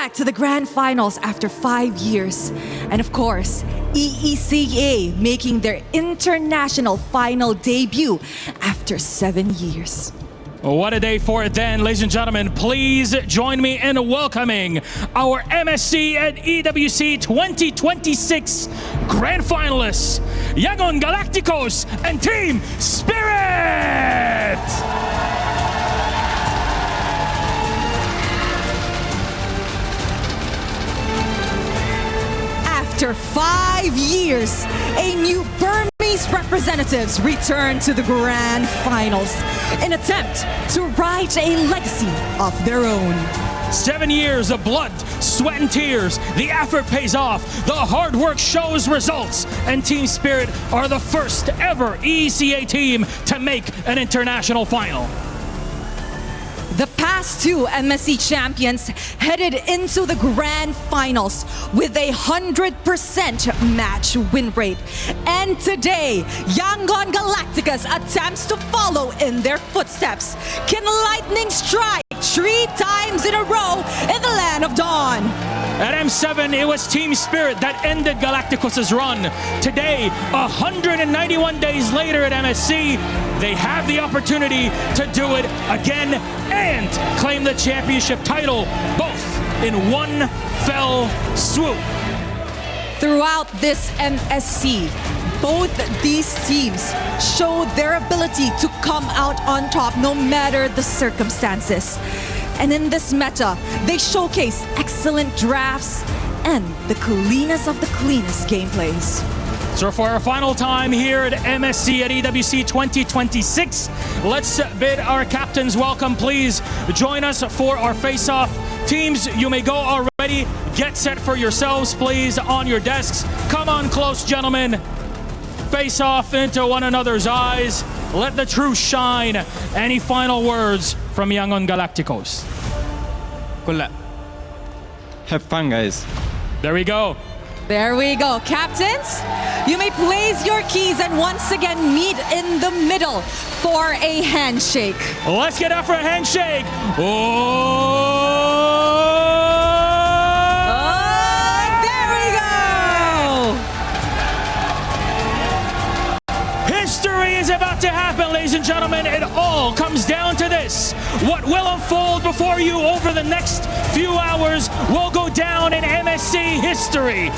back to the grand finals after 5 years. And of course, EECA making their international final debut after 7 years. What a day for it then, ladies and gentlemen. Please join me in welcoming our MSC and EWC 2026 Grand Finalists, Yangon Galacticos and Team Spirit! After 5 years, a new Burmese representatives return to the grand finals in attempt to write a legacy of their own. 7 years of blood, sweat and tears. The effort pays off. The hard work shows results. And Team Spirit are the first ever ECA team to make an international final. The past two MSC champions headed into the grand finals with a 100% match win rate. And today, Yangon Galacticos attempts to follow in their footsteps. Can lightning strike 3 times in a row in the land of dawn? At M7, it was Team Spirit that ended Galacticos' run. Today, 191 days later at MSC, they have the opportunity to do it again and claim the championship title, both in one fell swoop. Throughout this MSC, both these teams showed their ability to come out on top no matter the circumstances. And in this meta, they showcase excellent drafts and the cleanest of the cleanest gameplays. So for our final time here at MSC at EWC 2026, let's bid our captains welcome. Please join us for our face-off. Teams, you may go already. Get set for yourselves, please, on your desks. Come on close, gentlemen. Face off into one another's eyes. Let the truth shine. Any final words from Yangon Galacticos? Kulla. Have fun, guys. There we go. There we go. Captains, you may place your keys and once again meet in the middle for a handshake. Let's get up for a handshake. There we go! History is about to happen, ladies and gentlemen. It all comes down to this. What will unfold before you over the next few hours will go down in MSC history.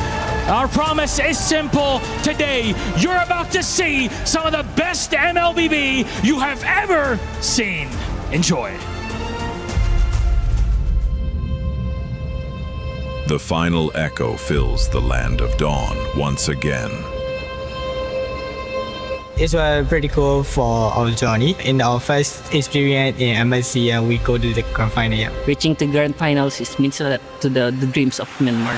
Our promise is simple today. You're about to see some of the best MLBB you have ever seen. Enjoy. The final echo fills the land of dawn once again. It was pretty cool for our journey. In our first experience in MSC, we go to the grand final. Reaching the grand finals means a lot to the dreams of Myanmar.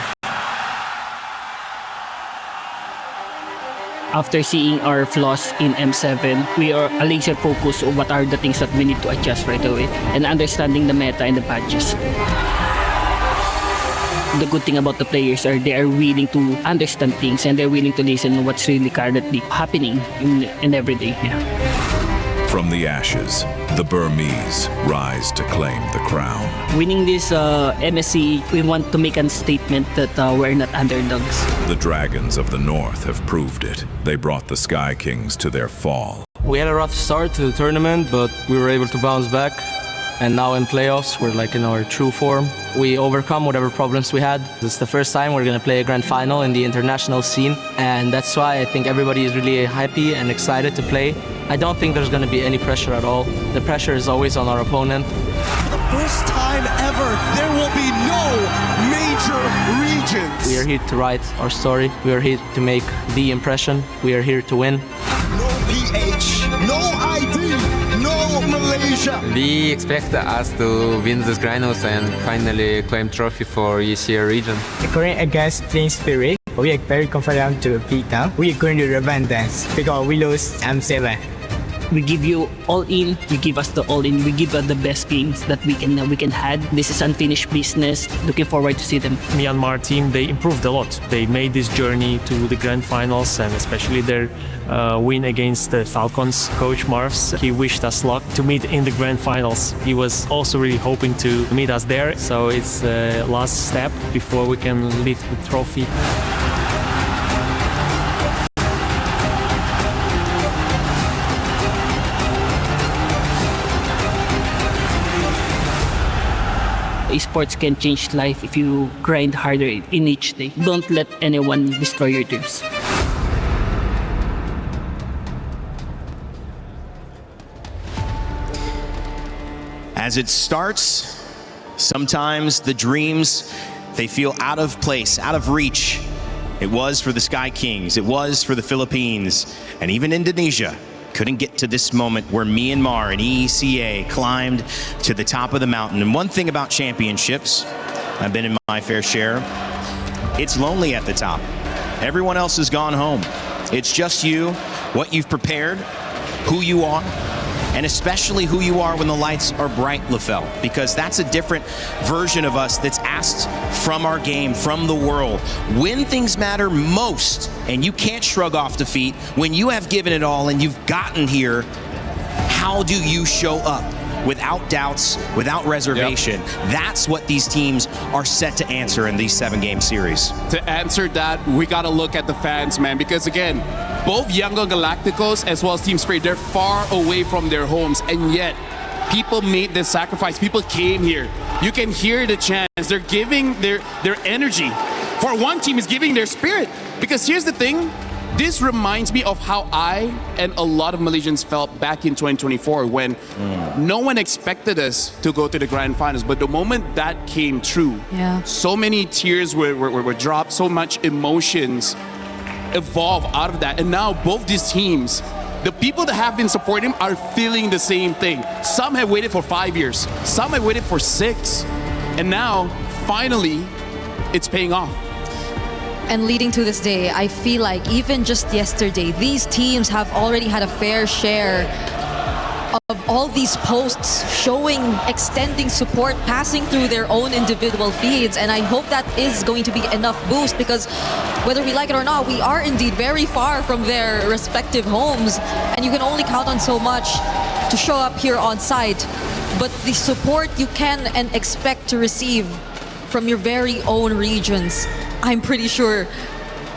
After seeing our flaws in M7, we are laser focused on what are the things that we need to adjust right away and understanding the meta and the patches. The good thing about the players are they are willing to understand things and they're willing to listen to what's really currently happening in every day. Yeah. From the ashes, the Burmese rise to claim the crown. Winning this MSC, we want to make a statement that we're not underdogs. The dragons of the north have proved it. They brought the Sky Kings to their fall. We had a rough start to the tournament, but we were able to bounce back. And now in playoffs, we're like in our true form. We overcome whatever problems we had. It's the first time we're going to play a grand final in the international scene. And that's why I think everybody is really happy and excited to play. I don't think there's going to be any pressure at all. The pressure is always on our opponent. For the first time ever, there will be no major regions. We are here to write our story. We are here to make the impression. We are here to win. No PH, no ID, no Malaysia. We expect us to win this finals and finally claim trophy for ECA region. Current against Team Spirit, we are very confident to beat them. We are going to revenge them because we lost M7. We give you all in, you give us the all in, we give us the best games that we can had. This is unfinished business. Looking forward to see them. Myanmar team, they improved a lot. They made this journey to the grand finals, and especially their win against the Falcons. Coach Marvs, he wished us luck to meet in the grand finals. He was also really hoping to meet us there, so it's the last step before we can lift the trophy. Esports can change life if you grind harder in each day. Don't let anyone destroy your dreams. As it starts, sometimes the dreams, they feel out of place, out of reach. It was for the Sky Kings, it was for the Philippines, and even Indonesia couldn't get to this moment where Myanmar and EECA climbed to the top of the mountain. And one thing about championships, I've been in my fair share, it's lonely at the top. Everyone else has gone home. It's just you, what you've prepared, who you are, and especially who you are when the lights are bright, Lefel, because that's a different version of us that's asked from our game, from the world. When things matter most, and you can't shrug off defeat, when you have given it all and you've gotten here, how do you show up? Without doubts, without reservation. Yep. That's what these teams are set to answer in these 7-game series. To answer that, we got to look at the fans, man, because again, both Yangon Galacticos as well as Team Spirit, they're far away from their homes, and yet people made this sacrifice. People came here. You can hear the chants. They're giving their energy. For one team is giving their spirit. Because here's the thing, this reminds me of how I and a lot of Malaysians felt back in 2024 when no one expected us to go to the grand finals. But the moment that came true, so many tears were dropped, so much emotions evolved out of that. And now both these teams, the people that have been supporting them are feeling the same thing. Some have waited for 5 years. Some have waited for 6. And now, finally, it's paying off. And leading to this day, I feel like even just yesterday, these teams have already had a fair share of all these posts showing, extending support, passing through their own individual feeds. And I hope that is going to be enough boost, because whether we like it or not, we are indeed very far from their respective homes. And you can only count on so much to show up here on site. But the support you can and expect to receive from your very own regions, I'm pretty sure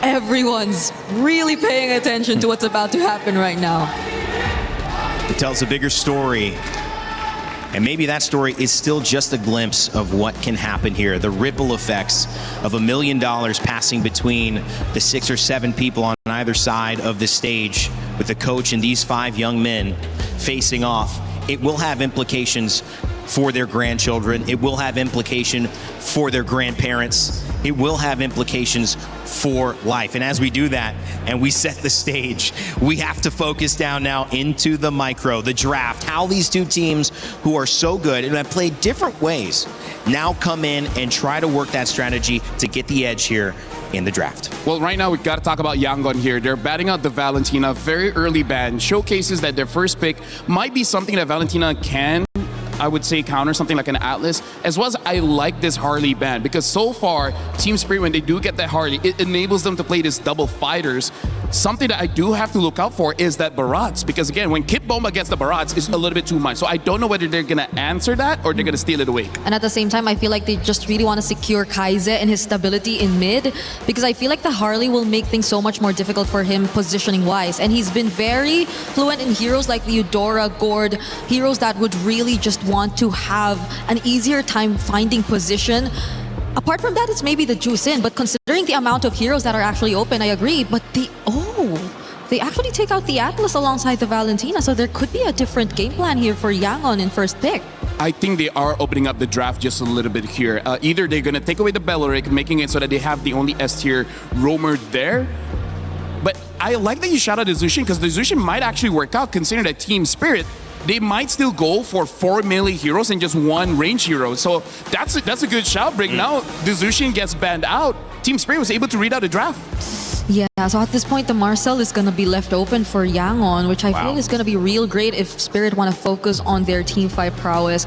everyone's really paying attention to what's about to happen right now. It tells a bigger story, and maybe that story is still just a glimpse of what can happen here. The ripple effects of $1 million passing between the 6 or 7 people on either side of the stage with the coach and these 5 young men facing off. It will have implications for their grandchildren. It will have implication for their grandparents. It will have implications for life. And as we do that and we set the stage, we have to focus down now into the micro, the draft, how these two teams who are so good and have played different ways now come in and try to work that strategy to get the edge here in the draft. Well, right now we've got to talk about Yangon here. They're batting out the Valentina, very early ban, showcases that their first pick might be something that Valentina can, I would say, counter something like an Atlas, as well as I like this Harley band, because so far Team Spirit, when they do get that Harley, it enables them to play this double fighters. Something that I do have to look out for is that Barats, because again, when Kit Bomba gets the Barats, it's a little bit too much. So I don't know whether they're gonna answer that or they're gonna steal it away. And at the same time, I feel like they just really want to secure Kaize and his stability in mid, because I feel like the Harley will make things so much more difficult for him positioning wise. And he's been very fluent in heroes like the Eudora, Gord, heroes that would really just want to have an easier time finding position. Apart from that, it's maybe the juice in, but considering the amount of heroes that are actually open, I agree. But they actually take out the Atlas alongside the Valentina, so there could be a different game plan here for Yangon in first pick. I think they are opening up the draft just a little bit here. Either they're going to take away the Belleric, making it so that they have the only S-tier roamer there. But I like that you shout out the Zushin, because the Zushin might actually work out, considering that Team Spirit, they might still go for 4 melee heroes and just 1 range hero. So that's a good shout, Brick. Now, the Zushin gets banned out. Team Spirit was able to read out a draft. Yeah, so at this point, the Marcel is going to be left open for Yangon, which I feel is going to be real great if Spirit want to focus on their teamfight prowess.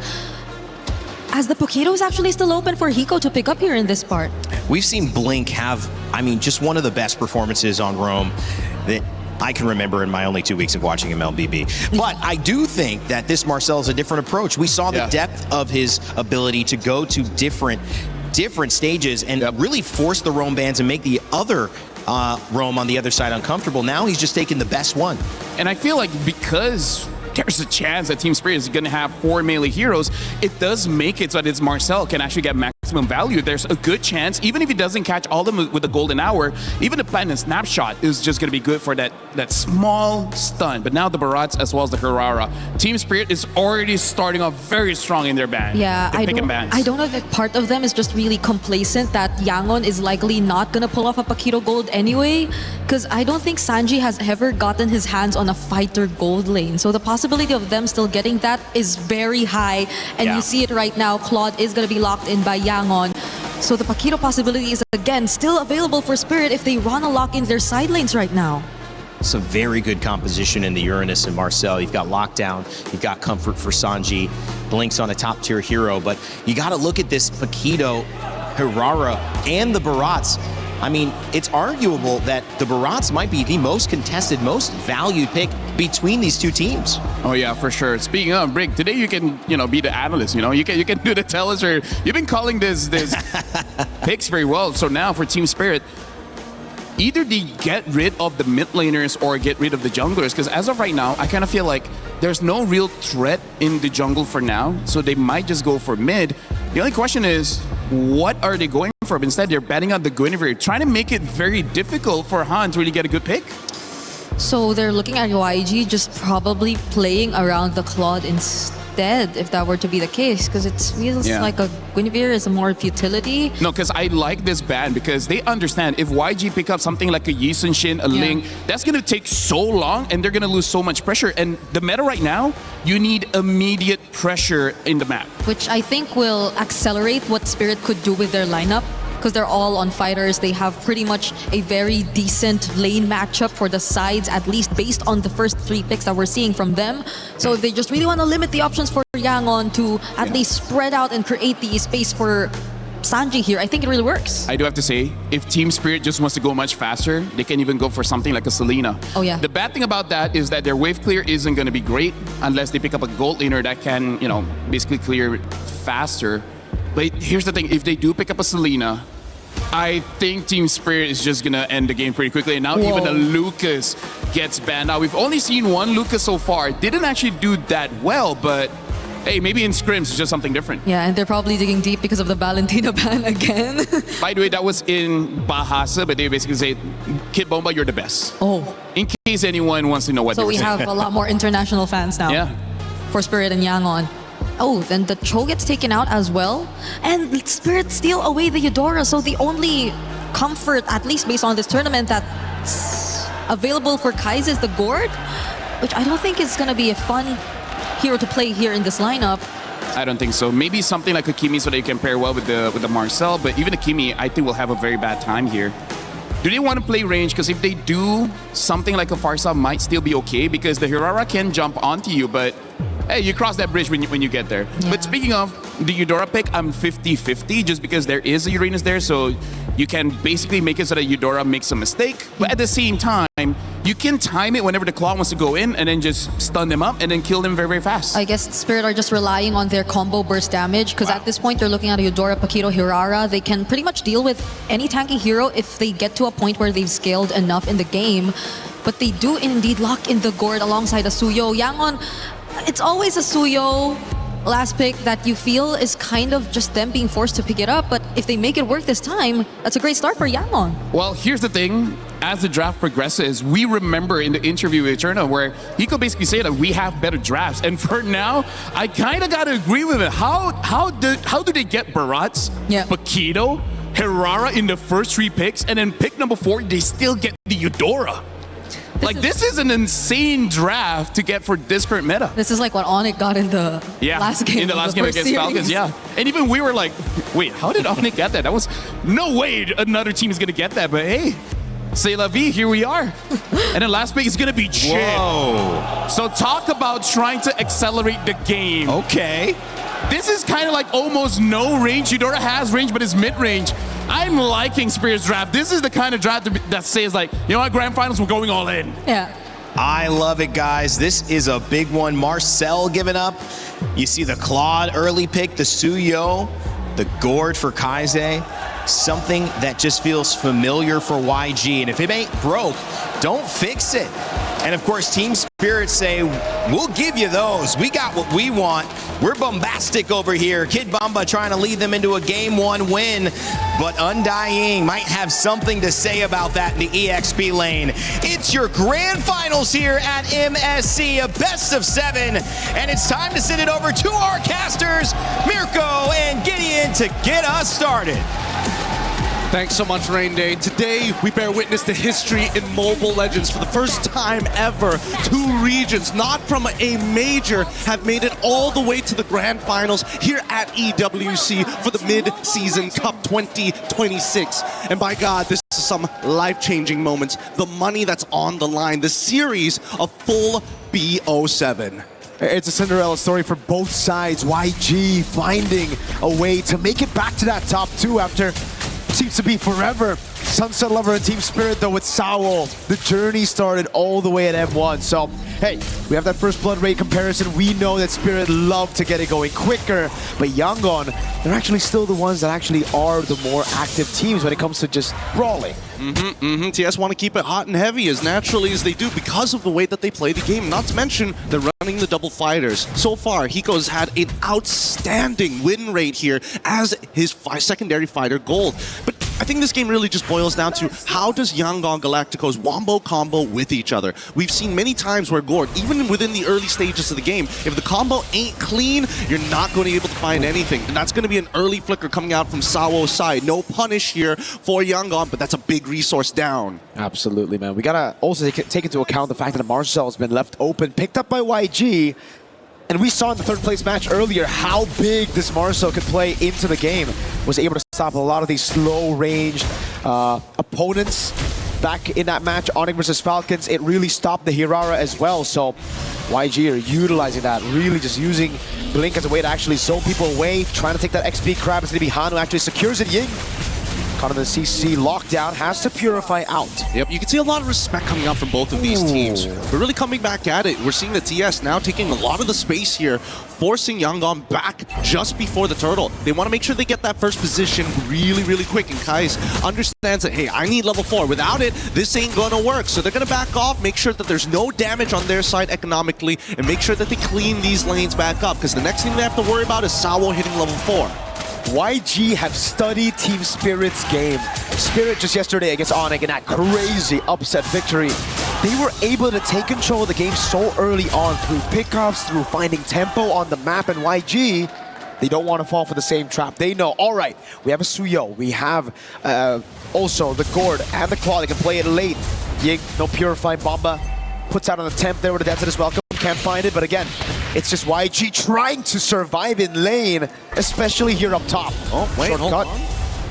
As the Poketo is actually still open for Hiko to pick up here in this part. We've seen Blink have, I mean, just one of the best performances on Rome that I can remember in my only 2 weeks of watching him LBB. But I do think that this Marcel is a different approach. We saw the depth of his ability to go to different stages and really force the Rome bans and make the other Rome on the other side uncomfortable. Now he's just taking the best one. And I feel like because there's a chance that Team Spirit is going to have 4 melee heroes, it does make it so that it's Marcel can actually get maximum value. There's a good chance, even if he doesn't catch all of them with the golden hour, even the Platinum Snapshot is just going to be good for that small stun. But now the Barats as well as the Hirara, Team Spirit is already starting off very strong in their ban. Yeah, I don't know if part of them is just really complacent that Yangon is likely not going to pull off a Paquito Gold anyway, because I don't think Sanji has ever gotten his hands on a fighter gold lane. So the possibility of them still getting that is very high, and you see it right now. Claude is going to be locked in by Yangon. So the Paquito possibility is again still available for Spirit if they want to lock in their side lanes right now. It's a very good composition in the Uranus and Marcel. You've got Lockdown, you've got Comfort for Sanji, Blink's on a top tier hero, but you got to look at this Paquito, Hirara, and the Barats. I mean, it's arguable that the Barats might be the most contested, most valued pick between these two teams. Oh yeah, for sure. Speaking of, Brick, today you can, be the analyst, you can do the tell us, or you've been calling this picks very well. So now for Team Spirit, either they get rid of the mid laners or get rid of the junglers, because as of right now, I kind of feel like there's no real threat in the jungle for now, so they might just go for mid. The only question is, what are they going for? Instead, they're batting out the Guinevere, trying to make it very difficult for Han to really get a good pick. So they're looking at YG just probably playing around the Claude instead, if that were to be the case, because it feels like a Guinevere is a more futility. No, because I like this ban because they understand if YG pick up something like a Yi Sun Shin, a Ling, that's going to take so long and they're going to lose so much pressure. And the meta right now, you need immediate pressure in the map. Which I think will accelerate what Spirit could do with their lineup, because they're all on fighters. They have pretty much a very decent lane matchup for the sides, at least based on the first 3 picks that we're seeing from them. So if they just really want to limit the options for Yangon to at least spread out and create the space for Sanji here, I think it really works. I do have to say, if Team Spirit just wants to go much faster, they can even go for something like a Selena. Oh yeah. The bad thing about that is that their wave clear isn't going to be great unless they pick up a gold laner that can, basically clear faster. But here's the thing, if they do pick up a Selena, I think Team Spirit is just going to end the game pretty quickly. And now even the Lucas gets banned. Now, we've only seen one Lucas so far. Didn't actually do that well, but hey, maybe in scrims it's just something different. Yeah, and they're probably digging deep because of the Valentina ban again. By the way, that was in Bahasa, but they basically say, Kid Bomba, you're the best. Oh. In case anyone wants to know what so we have a lot more international fans now. Yeah. For Spirit and Yangon. Oh, then the Cho gets taken out as well. And Spirit steal away the Eudora. So the only comfort, at least based on this tournament, that's available for Kai's is the Gourd, which I don't think is going to be a fun hero to play here in this lineup. I don't think so. Maybe something like a Kimi so they can pair well with the Marcel, but even a Kimi, I think will have a very bad time here. Do they want to play range? Because if they do, something like a Farsa might still be okay, because the Hirara can jump onto you, but hey, you cross that bridge when you get there. Yeah. But speaking of the Eudora pick, I'm 50-50 just because there is a Uranus there, so you can basically make it so that Eudora makes a mistake. But at the same time, you can time it whenever the Claw wants to go in and then just stun them up and then kill them very, very fast. I guess Spirit are just relying on their combo burst damage, because at this point they're looking at Eudora, Paquito, Hirara. They can pretty much deal with any tanky hero if they get to a point where they've scaled enough in the game. But they do indeed lock in the Gourd alongside a Suyo. Yangon, it's always a Suyo last pick that you feel is kind of just them being forced to pick it up, but if they make it work this time, that's a great start for Yangon. Well, here's the thing. As the draft progresses, we remember in the interview with Eterna where he could basically say that we have better drafts, and for now, I kind of got to agree with it. How do they get Barats, Paquito, Hirara in the first 3 picks, and then pick number 4, they still get the Eudora? Like, this is an insane draft to get for this current meta. This is like what Onyx got in the last game. In the last game against Falcons, yeah. And even we were like, wait, how did Onyx get that? That was no way another team is going to get that. But hey, c'est la vie, here we are. And then last pick is going to be Jin. Whoa. So talk about trying to accelerate the game. Okay. This is kind of like almost no range. Eudora has range, but it's mid-range. I'm liking Spirit's draft. This is the kind of draft that says like, you know what, Grand Finals, we're going all in. Yeah. I love it, guys. This is a big one. Marcel giving up. You see the Claude early pick, the Suyo, the Gourd for Kaize. Something that just feels familiar for YG. And if it ain't broke, don't fix it. And of course, Team Spirit say, we'll give you those. We got what we want. We're bombastic over here. Kid Bamba trying to lead them into a Game 1 win. But Undying might have something to say about that in the EXP lane. It's your grand finals here at MSC, a best of 7. And it's time to send it over to our casters, Mirko and Gideon, to get us started. Thanks so much, Rain Day. Today, we bear witness to history in Mobile Legends. For the first time ever, 2 regions, not from a major, have made it all the way to the grand finals here at EWC for the Mid-Season Cup 2026. And by God, this is some life-changing moments. The money that's on the line, the series of full BO7. It's a Cinderella story for both sides. YG finding a way to make it back to that top 2 after seems to be forever. Sunset Lover and Team Spirit, though, with Saul. The journey started all the way at M1. So, hey, we have that first blood rate comparison. We know that Spirit love to get it going quicker. But Yangon, they're actually still the ones that actually are the more active teams when it comes to just brawling. TS want to keep it hot and heavy as naturally as they do because of the way that they play the game. Not to mention, they're running the double fighters. So far, Hiko's had an outstanding win rate here as his secondary fighter gold. But I think this game really just boils down to how does Yangon Galacticos wombo combo with each other. We've seen many times where Gord, even within the early stages of the game, if the combo ain't clean, you're not going to be able to find anything. And that's going to be an early flicker coming out from Sawo's side. No punish here for Yangon, but that's a big resource down. Absolutely, man. We got to also take into account the fact that Marcel has been left open, picked up by YG. And we saw in the 3rd place match earlier how big this Marcel could play into the game. Was able to stop a lot of these slow-ranged opponents. Back in that match, Onyx versus Falcons, it really stopped the Hirara as well. So YG are utilizing that, really just using Blink as a way to actually zone people away, trying to take that XP crab. It's going to be Han who actually secures it. Ying, caught in the CC lockdown, has to purify out. Yep, you can see a lot of respect coming out from both of these teams. We're really coming back at it. We're seeing the TS now taking a lot of the space here, forcing Yangon back just before the turtle. They want to make sure they get that first position really, really quick. And Kais understands that, hey, I need level 4. Without it, this ain't going to work. So they're going to back off, make sure that there's no damage on their side economically, and make sure that they clean these lanes back up. Because the next thing they have to worry about is Sawo hitting level 4. YG have studied Team Spirit's game. Spirit just yesterday against Onyx in that crazy upset victory. They were able to take control of the game so early on through pickoffs, through finding tempo on the map, and YG, they don't want to fall for the same trap. They know, all right, we have a Suyo, we have also the Gourd and the Claw. They can play it late. Ying, no Purifying Bomba, puts out on the temp there with the Dance is welcome. Can't find it, but again, it's just YG trying to survive in lane, especially here up top. Oh, wait, hold on.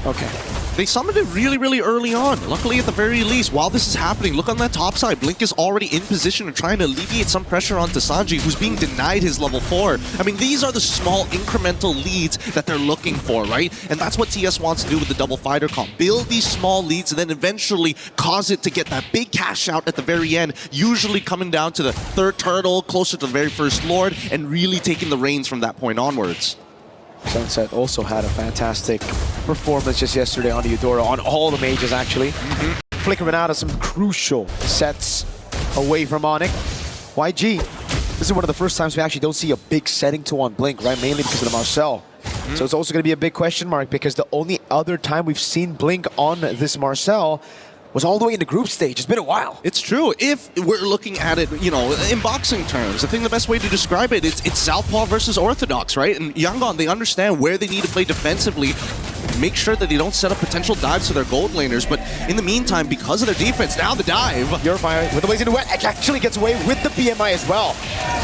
Okay. They summoned it really, really early on. Luckily, at the very least, while this is happening, look on that top side. Blink is already in position and trying to alleviate some pressure onto Sanji, who's being denied his level 4. I mean, these are the small incremental leads that they're looking for, right? And that's what TS wants to do with the double fighter comp. Build these small leads and then eventually cause it to get that big cash out at the very end, usually coming down to the 3rd turtle, closer to the very first Lord, and really taking the reins from that point onwards. Sunset also had a fantastic performance just yesterday on the Eudora, on all the mages actually. Flickering out of some crucial sets away from Onyx. YG, this is one of the first times we actually don't see a big setting to on Blink, right? Mainly because of the Marcel. So it's also going to be a big question mark because the only other time we've seen Blink on this Marcel was all the way in the group stage. It's been a while. It's true. If we're looking at it, you know, in boxing terms, I think the best way to describe it, it's Southpaw versus Orthodox, right? And Yangon, they understand where they need to play defensively. make sure that they don't set up potential dives to their gold laners. But in the meantime, because of their defense, now the dive. Purifier with the Blazing Duet actually gets away with the BMI as well.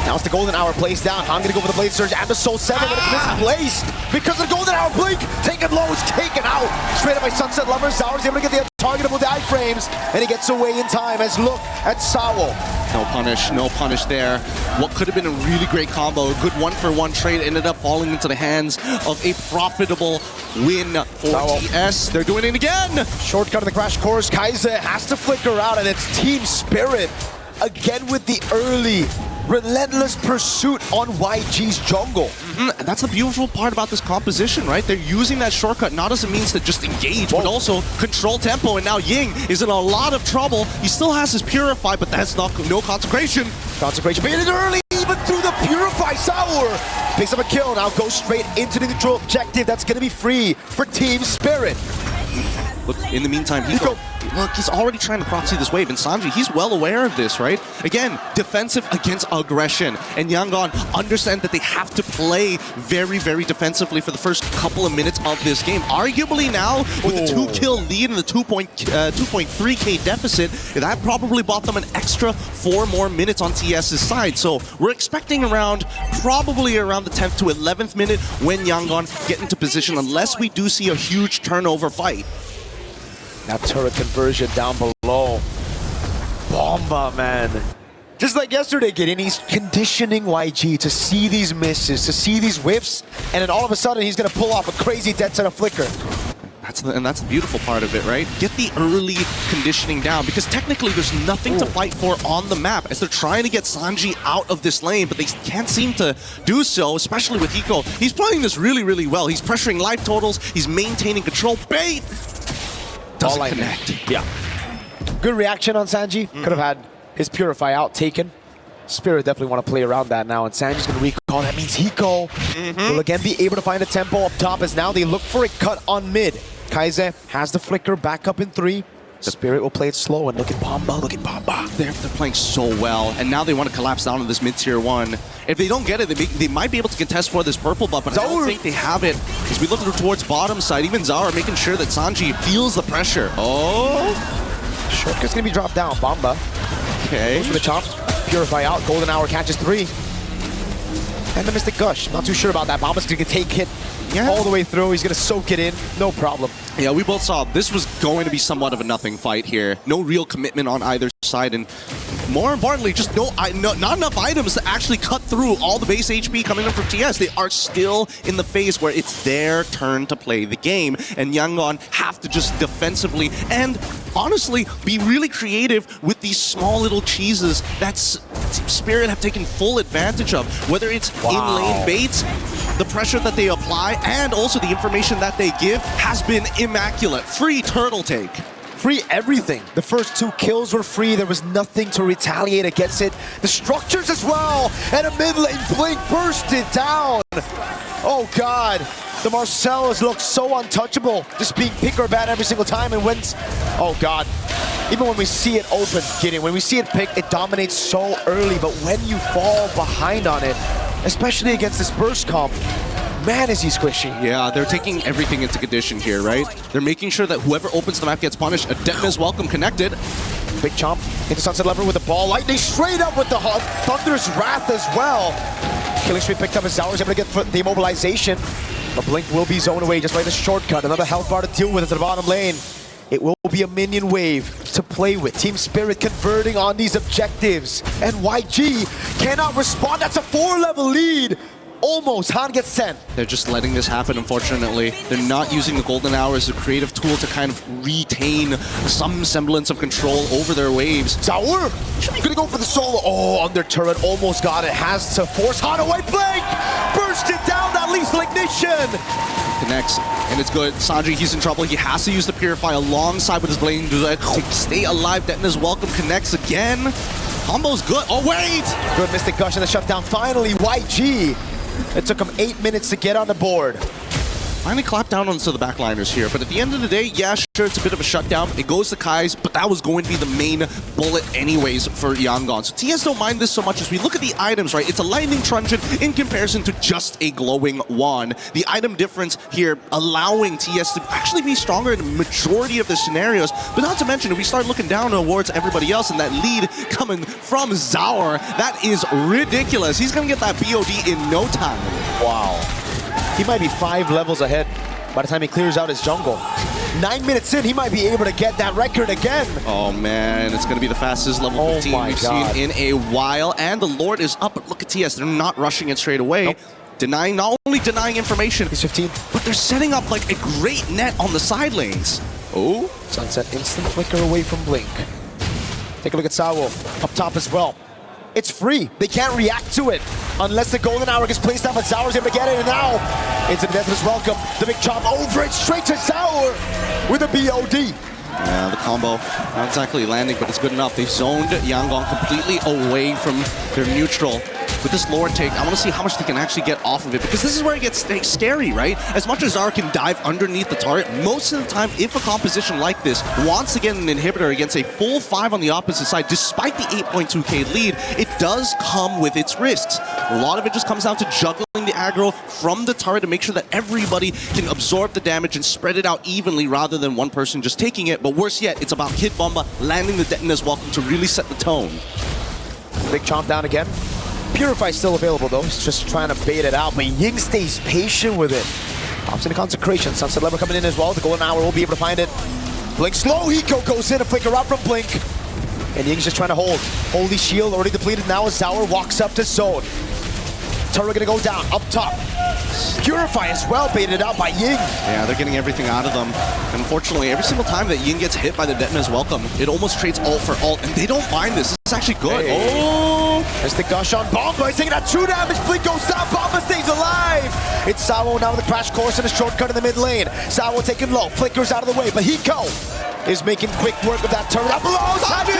Now it's the Golden Hour plays down. I'm gonna go for the Blade Surge and the Soul 7, but it's misplaced because the Golden Hour blink. Taken low, is taken out. Straight up by Sunset Lover. Zaur's able to get the targetable dive frames, and he gets away in time as look at Sawo. No punish there. What could have been a really great combo, a good one-for-one trade, ended up falling into the hands of a profitable win for TS. They're doing it again! Shortcut of the Crash Course. Kaiser has to flicker out, and it's Team Spirit again with the early relentless pursuit on YG's jungle. That's the beautiful part about this composition, right? They're using that shortcut not as a means to just engage, but also control tempo. And now Ying is in a lot of trouble. He still has his Purify, but that's no consecration. Consecration, but it is early, even through the Purify. Sour picks up a kill, now goes straight into the neutral objective. That's going to be free for Team Spirit. Look, in the meantime, he's already trying to proxy this wave, and Sanji, he's well aware of this, right? Again, defensive against aggression, and Yangon understand that they have to play very, very defensively for the first couple of minutes of this game. Arguably now, with a 2-kill lead and the 2.3k deficit, that probably bought them an extra 4 more minutes on TS's side. So we're expecting probably around the 10th to 11th minute when Yangon get into position, unless we do see a huge turnover fight. That turret conversion down below. Bomba, man. Just like yesterday, Gideon, he's conditioning YG to see these misses, to see these whiffs, and then all of a sudden he's going to pull off a crazy dead center flicker. That's the beautiful part of it, right? Get the early conditioning down, because technically there's nothing to fight for on the map as they're trying to get Sanji out of this lane, but they can't seem to do so, especially with Hiko. He's playing this really, really well. He's pressuring life totals, he's maintaining control. Bait! Doesn't connect. Yeah. Good reaction on Sanji. Could have had his Purify out taken. Spirit definitely want to play around that now, and Sanji's going to recall. That means Hiko will again be able to find a tempo up top as now they look for a cut on mid. Kaize has the flicker back up in 3. Spirit will play it slow, and look at Bomba, They're playing so well, and now they want to collapse down on this mid-tier 1. If they don't get it, they might be able to contest for this purple buff, but I don't think they have it. As we look towards bottom side, even Zaur making sure that Sanji feels the pressure. Oh! Shortcut's going to be dropped down. Bomba. Okay. Goes for the chop. Purify out. Golden Hour catches 3. And the Mystic Gush. Not too sure about that. Bomba's going to take hit all the way through. He's going to soak it in. No problem. Yeah, we both saw this was going to be somewhat of a nothing fight here. No real commitment on either side, and more importantly, just not enough items to actually cut through all the base HP coming in from TS. They are still in the phase where it's their turn to play the game, and Yangon have to just defensively and honestly be really creative with these small little cheeses that Spirit have taken full advantage of, whether it's in-lane baits, the pressure that they apply, and also the information that they give has been immaculate. Free turtle take. Free everything. The first 2 kills were free. There was nothing to retaliate against it. The structures as well. And a mid lane blink bursted down. Oh God. The Marcellus looks so untouchable. Just being pick or ban every single time, and wins. Oh God. Even when we see it open, Gideon, when we see it pick, it dominates so early. But when you fall behind on it, especially against this burst comp, man, is he squishy. Yeah, they're taking everything into condition here, right? They're making sure that whoever opens the map gets punished. Adeptness welcome connected. Big chomp into Sunset Lever with the ball. Lightning straight up with the Thunderous Wrath as well. Killing Street picked up as Zaur's able to get the immobilization. The blink will be zoned away just by the shortcut. Another health bar to deal with at the bottom lane. It will be a minion wave to play with. Team Spirit converting on these objectives. And YG cannot respond. That's a 4-level lead. Almost. Han gets sent. They're just letting this happen, unfortunately. They're not using the Golden Hour as a creative tool to kind of retain some semblance of control over their waves. Zaur gonna go for the solo. Oh, under turret. Almost got it. Has to force Han away. Blink! Burst it down. That lethal ignition. Connects, and it's good. Sanji, he's in trouble. He has to use the Purify alongside with his Blazing Duet to stay alive. Detna's welcome connects again. Combo's good. Oh, wait! Good Mystic Gush and the shutdown. Finally, YG. It took him 8 minutes to get on the board. finally clapped down onto the backliners here. But at the end of the day, yeah, sure, it's a bit of a shutdown. It goes to Kai's, but that was going to be the main bullet anyways for Yangon. So TS don't mind this so much as we look at the items, right? It's a lightning truncheon in comparison to just a glowing wand. The item difference here allowing TS to actually be stronger in the majority of the scenarios. But not to mention, if we start looking down towards everybody else and that lead coming from Zaur, that is ridiculous. He's going to get that VOD in no time. Wow. He might be 5 levels ahead by the time he clears out his jungle. 9 minutes in, he might be able to get that record again. Oh man, it's going to be the fastest level 15 we've seen in a while. And the Lord is up, but look at TS. They're not rushing it straight away. Nope. Not only denying information, he's 15, but they're setting up like a great net on the side lanes. Oh, Sunset instant flicker away from Blink. Take a look at Sawo up top as well. It's free. They can't react to it unless the golden hour gets placed down, but Zaur's able to get it, and now into the Deathless Welcome. The big chop over it, straight to Zaur with a BOD. Yeah, the combo not exactly landing, but it's good enough. They've zoned Yangon completely away from their neutral. With this Lord take, I want to see how much they can actually get off of it, because this is where it gets scary, right? As much as Zaur can dive underneath the turret, most of the time, if a composition like this wants to get an inhibitor against a full 5 on the opposite side, despite the 8.2k lead, it does come with its risks. A lot of it just comes down to juggling the aggro from the turret to make sure that everybody can absorb the damage and spread it out evenly rather than one person just taking it. But worse yet, it's about Kid Bomba landing the Detonator's Welcome to really set the tone. Big chomp down again. Purify's still available though, he's just trying to bait it out, but Ying stays patient with it. Pops into Consecration, Sunset Lever coming in as well, the Golden Hour will be able to find it. Blink slow, Hiko goes in, a flicker out from Blink. And Ying's just trying to hold. Holy Shield already depleted now as Zaur walks up to zone. Turret gonna go down, up top. Purify as well, baited out by Ying. Yeah, they're getting everything out of them. And unfortunately, every single time that Ying gets hit by the Detonator's Welcome, it almost trades ult for ult, and they don't mind this. This is actually good. Hey. Oh! There's the gush on Bomba. He's taking that 2 damage. Blink goes down. Bomba stays alive. It's Sawo now with a crash course and a shortcut in the mid lane. Sawo taking low. Flickers out of the way, but Hiko is making quick work of that turret. Up below, Sanji!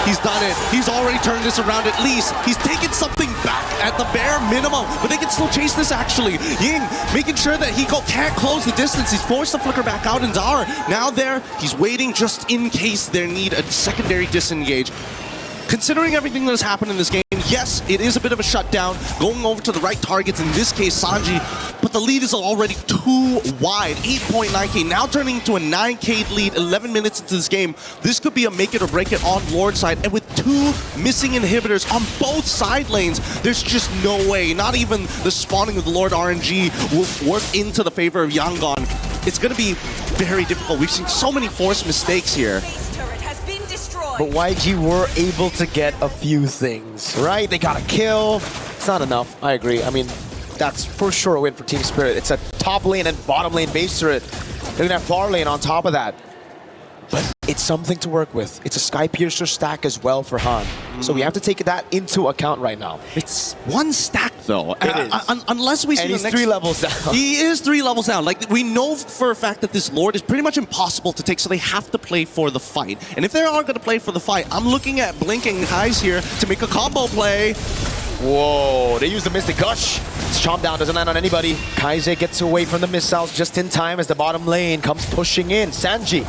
He's done it. He's already turned this around at least. He's taken something back at the bare minimum, but they can still chase this actually. Ying making sure that Hiko can't close the distance. He's forced to flicker back out, and Zaur now there. He's waiting just in case they need a secondary disengage. Considering everything that has happened in this game, yes, it is a bit of a shutdown, going over to the right targets, in this case, Sanji, but the lead is already too wide. 8.9k, now turning into a 9k lead, 11 minutes into this game. This could be a make it or break it on Lord side, and with 2 missing inhibitors on both side lanes, there's just no way, not even the spawning of the Lord RNG will work into the favor of Yangon. It's going to be very difficult. We've seen so many forced mistakes here. But YG were able to get a few things, right? They got a kill. It's not enough, I agree. I mean, that's for sure a win for Team Spirit. It's a top lane and bottom lane base turret. They're gonna have far lane on top of that. But it's something to work with. It's a Sky Piercer stack as well for Han. So we have to take that into account right now. It's 1 stack though. It is. Unless we see and the he's next... 3 levels down. He is 3 levels down. Like, we know for a fact that this Lord is pretty much impossible to take, so they have to play for the fight. And if they are going to play for the fight, I'm looking at Blink and Kai's here to make a combo play. Whoa, they use the Mystic Gush. Chomp down, doesn't land on anybody. Kaize gets away from the missiles just in time as the bottom lane comes pushing in. Sanji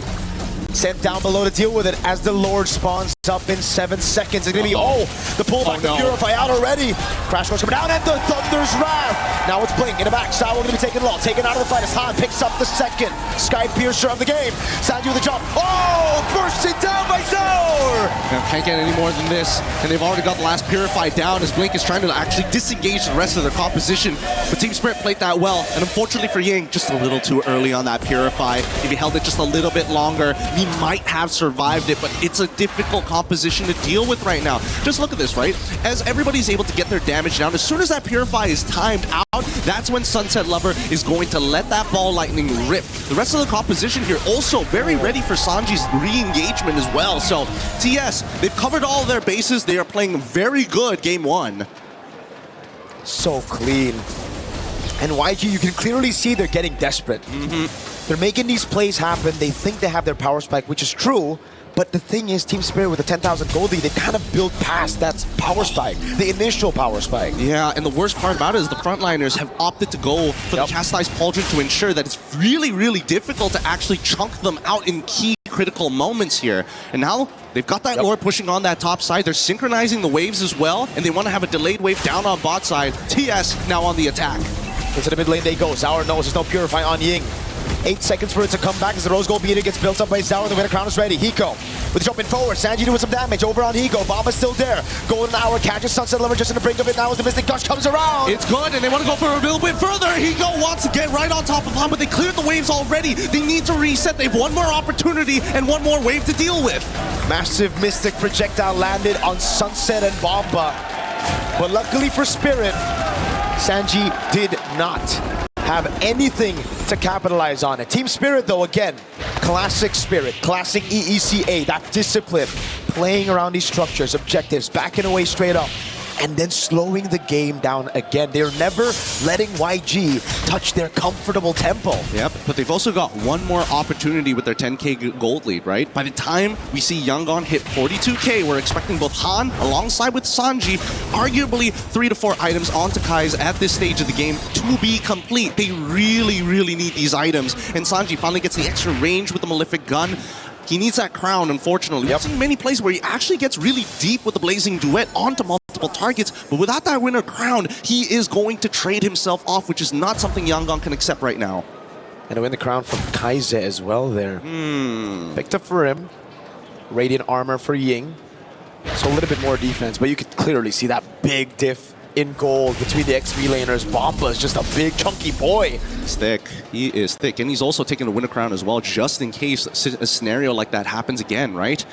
sent down below to deal with it as the Lord spawns up in 7 seconds. It's gonna be, the pullback, the Purify out already. Crash Course coming down and the Thunder's Wrath. Now it's Blink in the back. Sawo gonna be taken low, taken out of the fight as Han picks up the second Sky Piercer of the game. Sanji with a jump. Oh, bursting down by Zaur. Now, can't get any more than this, and they've already got the last Purify down as Blink is trying to actually disengage the rest of their composition. But Team Spirit played that well, and unfortunately for Ying, just a little too early on that Purify. If he held it just a little bit longer, he might have survived it, but it's a difficult composition to deal with right now. Just look at this, right? As everybody's able to get their damage down, as soon as that Purify is timed out, that's when Sunset Lover is going to let that ball lightning rip. The rest of the composition here also very ready for Sanji's re-engagement as well. So TS, they've covered all their bases. They are playing very good game 1. So clean. And YG, you can clearly see they're getting desperate. They're making these plays happen. They think they have their power spike, which is true. But the thing is, Team Spirit with the 10,000 gold lead, they kind of built past that power spike, the initial power spike. Yeah, and the worst part about it is the frontliners have opted to go for the Chastised Pauldron to ensure that it's really, really difficult to actually chunk them out in key critical moments here. And now they've got that lore pushing on that top side. They're synchronizing the waves as well, and they want to have a delayed wave down on bot side. TS now on the attack. Into the mid lane they go. Sour knows there's no Purify on Ying. 8 seconds for it to come back as the Rose Gold beater gets built up by Sour. The winner crown is ready. Hiko with jumping forward. Sanji doing some damage over on Hiko. Bomba's still there. Golden Hour catches Sunset Lover just in the brink of it now as the Mystic Gush comes around. It's good, and they want to go for a little bit further. Hiko wants to get right on top of Han, but they cleared the waves already. They need to reset. They have one more opportunity and one more wave to deal with. Massive Mystic projectile landed on Sunset and Bomba. But luckily for Spirit, Sanji did not have anything to capitalize on it. Team Spirit, though, again, classic Spirit, classic EECA, that discipline, playing around these structures, objectives, backing away straight up, and then slowing the game down again. They're never letting YG touch their comfortable tempo. Yep, but they've also got one more opportunity with their 10k gold lead, right? By the time we see Yangon hit 42k, we're expecting both Han alongside with Sanji, arguably 3 to 4 items onto Kai's at this stage of the game to be complete. They really, really need these items. And Sanji finally gets the extra range with the Malefic gun. He needs that crown, unfortunately. We've seen many places where he actually gets really deep with the Blazing Duet onto multiple targets, but without that winner crown, he is going to trade himself off, which is not something Yangon can accept right now. And to win the crown from Kaize as well there. Picked up for him. Radiant armor for Ying. So a little bit more defense, but you could clearly see that big diff in gold between the XP laners. Bomba is just a big chunky boy. He's thick. He is thick. And he's also taking the winner crown as well, just in case a scenario like that happens again, right?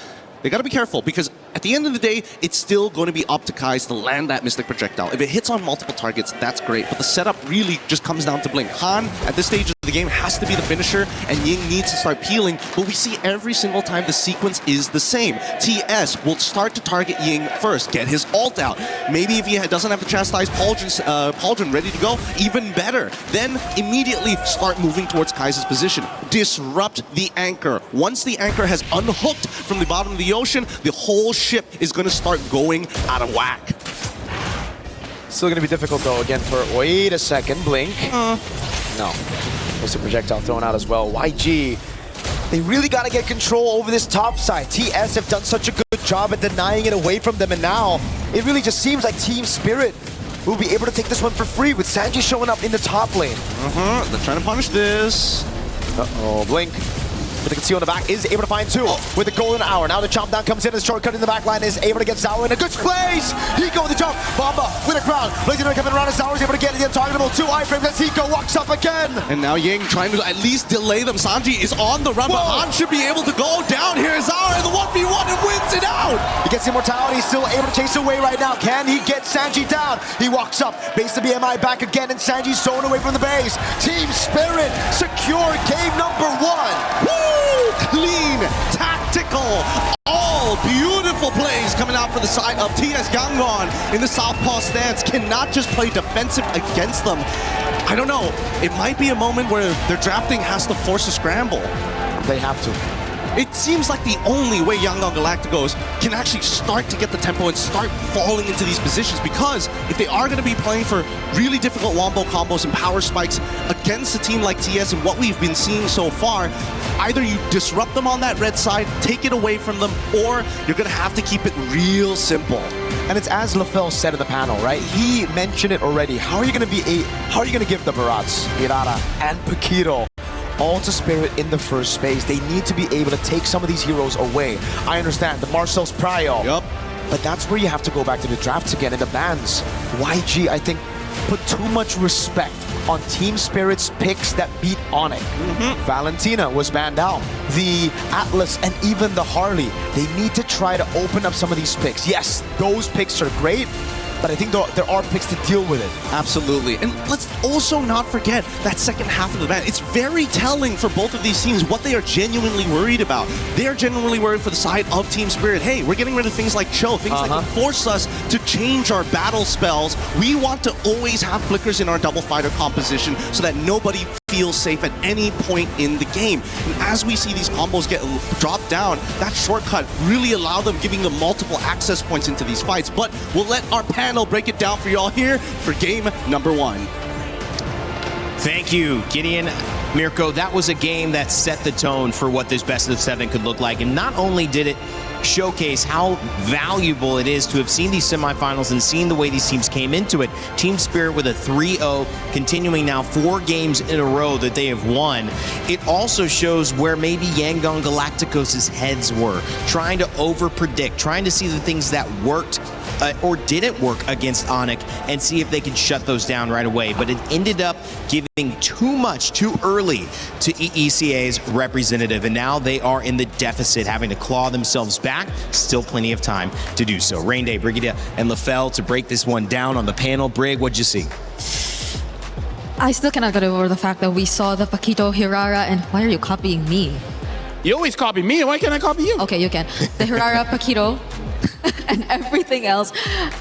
They gotta be careful, because at the end of the day, it's still going to be up to Kai's to land that Mystic Projectile. If it hits on multiple targets, that's great, but the setup really just comes down to Blink. Han, at this stage of the game, has to be the finisher, and Ying needs to start peeling, but we see every single time the sequence is the same. TS will start to target Ying first, get his ult out. Maybe if he doesn't have the Chastised Pauldron ready to go, even better. Then immediately start moving towards Kai's position. Disrupt the anchor. Once the anchor has unhooked from the bottom of the ocean, the whole ship is going to start going out of whack. Still going to be difficult, though, again, for... Wait a second, Blink. No. There's a projectile thrown out as well. YG, they really got to get control over this top side. TS have done such a good job at denying it away from them, and now it really just seems like Team Spirit will be able to take this one for free with Sanji showing up in the top lane. They're trying to punish this. Uh-oh, Blink. With the conceal in the back, is able to find two with the golden hour. Now the chomp down comes in, the shortcut in the back line is able to get Sour in a good place. Hiko with the jump, Bomba with a crown. Blazing coming around, and Sour is able to get the targetable 2 iframes as Hiko walks up again. And now Ying trying to at least delay them. Sanji is on the run, but Han should be able to go down. Here is Sour in the 1v1 and wins it out. He gets immortality, still able to chase away right now. Can he get Sanji down? He walks up, base the BMI back again, and Sanji's thrown away from the base. Team Spirit secure game number 1. Woo! Clean, tactical, all beautiful plays coming out for the side of TS Yangon in the southpaw stance. Cannot just play defensive against them. I don't know. It might be a moment where their drafting has to force a scramble. They have to. It seems like the only way Yangon Galacticos can actually start to get the tempo and start falling into these positions, because if they are going to be playing for really difficult wombo combos and power spikes against a team like TS and what we've been seeing so far, either you disrupt them on that red side, take it away from them, or you're going to have to keep it real simple. And it's as LaFell said in the panel, right? He mentioned it already. How are you going to give the Barats, Irara, and Paquito all to Spirit in the first phase? They need to be able to take some of these heroes away. I understand, the Marcel's Prio. Yup. But that's where you have to go back to the drafts again and the bans. YG, I think, put too much respect on Team Spirit's picks that beat Onyx. Valentina was banned out. The Atlas and even the Harley, they need to try to open up some of these picks. Yes, those picks are great, but I think there are picks to deal with it. Absolutely. And let's also not forget that second half of the ban. It's very telling for both of these teams what they are genuinely worried about. They're genuinely worried for the side of Team Spirit. Hey, we're getting rid of things like Cho, things that can force us to change our battle spells. We want to always have flickers in our double fighter composition so that nobody feel safe at any point in the game. And as we see these combos get dropped down, that shortcut really allowed them, giving them multiple access points into these fights. But we'll let our panel break it down for y'all here for game number 1. Thank you, Gideon. Mirko, that was a game that set the tone for what this best of 7 could look like. And not only did it showcase how valuable it is to have seen these semifinals and seen the way these teams came into it. Team Spirit with a 3-0, continuing now 4 games in a row that they have won. It also shows where maybe Yangon Galacticos' heads were, trying to over-predict, trying to see the things that worked or didn't work against Onyx and see if they could shut those down right away. But it ended up giving too much too early to EECA's representative, and now they are in the deficit, having to claw themselves back. Still plenty of time to do so. Rain Day, Brigida, and LaFell to break this one down on the panel. Brig, what'd you see? I still cannot get over the fact that we saw the Paquito Hirara, and why are you copying me? You always copy me. Why can't I copy you? Okay, you can. The Hirara, Paquito, and everything else.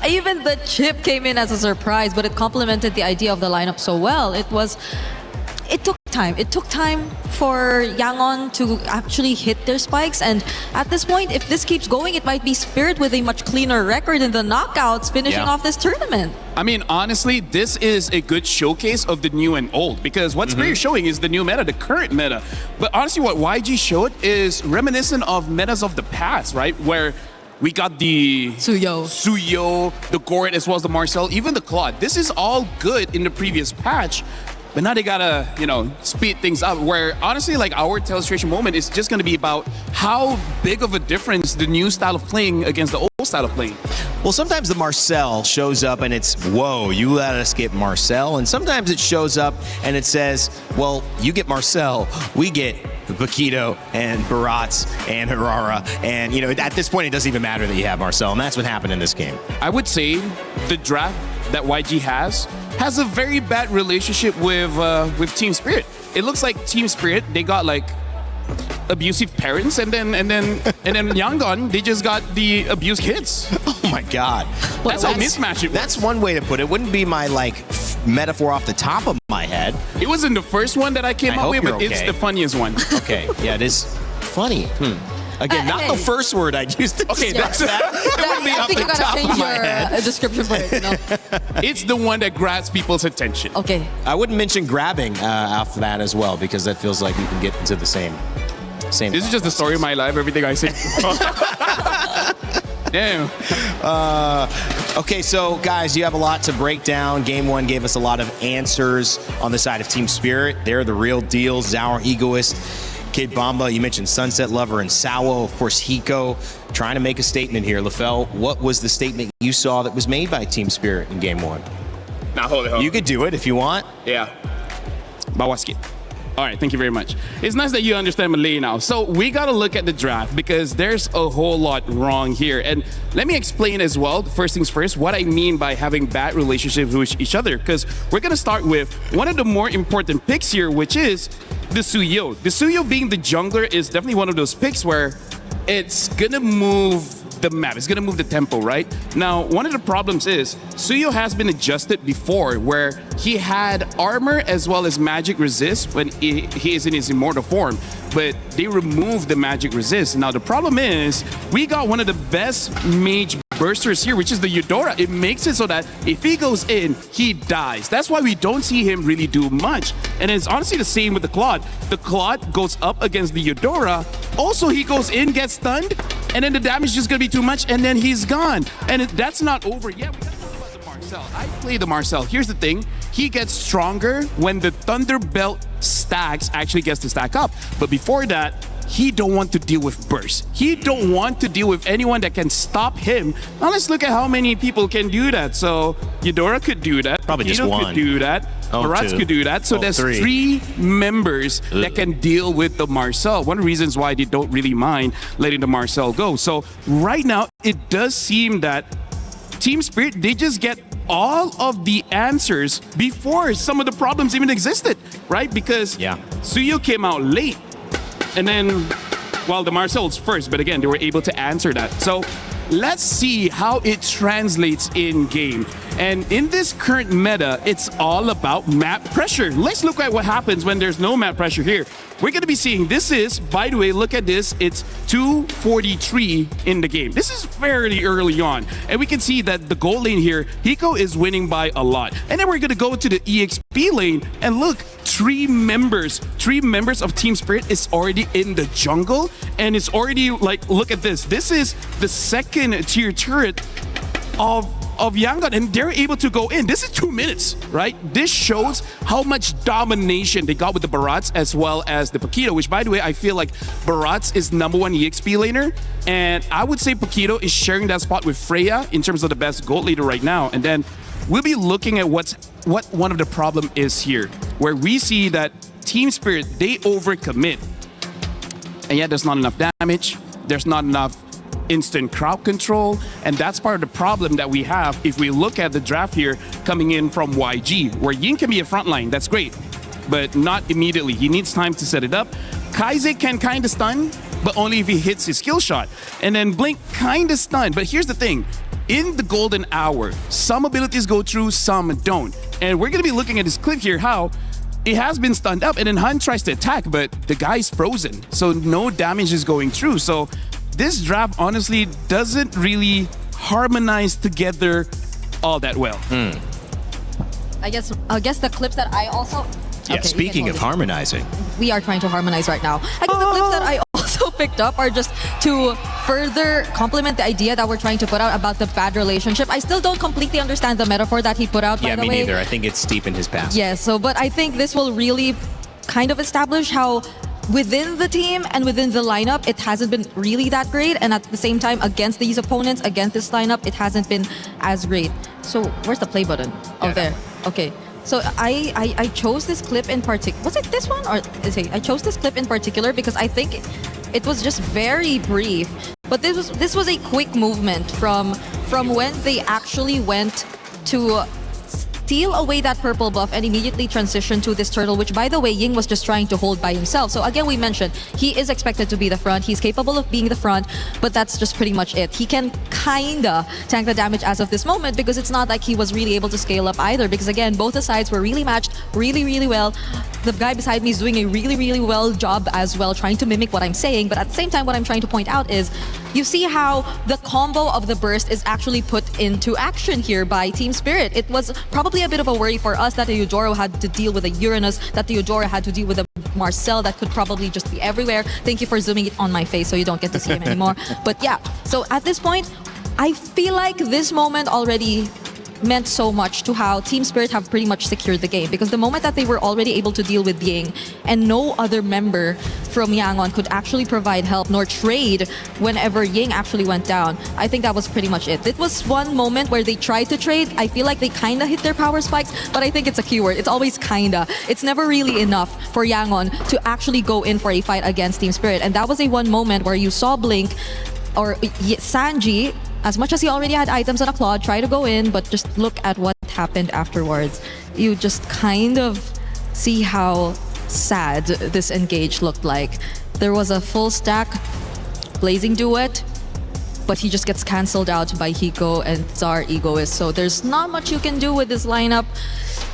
Even the chip came in as a surprise, but it complemented the idea of the lineup so well. It took time. It took time for Yangon to actually hit their spikes, and at this point, if this keeps going, it might be Spirit with a much cleaner record in the knockouts finishing off this tournament. I mean, honestly, this is a good showcase of the new and old, because what Spirit is showing is the new meta, the current meta. But honestly, what YG showed is reminiscent of metas of the past, right? Where we got the Suyo, the Goret, as well as the Marcel, even the Claude. This is all good in the previous patch, but now they gotta, speed things up. Where honestly, like our illustration moment is just gonna be about how big of a difference the new style of playing against the old style of playing. Well, sometimes the Marcel shows up and it's, whoa, you let us get Marcel. And sometimes it shows up and it says, well, you get Marcel, we get Paquito and Barats and Hirara. And, at this point, it doesn't even matter that you have Marcel. And that's what happened in this game. I would say the draft that YG has a very bad relationship with Team Spirit. It looks like Team Spirit, they got like abusive parents, and then Yangon, they just got the abused kids. Oh my God. That's how mismatch it was. That's one way to put it. Wouldn't be my metaphor off the top of my head. It wasn't the first one that I came up with, but it's the funniest one. Okay, yeah, it is funny. Again, not the first word I used to describe that. It wouldn't be I off think the you gotta top change of my your head. description for it. It's the one that grabs people's attention. Okay. I wouldn't mention grabbing after that as well, because that feels like you can get into the same. This is just the story of my life, everything I say. Damn. Okay, so guys, you have a lot to break down. Game 1 gave us a lot of answers on the side of Team Spirit. They're the real deal. Zauer, Egoist, Kid Bamba, you mentioned Sunset Lover and Sawo, of course, Hiko, trying to make a statement here. LaFell, what was the statement you saw that was made by Team Spirit in Game 1? Now, hold it. You could do it if you want. Yeah. Bawaski. All right, thank you very much. It's nice that you understand Malay now. So we got to look at the draft, because there's a whole lot wrong here. And let me explain as well, first things first, what I mean by having bad relationships with each other. Because we're going to start with one of the more important picks here, which is the Suyo. The Suyo being the jungler is definitely one of those picks where it's going to move the map. It's going to move the tempo, right? Now, one of the problems is Suyo has been adjusted before, where he had armor as well as magic resist when he is in his immortal form, but they removed the magic resist. Now, the problem is we got one of the best mage bursters here, which is the Eudora. It makes it so that if he goes in, he dies. That's why we don't see him really do much. And it's honestly the same with the Claude. The Claude goes up against the Eudora. Also, he goes in, gets stunned, and then the damage is just going to be too much, and then he's gone. And that's not over yet. We got to talk about the Marcel. I play the Marcel. Here's the thing. He gets stronger when the Thunderbelt stacks actually gets to stack up. But before that, he don't want to deal with burst. He don't want to deal with anyone that can stop him. Now let's look at how many people can do that. So Eudora could do that. Probably just Paquito one. could do that. Barats could do that. So there's three members that can deal with the Marcel. One of the reasons why they don't really mind letting the Marcel go. So right now, it does seem that Team Spirit, they just get all of the answers before some of the problems even existed, right? Because Suyo came out late. And then, well, the Marcel's first, but again, they were able to answer that. So let's see how it translates in game. And in this current meta, it's all about map pressure. Let's look at what happens when there's no map pressure here. We're going to be seeing, this is, by the way, look at this, it's 243 in the game. This is fairly early on. And we can see that the gold lane here, Hiko is winning by a lot. And then we're going to go to the EXP lane, and look, three members of Team Spirit is already in the jungle, and it's already like, look at this. This is the second tier turret of Yangon, and they're able to go in. This is 2 minutes, right? This shows how much domination they got with the Barats as well as the Paquito, which, by the way, I feel like Barats is #1 EXP laner, and I would say Paquito is sharing that spot with Freya in terms of the best gold leader right now. And then we'll be looking at what one of the problem is here, where we see that Team Spirit, they overcommit, and yet there's not enough damage, there's not enough instant crowd control, and that's part of the problem that we have if we look at the draft here coming in from YG, where Ying can be a frontline, that's great, but not immediately. He needs time to set it up. Kaize can kind of stun, but only if he hits his skill shot. And then Blink kind of stun, but here's the thing. In the golden hour, some abilities go through, some don't. And we're going to be looking at this clip here, how it has been stunned up, and then Hun tries to attack, but the guy's frozen, so no damage is going through. So this draft honestly doesn't really harmonize together all that well. I guess the clips that I also... Yeah, Okay, speaking of harmonizing. We are trying to harmonize right now. I guess the clips that I also picked up are just to further complement the idea that we're trying to put out about the bad relationship. I still don't completely understand the metaphor that he put out, by the way. Yeah, me neither. I think it's deep in his past. Yeah, but I think this will really kind of establish how within the team and within the lineup, it hasn't been really that great. And at the same time, against these opponents, against this lineup, it hasn't been as great. So where's the play button? Oh, there. Okay. So I chose this clip in particular. Was it this one? Or I chose this clip in particular because I think it was just very brief. But this was a quick movement from when they actually went to steal away that purple buff and immediately transition to this turtle, which, by the way, Ying was just trying to hold by himself. So again, we mentioned he is expected to be the front. He's capable of being the front, but that's just pretty much it. He can kinda tank the damage as of this moment because it's not like he was really able to scale up either, because again, both the sides were really matched really well. The guy beside me is doing a really well job as well, trying to mimic what I'm saying, but at the same time, what I'm trying to point out is you see how the combo of the burst is actually put into action here by Team Spirit. It was probably a bit of a worry for us that the Eudoro had to deal with a Uranus, that the Eudoro had to deal with a Marcel that could probably just be everywhere. Thank you for zooming it on my face so you don't get to see him anymore. But yeah, so at this point, I feel like this moment already meant so much to how Team Spirit have pretty much secured the game, because the moment that they were already able to deal with Ying and no other member from Yangon could actually provide help nor trade whenever Ying actually went down, I think that was pretty much it. It was one moment where they tried to trade. I feel like they kind of hit their power spikes, but I think it's a keyword. It's always kinda. It's never really enough for Yangon to actually go in for a fight against Team Spirit, and that was a one moment where you saw Blink or Sanji, as much as he already had items on a Claude, try to go in, but just look at what happened afterwards. You just kind of see how sad this engage looked like. There was a full stack Blazing Duet, but he just gets cancelled out by Hiko and Tsar Egoist. So there's not much you can do with this lineup.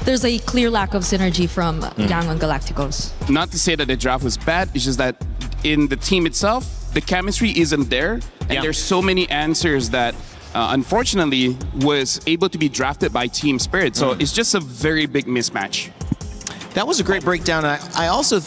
There's a clear lack of synergy from Yangon Galacticos. Not to say that the draft was bad, it's just that in the team itself, the chemistry isn't there, and there's so many answers that unfortunately was able to be drafted by Team Spirit. So it's just a very big mismatch. That was a great breakdown. I also,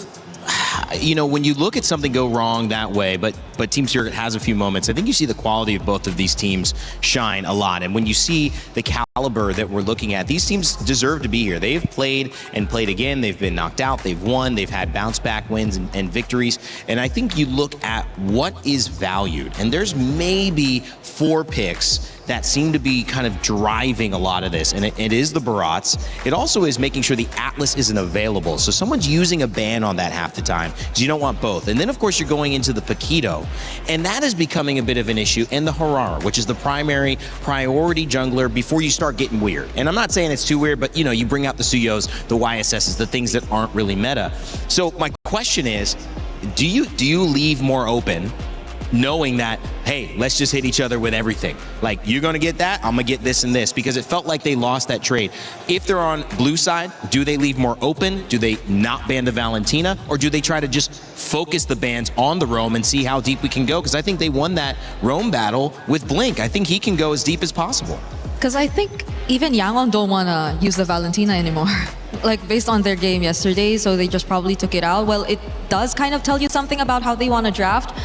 you know, when you look at something go wrong that way, but Team Spirit has a few moments, I think you see the quality of both of these teams shine a lot. And when you see the caliber that we're looking at, these teams deserve to be here. They've played and played again. They've been knocked out. They've won. They've had bounce back wins and victories. And I think you look at what is valued, and there's maybe 4 picks that seem to be kind of driving a lot of this, and it is the Barats. It also is making sure the Atlas isn't available, so someone's using a ban on that half the time, because you don't want both. And then, of course, you're going into the Paquito, and that is becoming a bit of an issue, and the Harara, which is the primary priority jungler before you start getting weird. And I'm not saying it's too weird, but, you know, you bring out the Suyos, the YSSs, the things that aren't really meta. So my question is, do you leave more open knowing that, hey, let's just hit each other with everything. Like, you're going to get that, I'm going to get this and this, because it felt like they lost that trade. If they're on blue side, do they leave more open? Do they not ban the Valentina? Or do they try to just focus the bans on the roam and see how deep we can go? Because I think they won that roam battle with Blink. I think he can go as deep as possible. Because I think even Yangon don't want to use the Valentina anymore. Like, based on their game yesterday, so they just probably took it out. Well, it does kind of tell you something about how they want to draft.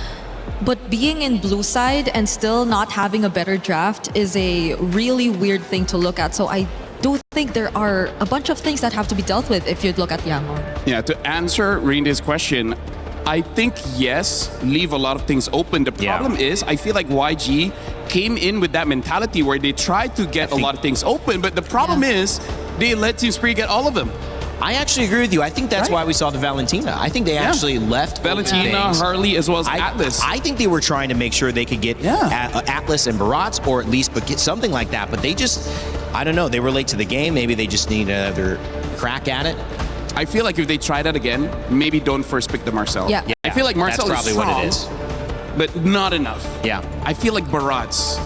But being in blue side and still not having a better draft is a really weird thing to look at. So I do think there are a bunch of things that have to be dealt with if you look at Yangon. Yeah, to answer Rinde's question, I think yes, leave a lot of things open. The problem is, I feel like YG came in with that mentality where they tried to get a lot of things open, but the problem is they let Team Spirit get all of them. I actually agree with you. I think that's why we saw the Valentina. I think they actually left Valentina, Harley, as well as Atlas. I think they were trying to make sure they could get Atlas and Barats, or at least get something like that. But they just, I don't know, they were late to the game. Maybe they just need another crack at it. I feel like if they try that again, maybe don't first pick the Marcel. Yeah. I feel like Marcel that's probably is strong, what it is. but not enough. Yeah. I feel like Barats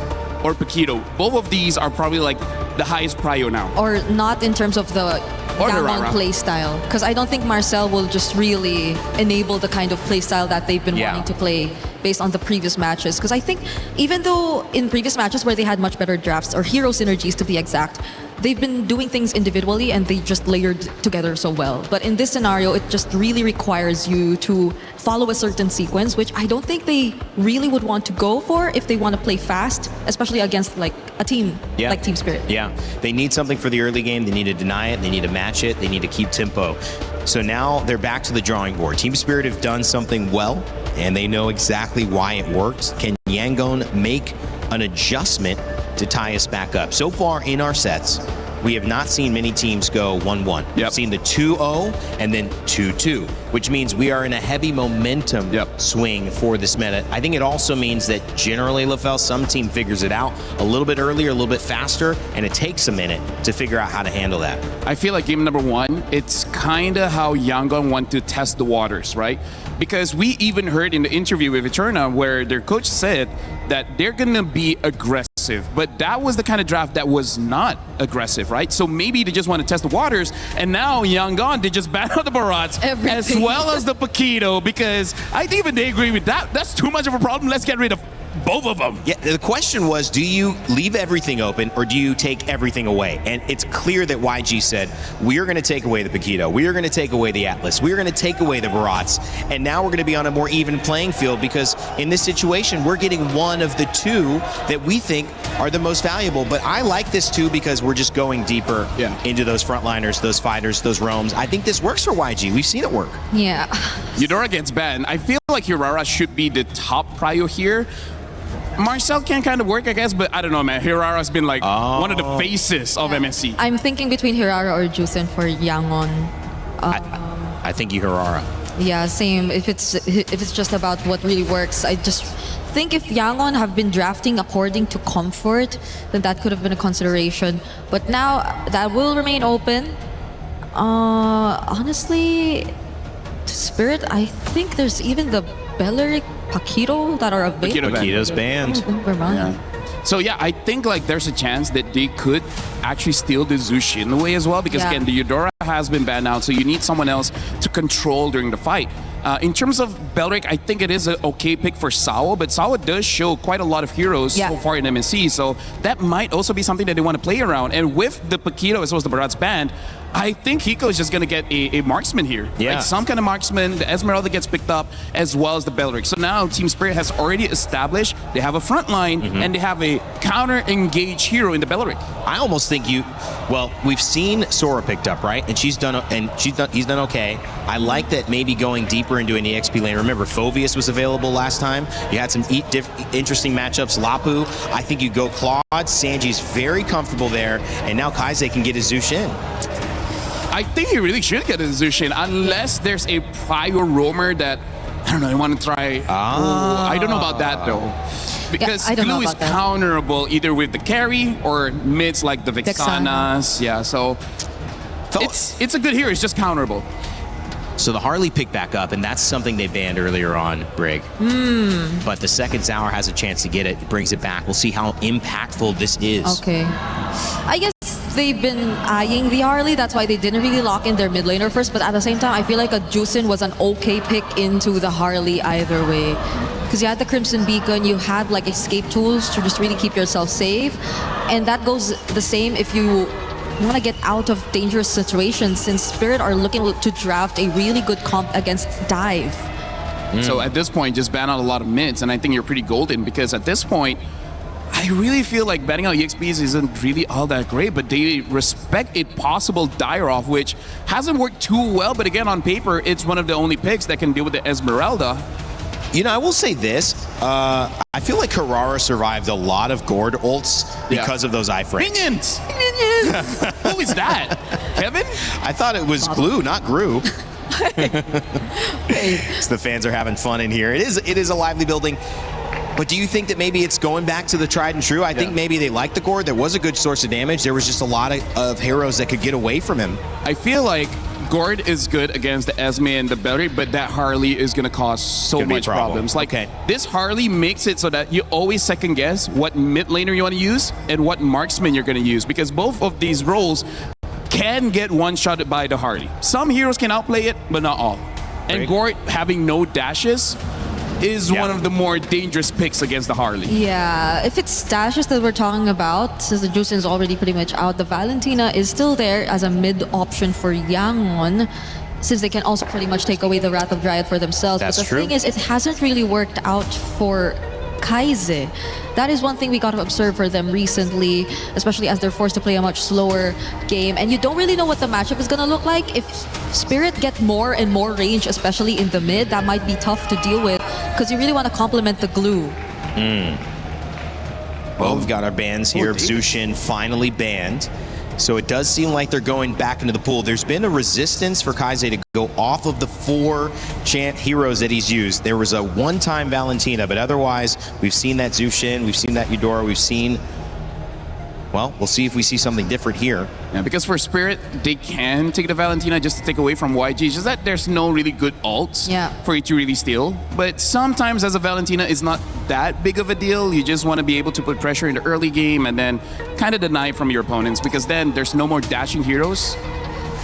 or Paquito, both of these are probably like the highest prio now. Or not in terms of the Yangon play style. Because I don't think Marcel will just really enable the kind of play style that they've been wanting to play based on the previous matches. Because I think even though in previous matches where they had much better drafts, or hero synergies to be exact, they've been doing things individually and they just layered together so well. But in this scenario, it just really requires you to follow a certain sequence, which I don't think they really would want to go for if they want to play fast, especially against like a team like Team Spirit. Yeah, they need something for the early game. They need to deny it. They need to match it. They need to keep tempo. So now they're back to the drawing board. Team Spirit have done something well, and they know exactly why it works. Can Yangon make an adjustment to tie us back up? So far in our sets, we have not seen many teams go 1-1. We've seen the 2-0 and then 2-2, which means we are in a heavy momentum swing for this meta. I think it also means that generally, LaFell, some team figures it out a little bit earlier, a little bit faster, and it takes a minute to figure out how to handle that. I feel like game number one, it's kind of how Yangon want to test the waters, right? Because we even heard in the interview with Eterna where their coach said that they're going to be aggressive. But that was the kind of draft that was not aggressive, right? So maybe they just want to test the waters, and now Yangon, they just ban out the Barats as well as the Paquito, because I think even they agree with that. That's too much of a problem. Let's get rid of both of them. Yeah, the question was, do you leave everything open or do you take everything away? And it's clear that YG said, we are going to take away the Paquito. We are going to take away the Atlas. We are going to take away the Barats. And now we're going to be on a more even playing field, because in this situation, we're getting one of the two that we think are the most valuable. But I like this too, because we're just going deeper into those frontliners, those fighters, those roams. I think this works for YG. We've seen it work. Yeah. Eudora gets banned. I feel like Hirara should be the top prio here. Marcel can kind of work, I guess, but I don't know, man. Hirara's been like one of the faces of MSC. I'm thinking between Hirara or Jusen for Yangon. I think you Hirara. Yeah, same. If it's just about what really works, I just think if Yangon have been drafting according to comfort, then that could have been a consideration. But now that will remain open. Honestly, to Spirit, I think there's even the Belleric Paquito that are available. Paquito's banned. Never mind. So yeah, I think like there's a chance that they could actually steal the Zushin away as well, because again, the Eudora has been banned out, so you need someone else to control during the fight. In terms of Belleric, I think it is an okay pick for Sao, but Sao does show quite a lot of heroes so far in MSC, so that might also be something that they want to play around. And with the Paquito as well as the Barats banned, I think Hiko is just going to get a marksman here. Like some kind of marksman. The Esmeralda gets picked up as well as the Belleric. So now Team Spirit has already established they have a front line and they have a counter-engage hero in the Belleric. I almost think we've seen Sora picked up, right? And he's done okay. I like that maybe going deeper into an EXP lane. Remember, Phoveus was available last time. You had some interesting matchups. Lapu, I think you go Claude. Sanji's very comfortable there. And now Kaise can get his Zushin. I think he really should get a Zushin, unless there's a prior roamer that, I don't know, I want to try. I don't know about that though. Because Glue is counterable either with the carry or mids like the Vexanas. Yeah, so it's a good hero, it's just counterable. So the Harley picked back up, and that's something they banned earlier on, Brig. But the second Tower has a chance to get it, brings it back. We'll see how impactful this is. Okay. I guess they've been eyeing the Harley. That's why they didn't really lock in their mid laner first. But at the same time, I feel like a Jusin was an okay pick into the Harley either way. Because you had the Crimson Beacon, you had like escape tools to just really keep yourself safe. And that goes the same if you want to get out of dangerous situations, since Spirit are looking to draft a really good comp against Dive. So at this point, just ban out a lot of mids, and I think you're pretty golden, because at this point, I really feel like banning out EXPs isn't really all that great, but they respect a possible die-off, which hasn't worked too well, but again, on paper, it's one of the only picks that can deal with the Esmeralda. You know, I will say this. I feel like Carrara survived a lot of Gord ults because of those iframes. Minions! Minions! Who is that? Kevin? I thought it was Glue, not Gru. So the fans are having fun in here. It is a lively building. But do you think that maybe it's going back to the tried and true? I think maybe they like the Gord. There was a good source of damage. There was just a lot of heroes that could get away from him. I feel like Gord is good against the Esme and the Bellery, but that Harley is going to cause so much problems. Like, this Harley makes it so that you always second guess what mid laner you want to use and what marksman you're going to use, because both of these roles can get one-shotted by the Harley. Some heroes can outplay it, but not all. And Gord having no dashes is one of the more dangerous picks against the Harley. Yeah, if it's stashes that we're talking about, since the Jusin is already pretty much out, the Valentina is still there as a mid option for Yangon, since they can also pretty much take away the Wrath of Dryad for themselves. That's but the true. thing is, it hasn't really worked out for Kaize. That is one thing we got to observe for them recently, especially as they're forced to play a much slower game. And you don't really know what the matchup is going to look like. If Spirit get more and more range, especially in the mid, that might be tough to deal with, because you really want to complement the glue. Well, we've got our bans here. Zushin finally banned. So it does seem like they're going back into the pool. There's been a resistance for Kaize to go off of the 4 chant heroes that he's used. There was a one-time Valentina, but otherwise, we've seen that Zushin, we've seen that Eudora, we've seen... Well, we'll see if we see something different here. Yeah, because for Spirit, they can take the Valentina just to take away from YG. It's just that there's no really good ults for you to really steal. But sometimes as a Valentina, it's not that big of a deal. You just want to be able to put pressure in the early game and then kind of deny from your opponents, because then there's no more dashing heroes.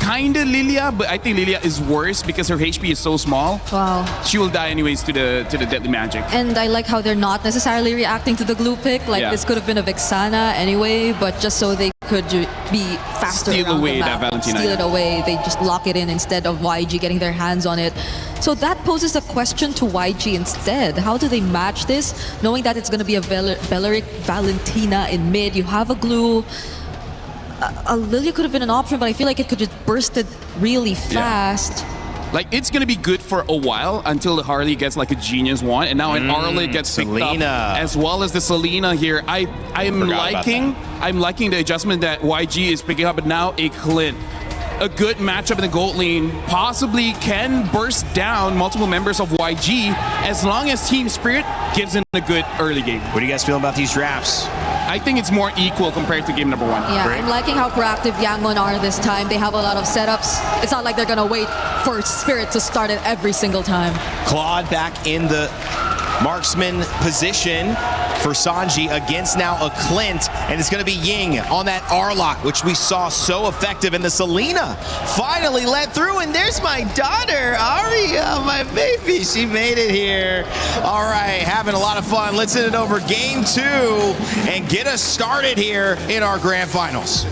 Kinda Lilia, but I think Lilia is worse because her HP is so small. Wow. She will die anyways to the deadly magic. And I like how they're not necessarily reacting to the glue pick. Like, this could have been a Vexana anyway, but just so they could be faster Steal around away the map, that Valentina, steal it away, they just lock it in instead of YG getting their hands on it. So that poses a question to YG instead. How do they match this, knowing that it's going to be a Beleric Valentina in mid? You have a glue. A Lilia could have been an option, but I feel like it could just burst it really fast. Like, it's going to be good for a while until the Harley gets like a genius one, and now an Arlet gets picked up, as well as the Selena here. I'm liking the adjustment that YG is picking up, but now a Clint. A good matchup in the gold lane possibly can burst down multiple members of YG as long as Team Spirit gives in a good early game. What do you guys feel about these drafts? I think it's more equal compared to game number 1. Yeah, I'm liking how proactive Yangon are this time. They have a lot of setups. It's not like they're gonna wait for Spirit to start it every single time. Claude back in the marksman position for Sanji against now a Clint, and it's going to be Ying on that R-lock, which we saw so effective, and the Selena finally let through, and there's my daughter, Aria, my baby. She made it here. All right, having a lot of fun. Let's hit it over game 2 and get us started here in our grand finals.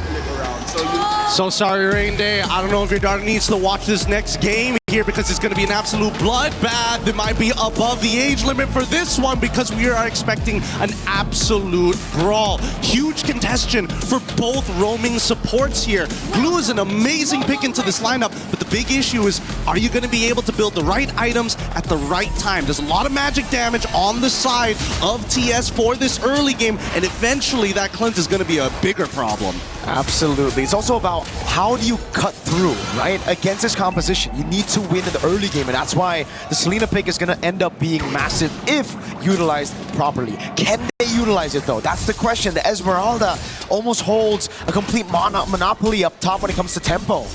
So sorry, Rain Day. I don't know if your daughter needs to watch this next game here, because it's going to be an absolute bloodbath. It might be above the age limit for this one, because we are expecting an absolute brawl. Huge contestation for both roaming supports here. Glue is an amazing pick into this lineup, but the big issue is, are you going to be able to build the right items at the right time? There's a lot of magic damage on the side of TS for this early game, and eventually that Clint is going to be a bigger problem. Absolutely. It's also about how do you cut through, right? Against this composition, you need to win in the early game, and that's why the Selena pick is going to end up being massive if utilized properly. Can they utilize it though? That's the question. The Esmeralda almost holds a complete monopoly up top when it comes to tempo.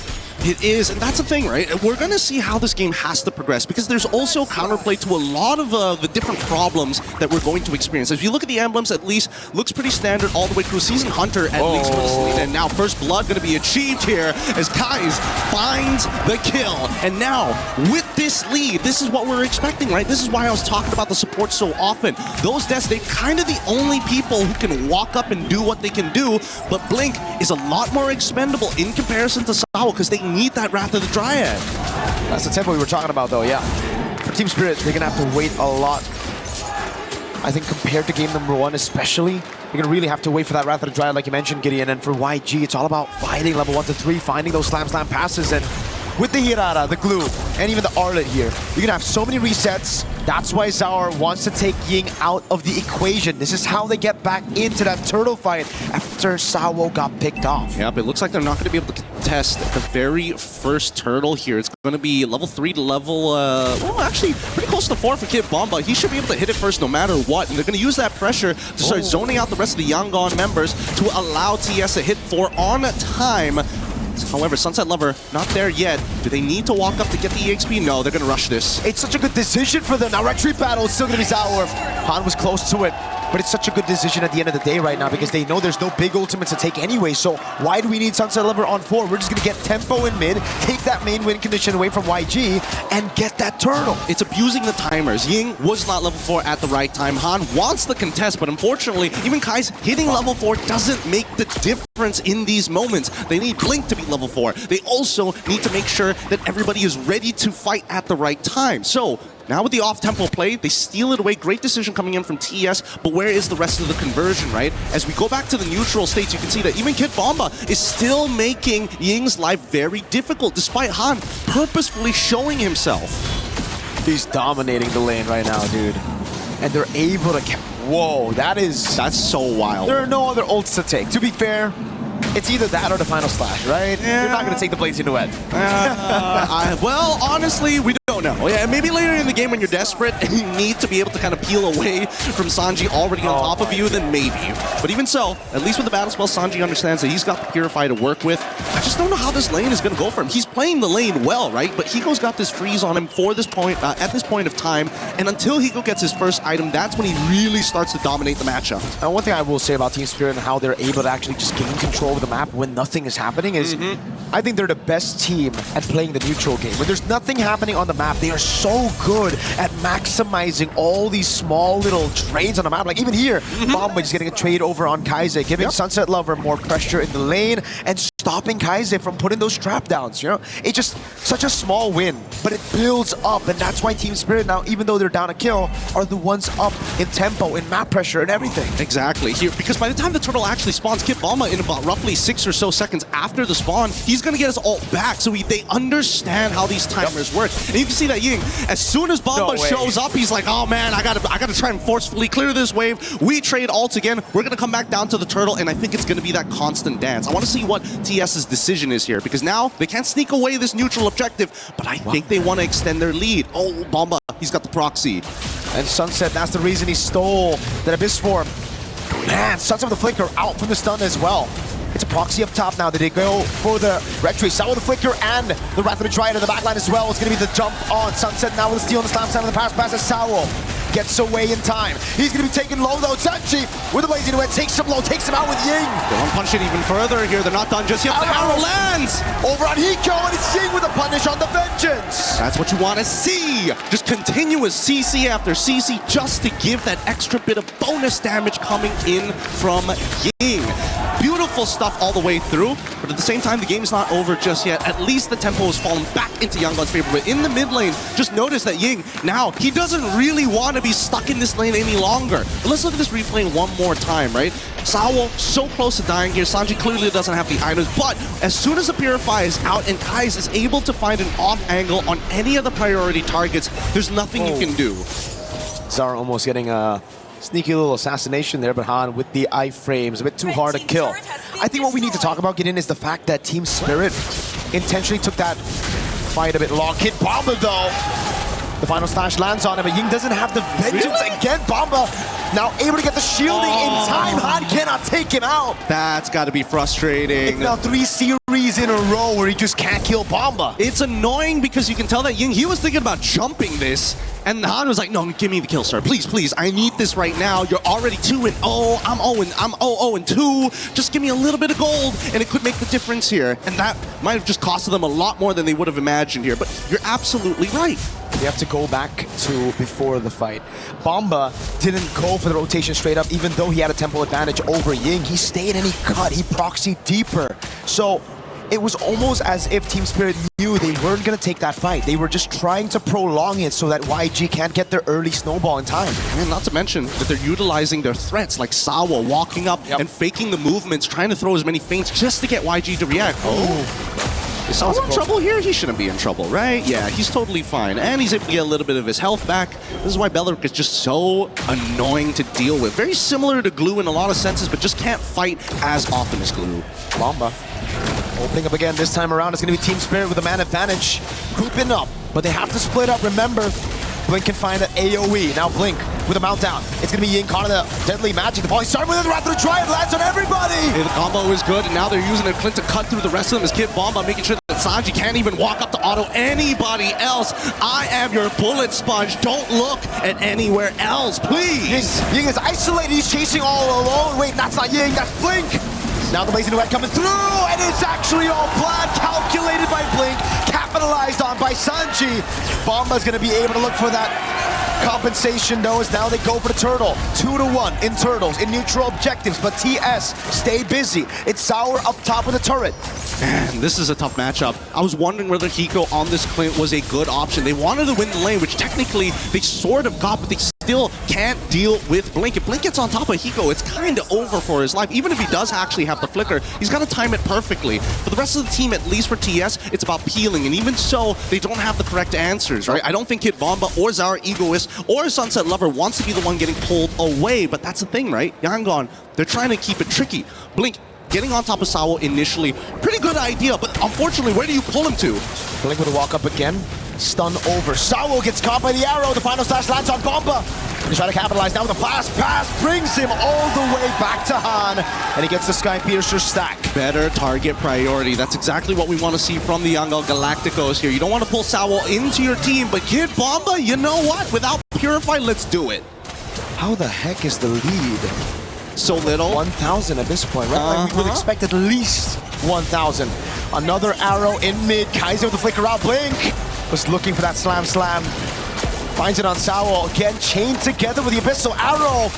It is, and that's the thing, right? We're going to see how this game has to progress because there's also counterplay to a lot of the different problems that we're going to experience. If you look at the emblems, at least looks pretty standard all the way through. Season Hunter, at least for this lead. And now First Blood going to be achieved here as Kais finds the kill. And now, with this lead, this is what we're expecting, right? This is why I was talking about the support so often. Those deaths, they're kind of the only people who can walk up and do what they can do, but Blink is a lot more expendable in comparison to Sao because they need that Wrath of the Dryad. That's the tempo we were talking about, though, yeah. For Team Spirit, they're going to have to wait a lot. I think compared to game number 1 especially, you're going to really have to wait for that Wrath of the Dryad, like you mentioned, Gideon. And for YG, it's all about fighting level 1 to 3, finding those slam passes. And with the Hirara, the Glue, and even the Arlet here, you're going to have so many resets. That's why Zaur wants to take Ying out of the equation. This is how they get back into that turtle fight after Sao got picked off. Yep, it looks like they're not going to be able to contest the very first turtle here. It's going to be level 3 to level, well, actually, pretty close to 4 for Kid Bomba. He should be able to hit it first no matter what. And they're going to use that pressure to start zoning out the rest of the Yangon members to allow TS to hit 4 on time. However, Sunset Lover, not there yet. Do they need to walk up to get the EXP? No, they're going to rush this. It's such a good decision for them. Now, retreat battle is still going to be Zaur. Han was close to it, but it's such a good decision at the end of the day right now because they know there's no big ultimates to take anyway. So why do we need Sunset Lover on 4? We're just going to get tempo in mid, take that main win condition away from YG, and get that turtle. It's abusing the timers. Ying was not level 4 at the right time. Han wants the contest, but unfortunately, even Kai's hitting level 4 doesn't make the difference in these moments. They need Blink to be level 4. They also need to make sure that everybody is ready to fight at the right time. So now with the off-tempo play, they steal it away. Great decision coming in from TS, but where is the rest of the conversion, right? As we go back to the neutral states, you can see that even Kid Bomba is still making Ying's life very difficult, despite Han purposefully showing himself. He's dominating the lane right now, dude. And they're able to... Whoa, that's so wild. There are no other ults to take. To be fair, it's either that or the final slash, right? Yeah. You're not going to take the Blazing Duet. Well, honestly, we don't know. Yeah, maybe later in the game when you're desperate and you need to be able to kind of peel away from Sanji already on top of you, then maybe. But even so, at least with the battle spell, Sanji understands that he's got the Purify to work with. I just don't know how this lane is going to go for him. He's playing the lane well, right? But Hiko's got this freeze on him for this point, at this point of time. And until Hiko gets his first item, that's when he really starts to dominate the matchup. One thing I will say about Team Spirit and how they're able to actually just gain control of the map when nothing is happening is I think they're the best team at playing the neutral game. When there's nothing happening on the map, they are so good at maximizing all these small little trades on the map. Like even here, Bomba is getting a trade over on Kaize, giving Sunset Lover more pressure in the lane and stopping Kaize from putting those trap downs, you know? It's just such a small win, but it builds up, and that's why Team Spirit now, even though they're down a kill, are the ones up in tempo, in map pressure, and everything. Exactly. Here, because by the time the turtle actually spawns, Kid Bomba in about roughly 6 or so seconds after the spawn, he's going to get his ult back, so they understand how these timers work. And you can see that Ying, as soon as Bomba shows up, he's like, oh man, I gotta try and forcefully clear this wave. We trade ults again. We're going to come back down to the turtle, and I think it's going to be that constant dance. I want to see what TS's decision is here, because now they can't sneak away this neutral objective, but I think they want to extend their lead. Oh, Bomba, he's got the proxy. And Sunset, that's the reason he stole that Abyss form. Man, Sunset with the Flicker out from the stun as well. It's a proxy up top now. Did they go for the retreat? Sao with the Flicker and the Wrath of the Dryad in the backline as well. It's going to be the jump on Sunset now with the steal on the slam side of the pass as Sao gets away in time. He's going to be taken low though. Sanji with the Blazing Duet takes him low, takes him out with Ying. They want to punch it even further here. They're not done just yet. The arrow lands over on Hiko, and it's Ying with a punish on the Vengeance. That's what you want to see. Just continuous CC after CC just to give that extra bit of bonus damage coming in from Ying. Beautiful stuff all the way through, but at the same time, the game is not over just yet. At least the tempo has fallen back into Yangon's favor, but in the mid lane, just notice that Ying, now, he doesn't really want to be stuck in this lane any longer. But let's look at this replay one more time, right? Sao so close to dying here. Sanji clearly doesn't have the items, but as soon as the Purify is out and Kais is able to find an off angle on any of the priority targets, there's nothing you can do. Zara almost getting a sneaky little assassination there, but Han with the iframes, a bit too hard to kill. I think what we need to talk about, Gideon, is the fact that Team Spirit intentionally took that fight a bit long. Kid Bomba, though, the final slash lands on him, but Ying doesn't have the Vengeance again. Bomba now able to get the shielding in time. Han cannot take him out. That's got to be frustrating. It's now 3 series days in a row where he just can't kill Bomba. It's annoying because you can tell that Ying, he was thinking about jumping this, and Han was like, no, give me the kill, sir. Please, please, I need this right now. You're already 2-0. I'm 0-2. Just give me a little bit of gold, and it could make the difference here. And that might have just costed them a lot more than they would have imagined here. But you're absolutely right. You have to go back to before the fight. Bomba didn't go for the rotation straight up, even though he had a tempo advantage over Ying. He stayed and he cut. He proxied deeper. So it was almost as if Team Spirit knew they weren't going to take that fight. They were just trying to prolong it so that YG can't get their early snowball in time. And not to mention that they're utilizing their threats, like Sawa walking up and faking the movements, trying to throw as many feints just to get YG to react. Is Sawa in trouble here? He shouldn't be in trouble, right? Yeah, he's totally fine. And he's able to get a little bit of his health back. This is why Beleric is just so annoying to deal with. Very similar to Glue in a lot of senses, but just can't fight as often as Glue. Bomba opening up again. This time around, it's going to be Team Spirit with a man advantage. Grouping up, but they have to split up. Remember, Blink can find an AoE. Now Blink with a mount down. It's going to be Ying caught in the deadly magic. The ball is starting with the Wrath of the Triumph. Lands on everybody. Hey, the combo is good, and now they're using a Clint to cut through the rest of them as Kid Bomba, making sure that Sanji can't even walk up to auto anybody else. I am your bullet sponge. Don't look at anywhere else, please. Ying is isolated. He's chasing all alone. Wait, that's not Ying. That's Blink. Now the Blazing Duet coming through, and it's actually all planned, calculated by Blink, capitalized on by Sanji. Bomba's going to be able to look for that compensation, though, as now they go for the turtle. 2-1 in turtles, in neutral objectives, but TS, stay busy. It's Sour up top with the turret. Man, this is a tough matchup. I was wondering whether Hiko on this Clint was a good option. They wanted to win the lane, which technically they sort of got, but they still can't deal with Blink. If Blink gets on top of Hiko, it's kind of over for his life. Even if he does actually have the flicker, he's got to time it perfectly. For the rest of the team, at least for TS, it's about peeling, and even so, they don't have the correct answers, right? I don't think Kid Bomba or Zara Egoist or Sunset Lover wants to be the one getting pulled away, but that's the thing, right? Yangon, they're trying to keep it tricky. Blink getting on top of Sawo initially, pretty good idea, but unfortunately, where do you pull him to? Blink with a walk up again, stun over. Sawo gets caught by the arrow, the final slash lands on Bomba. He's trying to capitalize now with a fast pass, brings him all the way back to Han, and he gets the Sky Piercer stack. Better target priority. That's exactly what we want to see from the Yangon Galacticos here. You don't want to pull Sawo into your team, but Kid Bomba, you know what? Without Purify, let's do it. How the heck is the lead? So little. 1,000 at this point, right? Like we would expect at least 1,000. Another arrow in mid. Kaiser with the flicker out. Blink was looking for that slam. Finds it on Sawo. Again, chained together with the Abyssal arrow.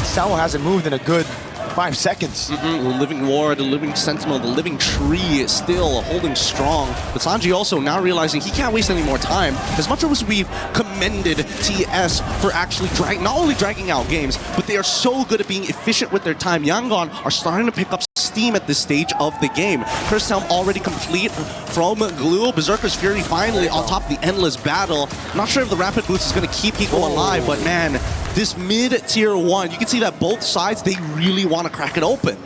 Sawo hasn't moved in a good 5 seconds. The Living Ward, the Living Sentinel, the Living Tree is still holding strong. But Sanji also now realizing he can't waste any more time. As much as we've commended TS for actually not only dragging out games, but they are so good at being efficient with their time. Yangon are starting to pick up steam at this stage of the game. First helm already complete from Glue. Berserker's Fury finally on top of the endless battle. Not sure if the rapid boost is going to keep Hiko alive, but man, this mid-tier 1, you can see that both sides, they really want to crack it open.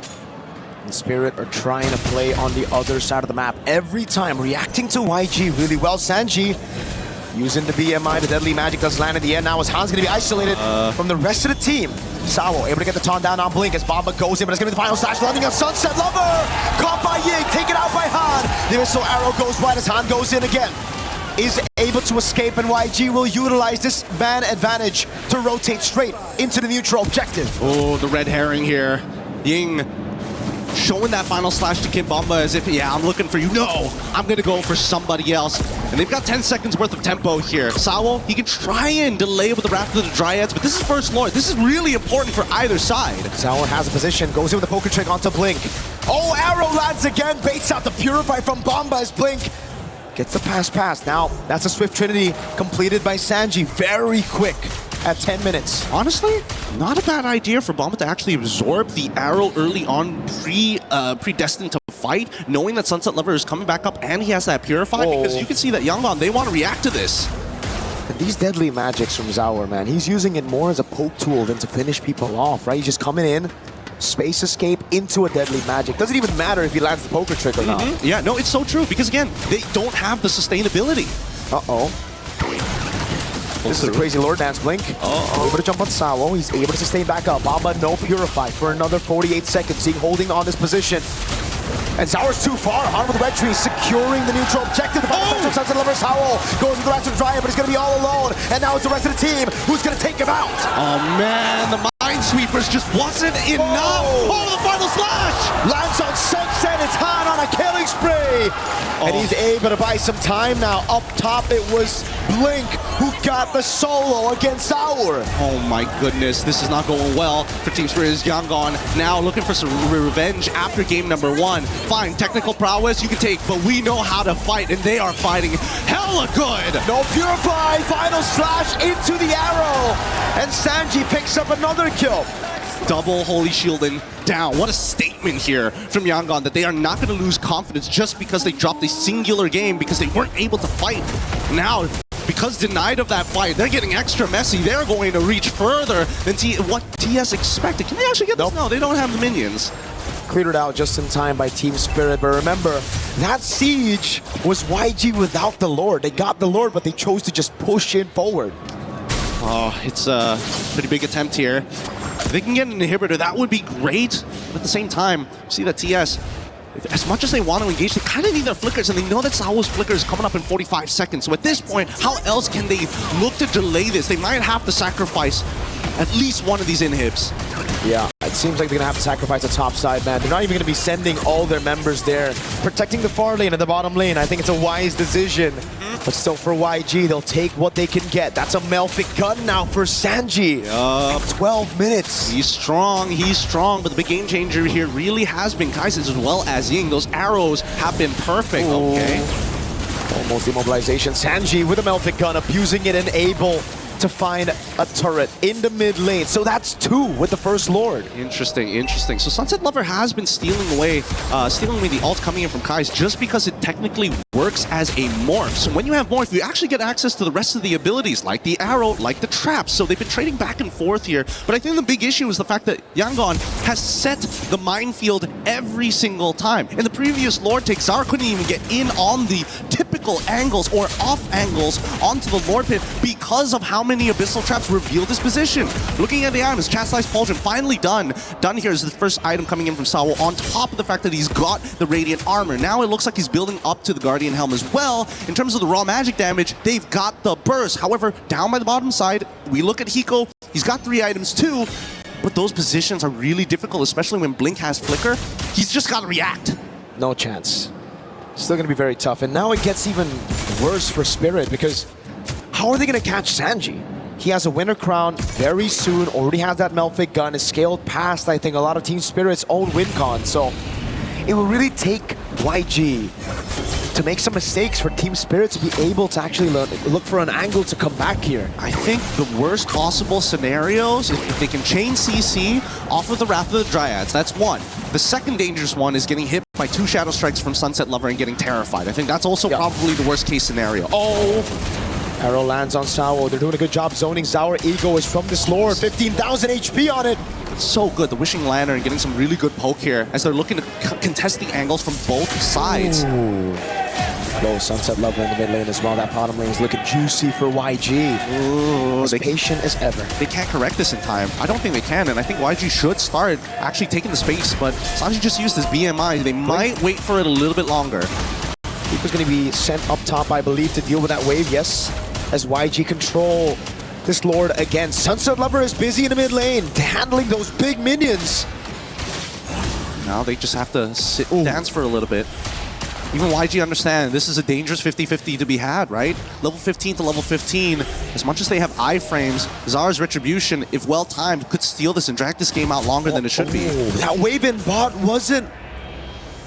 And Spirit are trying to play on the other side of the map every time, reacting to YG really well. Sanji using the BMI, the deadly magic does land in the end. Now as Han's going to be isolated from the rest of the team. Sawo able to get the taunt down on Blink as Bomba goes in, but it's going to be the final slash landing on Sunset Lover. Caught by Ying, taken out by Han. The Abyssal arrow goes wide as Han goes in again. Is able to escape, and YG will utilize this man advantage to rotate straight into the neutral objective. Oh, the red herring here. Ying showing that final slash to Kid Bomba as if, yeah, I'm looking for you. No, I'm going to go for somebody else. And they've got 10 seconds worth of tempo here. Sawo, he can try and delay with the Wrath of the Dryads, but this is First Lord. This is really important for either side. Sawo has a position, goes in with a poker trick onto Blink. Oh, arrow lands again, baits out the Purify from Bomba as Blink gets the pass. Now, that's a Swift Trinity completed by Sanji. Very quick at 10 minutes. Honestly, not a bad idea for Bomba to actually absorb the arrow early on, predestined to fight, knowing that Sunset Lover is coming back up and he has that Purify, because you can see that Yangon, they want to react to this. And these deadly magics from Zaur, man, he's using it more as a poke tool than to finish people off, right? He's just coming in, space escape into a deadly magic. Doesn't even matter if he lands the poker trick or not. Yeah, no, it's so true, because again, they don't have the sustainability. This is a crazy Lord Dance Blink. Able to jump on Sawo. He's able to sustain back up. Bomba no Purify for another 48 seconds. He's holding on this position. And Zaur's too far. Han with the red tree, securing the neutral objective. The Sunset Lover's Howl goes with the rest of Dryad, but he's going to be all alone. And now it's the rest of the team who's going to take him out. Oh man, the Minesweepers just wasn't enough. Oh, the final slash! Lands on Sunset, it's Han on a killing spree. And he's able to buy some time now. Up top, it was Blink who got the solo against Zaur. Oh my goodness, this is not going well for Team Spirit's Yangon. Now looking for some revenge after game number 1. Fine, technical prowess you can take, but we know how to fight, and they are fighting hella good. No Purify, final slash into the arrow. And Sanji picks up another kill. Double Holy Shielding down. What a statement here from Yangon that they are not going to lose confidence just because they dropped a singular game because they weren't able to fight. Now, because denied of that fight, they're getting extra messy. They're going to reach further than what TS expected. Can they actually get this? No, they don't have the minions. Cleared it out just in time by Team Spirit, but remember, that siege was YG without the Lord. They got the Lord, but they chose to just push in forward. Oh, it's a pretty big attempt here. If they can get an inhibitor, that would be great. But at the same time, see that TS, as much as they want to engage, they kind of need their flickers, and they know that Zaur's flicker is coming up in 45 seconds. So at this point, how else can they look to delay this? They might have to sacrifice at least one of these inhibs. Yeah, it seems like they're going to have to sacrifice the top side, man. They're not even going to be sending all their members there. Protecting the far lane and the bottom lane, I think it's a wise decision. But still, for YG, they'll take what they can get. That's a Melfic gun now for Sanji. 12 minutes. He's strong, but the big game changer here really has been Kai'Sa as well as Ying. Those arrows have been perfect, okay? Almost immobilization. Sanji with a Melfic gun, abusing it and able to find a turret in the mid lane. So that's 2 with the first Lord. Interesting, interesting. So Sunset Lover has been stealing away the ult coming in from Kai's just because it technically works as a morph. So when you have morph, you actually get access to the rest of the abilities, like the arrow, like the trap. So they've been trading back and forth here. But I think the big issue is the fact that Yangon has set the minefield every single time. In the previous Lord take, Zaur couldn't even get in on the typical angles or off angles onto the Lord pit because of how many abyssal traps reveal this position. Looking at the items, Chastised Pauldron finally done. Done here is the first item coming in from Sawo, on top of the fact that he's got the Radiant Armor. Now it looks like he's building up to the Guardian Helm as well. In terms of the raw magic damage, they've got the burst. However, down by the bottom side, we look at Hiko. He's got 3 items too, but those positions are really difficult, especially when Blink has Flicker. He's just got to react. No chance. Still going to be very tough. And now it gets even worse for Spirit because how are they going to catch Sanji? He has a Winter Crown very soon, already has that Melfic gun, is scaled past, I think, a lot of Team Spirit's own win con. So it will really take YG to make some mistakes for Team Spirit to be able to actually look for an angle to come back here. I think the worst possible scenarios is if they can chain CC off of the Wrath of the Dryads. That's one. The second dangerous one is getting hit by 2 Shadow Strikes from Sunset Lover and getting terrified. I think that's also probably the worst case scenario. Oh! Arrow lands on Sawo. They're doing a good job zoning. Zaur Ego is from this Lord. 15,000 HP on it. It's so good. The Wishing Lantern getting some really good poke here as they're looking to contest the angles from both sides. Ooh. Low Sunset Lover in the mid lane as well. That bottom lane is looking juicy for YG. Ooh, as patient as ever. They can't correct this in time. I don't think they can, and I think YG should start actually taking the space, but Sanji just used his BMI. They might wait for it a little bit longer. Hiko's going to be sent up top, I believe, to deal with that wave, yes. As YG control this Lord again. Sunset Lover is busy in the mid lane, handling those big minions. Now they just have to sit and dance for a little bit. Even YG understand this is a dangerous 50-50 to be had, right? Level 15 to level 15, as much as they have iframes, Zaur's Retribution, if well timed, could steal this and drag this game out longer than it should be. That wave in bot wasn't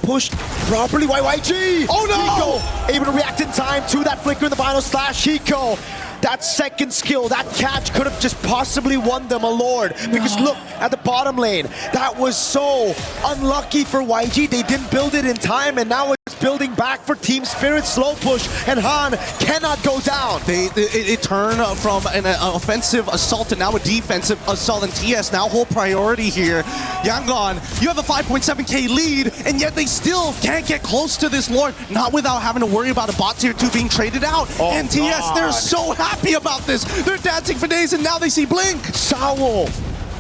pushed properly by YG. Oh no! Hiko able to react in time to that flicker in the final slash. Hiko, that second skill, that catch could have just possibly won them a Lord. Because look at the bottom lane. That was so unlucky for YG. They didn't build it in time, and now it's building back for Team Spirit. Slow push, and Han cannot go down. It turned from an offensive assault to now a defensive assault, and TS now whole priority here. Yangon, you have a 5.7k lead, and yet they still can't get close to this Lord, not without having to worry about a bot tier 2 being traded out. And TS, they're so happy about this. They're dancing for days, and now they see Blink. Sawo,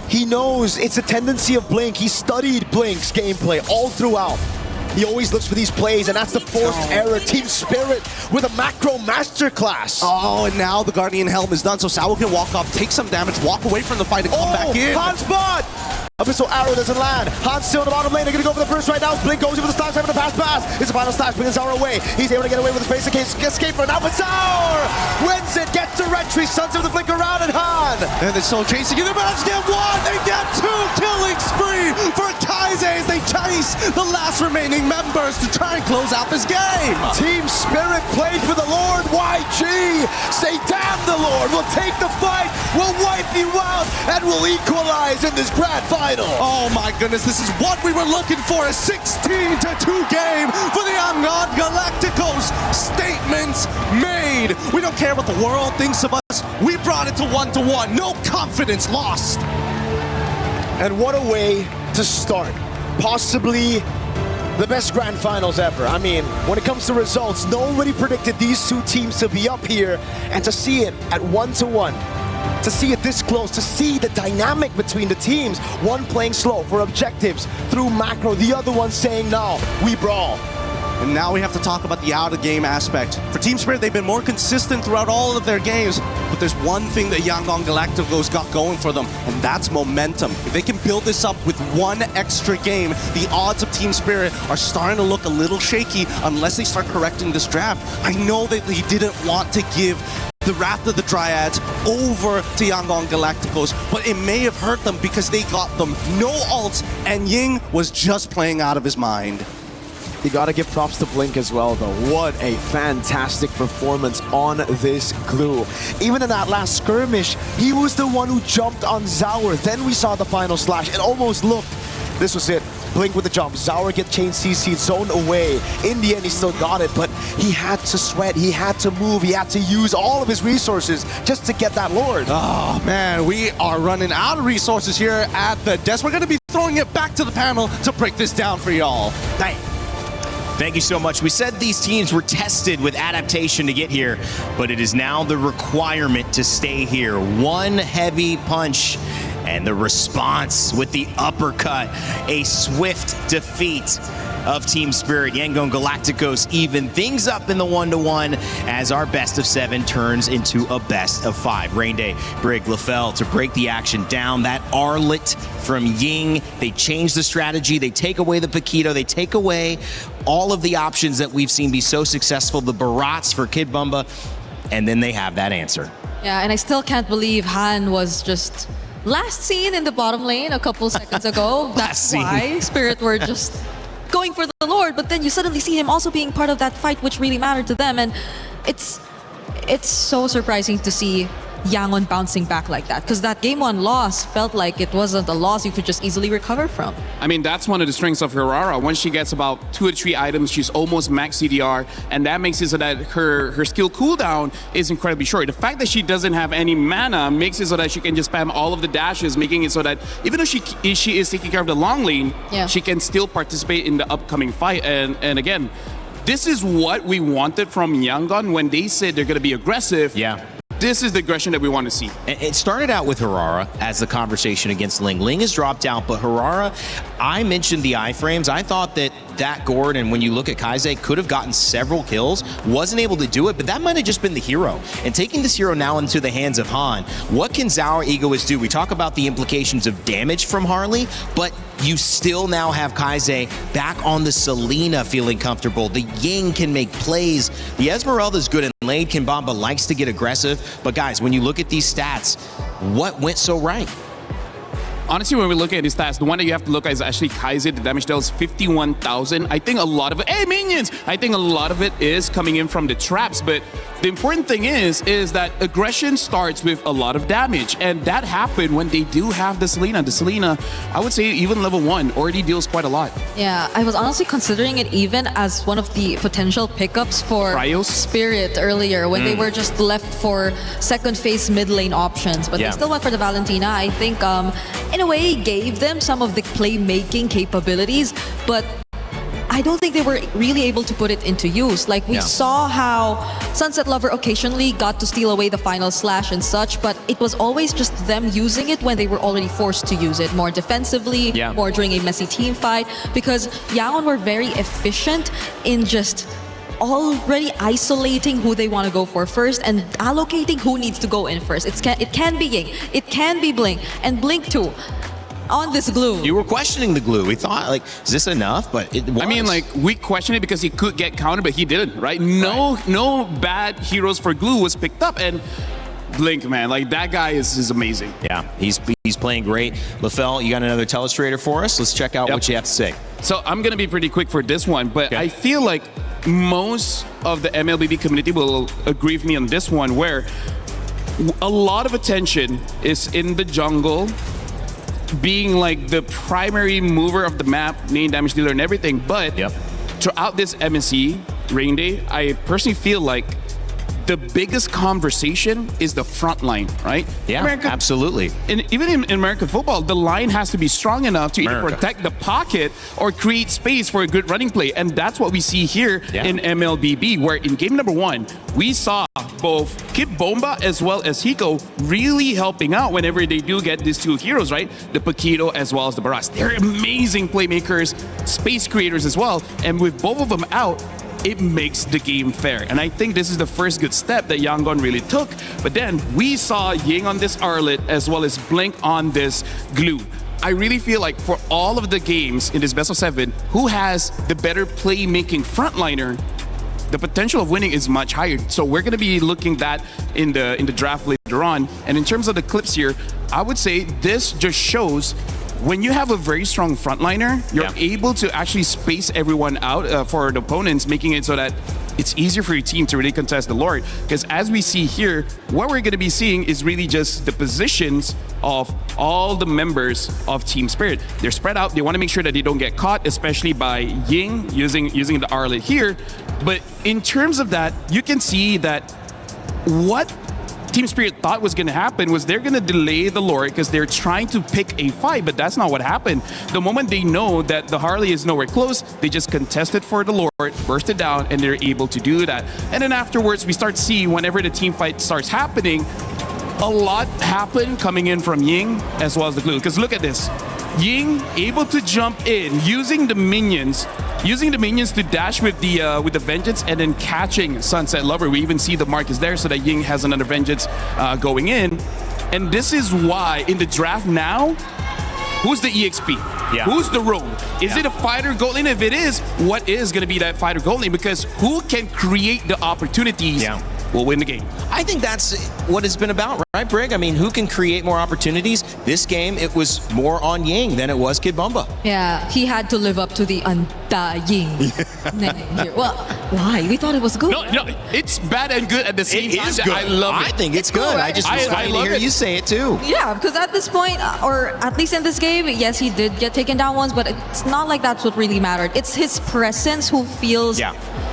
he knows it's a tendency of Blink. He studied Blink's gameplay all throughout. He always looks for these plays, and that's the forced error. Team Spirit with a macro masterclass. Oh, and now the Guardian Helm is done, so Sao can walk off, take some damage, walk away from the fight, and come back in. Han's bot! Abyssal arrow doesn't land. Han's still in the bottom lane. They're going to go for the first right now. Blink goes in with the slash, having the pass. It's a final slash, bringing Zaur away. He's able to get away with the face escape for now, but Zaur wins it, gets the retry, suns him the blink around, and Han. And they're still chasing you. They're about to get one. They get two. Killing spree for Kaise as they chase the last remaining members to try and close out this game. Team Spirit played for the Lord. YG say, damn the Lord. We'll take the fight. We'll wipe you out, and we'll equalize in this grand final. Oh my goodness, this is what we were looking for. A 16-2 game for the Yangon Galacticos. Statements made. We don't care what the world thinks of us. We brought it to 1-1. No confidence lost. And what a way to start. Possibly the best grand finals ever. I mean, when it comes to results, nobody predicted these two teams to be up here, and to see it at 1-1. To see it this close, to see the dynamic between the teams, one playing slow for objectives through macro, the other one saying, no, we brawl. And now we have to talk about the out-of-game aspect. For Team Spirit, they've been more consistent throughout all of their games, but there's one thing that Yangon Galacticos got going for them, and that's momentum. If they can build this up with one extra game, the odds of Team Spirit are starting to look a little shaky unless they start correcting this draft. I know that he didn't want to give the Wrath of the Dryads over to Yangon Galacticos, but it may have hurt them because they got them no ults, and Ying was just playing out of his mind. You gotta give props to Blink as well, though. What a fantastic performance on this glue. Even in that last skirmish, he was the one who jumped on Zaur. Then we saw the final slash. It almost looked, this was it. Blink with the jump. Zaur get chain CC, zone away. In the end, he still got it, but he had to sweat, he had to move, he had to use all of his resources just to get that Lord. Oh man, we are running out of resources here at the desk. We're gonna be throwing it back to the panel to break this down for y'all. Thank you so much. We said these teams were tested with adaptation to get here, but it is now the requirement to stay here. One heavy punch, and the response with the uppercut. A swift defeat of Team Spirit. Yangon Galacticos even things up in the 1-1 as our best of 7 turns into a best of 5. Rain Day, Brig, LaFell to break the action down. That Arlet from Ying. They change the strategy. They take away the Paquito. They take away all of the options that we've seen be so successful. The Barats for Kid Bumba. And then they have that answer. Yeah, and I still can't believe Han was just last seen in the bottom lane a couple seconds ago. That's why Spirit were just going for the Lord, but then you suddenly see him also being part of that fight which really mattered to them, and it's so surprising to see Yangon bouncing back like that, because that game 1 loss felt like it wasn't a loss you could just easily recover from. I mean, that's one of the strengths of Hirara. Once she gets about 2 or 3 items, she's almost max CDR, and that makes it so that her skill cooldown is incredibly short. The fact that she doesn't have any mana makes it so that she can just spam all of the dashes, making it so that even though she is taking care of the long lane, she can still participate in the upcoming fight. And again, this is what we wanted from Yangon when they said they're going to be aggressive. Yeah. This is the aggression that we want to see. It started out with Hirara as the conversation against Ling. Ling has dropped out, but Hirara, I mentioned the iframes. I thought that Gord, and when you look at Kaise, could have gotten several kills, wasn't able to do it, but that might have just been the hero. And taking this hero now into the hands of Han, what can Zaur Egoist do? We talk about the implications of damage from Harley, but you still now have Kaise back on the Selena feeling comfortable. The Ying can make plays. The Esmeralda's good in lane. Kimbamba likes to get aggressive. But guys, when you look at these stats, what went so right? Honestly, when we look at his stats, the one that you have to look at is actually Kaise. The damage dealt is 51,000. I think a lot of it, hey minions! I think a lot of it is coming in from the traps, but the important thing is that aggression starts with a lot of damage, and that happened when they do have the Selena. The Selena, I would say even level 1, already deals quite a lot. Yeah, I was honestly considering it even as one of the potential pickups for Cryos? Spirit earlier when they were just left for second phase mid lane options, but they still went for the Valentina. I think in a way gave them some of the playmaking capabilities, but I don't think they were really able to put it into use. Like we saw how Sunset Lover occasionally got to steal away the final slash and such, but it was always just them using it when they were already forced to use it, more defensively, more during a messy team fight, because Yangon were very efficient in just already isolating who they want to go for first and allocating who needs to go in first. It can be Ying, it can be Blink, and Blink too. On this glue. You were questioning the glue. We thought, like, is this enough? But it was. I mean, like, we questioned it because he could get countered, but he didn't, right? No bad heroes for glue was picked up, and Blink, man, like, that guy is amazing. Yeah, he's playing great. LaFell, you got another telestrator for us? Let's check out what you have to say. So I'm going to be pretty quick for this one, but I feel like most of the MLBB community will agree with me on this one, where a lot of attention is in the jungle, being like the primary mover of the map, main damage dealer and everything. But throughout this MSC rain day, I personally feel like the biggest conversation is the front line, right? Yeah, absolutely. And even in American football, the line has to be strong enough to either protect the pocket or create space for a good running play. And that's what we see here in MLBB, where in game number 1, we saw both Kid Bomba as well as Hiko really helping out whenever they do get these two heroes, right? The Paquito as well as the Barras. They're amazing playmakers, space creators as well. And with both of them out, it makes the game fair. And I think this is the first good step that Yangon really took. But then we saw Ying on this Arlet as well as Blink on this glue. I really feel like for all of the games in this best of 7, who has the better playmaking frontliner, the potential of winning is much higher. So we're going to be looking that in the draft later on. And in terms of the clips here, I would say this just shows when you have a very strong frontliner, you're able to actually space everyone out for the opponents, making it so that it's easier for your team to really contest the Lord. Because as we see here, what we're going to be seeing is really just the positions of all the members of Team Spirit. They're spread out. They want to make sure that they don't get caught, especially by Ying using the Arlet here. But in terms of that, you can see that what Team Spirit thought was going to happen was they're going to delay the Lord because they're trying to pick a fight, but that's not what happened. The moment they know that the Harley is nowhere close, they just contested for the Lord, burst it down, and they're able to do that. And then afterwards, we start seeing whenever the team fight starts happening, a lot happen coming in from Ying as well as the glue. Because look at this. Ying able to jump in using the minions to dash with the Vengeance and then catching Sunset Lover. We even see the mark is there so that Ying has another Vengeance going in. And this is why in the draft now, who's the EXP? Who's the rogue? Is it a fighter gold lane? If it is, what is going to be that fighter gold lane? Because who can create the opportunities will win the game. I think that's what it's been about, right, Brig? I mean, who can create more opportunities? This game, it was more on Ying than it was Kid Bumba. Yeah, he had to live up to the Ying name here. Well, why? We thought it was good. No, it's bad and good at the same time. It is good. I love it. I think it's good. Right? I just was trying to hear you say it too. Yeah, because at this point, or at least in this game, yes, he did get taken down once, but it's not like that's what really mattered. It's his presence who feels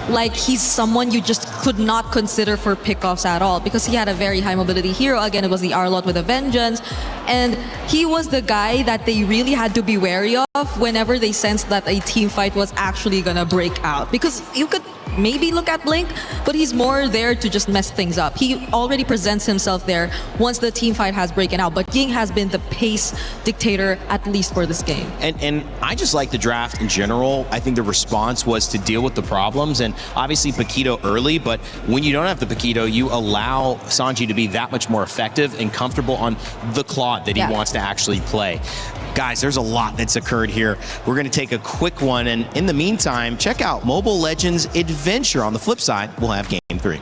like he's someone you just could not consider for pickoffs at all, because he had a very high mobility hero. Again, it was the Arlot with a Vengeance, and he was the guy that they really had to be wary of whenever they sensed that a team fight was actually gonna break out, because you could maybe look at Blink, but he's more there to just mess things up. He already presents himself there once the team fight has broken out, but Ying has been the pace dictator, at least for this game. And I just like the draft in general. I think the response was to deal with the problems, and obviously Paquito early, but when you don't have the Paquito, you allow Sanji to be that much more effective and comfortable on the Claude that he wants to actually play. Guys, there's a lot that's occurred here. We're going to take a quick one, and in the meantime, check out Mobile Legends Adventure. On the flip side, we'll have Game 3.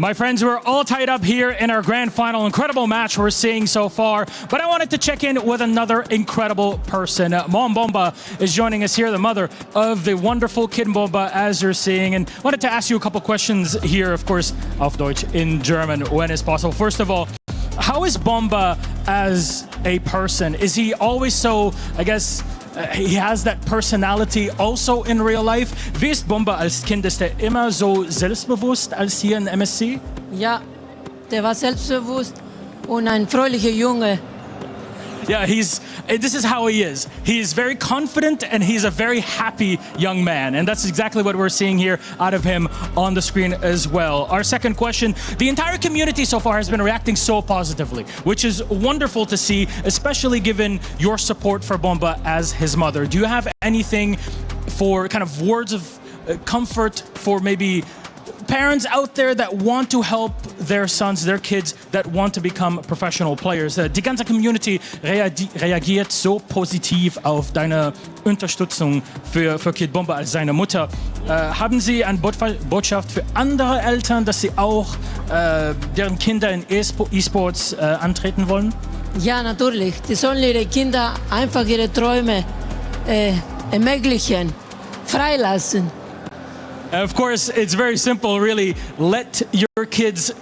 My friends, we're all tied up here in our grand final. Incredible match we're seeing so far. But I wanted to check in with another incredible person. Mom Bomba is joining us here, the mother of the wonderful Kid Bomba, as you're seeing. And wanted to ask you a couple questions here, of course, auf Deutsch, in German, when it's possible. First of all, how is Bomba as a person? Is he always so, I guess, he has that personality also in real life? Wie ist Bomba als Kind? Ist er immer so selbstbewusst als hier in MSC? Ja, der war selbstbewusst und ein fröhlicher Junge. Yeah, this is how he is. He is very confident and he's a very happy young man. And that's exactly what we're seeing here out of him on the screen as well. Our second question, the entire community so far has been reacting so positively, which is wonderful to see, especially given your support for Bomba as his mother. Do you have anything for kind of words of comfort for maybe parents out there that want to help their sons, their kids that want to become professional players? Die ganze Community reagiert so positiv auf deine Unterstützung für Kid Bomba als seine Mutter. Haben Sie eine Botschaft für andere Eltern, dass sie auch deren Kinder in E-Sports antreten wollen? Ja, natürlich. Die sollen ihre Kinder einfach ihre Träume ermöglichen, freilassen. Of course, it's very simple, really. Let your kids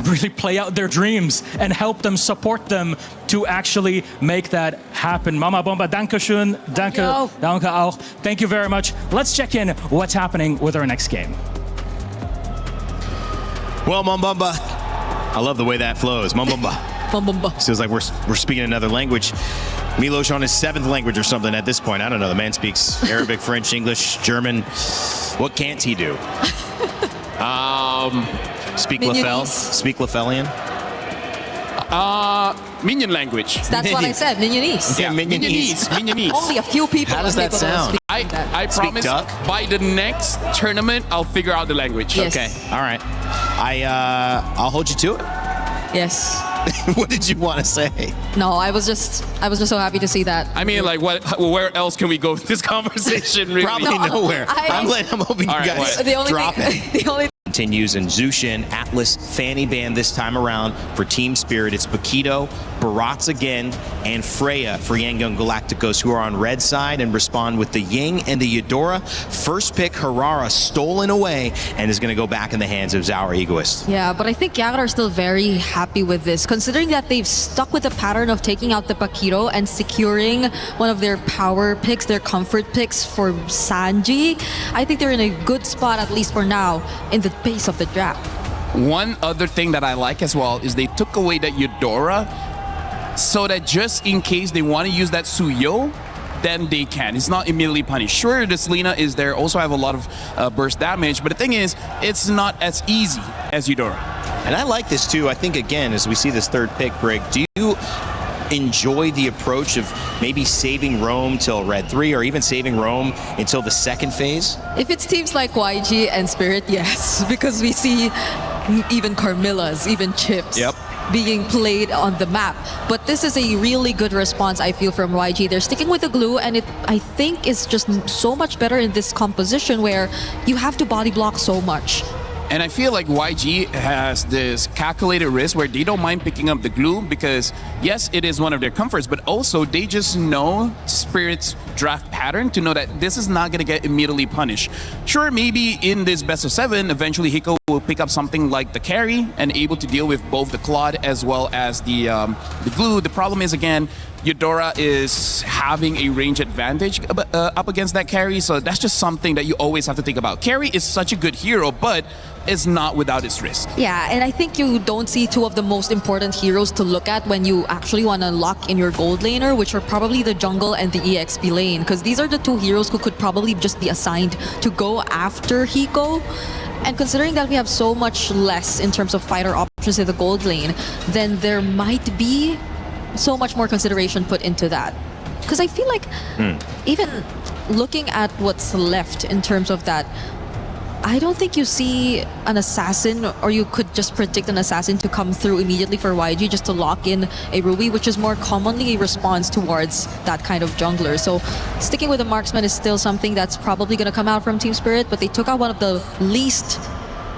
really play out their dreams and help them, support them to actually make that happen. Mama Bomba, danke schön. Danke auch. Thank you very much. Let's check in what's happening with our next game. Well, Mom Bomba, I love the way that flows. Mom Bomba. Mom Bomba. Feels like we're speaking another language. Milos on his 7th language or something at this point. I don't know. The man speaks Arabic, French, English, German. What can't he do? Speak Lefelian? Minion language. That's what I said, Mignonese. Yeah, Mignonese. Only a few people. How does that sound? I promise by the next tournament, I'll figure out the language. Yes. Okay, all right. I'll hold you to it. Yes. What did you want to say? No, I was just so happy to see that. I mean, like, where else can we go with this conversation? Really? Probably nowhere. I'm hoping you guys drop it. The only continues, and Zushin, Atlas, Fanny Band this time around for Team Spirit. It's Bakito, Barats again, and Freya for Yangon Galacticos, who are on red side and respond with the Ying and the Eudora. First pick, Harara, stolen away, and is going to go back in the hands of Zauer Egoist. Yeah, but I think Yangon are still very happy with this, considering that they've stuck with the pattern of taking out the Bakito and securing one of their power picks, their comfort picks for Sanji. I think they're in a good spot, at least for now, in the base of the draft. One other thing that I like as well is they took away that Eudora so that just in case they want to use that Suyo, then they can. It's not immediately punished. Sure, this Lina is there, also have a lot of burst damage, but the thing is, it's not as easy as Eudora. And I like this too. I think, again, as we see this third pick, Brig, do you enjoy the approach of maybe saving Rome till Red 3 or even saving Rome until the second phase? If it's teams like YG and Spirit, yes, because we see even Carmillas, even Chips being played on the map. But this is a really good response, I feel, from YG. They're sticking with the glue, and I think it's just so much better in this composition where you have to body block so much. And I feel like YG has this calculated risk where they don't mind picking up the glue because, yes, it is one of their comforts, but also they just know Spirit's draft pattern to know that this is not going to get immediately punished. Sure, maybe in this best of 7, eventually Hiko will pick up something like the carry and able to deal with both the Claude as well as the glue. The problem is, again, Eudora is having a range advantage up against that carry, so that's just something that you always have to think about. Carry is such a good hero, but is not without its risk. Yeah, and I think you don't see two of the most important heroes to look at when you actually want to lock in your gold laner, which are probably the jungle and the EXP lane, because these are the two heroes who could probably just be assigned to go after Hiko. And considering that we have so much less in terms of fighter options in the gold lane, then there might be so much more consideration put into that. Because I feel like even looking at what's left in terms of that, I don't think you see an assassin, or you could just predict an assassin to come through immediately for YG just to lock in a Ruby, which is more commonly a response towards that kind of jungler. So sticking with the marksman is still something that's probably going to come out from Team Spirit, but they took out one of the least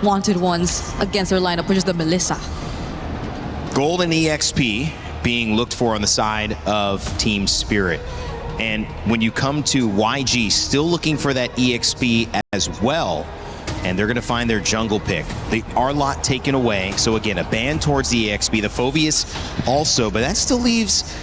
wanted ones against their lineup, which is the Melissa. Gold and EXP being looked for on the side of Team Spirit. And when you come to YG, still looking for that EXP as well. And they're going to find their jungle pick. The Arlott taken away. So again, a ban towards the EXP. The Phoveus also, but that still leaves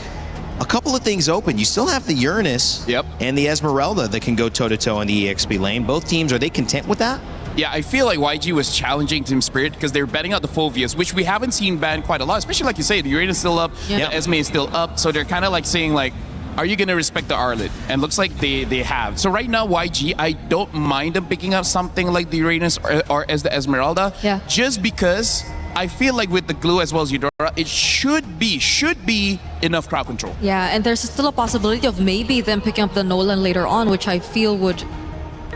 a couple of things open. You still have the Uranus and the Esmeralda that can go toe-to-toe in the EXP lane. Both teams, are they content with that? Yeah, I feel like YG was challenging Team Spirit because they're betting out the Phoveus, which we haven't seen ban quite a lot, especially like you say, the Uranus is still up, the Esme is still up, so they're kind of like saying like, are you going to respect the Arlott? And looks like they have. So right now, YG, I don't mind them picking up something like the Uranus or as the Esmeralda, just because I feel like with the glue as well as Eudora, it should be enough crowd control. Yeah, and there's still a possibility of maybe them picking up the Nolan later on, which I feel would,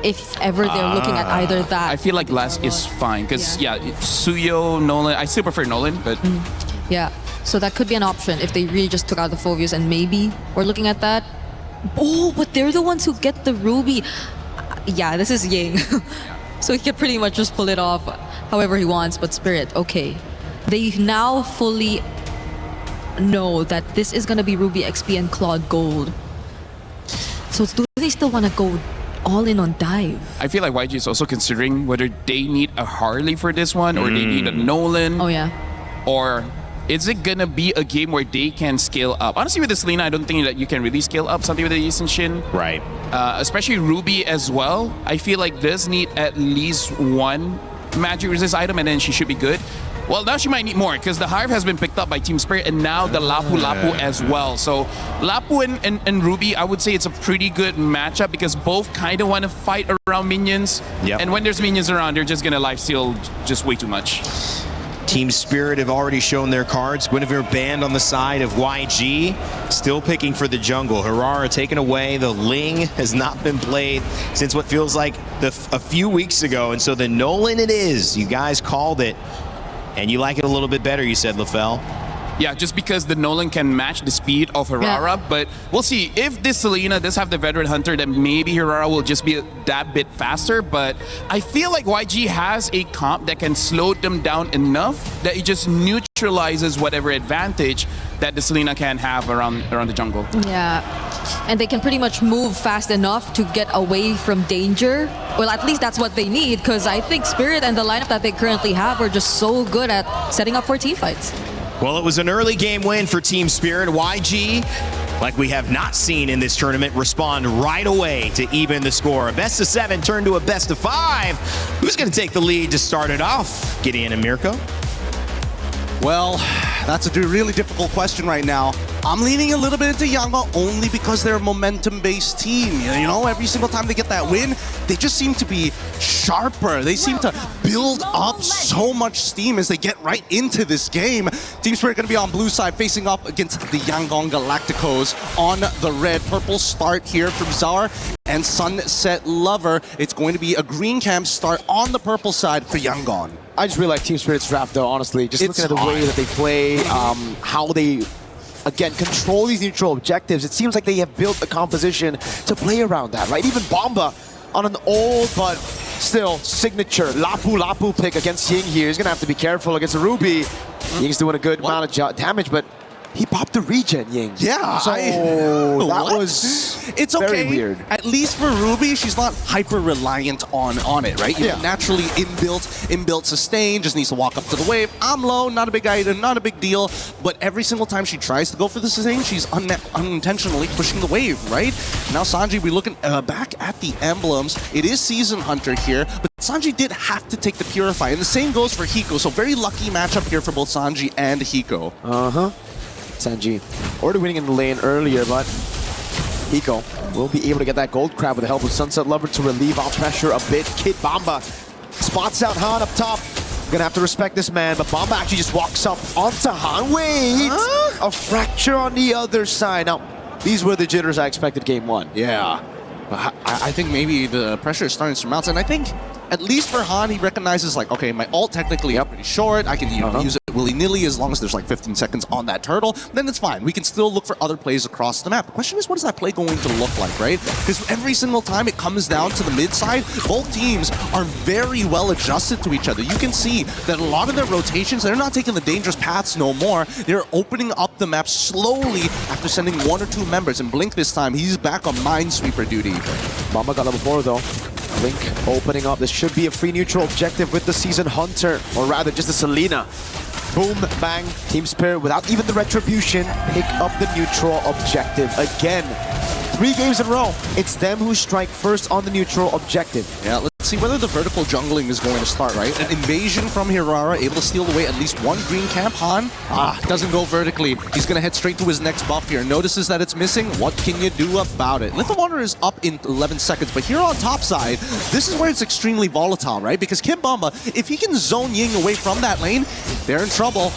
if ever they're looking at either that. I feel like last is fine, because Suyo, Nolan, I still prefer Nolan, but... Yeah, so that could be an option if they really just took out the Phoveus, and maybe we're looking at that. Oh, but they're the ones who get the Ruby. Yeah, this is Ying. So he can pretty much just pull it off however he wants, but Spirit, okay. They now fully know that this is going to be Ruby XP and Claude Gold. So do they still want to go all in on dive? I feel like YG is also considering whether they need a Harley for this one, or they need a Nolan. Oh, yeah. Or is it gonna be a game where they can scale up? Honestly, with the Selena, I don't think that you can really scale up something with the Yi Shin. Right. Especially Ruby as well. I feel like this need at least one magic resist item, and then she should be good. Well, now she might need more, because the Hive has been picked up by Team Spirit, and now the Lapu Lapu as well. So Lapu and Ruby, I would say it's a pretty good matchup, because both kind of want to fight around minions. And when there's minions around, they're just gonna lifesteal just way too much. Team Spirit have already shown their cards. Guinevere banned on the side of YG, still picking for the jungle. Harara taken away. The Ling has not been played since what feels like a few weeks ago. And so the Nolan it is. You guys called it. And you like it a little bit better, you said, LaFell. Yeah, just because the Nolan can match the speed of Harara, but we'll see. If this Selena does have the Veteran Hunter, then maybe Harara will just be that bit faster, but I feel like YG has a comp that can slow them down enough that it just neutralizes whatever advantage that the Selena can have around the jungle. Yeah, and they can pretty much move fast enough to get away from danger. Well, at least that's what they need, because I think Spirit and the lineup that they currently have are just so good at setting up for team fights. Well, it was an early game win for Team Spirit. YG, like we have not seen in this tournament, respond right away to even the score. A best of 7 turned to a best of 5. Who's going to take the lead to start it off? Gideon and Mirko? Well, that's a really difficult question right now. I'm leaning a little bit into Yangon only because they're a momentum-based team. You know, every single time they get that win, they just seem to be sharper. They seem to build up so much steam as they get right into this game. Team Spirit going to be on blue side, facing up against the Yangon Galacticos on the red. Purple start here from Czar and Sunset Lover. It's going to be a green camp start on the purple side for Yangon. I just really like Team Spirit's draft, though, honestly. Just looking at the way that they play, how they, again, control these neutral objectives. It seems like they have built a composition to play around that, right? Even Bomba on an old but still signature Lapu Lapu pick against Ying here. He's going to have to be careful against a Ruby. Ying's doing a good amount of damage, but he popped the regen, Ying. Yeah, so that was very weird. At least for Ruby, she's not hyper reliant on it, right? You know, naturally inbuilt sustain, just needs to walk up to the wave. I'm low, not a big item, not a big deal. But every single time she tries to go for the sustain, she's unintentionally pushing the wave, right? Now Sanji, we're looking back at the emblems. It is Season Hunter here, but Sanji did have to take the Purify, and the same goes for Hiko. So very lucky matchup here for both Sanji and Hiko. Sanji already winning in the lane earlier, but Hiko will be able to get that gold crab with the help of Sunset Lover to relieve off pressure a bit. Kid Bomba spots out Han up top. Gonna have to respect this man, but Bomba actually just walks up onto Han. Wait! A fracture on the other side. Now, these were the jitters I expected game 1. Yeah. I think maybe the pressure is starting to mount, and I think at least for Han, he recognizes like, okay, my ult technically is pretty short. I can use it willy-nilly as long as there's like 15 seconds on that turtle, then it's fine. We can still look for other plays across the map. The question is, what is that play going to look like, right? Because every single time it comes down to the mid side, both teams are very well adjusted to each other. You can see that a lot of their rotations, they're not taking the dangerous paths no more. They're opening up the map slowly after sending 1 or 2 members. And Blink this time, he's back on Minesweeper duty. Mama got level 4 though. Blink opening up. This should be a free neutral objective with the Season Hunter, or rather just the Selena. Boom, bang, Team Spirit without even the retribution, pick up the neutral objective again. 3 games in a row, it's them who strike first on the neutral objective. Yeah, let's see whether the vertical jungling is going to start, right? An invasion from Hirara, able to steal away at least 1 green camp. Han, doesn't go vertically. He's going to head straight to his next buff here. Notices that it's missing. What can you do about it? Little Water is up in 11 seconds, but here on top side, this is where it's extremely volatile, right? Because Kim Bamba, if he can zone Ying away from that lane, they're in trouble.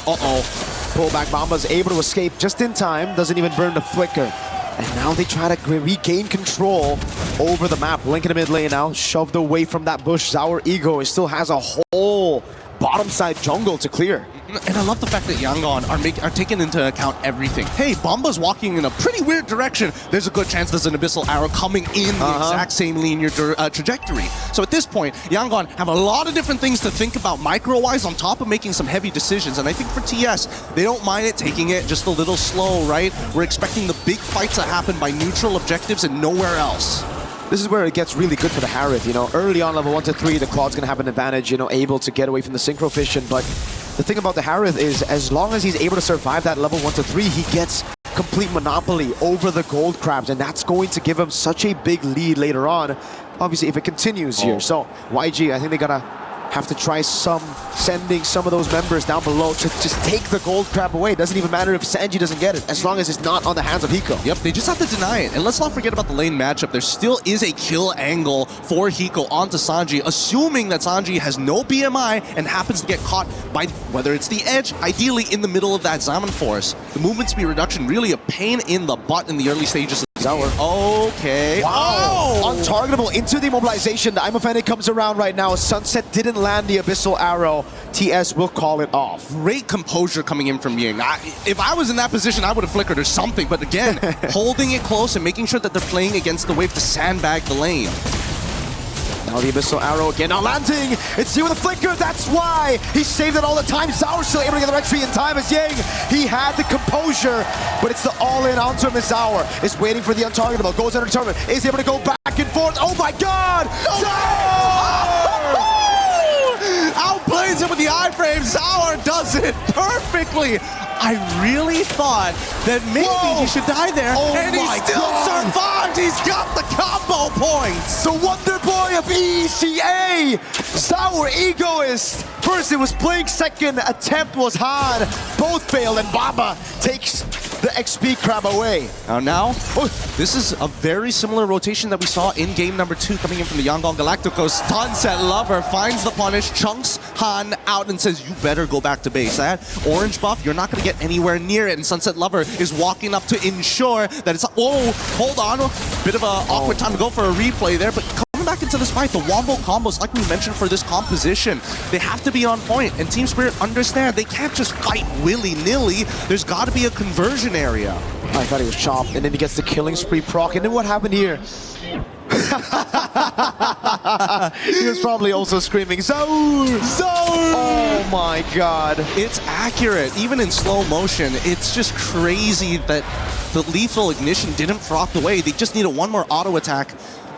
Pullback Bamba's able to escape just in time, doesn't even burn the flicker. And now they try to regain control over the map. Link in the mid lane now, shoved away from that bush. Sour Ego still has a whole bottom side jungle to clear. And I love the fact that Yangon are taking into account everything. Hey, Bomba's walking in a pretty weird direction. There's a good chance there's an Abyssal Arrow coming in the exact same linear trajectory. So at this point, Yangon have a lot of different things to think about micro-wise on top of making some heavy decisions. And I think for TS, they don't mind it, taking it just a little slow, right? We're expecting the big fights to happen by neutral objectives and nowhere else. This is where it gets really good for the Harith, you know. Early on, level 1 to 3, the Claw's gonna have an advantage, you know, able to get away from the Synchro Fission. But the thing about the Harith is, as long as he's able to survive that level 1 to 3, he gets complete monopoly over the gold crabs, and that's going to give him such a big lead later on, obviously, if it continues here. So, YG, I think they gotta have to try sending some of those members down below to just take the gold crab away. It doesn't even matter if Sanji doesn't get it, as long as it's not on the hands of Hiko. Yep, they just have to deny it. And let's not forget about the lane matchup. There still is a kill angle for Hiko onto Sanji, assuming that Sanji has no BMI and happens to get caught by, whether it's the edge, ideally in the middle of that Zaman Force. The movement speed reduction, really a pain in the butt in the early stages of the game. Okay. Wow! Untargetable into the immobilization. The Imofanic comes around right now. Sunset didn't land the Abyssal Arrow. TS will call it off. Great composure coming in from Ying. If I was in that position, I would have flickered or something. But again, holding it close and making sure that they're playing against the wave to sandbag the lane. Now the Abyssal Arrow again, not landing. It's you with a flicker, that's why he saved it all the time. Zaur's still able to get the retreat in time as Ying. He had the composure, but it's the all-in onto him as Zaur is waiting for the untargetable. Goes under tournament, is able to go back and forth. Oh my god! Outplays him with the iframe. Zaur does it perfectly. I really thought that maybe he should die there, and he still survived. He's got the combo points. The Wonder Boy of ECA, Sour Egoist. First it was Blink, second attempt was Han. Both failed, and Baba takes the XP crab away. Now, this is a very similar rotation that we saw in game number 2 coming in from the Yangon Galacticos. Sunset Lover finds the punish, chunks Han out and says, you better go back to base. That orange buff, you're not going to get anywhere near it. And Sunset Lover is walking up to ensure that it's... Oh, hold on. Bit of an awkward time to go for a replay there, but coming back into this fight, the wombo combos, like we mentioned for this composition, they have to be on point. And Team Spirit understand they can't just fight willy-nilly. There's got to be a conversion area. I thought he was chopped, and then he gets the killing spree proc. And then what happened here? He was probably also screaming, Zaur! Zaur! Oh my god. It's accurate. Even in slow motion, it's just crazy that the lethal ignition didn't proc away. They just needed one more auto attack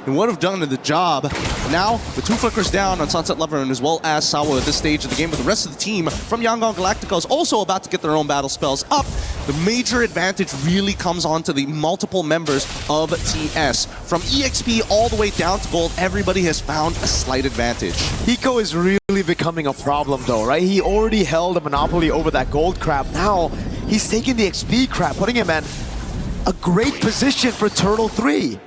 and would have done the job. Now, the 2 flickers down on Sunset Lover and as well as Sawa at this stage of the game, but the rest of the team from Yangon Galacticos also about to get their own battle spells up. The major advantage really comes on to the multiple members of TS. From EXP all the way down to gold, everybody has found a slight advantage. Hiko is really becoming a problem though, right? He already held a monopoly over that gold crab. Now, he's taking the XP crab, putting him in a great position for Turtle 3.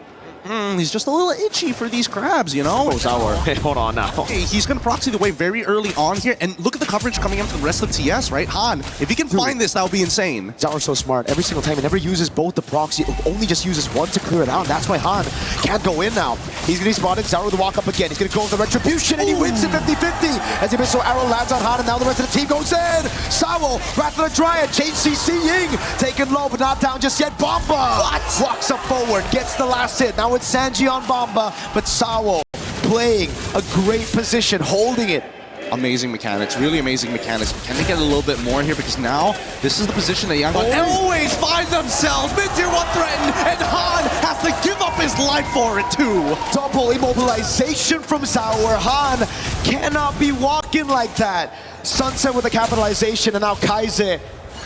he's just a little itchy for these crabs, you know? Oh, Sour. Hey, hold on now. Hey, he's going to proxy the wave very early on here, and look at the coverage coming in from the rest of TS, right? Han, if he can find this, that would be insane. Sour's so smart. Every single time, he never uses both the proxy, only just uses one to clear it out. That's why Han can't go in now. He's going to be spotted. Sour with the walk up again. He's going to go with the retribution, and he wins it 50-50 as the missile arrow lands on Han, and now the rest of the team goes in. Sour, Wrath of the Dryad, change CC Ying, taken low, but not down just yet. Bomba walks up forward, gets the last hit. Now it's Sanji on Bomba, but Sour playing a great position, holding it. Amazing mechanics, really amazing mechanics. Can they get a little bit more here? Because now, this is the position that Yangon always find themselves. Mid-tier 1 threatened, and Han has to give up his life for it too. Double immobilization from Sour. Han cannot be walking like that. Sunset with the capitalization, and now Kaiser.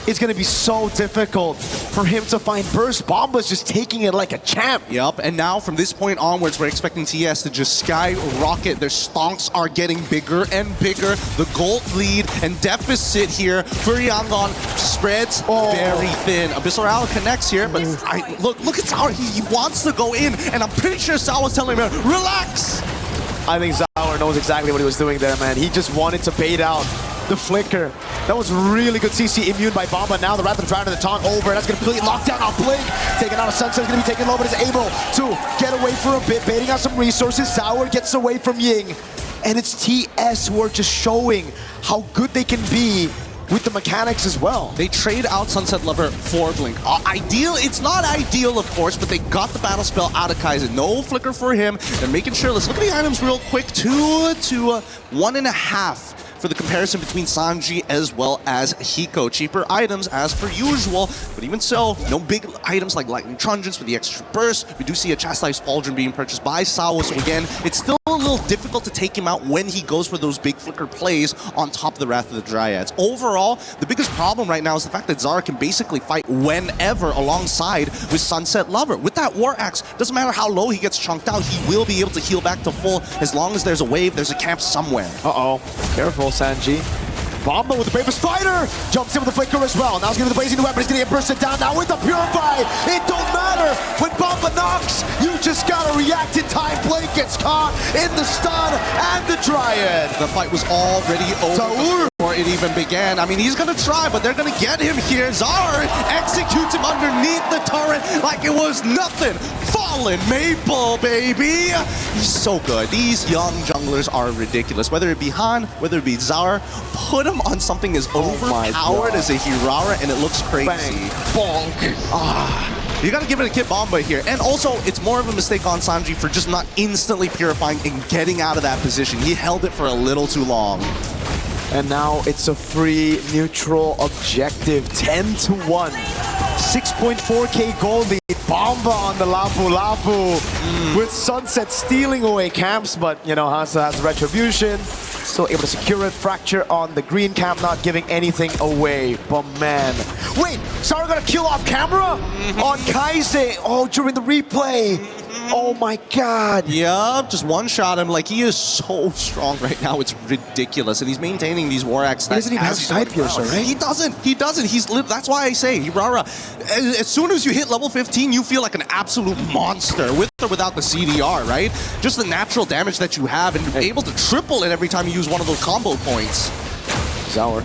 It's going to be so difficult for him to find burst. Bomba's just taking it like a champ. Yep, and now from this point onwards, we're expecting TS to just skyrocket. Their stonks are getting bigger and bigger. The gold lead and deficit here for Yangon spreads very thin. Abyssal Owl connects here, but look at Sour. He wants to go in, and I'm pretty sure Sour's telling him, relax. I think Sour knows exactly what he was doing there, man. He just wanted to bait out the flicker. That was really good CC immune by Bomba. Now the Wrath of the Dryad and the taunt over. That's going to completely lock down on Blink. Taking out a Sunset is going to be taken low, but is able to get away for a bit, baiting out some resources. Sour gets away from Ying. And it's TS who are just showing how good they can be with the mechanics as well. They trade out Sunset Lover for Blink. Ideal, it's not ideal, of course, but they got the battle spell out of Kaizen. No flicker for him. They're making sure, let's look at the items real quick. 2 to 1.5. For the comparison between Sanji as well as Hiko. Cheaper items as per usual, but even so, no big items like Lightning Truncheons for the extra burst. We do see a Chastised Pauldron being purchased by Sao, so again, it's still a little difficult to take him out when he goes for those big flicker plays on top of the Wrath of the Dryads. Overall, the biggest problem right now is the fact that Zara can basically fight whenever alongside with Sunset Lover. With that War Axe, doesn't matter how low he gets chunked out, he will be able to heal back to full as long as there's a wave, there's a camp somewhere. Uh-oh, careful. Sanji. Bomba with the Bravest Fighter jumps in with the flicker as well. Now he's going to the blazing weapon. He's going to get bursted down now with the Purify. It don't matter when Bomba knocks. You just got to react in time. Blake gets caught in the stun and the Dryad. The fight was already over before it even began. I mean, he's going to try, but they're going to get him here. Zara executes him underneath the turret like it was nothing. Fallen Maple, baby. He's so good. These young junglers are ridiculous. Whether it be Han, whether it be Zara, put him on something as overpowered as a Hirara, and it looks crazy. Bang. Bonk. You gotta give it a Kid Bomba here. And also, it's more of a mistake on Sanji for just not instantly purifying and getting out of that position. He held it for a little too long. And now it's a free neutral objective, 10-1. 6.4k gold lead. Bomba on the Lapu Lapu with Sunset stealing away camps, but you know, Hansa has retribution. Still able to secure it. Fracture on the green camp, not giving anything away. But man, wait, Sara got a kill off camera on Kaise. Oh, during the replay. Oh my god. Yup, just one-shot him. Like, he is so strong right now. It's ridiculous. And he's maintaining these War Axe stats. He doesn't even have Side Piercer, right? He doesn't. He doesn't. That's why I say, Hirara, as soon as you hit level 15, you feel like an absolute monster, with or without the CDR, right? Just the natural damage that you have, and able to triple it every time you use one of those combo points. Zour.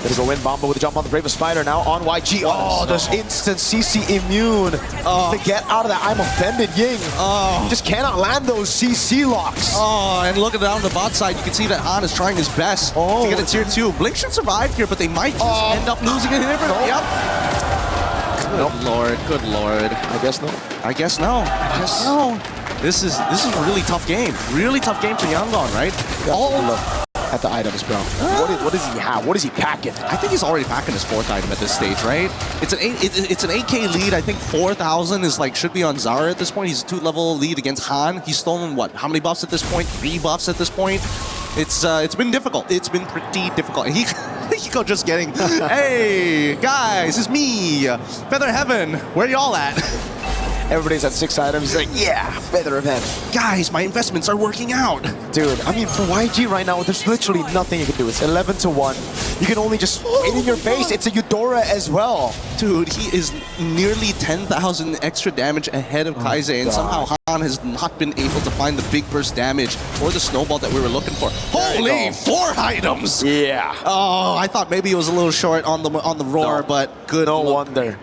There's a win. Bomba with a jump on the Bravest Fighter now on YG. Oh, there's instant CC immune to get out of that. I'm offended, Ying. Just cannot land those CC locks. Oh, and look at down the bot side. You can see that Han is trying his best to get a tier 2. Blink should survive here, but they might just end up losing it here. Yep. Good lord, good lord. I guess no. I guess no. I guess no. This is a really tough game. Really tough game for Yangon, right? At the items, bro. What does he have? What is he packing? I think he's already packing his 4th item at this stage, right? It's an 8k lead. I think 4,000 is like should be on Zara at this point. He's a 2-level lead against Han. He's stolen what? How many buffs at this point? 3 buffs at this point. It's been difficult. It's been pretty difficult. And Hiko just getting, hey guys, it's me, Feather Heaven. Where y'all at? Everybody's at 6 items. He's like, yeah, Feather of Heaven. Guys, my investments are working out. Dude, I mean, for YG right now, there's literally nothing you can do. It's 11-1. you can only just wait in your face. It's a Eudora as well. Dude, he is nearly 10,000 extra damage ahead of Kaise, and somehow Han has not been able to find the big burst damage or the snowball that we were looking for. Holy, 4 items! Yeah. Oh, I thought maybe it was a little short on the roar, but good. No wonder.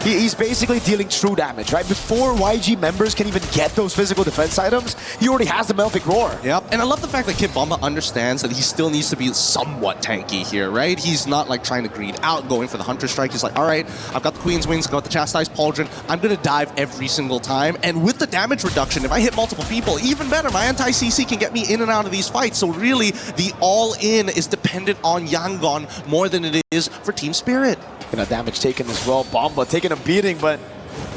He's basically dealing true damage, right? Before YG members can even get those physical defense items, he already has the Melvic Roar. Yep, and I love the fact that Kid Bomba understands that he still needs to be somewhat tanky here, right? He's not like trying to greed out, going for the Hunter Strike. He's like, all right, I've got the Queen's Wings, I've got the Chastised Pauldron, I'm gonna dive every single time. And with the damage reduction, if I hit multiple people, even better, my anti-CC can get me in and out of these fights. So really, the all-in is dependent on Yangon more than it is for Team Spirit. And a damage taken as well. Bomba taking a beating, but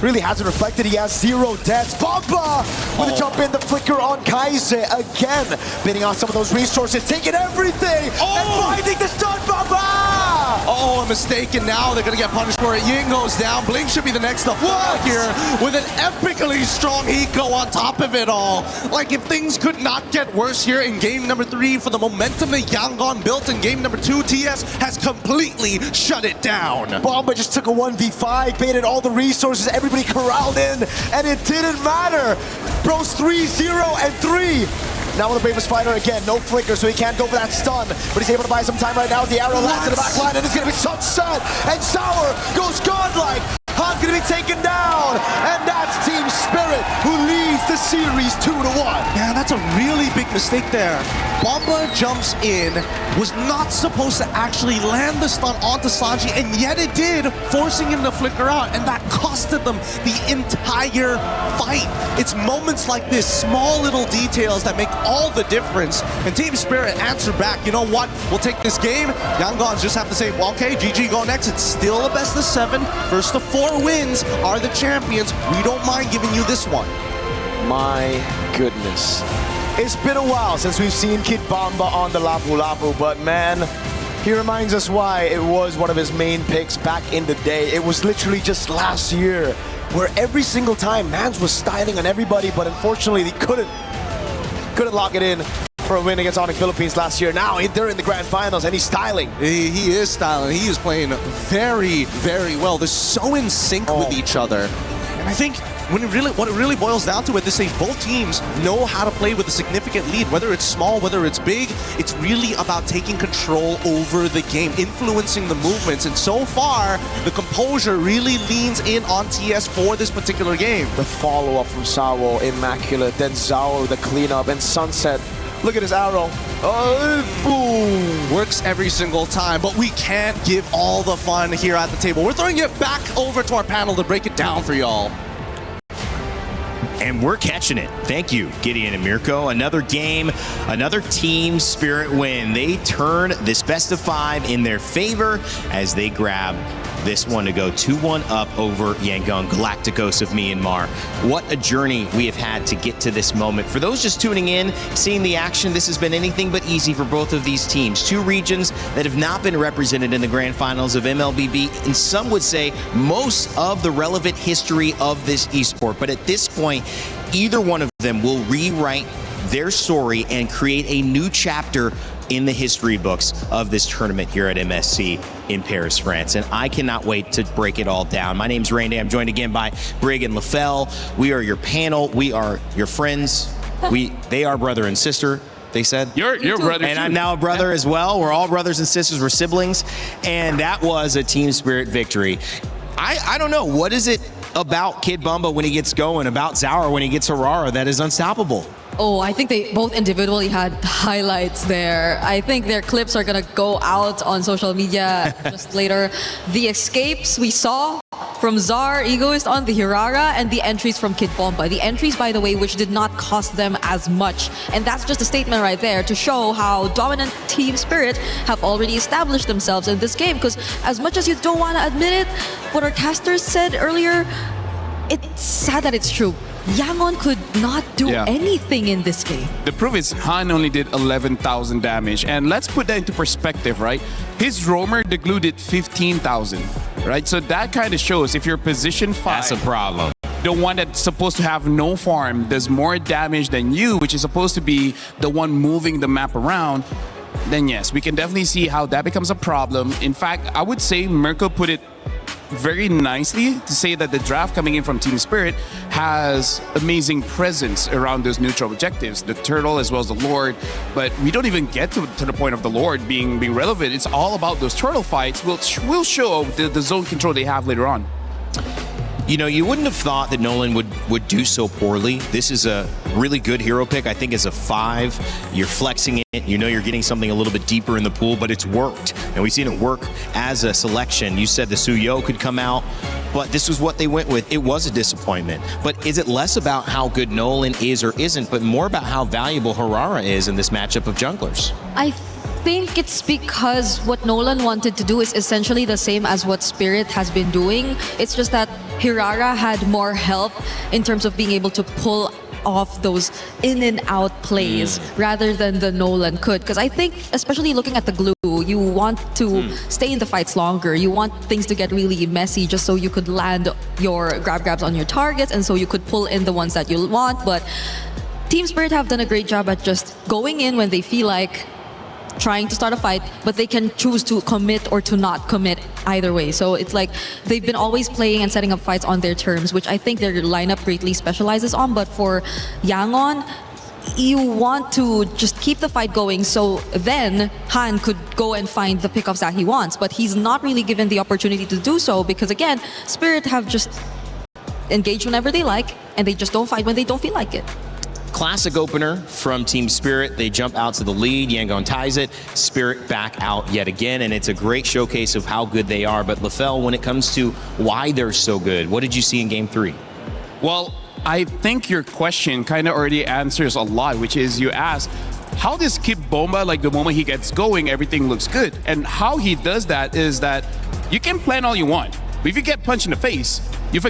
really hasn't reflected. He has 0 deaths. Bomba with a jump in, the flicker on Kaise again. Bidding on some of those resources, taking everything and finding the stun. Bomba! Oh, a mistake, and now they're gonna get punished for it. Ying goes down. Blink should be the next to fall here with an epically strong Hiko on top of it all. Like, if things could not get worse here in game number 3 for the momentum that Yangon built in game number 2, TS has completely shut it down. Bomba just took a 1v5, baited all the resources, everybody corralled in, and it didn't matter. Bros 3-0 and 3. Now with the Bravest Fighter again, no flicker, so he can't go for that stun, but he's able to buy some time right now. The arrow lands in the back line, and it's gonna be Sunset, and Sour goes godlike. Han's gonna be taken down, and that's Team Spirit who leads the series 2-1. Man, that's a really big mistake there. Bomba jumps in, was not supposed to actually land the stun onto Sanji, and yet it did, forcing him to flicker out, and that costed them the entire fight. It's moments like this, small little details that make all the difference, and Team Spirit answer back, you know what, we'll take this game. Yangons just have to say, well, okay, GG go next. It's still a best of 7, first of 4 wins are the champions. We don't mind giving you this one. My goodness. It's been a while since we've seen Kid Bomba on the Lapu Lapu, but man, he reminds us why it was one of his main picks back in the day. It was literally just last year where every single time Mans was styling on everybody, but unfortunately they couldn't lock it in for a win against Onyx Philippines last year. Now they're in the grand finals and he's styling. He is styling. He is playing very, very well. They're so in sync with each other. And I think what it really boils down to is both teams know how to play with a significant lead, whether it's small, whether it's big. It's really about taking control over the game, influencing the movements. And so far, the composure really leans in on TS for this particular game. The follow-up from Sawo, immaculate. Then Zao, the cleanup, and Sunset. Look at his arrow. Oh, boom. Works every single time, but we can't give all the fun here at the table. We're throwing it back over to our panel to break it down for y'all. And we're catching it. Thank you, Gideon and Mirko. Another game, another Team Spirit win. They turn this best of 5 in their favor as they grab this one to go 2-1 up over Yangon Galacticos of Myanmar. What a journey we have had to get to this moment. For those just tuning in, seeing the action, this has been anything but easy for both of these teams. 2 regions that have not been represented in the grand finals of MLBB, and some would say most of the relevant history of this esport. But at this point, either one of them will rewrite their story and create a new chapter in the history books of this tournament here at MSC in Paris, France. And I cannot wait to break it all down. My name's Randy. I'm joined again by Brig and LaFell. We are your panel. We are your friends. They are brother and sister, they said. You're brother and too. I'm now a brother as well. We're all brothers and sisters. We're siblings. And that was a Team Spirit victory. I don't know. What is it about Kid Bomba when he gets going, about Zaur when he gets Aurora, that is unstoppable? Oh, I think they both individually had highlights there. I think their clips are gonna go out on social media just later. The escapes we saw from Zar, Egoist on the Hirara, and the entries from Kid Bomba. The entries, by the way, which did not cost them as much. And that's just a statement right there to show how dominant Team Spirit have already established themselves in this game. Because as much as you don't want to admit it, what our casters said earlier, it's sad that it's true. Yangon could not do anything in this game. The proof is Han only did 11,000 damage. And let's put that into perspective, right? His roamer, the glue, did 15,000, right? So that kind of shows if you're position 5. That's a problem. The one that's supposed to have no farm does more damage than you, which is supposed to be the one moving the map around. then yes, we can definitely see how that becomes a problem. In fact, I would say Mirko put it very nicely to say that the draft coming in from Team Spirit has amazing presence around those neutral objectives, the Turtle as well as the Lord, but we don't even get to the point of the Lord being relevant. It's all about those Turtle fights, which will show the zone control they have later on. You know, you wouldn't have thought that Nolan would do so poorly. This is a really good hero pick. I think as a 5, you're flexing it. You know you're getting something a little bit deeper in the pool, but it's worked. And we've seen it work as a selection. You said the Suyo could come out, but this was what they went with. It was a disappointment. But is it less about how good Nolan is or isn't, but more about how valuable Harara is in this matchup of junglers? I think it's because what Nolan wanted to do is essentially the same as what Spirit has been doing. It's just that Hirara had more help in terms of being able to pull off those in and out plays rather than the Nolan could. Because I think, especially looking at the glue, you want to stay in the fights longer. You want things to get really messy just so you could land your grabs on your targets and so you could pull in the ones that you want. But Team Spirit have done a great job at just going in when they feel like trying to start a fight, but they can choose to commit or to not commit either way. So it's like they've been always playing and setting up fights on their terms, which I think their lineup greatly specializes on. But for Yangon, you want to just keep the fight going so then Han could go and find the pickups that he wants, but he's not really given the opportunity to do so because, again, Spirit have just engaged whenever they like and they just don't fight when they don't feel like it. Classic opener from Team Spirit. They jump out to the lead. Yangon ties it. Spirit back out yet again, and it's a great showcase of how good they are. But Lefel, when it comes to why they're so good, what did you see in Game 3? Well, I think your question kind of already answers a lot, which is you asked, how does Kip Bomba, like the moment he gets going, everything looks good? And how he does that is that you can plan all you want, but if you get punched in the face, you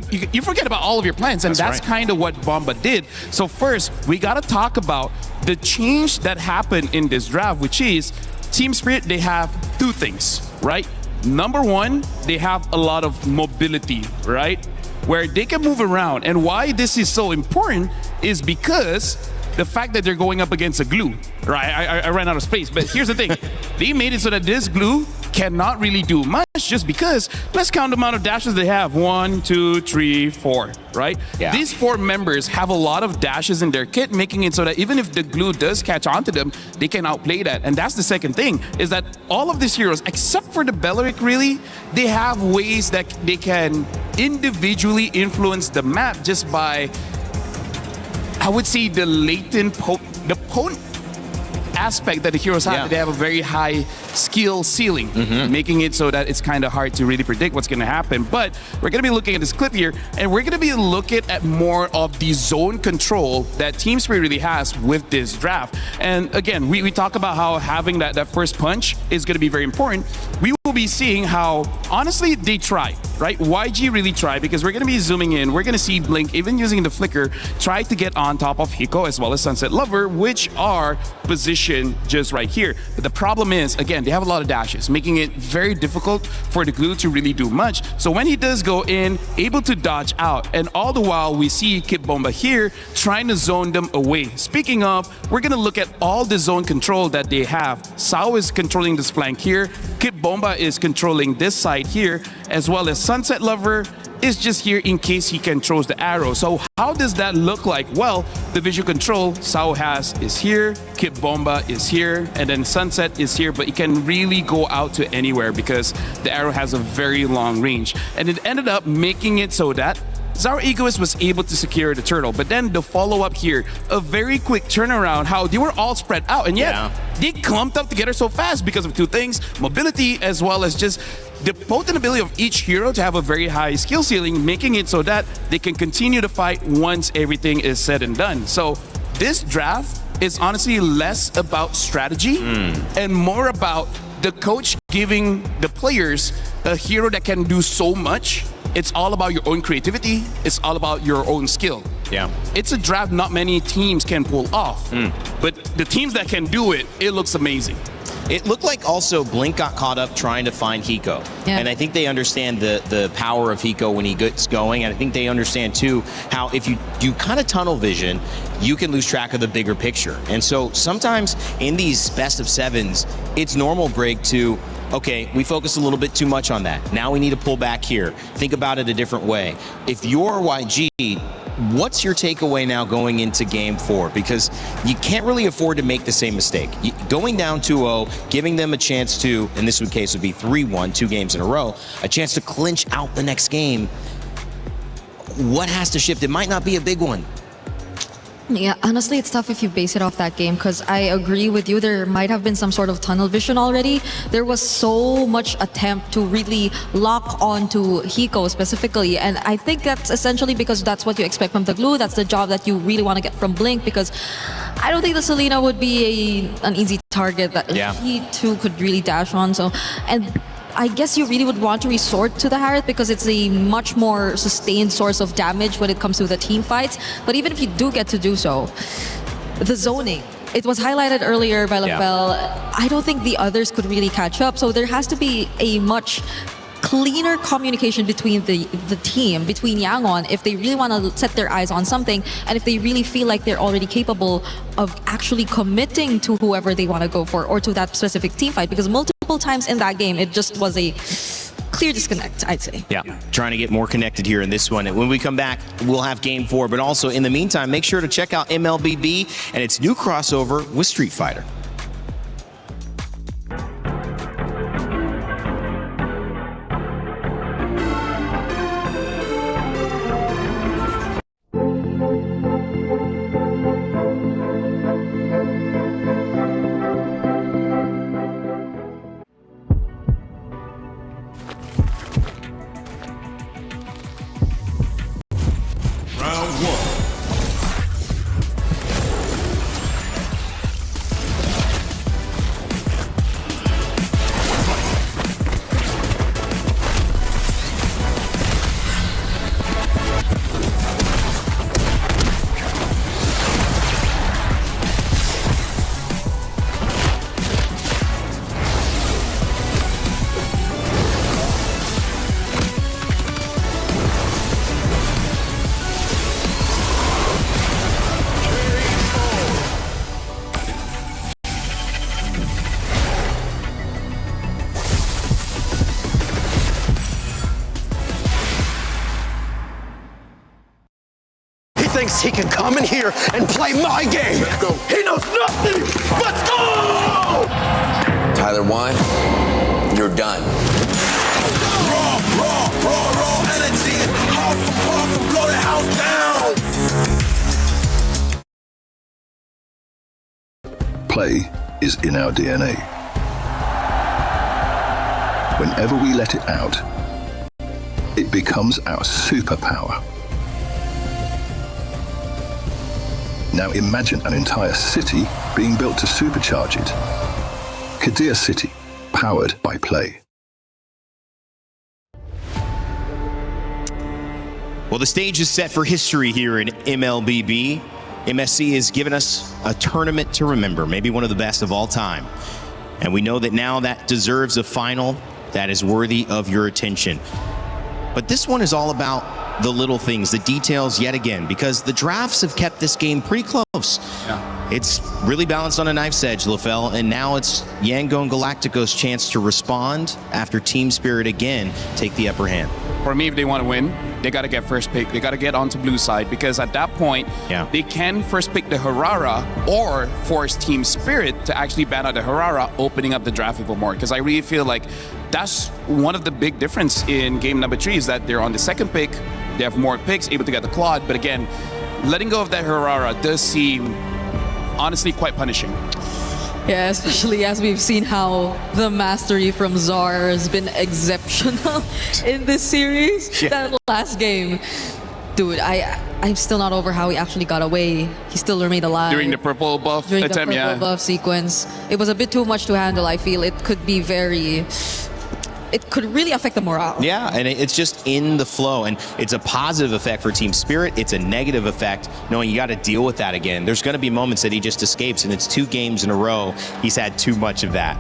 forget about all of your plans, and that's kind of what Bomba did. So first, we got to talk about the change that happened in this draft, which is Team Spirit, they have 2 things, right? Number 1, they have a lot of mobility, right? Where they can move around. And why this is so important is because the fact that they're going up against a glue, right? I ran out of space, but here's the thing. They made it so that this glue cannot really do much just because, let's count the amount of dashes they have. 1, 2, 3, 4, right? Yeah. These 4 members have a lot of dashes in their kit, making it so that even if the glue does catch onto them, they can outplay that. And that's the second thing, is that all of these heroes, except for the Belleric really, they have ways that they can individually influence the map just by, I would say, the latent, the potent aspect that the heroes have. Yeah. They have a very high skill ceiling, making it so that it's kind of hard to really predict what's going to happen. But we're going to be looking at this clip here, and we're going to be looking at more of the zone control that Team Spirit really has with this draft. And again, we talk about how having that first punch is going to be very important. We will be seeing how, honestly, they try, right? YG really tried, because we're going to be zooming in. We're going to see Blink, even using the flicker, try to get on top of Hiko as well as Sunset Lover, which are positioned just right here. But the problem is, again, they have a lot of dashes, making it very difficult for the glue to really do much. So when he does go in, able to dodge out, and all the while we see Kip Bomba here trying to zone them away. Speaking of, we're going to look at all the zone control that they have. Sao is controlling this flank here. Kip Bomba is controlling this side here, as well as Sunset Lover is just here in case he controls the arrow. So how does that look like? Well, the visual control Sao has is here, Kip Bomba is here, and then Sunset is here, but it can really go out to anywhere because the arrow has a very long range. And it ended up making it so that Zara Egoist was able to secure the turtle, but then the follow-up here, a very quick turnaround, how they were all spread out, and yet they clumped up together so fast because of 2 things, mobility as well as just the potent ability of each hero to have a very high skill ceiling, making it so that they can continue to fight once everything is said and done. So this draft is honestly less about strategy and more about the coach giving the players a hero that can do so much. It's all about your own creativity. It's all about your own skill. Yeah. It's a draft not many teams can pull off. But the teams that can do it, it looks amazing. It looked like also Blink got caught up trying to find Hiko. Yeah. And I think they understand the power of Hiko when he gets going. And I think they understand, too, how if you do kind of tunnel vision, you can lose track of the bigger picture. And so sometimes in these best of sevens, it's normal, Brig, to, okay, we focus a little bit too much on that. Now we need to pull back here. Think about it a different way. If you're YG, what's your takeaway now going into game 4? Because you can't really afford to make the same mistake. Going down 2-0, giving them a chance to, in this case would be 3-1, 2 games in a row, a chance to clinch out the next game. What has to shift? It might not be a big one. Yeah, honestly, it's tough if you base it off that game because I agree with you. There might have been some sort of tunnel vision already. There was so much attempt to really lock on-to Hiko specifically, and I think that's essentially because that's what you expect from the glue. That's the job that you really want to get from Blink, because I don't think the Selena would be an easy target that he too could really dash on. So, and I guess you really would want to resort to the Harith because it's a much more sustained source of damage when it comes to the team fights. But even if you do get to do so, the zoning, it was highlighted earlier by LaFell. I don't think the others could really catch up. So there has to be a much cleaner communication between the team, between Yangon, if they really want to set their eyes on something, and if they really feel like they're already capable of actually committing to whoever they want to go for or to that specific team fight. Because multiple times in that game, it just was a clear disconnect, I'd say. Yeah, trying to get more connected here in this one. And when we come back, we'll have game 4. But also, in the meantime, make sure to check out MLBB and its new crossover with Street Fighter. Thinks he can come in here and play my game. Let's go. He knows nothing. Let's go! Tyler 1, you're done. Raw energy. Half from blow the house down. Play is in our DNA. Whenever we let it out, it becomes our superpower. Now imagine an entire city being built to supercharge it. Kadir City, powered by play. Well, the stage is set for history here in MLBB. MSC has given us a tournament to remember, maybe one of the best of all time. And we know that now that deserves a final that is worthy of your attention. But this one is all about the little things, the details yet again, because the drafts have kept this game pretty close. Yeah. It's really balanced on a knife's edge, LaFell, and now it's Yangon Galacticos' chance to respond after Team Spirit again take the upper hand. For me, if they want to win, they got to get first pick. They got to get onto blue side, because at that point, they can first pick the Harara or force Team Spirit to actually ban out the Harara, opening up the draft even more. Because I really feel like that's one of the big difference in game number 3 is that they're on the second pick. They have more picks, able to get the Claude. But again, letting go of that Harara does seem, honestly, quite punishing. Yeah, especially as we've seen how the mastery from Czar has been exceptional in this series. Yeah. That last game, dude, I'm still not over how he actually got away. He still remained alive. During the purple buff During attempt, the purple buff sequence. It was a bit too much to handle, I feel. It could be very... It could really affect the morale. Yeah, and it's just in the flow, and it's a positive effect for Team Spirit. It's a negative effect knowing you got to deal with that again. There's going to be moments that he just escapes, and it's 2 games in a row he's had too much of that.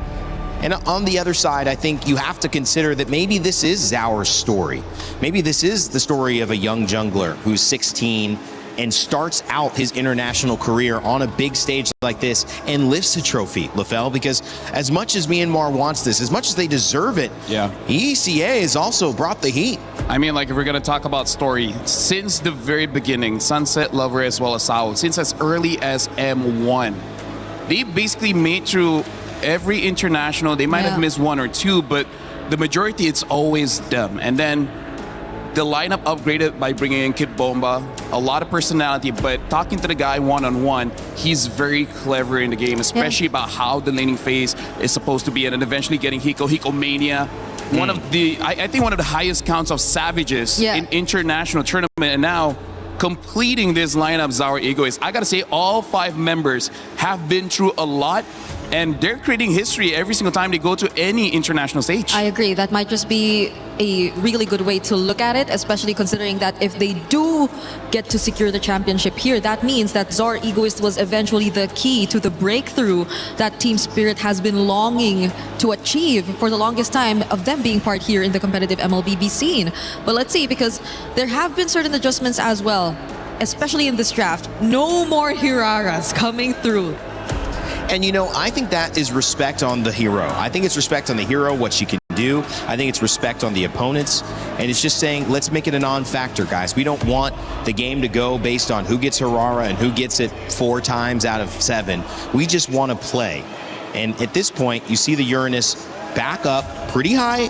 And on the other side, I think you have to consider that maybe this is Zaur's story. Maybe this is the story of a young jungler who's 16 and starts out his international career on a big stage like this and lifts a trophy, LaFell, because as much as Myanmar wants this, as much as they deserve it, ECA has also brought the heat. I mean, like, if we're going to talk about story, since the very beginning, Sunset, Lover, as well as Sao, since as early as M1, they basically made through every international. They might have missed one or two, but the majority, it's always them. And then the lineup upgraded by bringing in Kid Bomba, a lot of personality, but talking to the guy one-on-one, he's very clever in the game, especially about how the laning phase is supposed to be, and then eventually getting Hiko Mania. One of the, I think one of the highest counts of Savages in international tournament, and now completing this lineup, Zaur Egoist. I gotta say, all 5 members have been through a lot, and they're creating history every single time they go to any international stage. I agree. That might just be a really good way to look at it, especially considering that if they do get to secure the championship here, that means that Zaur Egoist was eventually the key to the breakthrough that Team Spirit has been longing to achieve for the longest time of them being part here in the competitive MLBB scene. But let's see, because there have been certain adjustments as well, especially in this draft. No more Hiraras coming through. And you know, I think that is respect on the hero. I think it's respect on the hero, what she can do. I think it's respect on the opponents. And it's just saying, let's make it a non-factor, guys. We don't want the game to go based on who gets Hirara and who gets it 4 times out of 7. We just want to play. And at this point, you see the Uranus back up pretty high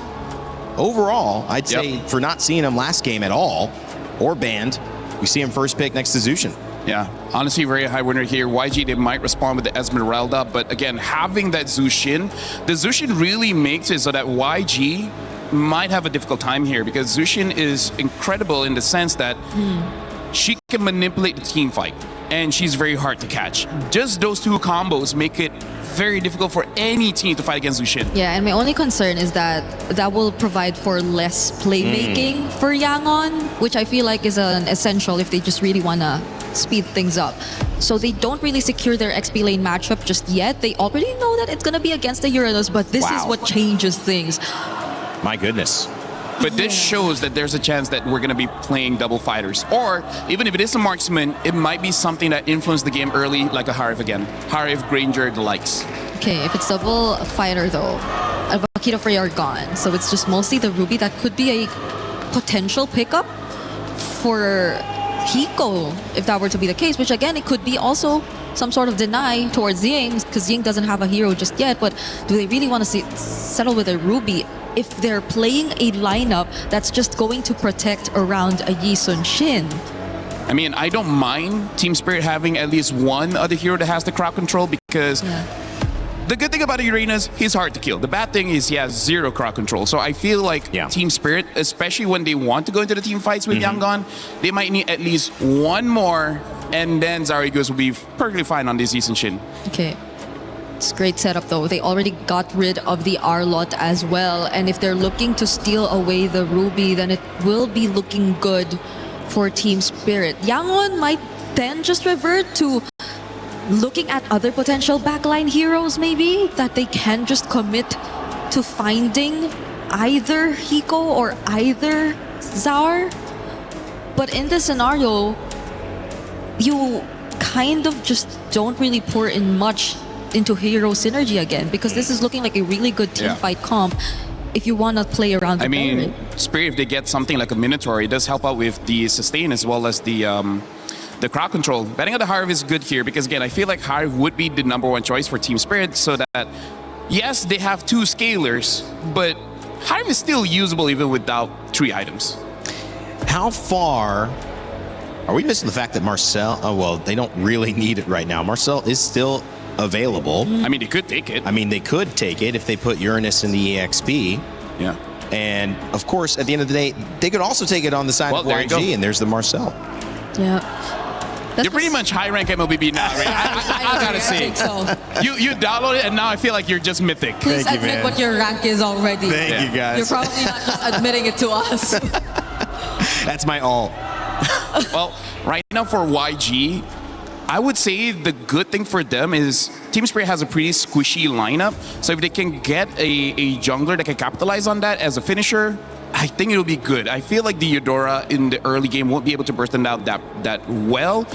overall. I'd say for not seeing him last game at all, or banned, we see him first pick next to Zushin. Yeah, honestly, very high winner here. YG, they might respond with the Esmeralda, but again, having that Zushin, the Zushin really makes it so that YG might have a difficult time here, because Zushin is incredible in the sense that she can manipulate the team fight, and she's very hard to catch. Just those 2 combos make it very difficult for any team to fight against Zushin. Yeah, and my only concern is that that will provide for less playmaking for Yangon, which I feel like is an essential if they just really want to speed things up. So they don't really secure their XP lane matchup just yet. They already know that it's going to be against the Uranus, but this is what changes things. My goodness. But this shows that there's a chance that we're going to be playing double fighters. Or even if it is a marksman, it might be something that influenced the game early, like a Harif again. Harif, Granger, the likes. Okay, if it's double fighter though, Akita Frey are gone. So it's just mostly the Ruby that could be a potential pickup for Hiko, if that were to be the case, which again, it could be also some sort of deny towards Ying, because Ying doesn't have a hero just yet, but do they really want to settle with a Ruby if they're playing a lineup that's just going to protect around a Yi Sun Shin? I mean, I don't mind Team Spirit having at least one other hero that has the crowd control, because the good thing about Uranus, he's hard to kill. The bad thing is he has 0 crowd control. So I feel like Team Spirit, especially when they want to go into the team fights with Yangon, they might need at least one more, and then Zaur Egoist will be perfectly fine on this Yi Sun Shin. Okay. It's a great setup though. They already got rid of the R-Lot as well. And if they're looking to steal away the Ruby, then it will be looking good for Team Spirit. Yangon might then just revert to looking at other potential backline heroes maybe, that they can just commit to finding either Hiko or either Zaur. But in this scenario, you kind of just don't really pour in much into hero synergy again, because this is looking like a really good team fight comp if you want to play around the I mean, Baron. Spirit, if they get something like a Minotaur, it does help out with the sustain as well as the crowd control. Betting on the Harv is good here, because again, I feel like Harv would be the #1 choice for Team Spirit, so that, yes, they have 2 scalers, but Harv is still usable even without 3 items. How far are we missing the fact that Marcel, oh, well, they don't really need it right now. Marcel is still available. I mean, they could take it. I mean, they could take it if they put Uranus in the EXP. Yeah. And of course, at the end of the day, they could also take it on the side of YG, and there's the Marcel. Yeah. You're pretty much high rank MLBB now, right? I gotta say. I think so. You download it, and now I feel like you're just mythic. Please admit what your rank is already. Thank you, guys. You're probably not just admitting it to us. That's my all. Well, right now for YG, I would say the good thing for them is Team Spirit has a pretty squishy lineup. So if they can get a jungler that can capitalize on that as a finisher, I think it'll be good. I feel like the Eudora in the early game won't be able to burst them out that well.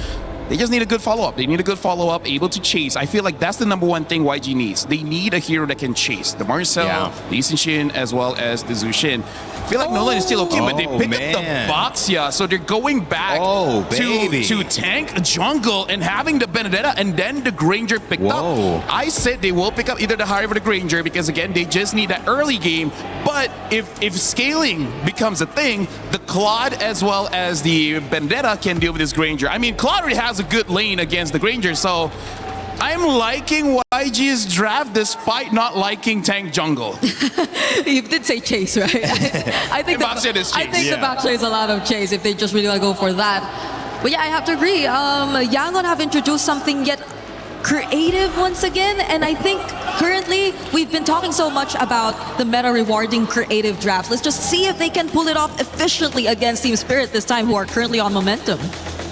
They just need a good follow-up. They need a good follow-up, able to chase. I feel like that's the #1 thing YG needs. They need a hero that can chase. The Marcel, the Lee Sin-shin, as well as the Zushin. I feel like Nolan is still okay, but they picked up the Boxia, so they're going back to tank jungle and having the Benedetta, and then the Granger picked up. I said they will pick up either the Hive or the Granger because, again, they just need that early game. But if scaling becomes a thing, the Claude as well as the Benedetta can deal with this Granger. I mean, Claude already has a good lane against the Granger, so I'm liking YG's draft despite not liking tank jungle. You did say chase, right? I think the Boxia is a lot of chase if they just really want to go for that. But yeah, I have to agree. Yangon have introduced something yet creative once again, and I think currently we've been talking so much about the meta rewarding creative draft. Let's just see if they can pull it off efficiently against Team Spirit this time, who are currently on momentum.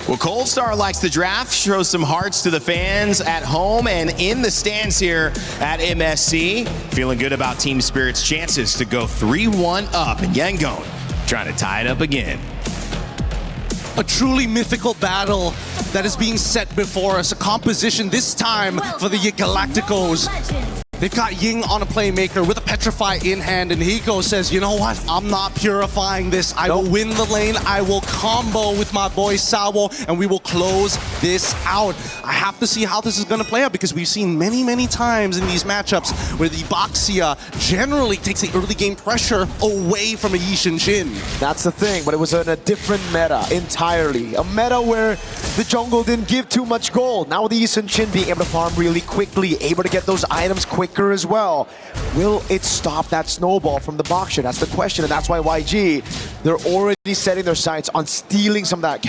Well, Cold Star likes the draft, shows some hearts to the fans at home and in the stands here at MSC. Feeling good about Team Spirit's chances to go 3-1 up, and Yangon trying to tie it up again. A truly mythical battle that is being set before us. A composition this time for the Galacticos. They've got Ying on a playmaker with a Petrify in hand, and Hiko says, you know what? I'm not purifying this. I will win the lane. I will combo with my boy Sawo, and we will close this out. I have to see how this is going to play out because we've seen many, many times in these matchups where the Boxia generally takes the early game pressure away from a Yi Shin. That's the thing, but it was in a different meta entirely. A meta where the jungle didn't give too much gold. Now with the Yi Shin being able to farm really quickly, able to get those items quickly as well. Will it stop that snowball from the Boxia? That's the question, and that's why YG, they're already setting their sights on stealing some of that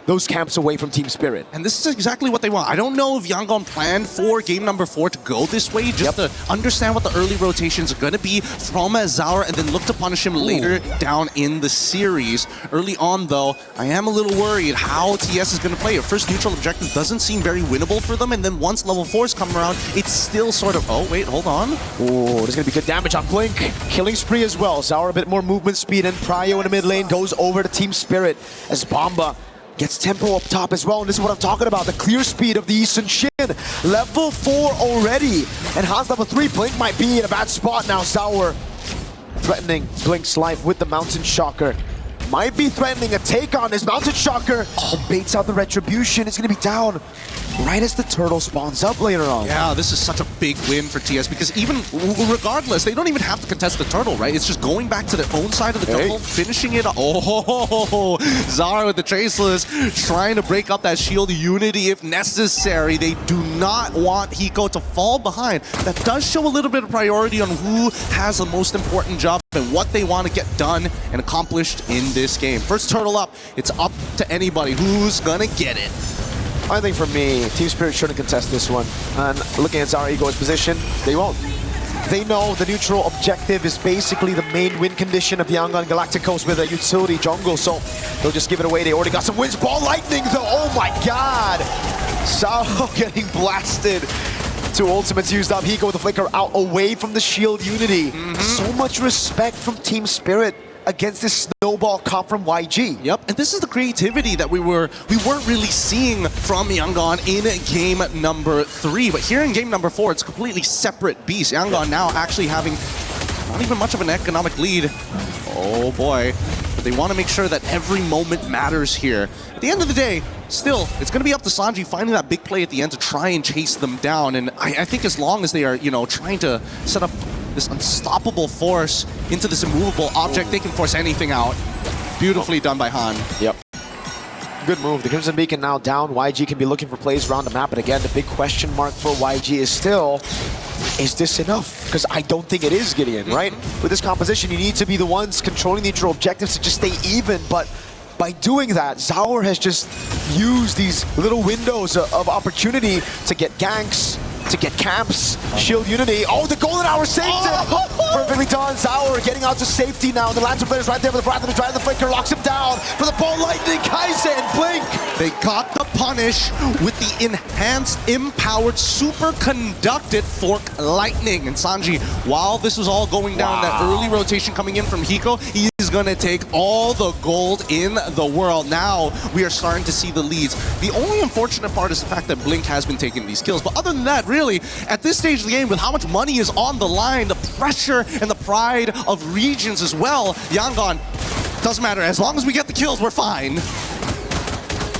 those camps away from Team Spirit. And this is exactly what they want. I don't know if Yangon planned for game #4 to go this way, just to understand what the early rotations are going to be from Zaur and then look to punish him later down in the series. Early on, though, I am a little worried how TS is going to play. Your first neutral objective doesn't seem very winnable for them, and then once level 4s come around, it's still sort of, oh, wait, hold on. Oh, there's going to be good damage on Blink. Killing spree as well. Zaur a bit more movement speed, and Pryo in the mid lane goes over to Team Spirit as Bomba gets tempo up top as well, and this is what I'm talking about. The clear speed of the Lee Sin-shin. Level 4 already. And Hans level 3. Blink might be in a bad spot now. Zaur threatening Blink's life with the Mountain Shocker. Might be threatening a take on his Mountain Shocker. And baits out the Retribution. It's going to be down right as the turtle spawns up later on. Yeah, this is such a big win for TS because even regardless, they don't even have to contest the turtle, right? It's just going back to their own side of the jungle, finishing it up. Oh, Zaur with the Traceless trying to break up that shield unity if necessary. They do not want Hiko to fall behind. That does show a little bit of priority on who has the most important job and what they want to get done and accomplished in this game. First turtle up, it's up to anybody who's gonna get it. I think for me, Team Spirit shouldn't contest this one. And looking at Zaur Ego's position, they won't. They know the neutral objective is basically the main win condition of Yangon Galacticos with a utility jungle, so they'll just give it away. They already got some wins. Ball lightning though, oh my god! Sawo getting blasted. 2 ultimates used up. Hiko with the flicker out away from the shield unity. So much respect from Team Spirit against this snowball comp from YG. Yep, and this is the creativity that we weren't really seeing from Yangon in game #3. But here in game #4, it's a completely separate beast. Yangon now actually having not even much of an economic lead. Oh boy. But they want to make sure that every moment matters here. At the end of the day, still, it's going to be up to Sanji finding that big play at the end to try and chase them down. And I think as long as they are, trying to set up this unstoppable force into this immovable object, they can force anything out. Beautifully done by Han. Yep. Good move. The Crimson Beacon now down. YG can be looking for plays around the map, but again, the big question mark for YG is still, is this enough? Because I don't think it is, Gideon, right? With this composition, you need to be the ones controlling the neutral objectives to just stay even, but by doing that, Zaur has just used these little windows of opportunity to get ganks, to get camps, shield unity. Oh, the golden hour saved him! Perfectly done. Zaur getting out to safety now. The Lantern player's right there with the Breath of the Drive. The flicker locks him down for the ball lightning. Kaizen, Blink. They got the punish with the enhanced, empowered, super conducted Fork Lightning. And Sanji, while this was all going down, that early rotation coming in from Hiko, he's gonna take all the gold in the world. Now we are starting to see the leads. The only unfortunate part is the fact that Blink has been taking these kills. But other than that, really, at this stage of the game, with how much money is on the line, the pressure and the pride of regions as well, Yangon, doesn't matter. As long as we get the kills, we're fine.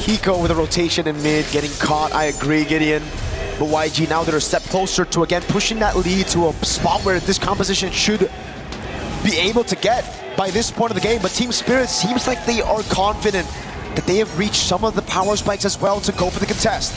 Hiko with a rotation in mid, getting caught. I agree, Gideon. But YG now they're a step closer to, again, pushing that lead to a spot where this composition should be able to get by this point of the game. But Team Spirit seems like they are confident that they have reached some of the power spikes as well to go for the contest.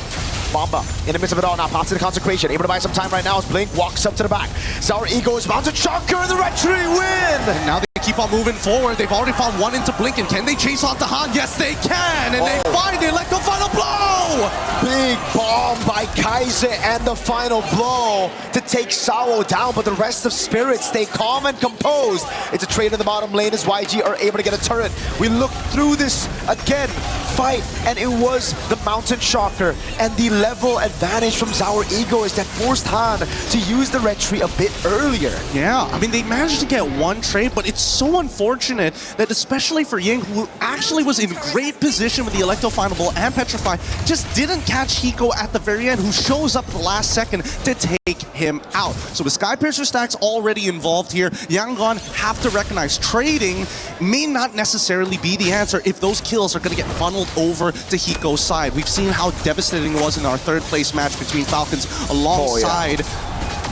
Bomba in the midst of it all now, pops to the consecration, able to buy some time right now as Blink walks up to the back. Sour Ego is mounted, Shocker, and the Red Tree win! And now they keep on moving forward. They've already found one into Blink, and can they chase off the Han? Yes, they can, and they find it like the final blow! Big bomb by Kaiser and the final blow to take Sao down, but the rest of Spirit stay calm and composed. It's a trade in the bottom lane as YG are able to get a turret. We look through this again, fight, and it was the Mountain Shocker and the level advantage from Sour Ego is that forced Han to use the Red Tree a bit earlier. Yeah, I mean, they managed to get one trade, but it's so unfortunate that especially for Ying, who actually was in great position with the Electro Final Ball and Petrify, just didn't catch Hiko at the very end, who shows up at the last second to take him out. So with Skypiercer stacks already involved here, Yangon have to recognize trading may not necessarily be the answer if those kills are going to get funneled over to Hiko's side. We've seen how devastating it was in our third place match between Falcons alongside...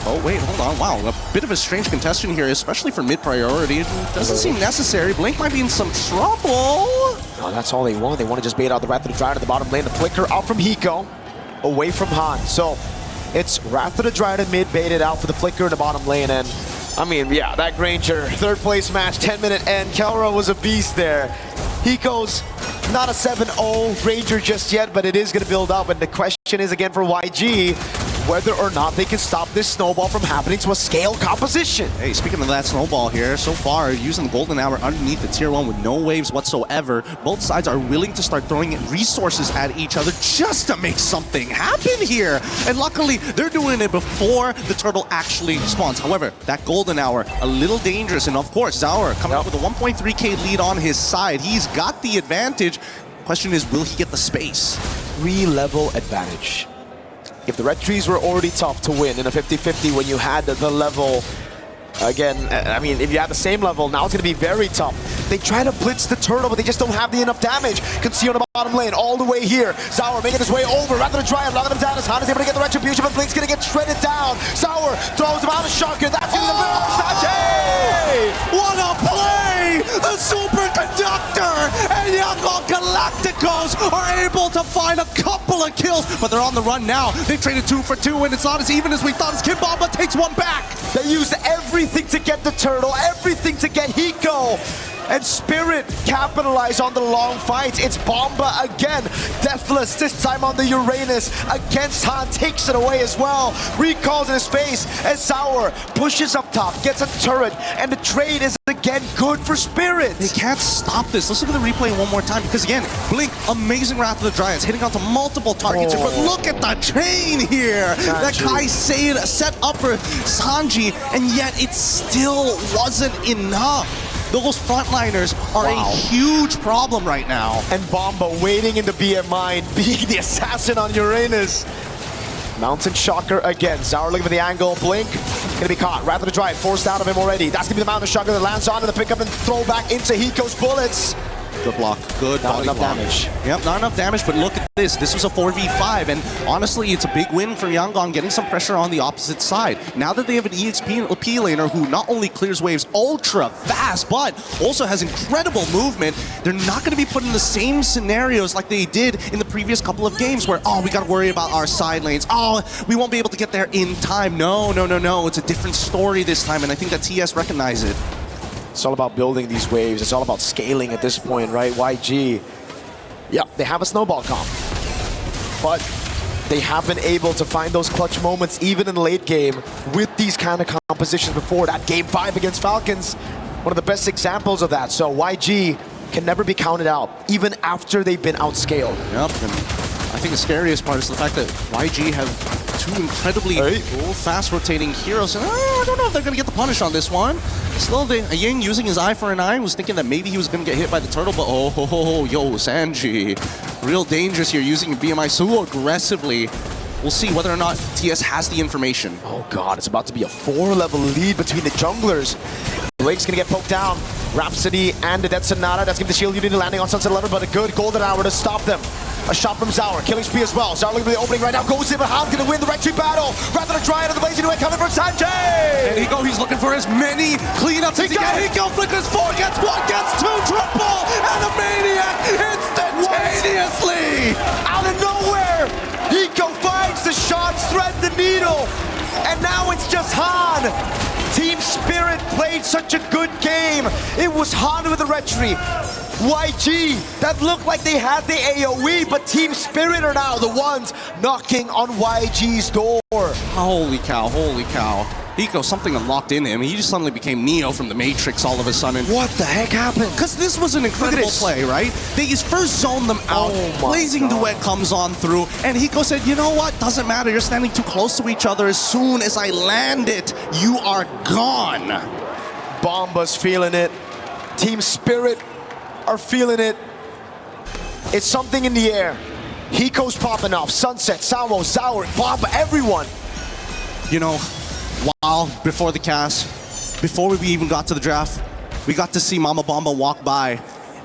Oh, wait, hold on. Wow, a bit of a strange contestant here, especially for mid-priority. It doesn't seem necessary. Blink might be in some trouble. Oh, that's all they want. They want to just bait out the Wrath of the Dryad at the bottom lane. The flicker out from Hiko, away from Han. So it's Wrath of the Dryad in mid, baited out for the flicker in the bottom lane. And I mean, yeah, that Granger, third place match, 10-minute end. Kelra was a beast there. Hiko's not a 7-0 Granger just yet, but it is going to build up. And the question is again for YG, whether or not they can stop this snowball from happening to a scale composition. Hey, speaking of that snowball here, so far, using the Golden Hour underneath the Tier 1 with no waves whatsoever, both sides are willing to start throwing resources at each other just to make something happen here. And luckily, they're doing it before the turtle actually spawns. However, that Golden Hour, a little dangerous. And of course, Zaur coming up with a 1.3k lead on his side. He's got the advantage. Question is, will he get the space? 3-level advantage. If the Red Trees were already tough to win in a 50-50 when you had the level, again, I mean, if you had the same level, now it's going to be very tough. They try to blitz the turtle, but they just don't have the enough damage. Can see on the bottom lane all the way here. Zaur making his way over, rather than try and lock them down as Han is able to get the retribution, but Blink's going to get shredded down. Zaur throws him out of Shocker. That's going to be Sache! What a play! The superconductor and Yangon Galacticos are able to find a couple of kills, but they're on the run now. They traded 2 for 2, and it's not as even as we thought as Kimbamba takes one back. They used everything to get the turtle, everything to get Hiko. And Spirit capitalize on the long fights. It's Bomba again. Deathless, this time on the Uranus against Han, takes it away as well. Recalls in his face as Sour pushes up top, gets a turret, and the trade is again good for Spirit. They can't stop this. Let's look at the replay one more time, because again, Blink, amazing Wrath of the Dryads, hitting onto multiple targets here, but look at the chain here. That Kaisei set up for Sanji, and yet it still wasn't enough. Those frontliners are a huge problem right now. And Bomba waiting in the BMI and being the assassin on Uranus. Mountain Shocker again. Zaur looking for the angle. Blink gonna be caught. Rather to drive, forced out of him already. That's gonna be the Mountain Shocker that lands onto the pickup and throw back into Hiko's bullets. Good block. Good not body enough block. Damage. Yep, not enough damage, but look at this. This was a 4v5, and honestly, it's a big win for Yangon, getting some pressure on the opposite side. Now that they have an EXP laner who not only clears waves ultra fast, but also has incredible movement, they're not going to be put in the same scenarios like they did in the previous couple of games where, oh, we got to worry about our side lanes. Oh, we won't be able to get there in time. No. It's a different story this time, and I think that TS recognized it. It's all about building these waves. It's all about scaling at this point, right? YG, yeah, they have a snowball comp, but they have been able to find those clutch moments even in the late game with these kind of compositions before. That game 5 against Falcons, one of the best examples of that. So YG can never be counted out, even after they've been outscaled. Yep, and I think the scariest part is the fact that YG have two incredibly fast rotating heroes. And I don't know if they're going to get the punish on this one. Still, Ying using his eye for an eye was thinking that maybe he was going to get hit by the turtle, but yo, Sanji. Real dangerous here, using BMI so aggressively. We'll see whether or not TS has the information. Oh god, it's about to be a 4-level lead between the junglers. Blake's gonna get poked down. Rhapsody and the Dead Sonata, that's gonna be the shield unit landing on Sunset 11, but a good golden hour to stop them. A shot from Zaur, killing spree as well. Zaur looking for the opening right now, goes in, but how's gonna win the retreat battle? Rather than try out of the blazing away coming from Sanjay! And he's looking for as many cleanups as he can. Hiko flickers 4, gets 1, gets 2, triple, and a maniac instantaneously! Out of nowhere! Hiko finds the shots, thread the needle, and now it's just Han. Team Spirit played such a good game. It was Han with the retreat. YG, that looked like they had the AoE, but Team Spirit are now the ones knocking on YG's door. Holy cow, holy cow. Hiko, something unlocked in him. He just suddenly became Neo from the Matrix all of a sudden. What the heck happened? Because this was an incredible play, right? They just first zoned them out. Blazing Duet comes on through, and Hiko said, you know what? Doesn't matter. You're standing too close to each other. As soon as I land it, you are gone. Bomba's feeling it. Team Spirit are feeling it. It's something in the air. Hiko's popping off. Sunset, Samo, Zaur, Bomba, everyone. You know, while before the cast, before we even got to the draft, we got to see Mama Bomba walk by.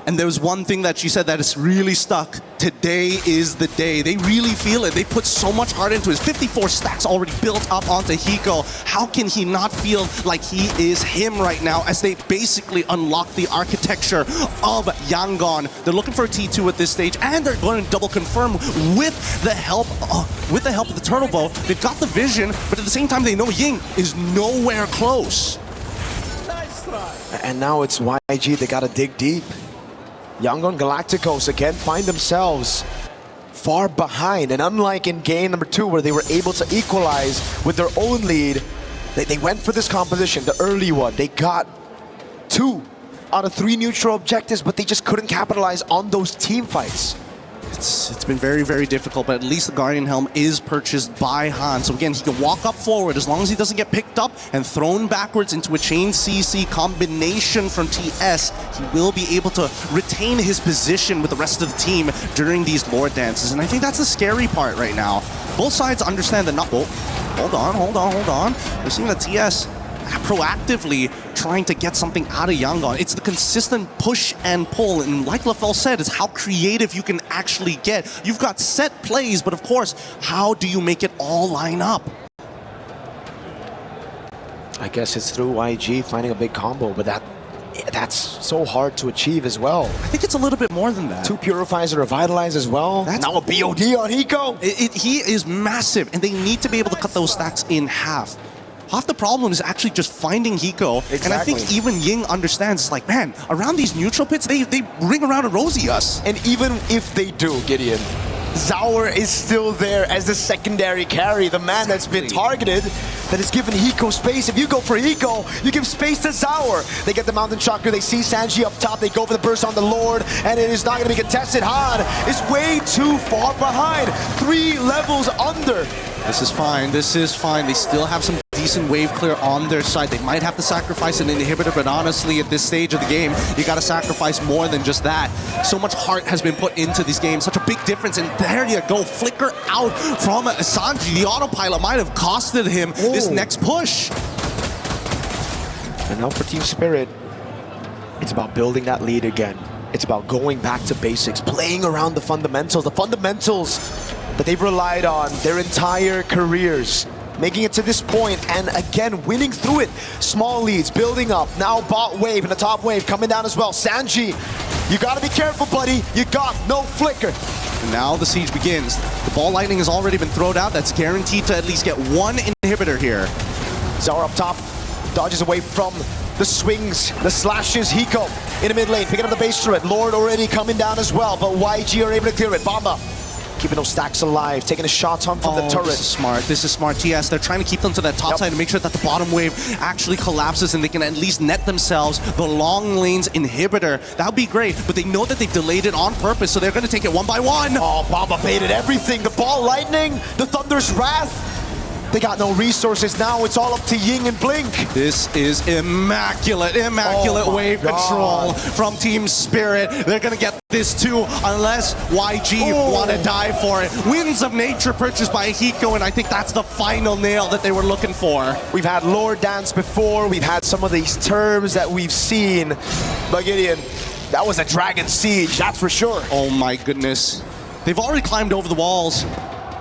And there was one thing that she said that is really stuck. Today is the day. They really feel it. They put so much heart into it. 54 stacks already built up onto Hiko. How can he not feel like he is him right now as they basically unlock the architecture of Yangon? They're looking for a T2 at this stage, and they're going to double confirm with the help of the Turtle Bow. They've got the vision, but at the same time, they know Ying is nowhere close. And now it's YG. They got to dig deep. Yangon Galacticos again find themselves far behind, and unlike in game number 2 where they were able to equalize with their own lead, they went for this composition, the early one. They got 2 out of 3 neutral objectives, but they just couldn't capitalize on those team fights. It's been very, very difficult, but at least the Guardian Helm is purchased by Han. So again, he can walk up forward as long as he doesn't get picked up and thrown backwards into a chain CC combination from TS. He will be able to retain his position with the rest of the team during these Lord dances. And I think that's the scary part right now. Both sides understand that not... Oh, hold on. We're seeing that TS proactively trying to get something out of Yangon. It's the consistent push and pull, and like LaFell said, it's how creative you can actually get. You've got set plays, but of course, how do you make it all line up? I guess it's through YG finding a big combo, but that's so hard to achieve as well. I think it's a little bit more than that. 2 Purifiers are revitalized as well. That's now a BOD on Hiko. He is massive, and they need to be able to cut those stacks in half. Half the problem is actually just finding Hiko. Exactly. And I think even Ying understands, it's like, man, around these neutral pits, they ring around and rosy us. And even if they do, Gideon, Zaur is still there as the secondary carry, the man that's been targeted, that has given Hiko space. If you go for Hiko, you give space to Zaur. They get the Mountain Chakra, they see Sanji up top, they go for the burst on the Lord, and it is not going to be contested. Han is way too far behind, 3 levels under. This is fine, They still have some decent wave clear on their side. They might have to sacrifice an inhibitor, but honestly, at this stage of the game, you got to sacrifice more than just that. So much heart has been put into these games, such a big difference, and there you go, flicker out from Sanji. The autopilot might have costed him this next push. And now for Team Spirit, it's about building that lead again. It's about going back to basics, playing around the fundamentals that they've relied on their entire careers. Making it to this point, and again, winning through it. Small leads, building up. Now bot wave and the top wave coming down as well. Sanji, you gotta be careful, buddy. You got no flicker. And now the siege begins. The ball lightning has already been thrown out. That's guaranteed to at least get 1 inhibitor here. Zaur up top, dodges away from the swings, the slashes. Hiko in the mid lane, picking up the base turret. Lord already coming down as well, but YG are able to clear it. Bomba keeping those stacks alive, taking a shot on from the turret. This is smart. This is smart. TS, they're trying to keep them to that top side to make sure that the bottom wave actually collapses and they can at least net themselves the long lanes inhibitor. That would be great, but they know that they've delayed it on purpose, so they're going to take it one by one. Oh, Bomba baited everything. The ball lightning, the Thunder's Wrath. They got no resources now. It's all up to Ying and Blink. This is immaculate wave control from Team Spirit. They're going to get this too, unless YG want to die for it. Winds of Nature purchased by Hiko, and I think that's the final nail that they were looking for. We've had Lord Dance before. We've had some of these terms that we've seen. But Gideon, that was a Dragon Siege, that's for sure. Oh my goodness. They've already climbed over the walls.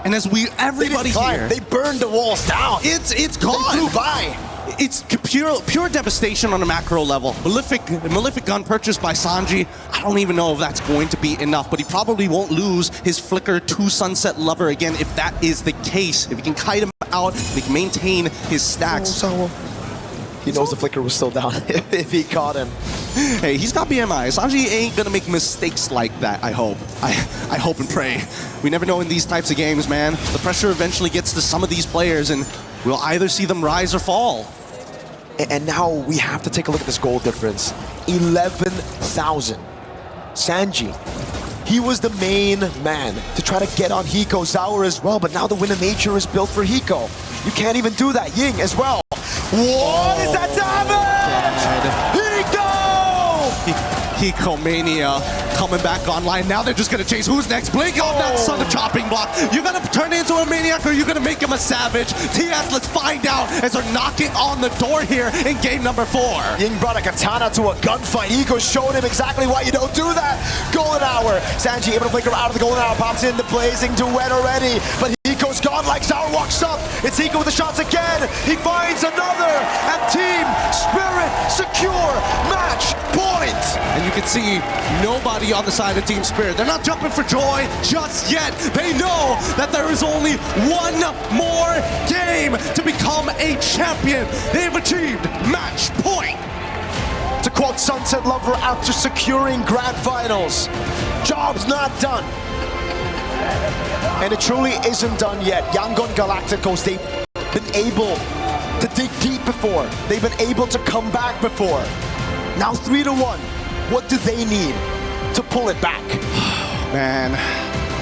And as everybody here, they burned the walls down. It's gone. They flew by. It's pure devastation on a macro level. Malefic gun purchased by Sanji. I don't even know if that's going to be enough, but he probably won't lose his Flicker to Sunset Lover again if that is the case. If he can kite him out, he can maintain his stacks. He knows the Flicker was still down if he caught him. Hey, he's got BMI. Sanji ain't gonna make mistakes like that, I hope. I hope and pray. We never know in these types of games, man. The pressure eventually gets to some of these players, and we'll either see them rise or fall. And now we have to take a look at this goal difference. 11,000. Sanji, he was the main man to try to get on Hiko. Zaur as well, but now the Wind of Nature is built for Hiko. You can't even do that. Ying as well. What is that damage? Hiko Mania coming back online. Now they're just gonna chase. Who's next? Blink on that Sun chopping block. You're gonna turn into a maniac or you're gonna make him a savage? TS, let's find out as they're knocking on the door here in game number 4. Ying brought a katana to a gunfight. Hiko showed him exactly why you don't do that. Golden Hour. Sanji able to flicker out of the Golden Hour. Pops in the blazing duet already. But Hiko's gone like Zaur walks up. It's Hiko with the shots again. He finds another. And Team Spirit secure match point. And you can see nobody on the side of Team Spirit. They're not jumping for joy just yet. They know that there is only one more game to become a champion. They've achieved match point. To quote Sunset Lover after securing grand finals, job's not done. And it truly isn't done yet. Yangon Galacticos, they've been able to dig deep before. They've been able to come back before. Now 3-1. What do they need to pull it back? Man,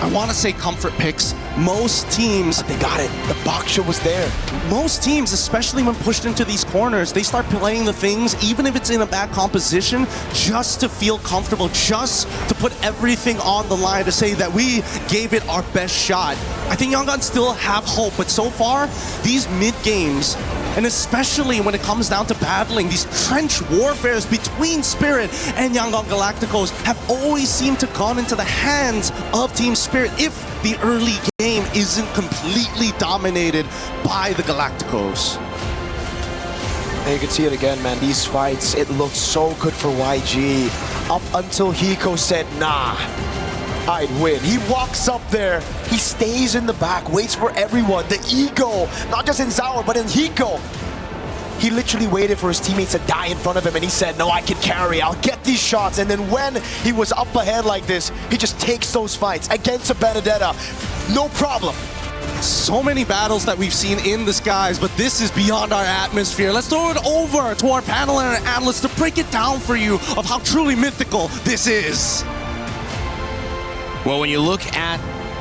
I want to say comfort picks. Most teams, they got it. The Baksha was there. Most teams, especially when pushed into these corners, they start playing the things, even if it's in a bad composition, just to feel comfortable, just to put everything on the line to say that we gave it our best shot. I think Yangon still have hope, but so far, these mid-games, and especially when it comes down to battling, these trench warfares between Spirit and Yangon Galacticos have always seemed to gone into the hands of Team Spirit if the early game isn't completely dominated by the Galacticos. And you can see it again, man. These fights, it looked so good for YG. Up until Hiko said, nah, I'd win. He walks up there, he stays in the back, waits for everyone. The ego, not just in Zaur, but in Hiko. He literally waited for his teammates to die in front of him and he said, no, I can carry, I'll get these shots. And then when he was up ahead like this, he just takes those fights against a Benedetta. No problem. So many battles that we've seen in the skies, but this is beyond our atmosphere. Let's throw it over to our panel and our analysts to break it down for you of how truly mythical this is. Well, when you look at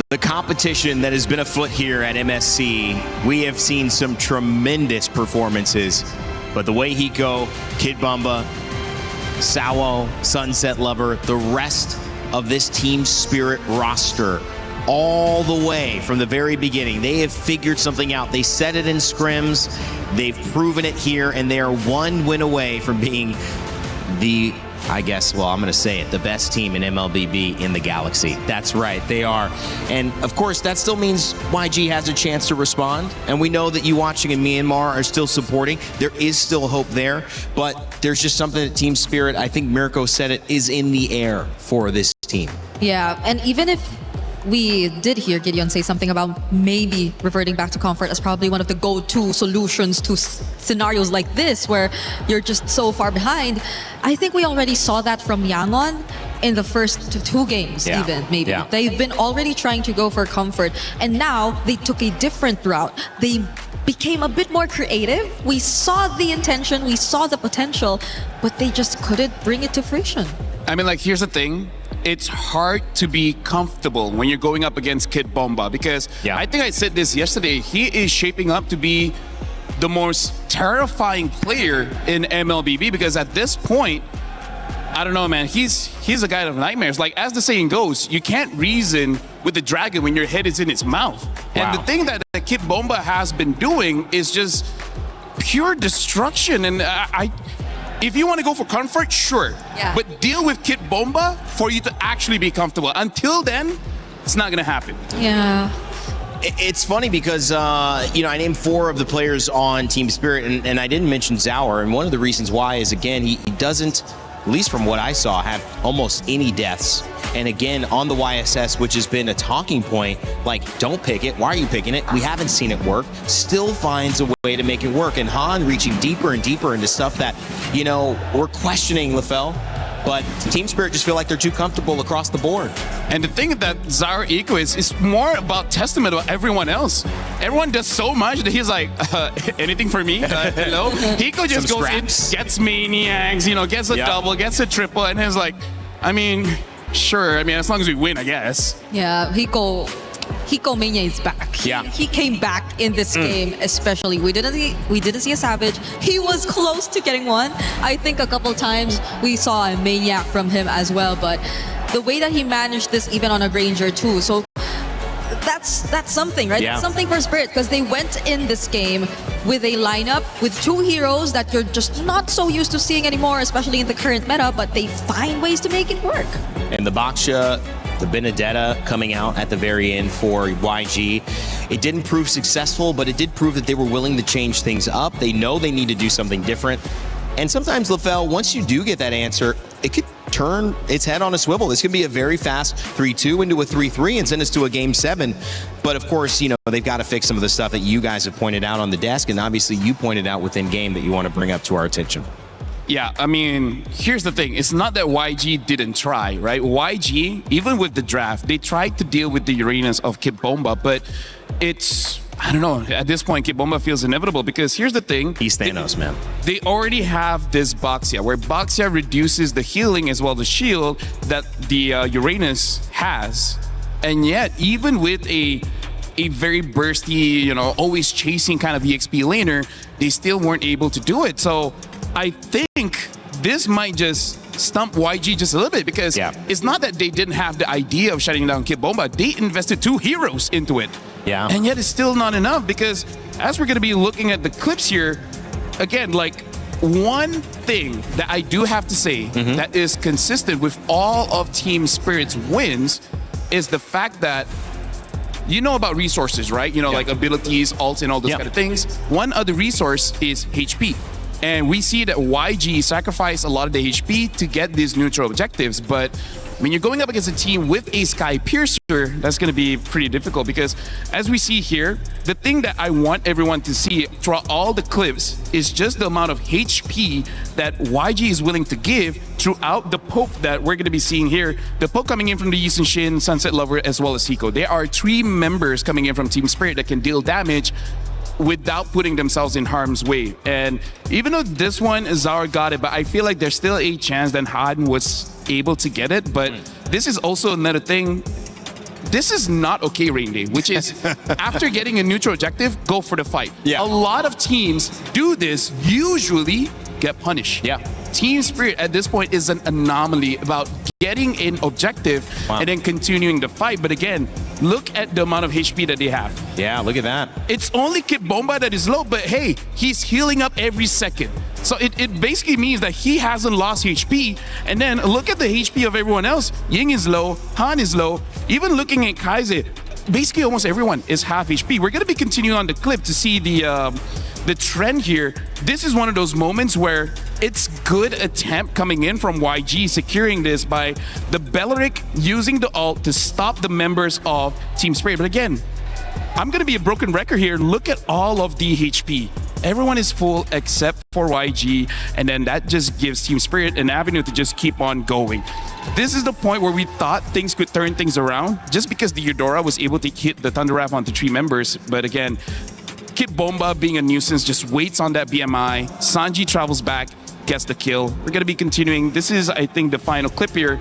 the competition that has been afoot here at MSC, we have seen some tremendous performances. But the way Hiko, Kid Bamba, Sawo, Sunset Lover, the rest of this Team Spirit roster, all the way from the very beginning, they have figured something out. They said it in scrims, they've proven it here, and they are one win away from being the, I guess, well, I'm going to say it, the best team in MLBB in the Galaxy. That's right, they are. And of course, that still means YG has a chance to respond. And we know that you watching in Myanmar are still supporting. There is still hope there, but there's just something that Team Spirit, I think Mirko said it, is in the air for this team. Yeah, and even if we did hear Gideon say something about maybe reverting back to comfort as probably one of the go-to solutions to scenarios like this where you're just so far behind. I think we already saw that from Yangon. in the first two games, even maybe. They've been already trying to go for comfort, and now they took a different route. They became a bit more creative. We saw the intention, we saw the potential, but they just couldn't bring it to fruition. I mean, like, here's the thing. It's hard to be comfortable when you're going up against Kid Bomba, because I think I said this yesterday, he is shaping up to be the most terrifying player in MLBB, because at this point, I don't know, man, he's a guy of nightmares. Like, as the saying goes, you can't reason with the dragon when your head is in its mouth. And the thing that Kid Bomba has been doing is just pure destruction. And if you want to go for comfort, sure. But deal with Kid Bomba for you to actually be comfortable. Until then, it's not going to happen. Yeah. It's funny because, you know, I named 4 of the players on Team Spirit, and I didn't mention Zauer. And one of the reasons why is, again, he doesn't, at least from what I saw, have almost any deaths. And again, on the YSS, which has been a talking point, like, don't pick it. Why are you picking it? We haven't seen it work. Still finds a way to make it work. And Han reaching deeper and deeper into stuff that, you know, we're questioning, LaFell. But Team Spirit just feel like they're too comfortable across the board. And the thing that Zauer Eco is more about testament of everyone else. Everyone does so much that he's like, anything for me? Hello? Eco just goes in, gets maniacs, you know, gets a double, gets a triple, and he's like, I mean, sure. I mean, as long as we win, I guess. Yeah, Hiko Mania is back. He came back in this game, especially. We didn't see a Savage. He was close to getting one. I think a couple times we saw a Maniac from him as well, but the way that he managed this even on a Ranger too. So that's something, right? That's something for Spirit, because they went in this game with a lineup with 2 heroes that you're just not so used to seeing anymore, especially in the current meta, but they find ways to make it work. And the Baksha, the Benedetta coming out at the very end for YG. It didn't prove successful, but it did prove that they were willing to change things up. They know they need to do something different. And sometimes, LaFell, once you do get that answer, it could turn its head on a swivel. This could be a very fast 3-2 into a 3-3 and send us to a Game 7. But of course, you know, they've got to fix some of the stuff that you guys have pointed out on the desk, and obviously you pointed out within game that you want to bring up to our attention. Yeah, I mean, here's the thing. It's not that YG didn't try, right? YG, even with the draft, they tried to deal with the Uranus of Kid Bomba, but it's, I don't know, at this point, Kid Bomba feels inevitable, because here's the thing. He's Thanos, man. They already have this Baxia, where Baxia reduces the healing as well as the shield that the Uranus has. And yet, even with a very bursty, you know, always chasing kind of EXP laner, they still weren't able to do it. So I think this might just stump YG just a little bit, because it's not that they didn't have the idea of shutting down Kid Bomba. They invested 2 heroes into it. And yet it's still not enough, because as we're going to be looking at the clips here, again, like, one thing that I do have to say that is consistent with all of Team Spirit's wins is the fact that, you know about resources, right? You know, like abilities, ults, and all those kind of things. One other resource is HP. And we see that YG sacrificed a lot of the HP to get these neutral objectives. But when you're going up against a team with a Sky Piercer, that's going to be pretty difficult, because as we see here, the thing that I want everyone to see throughout all the clips is just the amount of HP that YG is willing to give throughout the poke that we're going to be seeing here. The poke coming in from the Yisun Shin, Sunset Lover, as well as Hiko. There are 3 members coming in from Team Spirit that can deal damage without putting themselves in harm's way. And even though this one, Zauer got it, but I feel like there's still a chance that Han was able to get it. But this is also another thing. This is not okay, Rain Day, which is after getting a neutral objective, go for the fight. A lot of teams do this, usually get punished. Team Spirit at this point is an anomaly about getting an objective and then continuing the fight. But again, look at the amount of HP that they have. Yeah, look at that. It's only Kid Bomba that is low, but hey, he's healing up every second. So it basically means that he hasn't lost HP. And then look at the HP of everyone else. Ying is low, Han is low. Even looking at Kaiser, basically almost everyone is half HP. We're going to be continuing on the clip to see the trend here. This is one of those moments where it's good attempt coming in from YG, securing this by the Belleric using the ult to stop the members of Team Spirit. But again, I'm going to be a broken record here. Look at all of the HP. Everyone is full except for YG, and then that just gives Team Spirit an avenue to just keep on going. this is the point where we thought things could turn things around just because the Eudora was able to hit the Thunder Wrap onto 3 members. But again, Kid Bomba being a nuisance just waits on that BMI. Sanji travels back, gets the kill. We're going to be continuing. This is, I think, the final clip here.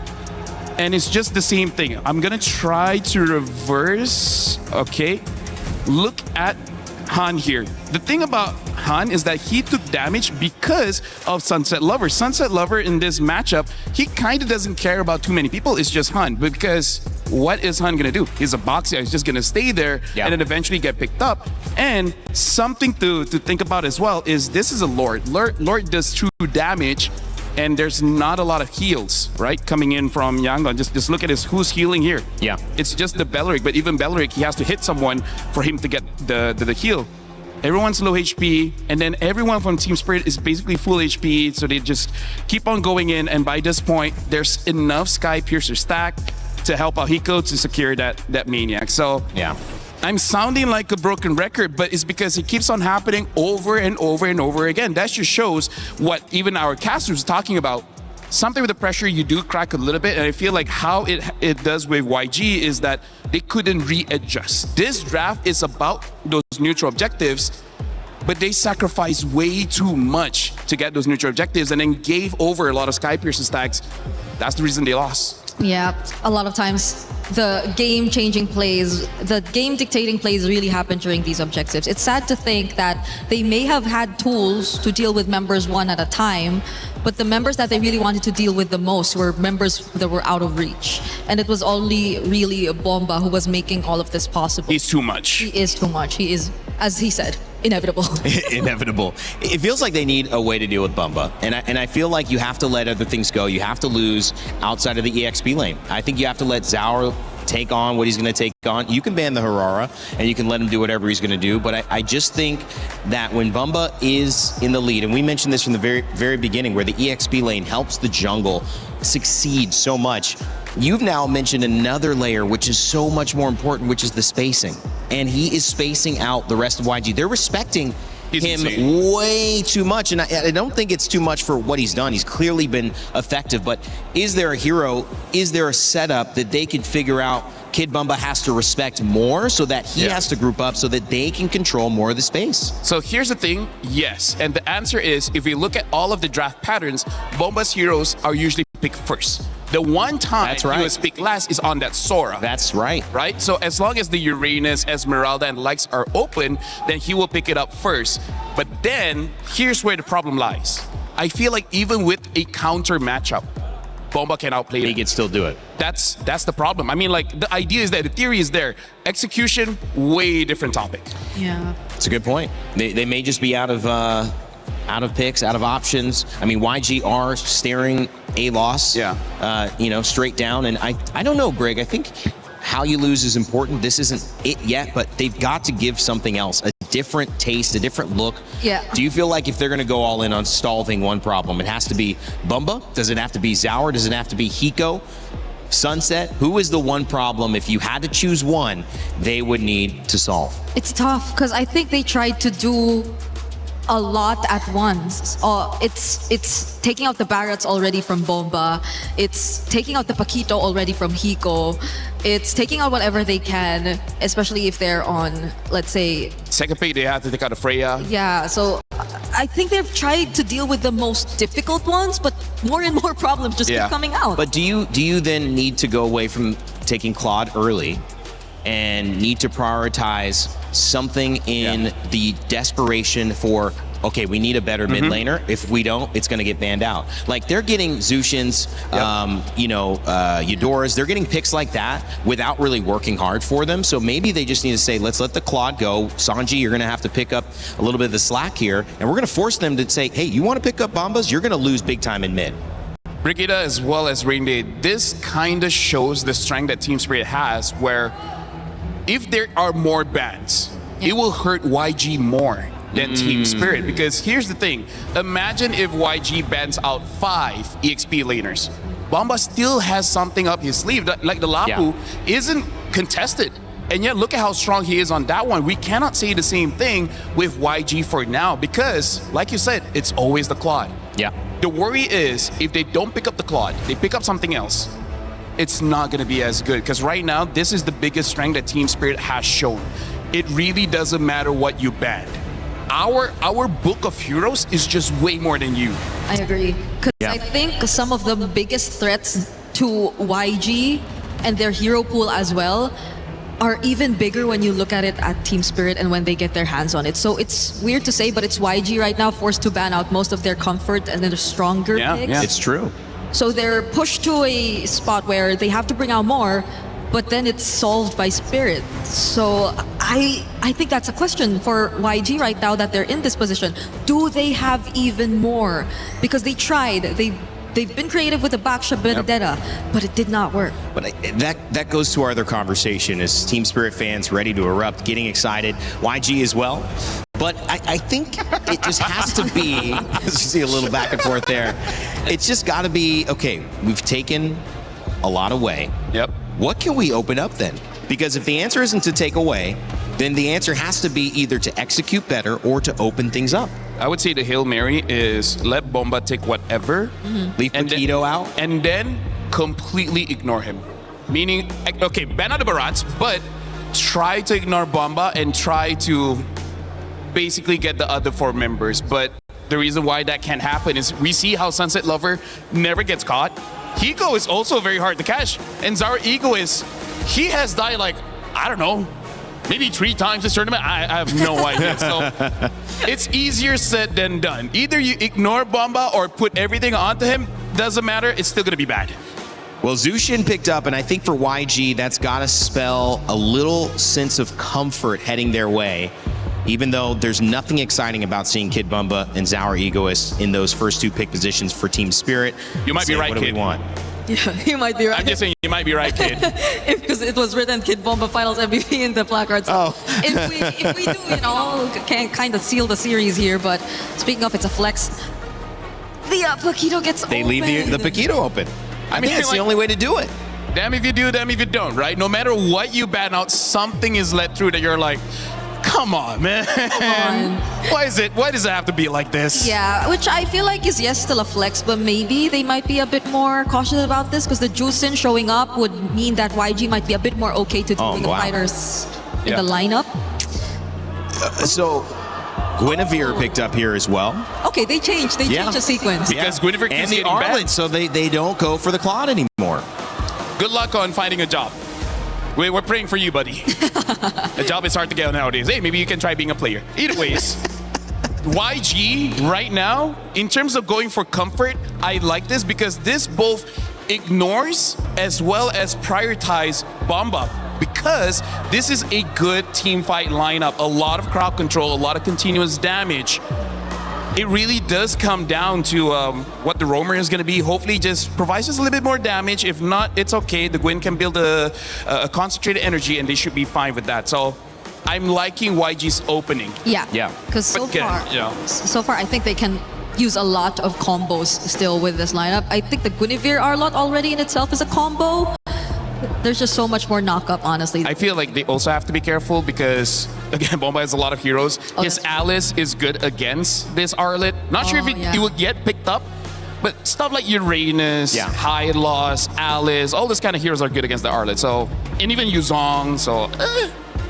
And it's just the same thing. I'm going to try to reverse. Okay. Look at Han here. The thing about Han is that he took damage because of Sunset Lover. Sunset Lover in this matchup, he kind of doesn't care about too many people. It's just Han. Because what is Han going to do? He's a boxer. He's just going to stay there and then eventually get picked up. And something to think about as well is this is a Lord. Lord does true damage. And there's not a lot of heals, right, coming in from Yangon. Just look at who's healing here. Yeah. It's just the Belleric, but even Belleric, he has to hit someone for him to get the heal. Everyone's low HP, and then everyone from Team Spirit is basically full HP, so they just keep on going in, and by this point, there's enough Sky Piercer stack to help out Hiko to secure that Maniac. So yeah. I'm sounding like a broken record, but it's because it keeps on happening over and over and over again. That just shows what even our casters are talking about. Something with the pressure, you do crack a little bit, and I feel like how it does with YG is that they couldn't readjust. This draft is about those neutral objectives, but they sacrificed way too much to get those neutral objectives and then gave over a lot of Sky Piercer stacks. That's the reason they lost. Yeah, a lot of times the game-changing plays, the game-dictating plays really happen during these objectives. It's sad to think that they may have had tools to deal with members one at a time, but the members that they really wanted to deal with the most were members that were out of reach. And it was only really Bomba who was making all of this possible. He's too much. He is too much. He is, as he said, inevitable. Inevitable. It feels like they need a way to deal with Bumba. And I feel like you have to let other things go. You have to lose outside of the EXP lane. I think you have to let Zaur take on what he's going to take on. You can ban the Harara, and you can let him do whatever he's going to do. But I just think that when Bumba is in the lead, and we mentioned this from the very beginning, where the EXP lane helps the jungle succeed so much, you've now mentioned another layer which is so much more important, which is the spacing. And he is spacing out the rest of YG. They're respecting him way too much, and I don't think it's too much for what he's done. He's clearly been effective, but is there a hero, is there a setup that they could figure out Kid Bumba has to respect more so that he has to group up so that they can control more of the space? So here's the thing, yes. And the answer is, if we look at all of the draft patterns, Bomba's heroes are usually picked first. The one time he was picked last is on that Sora. That's right. Right? So as long as the Uranus, Esmeralda, and likes are open, then he will pick it up first. But then, here's where the problem lies. I feel like even with a counter matchup, Bomba can outplay it. He can still do it. That's the problem. I mean, like, the idea is there, the theory is there. Execution, way different topic. Yeah. It's a good point. They may just be out of picks, out of options. I mean, YG are staring a loss, straight down. And I don't know, Greg. I think how you lose is important. This isn't it yet, but they've got to give something else, a different taste, a different look. Yeah. Do you feel like if they're going to go all in on solving one problem, it has to be Bumba? Does it have to be Zaur? Does it have to be Hiko? Sunset? Who is the one problem, if you had to choose one, they would need to solve? It's tough because I think they tried to do a lot at once. It's taking out the Barretts already from Bomba. It's taking out the Paquito already from Hiko. It's taking out whatever they can, especially if they're on, let's say... Second pick, they have to take out a Freya. Yeah, so I think they've tried to deal with the most difficult ones, but more and more problems just keep coming out. But do you then need to go away from taking Claude early and need to prioritize something in the desperation for, okay, we need a better mid laner. If we don't, it's going to get banned out. Like, they're getting Zushins, Eudoras, they're getting picks like that without really working hard for them. So maybe they just need to say, let's let the Claude go. Sanji, you're going to have to pick up a little bit of the slack here. And we're going to force them to say, hey, you want to pick up Bombas? You're going to lose big time in mid. Brigida as well as Rain Day, this kind of shows the strength that Team Spirit has, where if there are more bans, it will hurt YG more than Team Spirit. Because here's the thing, imagine if YG bans out 5 EXP laners. Bomba still has something up his sleeve. Like the Lapu isn't contested. And yet look at how strong he is on that one. We cannot say the same thing with YG for now because, like you said, it's always the Claude. Yeah. The worry is if they don't pick up the Claude, they pick up something else, it's not going to be as good. Because right now, this is the biggest strength that Team Spirit has shown. It really doesn't matter what you ban. Our book of heroes is just way more than you. I agree. Because I think some of the biggest threats to YG and their hero pool as well are even bigger when you look at it at Team Spirit and when they get their hands on it. So it's weird to say, but it's YG right now forced to ban out most of their comfort and their stronger picks. Yeah, it's true. So they're pushed to a spot where they have to bring out more, but then it's solved by Spirit. So I think that's a question for YG right now that they're in this position. Do they have even more? Because they tried. They've been creative with the Baksha Benedetta, but it did not work. But that goes to our other conversation is Team Spirit fans ready to erupt, getting excited. YG as well. But I think it just has to be, as you see a little back and forth there, it's just got to be, okay, we've taken a lot away. Yep. What can we open up then? Because if the answer isn't to take away, then the answer has to be either to execute better or to open things up. I would say the Hail Mary is let Bomba take whatever, leave Paquito out, and then completely ignore him. Meaning, okay, ban out the Barats, but try to ignore Bomba and try to basically get the other 4 members. But the reason why that can't happen is we see how Sunset Lover never gets caught. Hiko is also very hard to catch. And Zara Egoist, he has died like, I don't know, maybe 3 times this tournament. I have no idea. So it's easier said than done. Either you ignore Bomba or put everything onto him. Doesn't matter. It's still going to be bad. Well, Zushin picked up, and I think for YG, that's got to spell a little sense of comfort heading their way, even though there's nothing exciting about seeing Kid Bumba and Zauer Egoist in those first 2 pick positions for Team Spirit. You might be right, Kid. What do we want? Yeah, you might be right. I'm just saying you might be right, Kid. Because it was written Kid Bomba Finals MVP in the placards. Oh. if we do, can kind of seal the series here, but speaking of, it's a flex. The Paquito gets They leave the Paquito open. I mean, that's the only way to do it. Damn if you do, damn if you don't, right? No matter what you ban out, something is let through that you're like, come on, man. Come on. Why does it have to be like this? Yeah, which I feel like is still a flex, but maybe they might be a bit more cautious about this because the Juicin showing up would mean that YG might be a bit more okay to dealing the fighters in the lineup. So Guinevere picked up here as well. Okay, they changed. They changed the sequence. Because Guinevere and keeps the getting Arlet, banned. so they don't go for the Claude anymore. Good luck on finding a job. We're praying for you, buddy. A job is hard to get nowadays. Hey, maybe you can try being a player. Either ways, YG right now, in terms of going for comfort, I like this because this both ignores as well as prioritize Bomba because this is a good team fight lineup. A lot of crowd control, a lot of continuous damage. It really does come down to what the roamer is going to be. Hopefully just provides us a little bit more damage. If not, it's okay. The Gwyn can build a concentrated energy and they should be fine with that. So I'm liking YG's opening. Yeah. Yeah. Because so far, I think they can use a lot of combos still with this lineup. I think the Guinevere Arlot already in itself is a combo. There's just so much more knock-up, honestly. I feel like they also have to be careful because, again, Bomba has a lot of heroes. His Alice is good against this Arlet. Not sure if it will get picked up, but stuff like Uranus, High Loss, Alice, all these kind of heroes are good against the Arlet. So, and even Yuzong, so...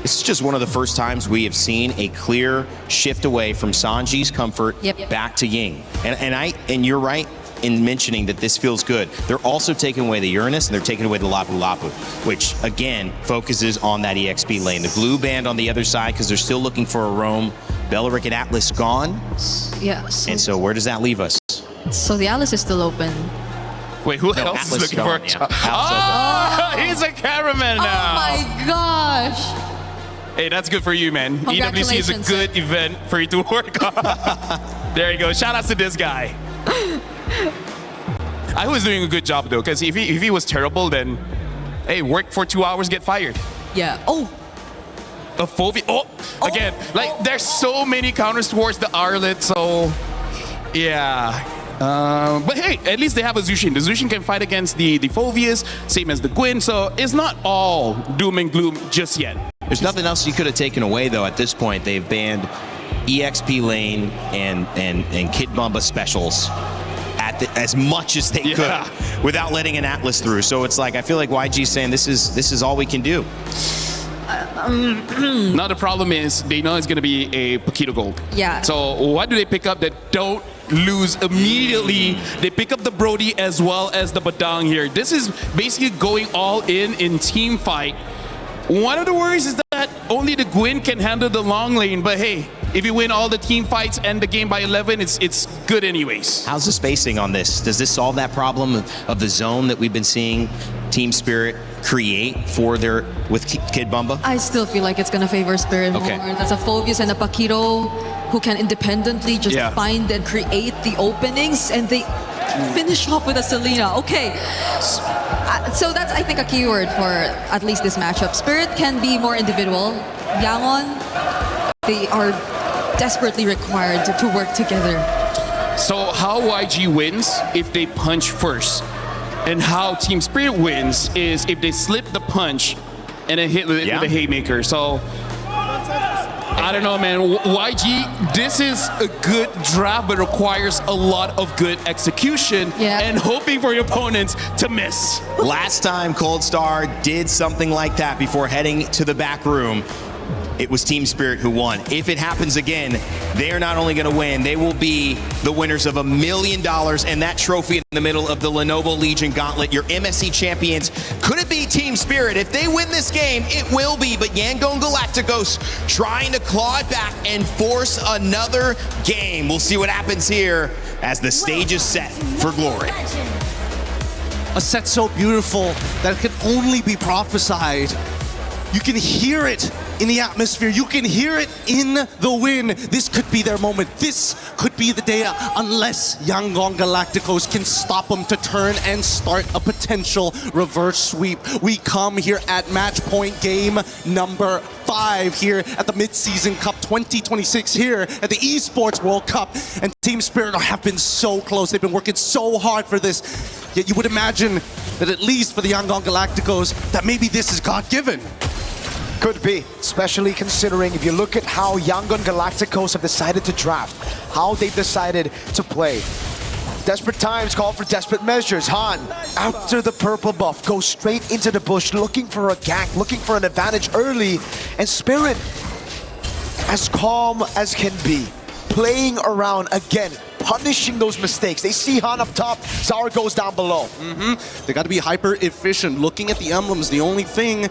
This is just one of the first times we have seen a clear shift away from Sanji's comfort back to Ying. And you're right in mentioning that this feels good. They're also taking away the Uranus and they're taking away the Lapu Lapu, which again focuses on that EXP lane. The blue band on the other side because they're still looking for a roam. Beleric and Atlas gone. Yeah. And so where does that leave us? So the Atlas is still open. Wait, who else Atlas is looking for a job? He's a cameraman now. Oh my gosh. Hey, that's good for you, man. EWC is a good event for you to work on. There you go. Shout out to this guy. I was doing a good job though, because if he was terrible, then hey, work for 2 hours, get fired. Yeah. Oh. A Fovi. Again, there's so many counters towards the Arlet, so yeah. But hey, at least they have a Zushin. The Zushin can fight against the Phovius, same as the Gwyn, so it's not all doom and gloom just yet. There's nothing else you could have taken away though at this point. They've banned EXP lane and Kid Bumba specials as much as they could without letting an Atlas through. So it's like, I feel like YG's saying this is all we can do. Now the problem is they know it's going to be a Paquito gold. Yeah. So what do they pick up that don't lose immediately? They pick up the Brody as well as the Badang here. This is basically going all in team fight. One of the worries is that only the Gwyn can handle the long lane, but hey, if you win all the team fights and the game by 11, it's good anyways. How's the spacing on this? Does this solve that problem of the zone that we've been seeing Team Spirit create with Kid Bumba? I still feel like it's going to favor Spirit more. That's a Phobius and a Paquito who can independently just find and create the openings, and they finish off with a Selena. Okay, so that's, I think, a keyword for at least this matchup. Spirit can be more individual. Yangon, they are desperately required to work together. So how YG wins if they punch first, and how Team Spirit wins is if they slip the punch and then hit with the haymaker. So I don't know, man. YG, this is a good draft, but requires a lot of good execution and hoping for your opponents to miss. Last time Cold Star did something like that before heading to the back room, it was Team Spirit who won. If it happens again, they are not only going to win, they will be the winners of $1 million and that trophy in the middle of the Lenovo Legion Gauntlet. Your MSC champions. Could it be Team Spirit? If they win this game, it will be. But Yangon Galacticos trying to claw it back and force another game. We'll see what happens here as the stage is set for glory. A set so beautiful that it can only be prophesied. You can hear it in the atmosphere. You can hear it in the wind. This could be their moment. This could be the day, unless Yangon Galacticos can stop them to turn and start a potential reverse sweep. We come here at match point game number 5 here at the Mid-Season Cup 2026 here at the Esports World Cup. And Team Spirit have been so close. They've been working so hard for this. Yet you would imagine that at least for the Yangon Galacticos, that maybe this is God-given. Could be, especially considering if you look at how Yangon Galacticos have decided to draft, how they've decided to play. Desperate times call for desperate measures. Han, after the purple buff, goes straight into the bush, looking for a gank, looking for an advantage early, and Spirit, as calm as can be, playing around again, punishing those mistakes. They see Han up top, Zara goes down below. They got to be hyper efficient. Looking at the emblems, the only thing,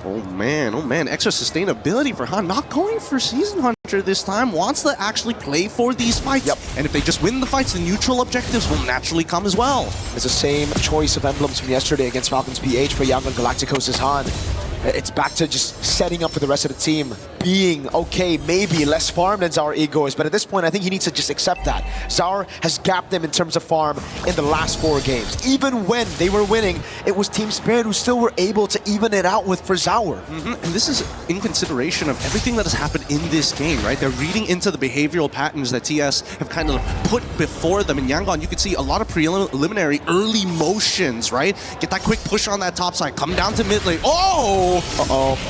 oh man, extra sustainability for Han. Not going for Season Hunter this time. Wants to actually play for these fights. And if they just win the fights, the neutral objectives will naturally come as well. It's the same choice of emblems from yesterday against Falcons PH for Yangon Galacticos as Han. It's back to just setting up for the rest of the team, being okay, maybe less farm than Zar Ego is, but at this point I think he needs to just accept that. Zar has gapped them in terms of farm in the last 4 games. Even when they were winning, it was Team Spirit who still were able to even it out with for Zaur. And this is in consideration of everything that has happened in this game, right? They're reading into the behavioral patterns that TS have kind of put before them. In Yangon, you can see a lot of preliminary early motions, right? Get that quick push on that top side, come down to mid lane. Oh!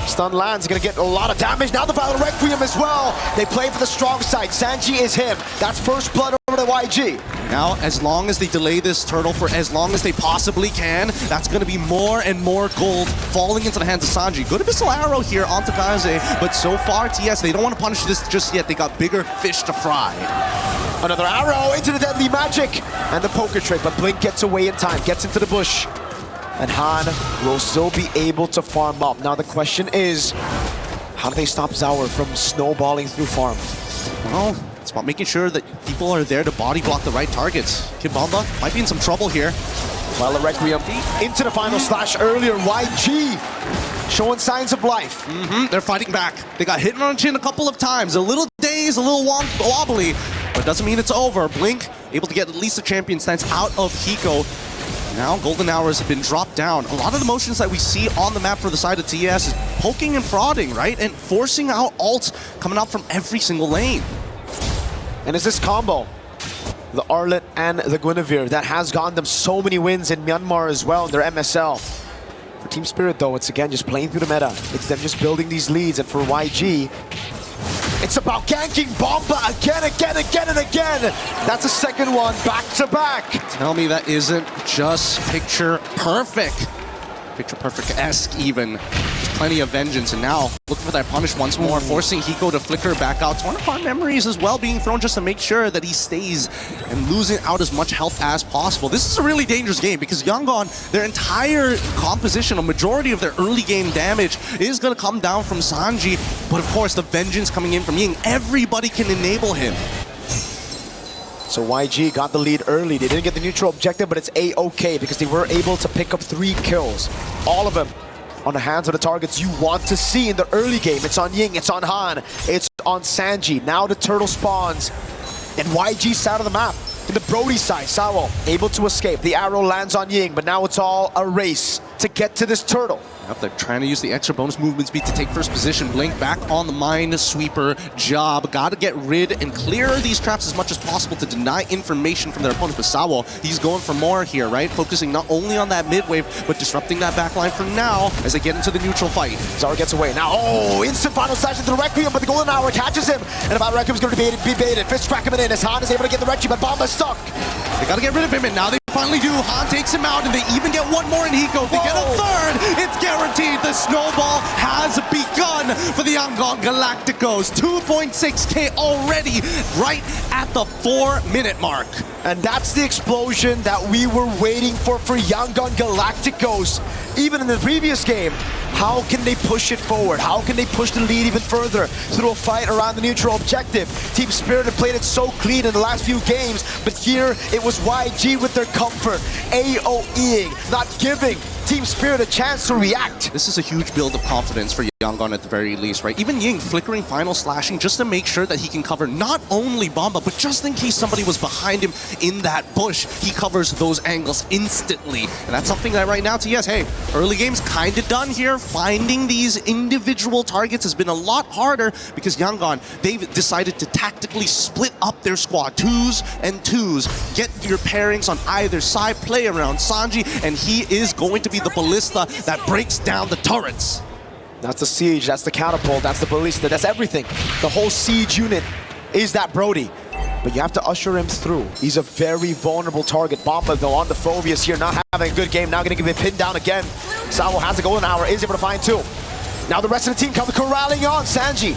Stun lands, gonna get a lot of damage. Now the Violent Requiem as well. They play for the strong side. Sanji is him. That's first blood over to YG. Now, as long as they delay this turtle for as long as they possibly can, that's gonna be more and more gold falling into the hands of Sanji. Good Abyssal Arrow here onto Kaze, but so far, TS, they don't want to punish this just yet. They got bigger fish to fry. Another arrow into the deadly magic and the poker trick, but Blink gets away in time, gets into the bush. And Han will still be able to farm up. Now the question is, how do they stop Zaur from snowballing through farm? Well, it's about making sure that people are there to body block the right targets. Kid Bumba might be in some trouble here. Violent Requiem into the final slash earlier. YG showing signs of life. They're fighting back. They got hit on the chin a couple of times. A little dazed, a little wobbly, but doesn't mean it's over. Blink able to get at least a champion stance out of Hiko. Now golden hours have been dropped down. A lot of the motions that we see on the map for the side of TS is poking and prodding, right? And forcing out ults coming out from every single lane. And it's this combo, the Arlet and the Guinevere, that has gotten them so many wins in Myanmar as well in their MSL. For Team Spirit though, it's again just playing through the meta. It's them just building these leads, and for YG, It's about ganking Bomba again, and again. That's a second one, back to back. Tell me that isn't just picture perfect. Picture perfect-esque even. There's plenty of vengeance, and now looking for that punish once more, forcing Hiko to flicker back out. Torn apart memories as well being thrown just to make sure that he stays and losing out as much health as possible. This is a really dangerous game because Yangon, their entire composition, a majority of their early game damage is going to come down from Sanji, but of course the vengeance coming in from Ying, everybody can enable him. So YG got the lead early. They didn't get the neutral objective, but it's A-okay because they were able to pick up 3 kills. All of them on the hands of the targets you want to see in the early game. It's on Ying, it's on Han, it's on Sanji. Now the turtle spawns. And YG side of the map. In the Brody side, Sawo able to escape. The arrow lands on Ying, but now it's all a race to get to this turtle. Yep, they're trying to use the extra bonus movement speed to take first position. Blink back on the Minesweeper job. Got to get rid and clear these traps as much as possible to deny information from their opponents. But Sawo, he's going for more here, right? Focusing not only on that mid wave, but disrupting that backline for now as they get into the neutral fight. Zara gets away. Now, instant final slash into the Requiem, but the Golden Hour catches him. And about Requiem's going to be baited. Fist crack him in as Han is able to get the Requiem, but Bomba's stuck. They got to get rid of him, and now they finally do. Han takes him out, and they even get one more in Hiko. If they get a third, it's guaranteed. The snowball has begun for the Yangon Galacticos. 2.6k already, right at the 4-minute mark. And that's the explosion that we were waiting for Yangon Galacticos. Even in the previous game, how can they push it forward? How can they push the lead even further through a fight around the neutral objective? Team Spirit have played it so clean in the last few games, but here it was YG with their comfort, AOEing, not giving Team Spirit a chance to react. This is a huge build of confidence for Yangon at the very least, right? Even Ying flickering final slashing just to make sure that he can cover not only Bomba, but just in case somebody was behind him in that bush, he covers those angles instantly. And that's something that right now, TS, hey, early game's kind of done here. Finding these individual targets has been a lot harder because Yangon, they've decided to tactically split up their squad. 2s and 2s. Get your pairings on either side, play around Sanji, and he is going to be the ballista that breaks down the turrets. That's the siege, that's the catapult, that's the ballista, that's everything. The whole siege unit is that Brody. But you have to usher him through. He's a very vulnerable target. Bomba, though, on the Phobius here, not having a good game. Now going to get pinned down again. Sawo has a golden hour, is able to find 2. Now the rest of the team comes corralling on Sanji.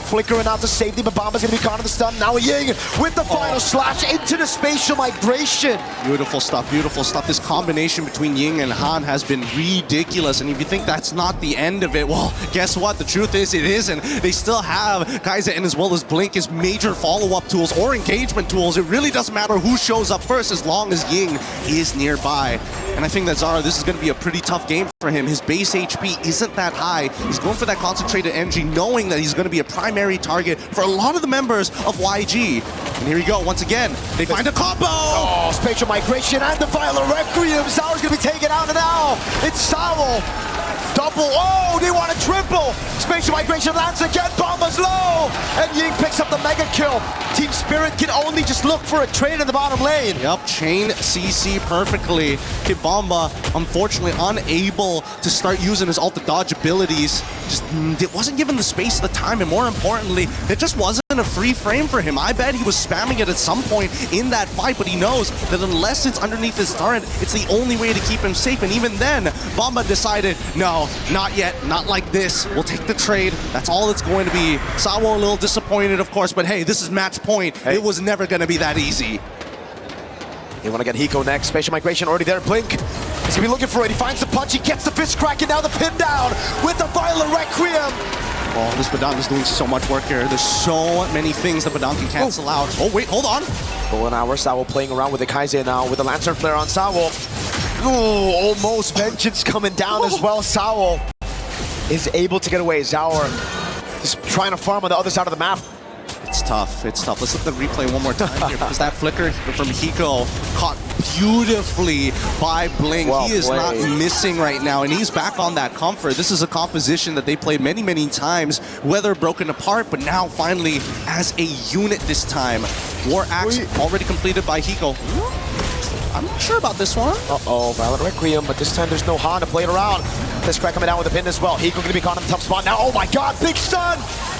Flickering out to safety, but Bomba's going to be caught in the stun. Now Ying with the final slash into the spatial migration. Beautiful stuff, beautiful stuff. This combination between Ying and Han has been ridiculous. And if you think that's not the end of it, well, guess what? The truth is it isn't. They still have Kaiser and as well as Blink as major follow-up tools or engagement tools. It really doesn't matter who shows up first as long as Ying is nearby. And I think that Zara, this is going to be a pretty tough game for him. His base HP isn't that high. He's going for that concentrated energy, knowing that he's going to be a primary target for a lot of the members of YG. And here we go, once again, they find a combo! Oh, spatial migration and the Violet Requiem. Sao's gonna be taken out, and now it's Sao. Double, they want a triple! Spatial migration lands again, Bomba's low! And Ying picks up the mega kill. Team Spirit can only just look for a trade in the bottom lane. Yep, chain CC perfectly. Hit Bomba, unfortunately unable to start using his ult to dodge abilities. Just it wasn't given the space, the time, and more importantly, it just wasn't a free frame for him. I bet he was spamming it at some point in that fight, but he knows that unless it's underneath his turret, it's the only way to keep him safe. And even then, Bomba decided, no, not yet, not like this. We'll take the trade. That's all it's going to be. Sawo a little disappointed, of course, but hey, this is match point. Hey. It was never going to be that easy. They want to get Hiko next. Spatial migration already there. Blink. He's going to be looking for it. He finds the punch. He gets the fist crack, and now the pin down with the Violet Requiem. Oh, this Badang is doing so much work here. There's so many things that Badang can cancel out. Oh, wait, hold on. Golden Hour, Sawo playing around with the Kaiser now with the Lantern Flare on Sawo. Ooh, almost Vengeance coming down as well. Sawo is able to get away. Zaur is trying to farm on the other side of the map. It's tough, it's tough. Let's look at the replay one more time here because that flicker from Hiko caught beautifully by Blink. Well, he is not missing right now, and he's back on that comfort. This is a composition that they played many, many times, whether broken apart, but now finally as a unit this time. War Axe already completed by Hiko. I'm not sure about this one. Uh-oh, Violet Requiem, but this time there's no Han to play it around. This crack coming down with the pin as well. Hiko gonna be caught in the tough spot now. Oh my god, big stun!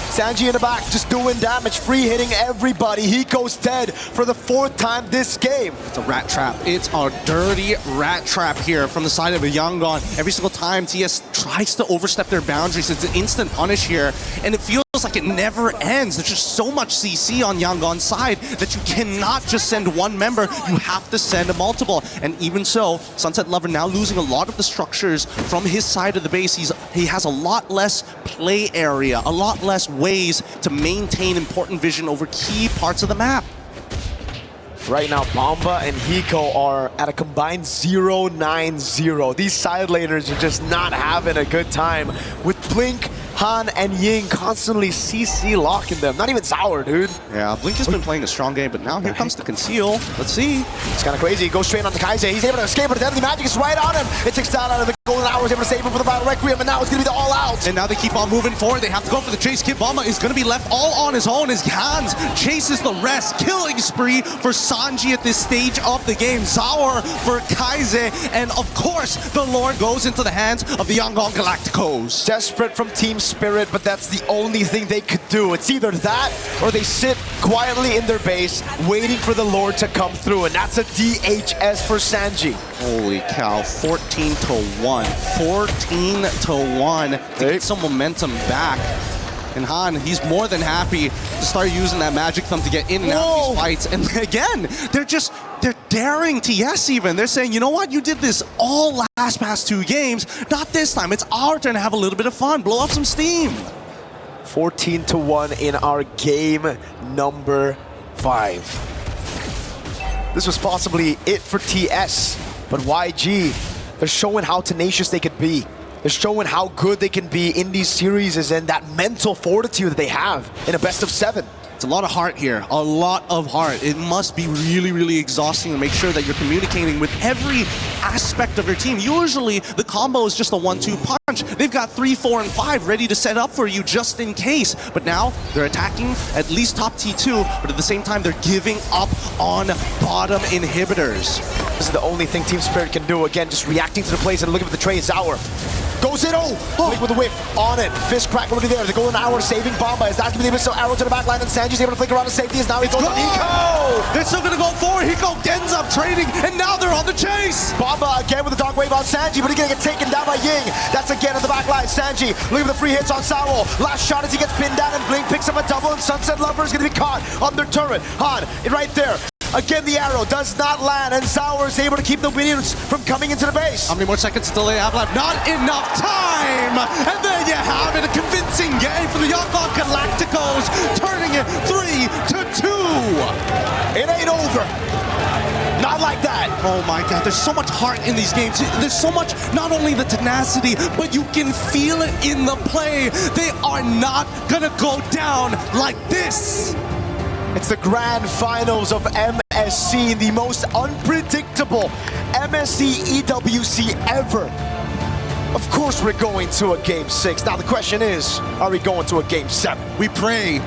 Sanji in the back, just doing damage, free hitting everybody. Hiko's dead for the 4th time this game. It's a rat trap. It's a dirty rat trap here from the side of Yangon. Every single time TS tries to overstep their boundaries, it's an instant punish here, and it feels like it never ends. There's just so much CC on Yangon's side that you cannot just send one member, you have to send a multiple. And even so, Sunset Lover now losing a lot of the structures from his side of the base. He has a lot less play area, a lot less ways to maintain important vision over key parts of the map. Right now, Bomba and Hiko are at a combined 0-9-0. These side laners are just not having a good time with Blink, Han, and Ying constantly CC locking them. Not even Sour, dude. Yeah, Blink has been playing a strong game, but now here comes the Conceal. Let's see. It's kind of crazy. He goes straight on to Kaise. He's able to escape, but the Deadly Magic is right on him. It takes down out of the Golden Hour. He's able to save him for the Battle Requiem, and now it's going to be the all-out. And now they keep on moving forward. They have to go for the chase. Kid Bomba is going to be left all on his own as Hans chases the rest. Killing spree for Sanji at this stage of the game. Zaur for Kaise, and of course, the Lord goes into the hands of the Yangon Galacticos. Desperate from Team Spirit, but that's the only thing they could do. It's either that or they sit quietly in their base waiting for the Lord to come through, and that's a DHS for Sanji. Holy cow, 14-1. 14-1 to get some momentum back. And Han, he's more than happy to start using that Magic Thumb to get in and out of these fights. And again, they're daring TS even. They're saying, you know what, you did this all past 2 games. Not this time. It's our turn to have a little bit of fun. Blow off some steam. 14-1 in our game number 5. This was possibly it for TS, but YG, they're showing how tenacious they could be. They're showing how good they can be in these series and that mental fortitude that they have in a best of 7. It's a lot of heart here, a lot of heart. It must be really, really exhausting to make sure that you're communicating with every aspect of your team. Usually, the combo is just a 1-2 punch. They've got 3, 4, and 5 ready to set up for you just in case. But now, they're attacking at least top T2, but at the same time, they're giving up on bottom inhibitors. This is the only thing Team Spirit can do. Again, just reacting to the plays and looking for the trade. Zaur goes in, Blink with the whip on it. Fist crack already there. The Golden Hour saving Bomba. Is that going to be the missile arrow to the back line? And Sanji's able to flick around to safety. As now he goes on Hiko. They're still going to go forward. Hiko ends up trading, and now they're on the chase. Bomba again with the dog wave on Sanji, but he's going to get taken down by Ying. That's again on the back line. Sanji leaving the free hits on Sauro. Last shot as he gets pinned down, and Blink picks up a double, and Sunset Lover is going to be caught on their turret. Han, right there. Again, the arrow does not land, and Zaur is able to keep the minions from coming into the base. How many more seconds until they have left? Not enough time! And there you have it, a convincing game for the Yangon Galacticos, turning it 3-2. It ain't over. Not like that. Oh my God, there's so much heart in these games. There's so much, not only the tenacity, but you can feel it in the play. They are not gonna go down like this. It's the grand finals of MSC, the most unpredictable MSC EWC ever. Of course we're going to a Game 6. Now the question is, are we going to a Game 7? We pray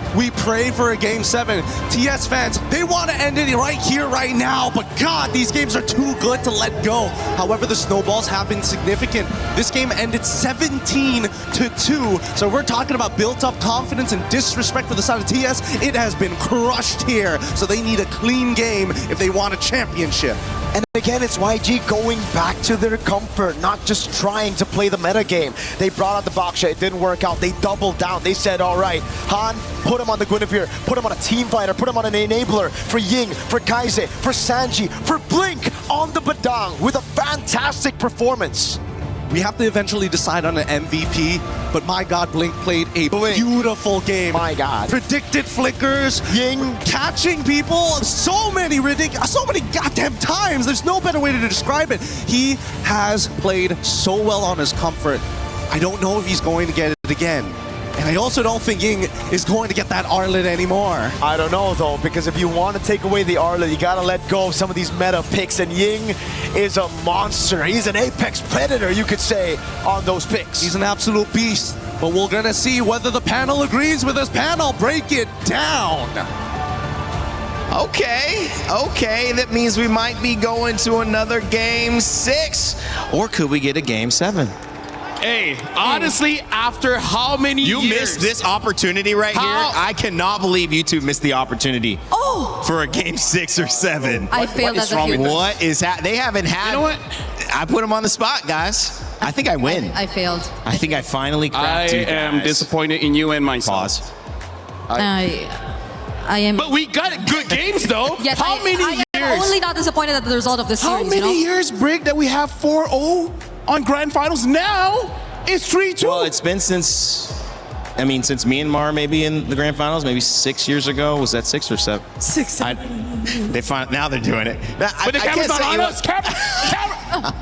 for a Game 7. TS fans, they want to end it right here, right now, but God, these games are too good to let go. However, the snowballs have been significant. This game ended 17-2, so we're talking about built-up confidence and disrespect for the side of TS. It has been crushed here, so they need a clean game if they want a championship. And again, it's YG going back to their comfort, not just trying to play the meta game. They brought out the Baksha, it didn't work out. They doubled down. They said, all right, Han, put him on the Guinevere, put him on a team fighter, put him on an enabler for Ying, for Kaise, for Sanji, for Blink on the Badang with a fantastic performance. We have to eventually decide on an MVP, but my God, Blink played a beautiful game. My God. Predicted flickers, Ying catching people, so many goddamn times. There's no better way to describe it. He has played so well on his comfort. I don't know if he's going to get it again. And I also don't think Ying is going to get that Arlet anymore. I don't know though, because if you want to take away the Arlet, you gotta let go of some of these meta picks, and Ying is a monster. He's an apex predator, you could say, on those picks. He's an absolute beast, but we're gonna see whether the panel agrees with this panel. Break it down. Okay, that means we might be going to another Game 6, or could we get a Game 7? Hey, honestly, after how many years? You missed this opportunity right here. I cannot believe you two missed the opportunity for a game 6 or 7. I failed as a human. What is they haven't had. You know what? I put them on the spot, guys. I think I win. I failed. I think I finally cracked you guys. I am disappointed in you and myself. Pause. I am. But we got good games, though. Yes, how many years? I am only not disappointed at the result of this series. How many years, Brig, that we have 4-0 on grand finals? Now it's 3-2. Well, it's been since me and Mar maybe in the grand finals, maybe 6 years ago. Was that 6 or 7? 6. Now they're doing it. But the camera's not on us. Camera.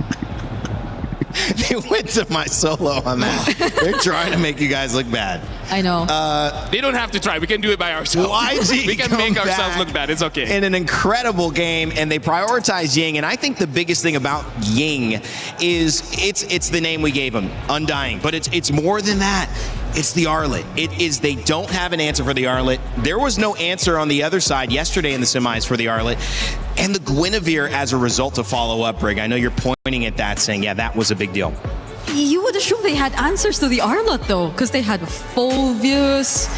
They went to my solo on that. They're trying to make you guys look bad. I know. They don't have to try. We can do it by ourselves. YG we can make ourselves look bad. It's okay. In an incredible game, and they prioritize Ying. And I think the biggest thing about Ying is it's the name we gave him, Undying. But it's more than that. It's the Arlet. It is, they don't have an answer for the Arlet. There was no answer on the other side yesterday in the semis for the Arlet. And the Guinevere as a result to follow up, Brig. I know you're pointing at that saying, yeah, that was a big deal. You would assume they had answers to the Arlet, though, because they had Phoveus.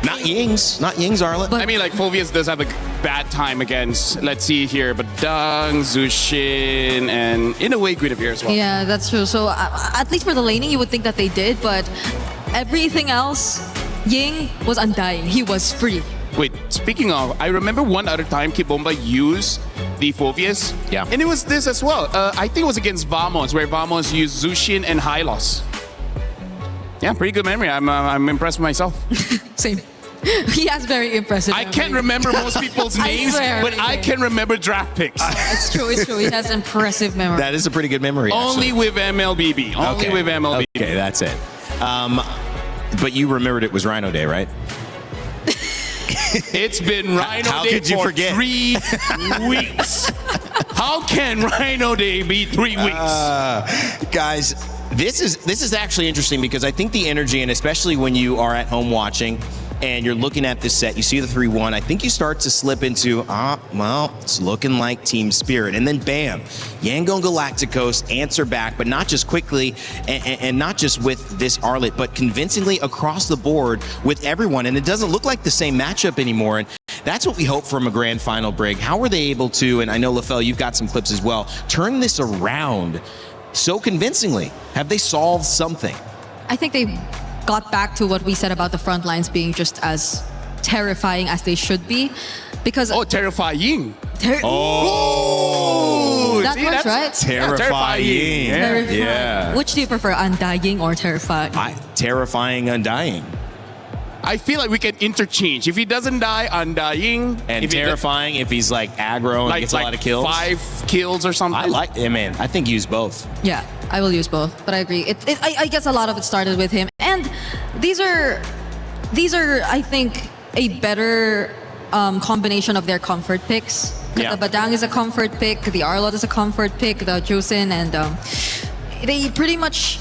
Not Ying's Arlet. I mean, like, Phoveus does have a bad time against, let's see here, but Dung, Zushin, and in a way, Guinevere as well. Yeah, that's true. So at least for the laning, you would think that they did, but everything else, Ying was Undying. He was free. Wait, speaking of, I remember one other time Kibomba used the Phoveus. Yeah. And it was this as well. I think it was against Vamos, where Vamos used Zushin and Hylos. Yeah, pretty good memory. I'm impressed with myself. Same. He has very impressive memory. I can't remember most people's names, but I can remember draft picks. It's true, it's true. He has impressive memory. That is a pretty good memory, Only with MLBB. Only with MLBB. Okay, that's it. But you remembered it was Rhino Day, right? It's been Rhino How Day could you for forget? 3 weeks. How can Rhino Day be 3 weeks? Guys, this is actually interesting because I think the energy, and especially when you are at home watching and you're looking at this set, you see the 3-1, I think you start to slip into, well, it's looking like team spirit. And then bam, Yangon Galacticos answer back, but not just quickly and not just with this Arlet, but convincingly across the board with everyone. And it doesn't look like the same matchup anymore. And that's what we hope from a grand final, Brig. How were they able to, and I know LaFell, you've got some clips as well, turn this around so convincingly? Have they solved something? I think they got back to what we said about the front lines being just as terrifying as they should be. Because terrifying. That works, right? Terrifying. Yeah. Which do you prefer, Undying or Terrifying? Terrifying Undying. I feel like we can interchange. If he doesn't die, Undying. And Terrifying if he's like aggro and gets a lot of kills. 5 kills or something. I like him, man. I think use both. Yeah, I will use both, but I agree. I guess a lot of it started with him. And these are I think, a better combination of their comfort picks. Yeah. The Badang is a comfort pick, the Arlot is a comfort pick, the Josin, and they pretty much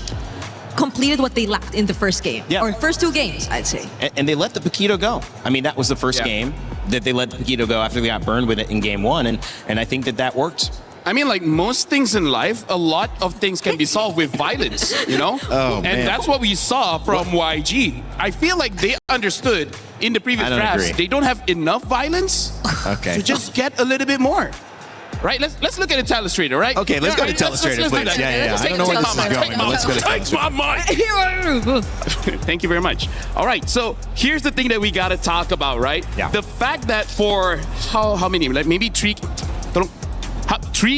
completed what they lacked in the first game. Yeah. Or first 2 games, I'd say. And they let the Paquito go. I mean, that was the first game that they let the Paquito go after they got burned with it in game 1. And I think that worked. I mean, like most things in life, a lot of things can be solved with violence, you know? And that's what we saw from YG. I feel like they understood in the previous drafts, they don't have enough violence. Okay. So just get a little bit more. Right? Let's look at the Telestrator, right? Okay, let's go to Telestrator, please. Yeah. I don't know where this is going, but let's go to Telestrator. Thank you very much. All right, so here's the thing that we got to talk about, right? Yeah. The fact that for how many? Like maybe 3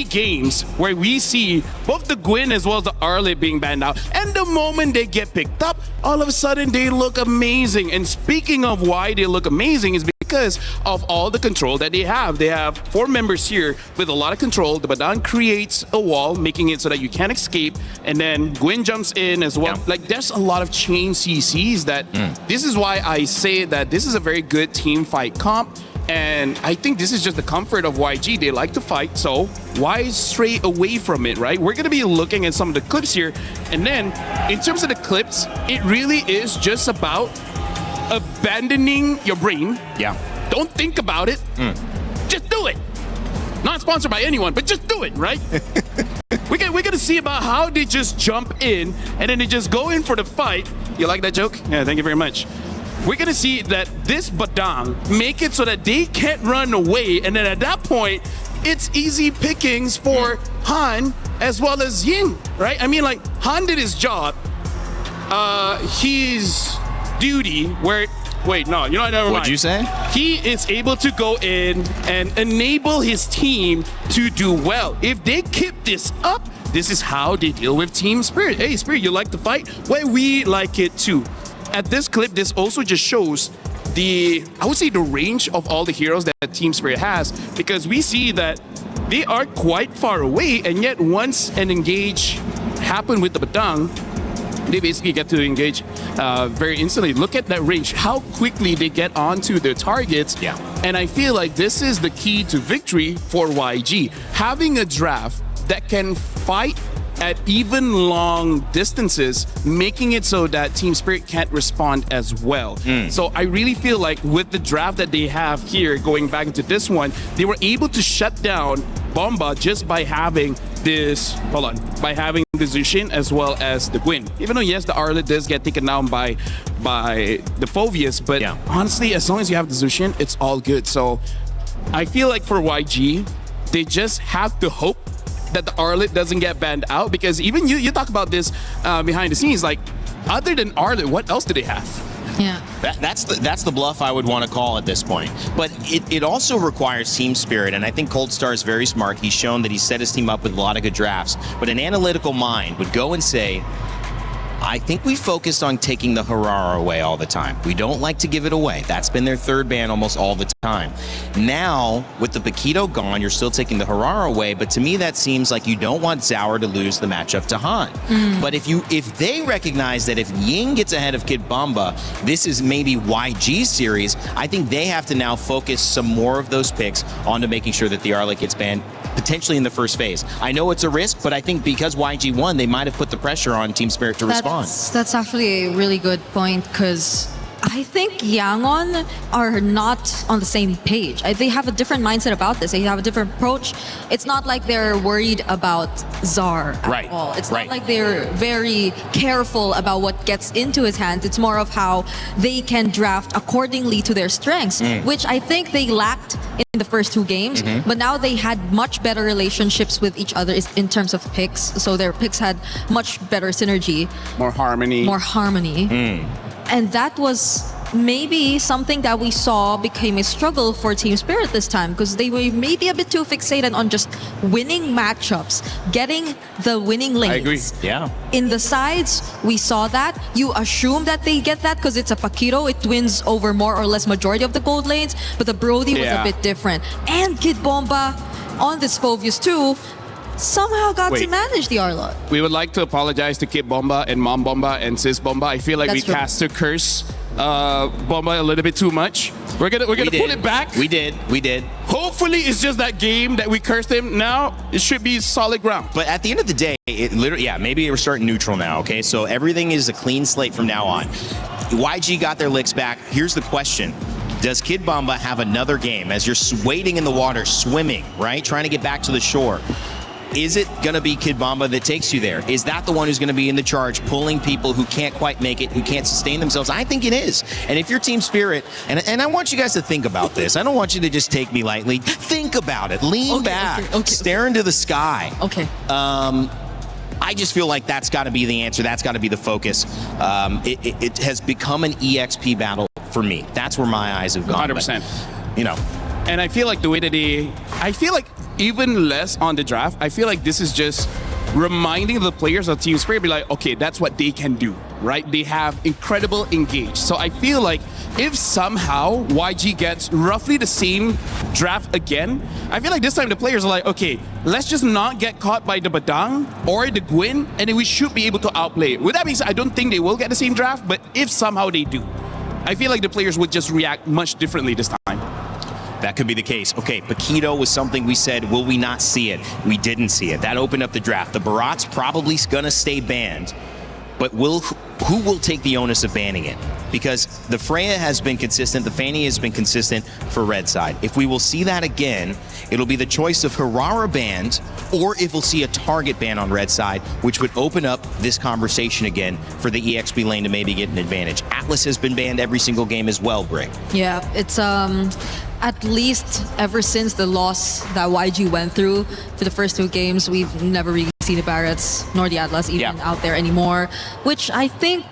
games where we see both the Gwyn as well as the Arlet being banned out, and the moment they get picked up, all of a sudden they look amazing. And speaking of why they look amazing is because of all the control that they have. They have 4 members here with a lot of control. The Badang creates a wall, making it so that you can't escape, and then Gwyn jumps in as well. Like, there's a lot of chain CCs that this is why I say that this is a very good team fight comp. And I think this is just the comfort of YG. They like to fight, so why stray away from it, right? We're going to be looking at some of the clips here. And then, in terms of the clips, it really is just about abandoning your brain. Yeah. Don't think about it. Just do it. Not sponsored by anyone, but just do it, right? We're gonna see about how they just jump in and then they just go in for the fight. You like that joke? Yeah, thank you very much. We're gonna see that this Badang make it so that they can't run away, and then at that point, it's easy pickings for Han as well as Ying, right? I mean, like, Han did his job. His duty where... Wait, no, you know what? Never mind. What'd you say? He is able to go in and enable his team to do well. If they keep this up, this is how they deal with Team Spirit. Hey, Spirit, you like to fight? Well, we like it too. At this clip, this also just shows I would say the range of all the heroes that Team Spirit has, because we see that they are quite far away, and yet once an engage happened with the Badang, they basically get to engage very instantly. Look at that range, how quickly they get onto their targets. Yeah. And I feel like this is the key to victory for YG. Having a draft that can fight at even long distances, making it so that Team Spirit can't respond as well. So I really feel like with the draft that they have here, going back into this one, they were able to shut down Bomba just by having this, by having the Zushin as well as the Gwyn. Even though, yes, the Arlet does get taken down by the Phoveus, but honestly, as long as you have the Zushin, it's all good. So I feel like for YG, they just have to hope that the Arlet doesn't get banned out, because even you talk about this behind the scenes, like, other than Arlet, what else do they have? Yeah. That's the bluff I would want to call at this point. But it also requires team spirit, and I think Cold Star is very smart. He's shown that he's set his team up with a lot of good drafts. But an analytical mind would go and say, I think we focused on taking the Harara away all the time. We don't like to give it away. That's been their third ban almost all the time. Now, with the Paquito gone, you're still taking the Harara away, but to me that seems like you don't want Zauer to lose the matchup to Han. But if they recognize that if Ying gets ahead of Kid Bomba, this is maybe YG's series, I think they have to now focus some more of those picks onto making sure that the Arlet gets banned, potentially in the first phase. I know it's a risk, but I think because YG won, they might have put the pressure on Team Spirit to respond. That's actually a really good point, because I think Yangon are not on the same page. They have a different mindset about this. They have a different approach. It's not like they're worried about Zar at all. It's not like they're very careful about what gets into his hands. It's more of how they can draft accordingly to their strengths, which I think they lacked in the first two games. But now they had much better relationships with each other in terms of picks. So their picks had much better synergy. More harmony. And that was maybe something that we saw became a struggle for Team Spirit this time, because they were maybe a bit too fixated on just winning matchups, getting the winning lanes. I agree. Yeah. In the sides, we saw that. You assume that they get that because it's a Paquito. It wins over more or less majority of the gold lanes, but the Brody was a bit different. And Kid Bomba on this Phoveus too somehow got to manage the Arlot. We would like to apologize to Kid Bomba and Mom Bomba and Sis Bomba. I feel like we cast a curse Bomba a little bit too much. We're gonna pull it back. We did. Hopefully it's just that game that we cursed him. Now it should be solid ground. But at the end of the day, it literally, maybe we're starting neutral now, okay? So everything is a clean slate from now on. YG got their licks back. Here's the question. Does Kid Bomba have another game as you're wading in the water, swimming, right? Trying to get back to the shore. Is it going to be Kid Bomba that takes you there? Is that the one who's going to be in the charge, pulling people who can't quite make it, who can't sustain themselves? I think it is. And if you're Team Spirit, and I want you guys to think about this. I don't want you to just take me lightly. Think about it. Lean back. Stare into the sky. I just feel like that's got to be the answer. That's got to be the focus. It has become an EXP battle for me. That's where my eyes have gone. 100%. But, and I feel like the way that I feel like even less on the draft, I feel like this is just reminding the players of Team Spirit, be like, okay, that's what they can do, right? They have incredible engage. So I feel like if somehow YG gets roughly the same draft again, I feel like this time the players are like, okay, let's just not get caught by the Badang or the Gwyn, and then we should be able to outplay it. With that being said, I don't think they will get the same draft, but if somehow they do, I feel like the players would just react much differently this time. That could be the case. Okay, Paquito was something we said, will we not see it? We didn't see it. That opened up the draft. The Barat's probably going to stay banned. But will who will take the onus of banning it? Because the Freya has been consistent, the Fanny has been consistent for red side. If we will see that again, it'll be the choice of Harara banned, or if we'll see a target ban on red side, which would open up this conversation again for the EXP lane to maybe get an advantage. Atlas has been banned every single game as well, Brick. Yeah, it's at least ever since the loss that YG went through for the first 2 games, we've never really seen the Barretts nor the Atlas even out there anymore, which I think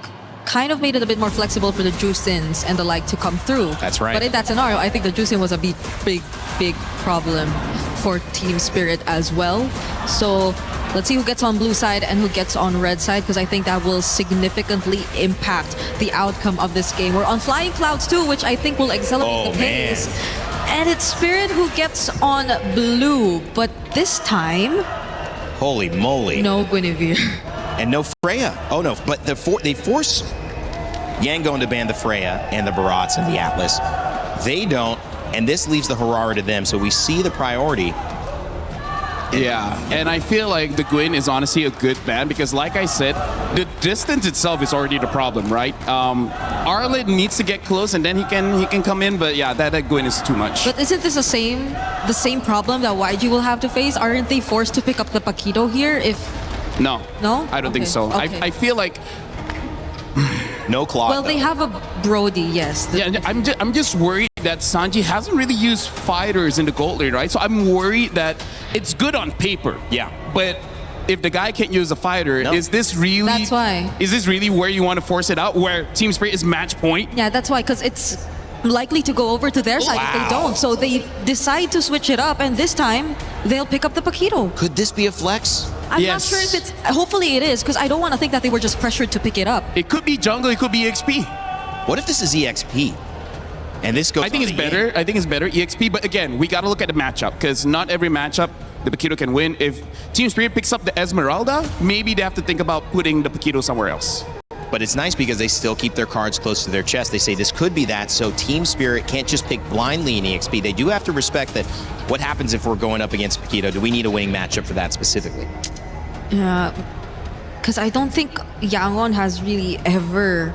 kind of made it a bit more flexible for the Jusins and the like to come through. That's right. But in that scenario, I think the Jusin was a big problem for Team Spirit as well. So let's see who gets on blue side and who gets on red side, because I think that will significantly impact the outcome of this game. We're on flying clouds too, which I think will accelerate the pace. And it's Spirit who gets on blue, but this time... Holy moly. No Guinevere. And no Freya. Oh no, but they force Yangon to ban the Freya and the Barats and the Atlas. They don't, and this leaves the Harara to them, so we see the priority. Yeah, and I feel like the Gwyn is honestly a good ban because, like I said, the distance itself is already the problem, right? Arlen needs to get close, and then he can come in. But yeah, that Gwyn is too much. But isn't this the same problem that YG will have to face? Aren't they forced to pick up the Paquito here? No, I don't think so. Okay. I feel like no Claude. Well, they have a Brody, yes. Yeah, I'm just worried that Sanji hasn't really used fighters in the gold lane, right? So I'm worried that it's good on paper. Yeah. But if the guy can't use a fighter, is this really... That's why. Is this really where you want to force it out, where Team Spirit is match point? Yeah, that's why, because it's likely to go over to their side if they don't. So they decide to switch it up, and this time, they'll pick up the Paquito. Could this be a flex? I'm not sure if it's... Hopefully it is, because I don't want to think that they were just pressured to pick it up. It could be jungle, it could be EXP. What if this is EXP? And this goes. I think it's better. I think it's better EXP. But again, we got to look at the matchup because not every matchup the Paquito can win. If Team Spirit picks up the Esmeralda, maybe they have to think about putting the Paquito somewhere else. But it's nice because they still keep their cards close to their chest. They say this could be that, so Team Spirit can't just pick blindly in EXP. They do have to respect that. What happens if we're going up against Paquito? Do we need a winning matchup for that specifically? Yeah, because I don't think Yangon has really ever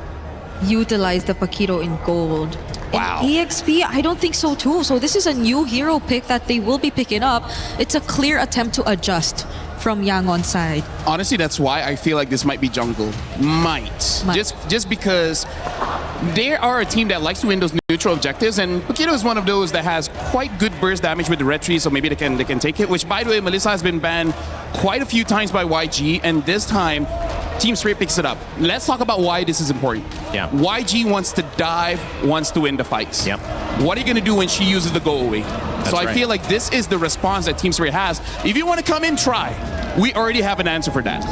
utilized the Paquito in gold. Wow. In EXP, I don't think so too. So this is a new hero pick that they will be picking up. It's a clear attempt to adjust from Yangon's side. Honestly, that's why I feel like this might be jungle. Might. Just because they are a team that likes to win those neutral objectives, and Paquito is one of those that has quite good burst damage with the red tree, so maybe they can take it. Which, by the way, Melissa has been banned quite a few times by YG, and this time Team Spirit picks it up. Let's talk about why this is important. Yeah. YG wants to dive, wants to win the fights. Yep. What are you going to do when she uses the go away? So I feel like this is the response that Team Spirit has. If you want to come in, try. We already have an answer for that.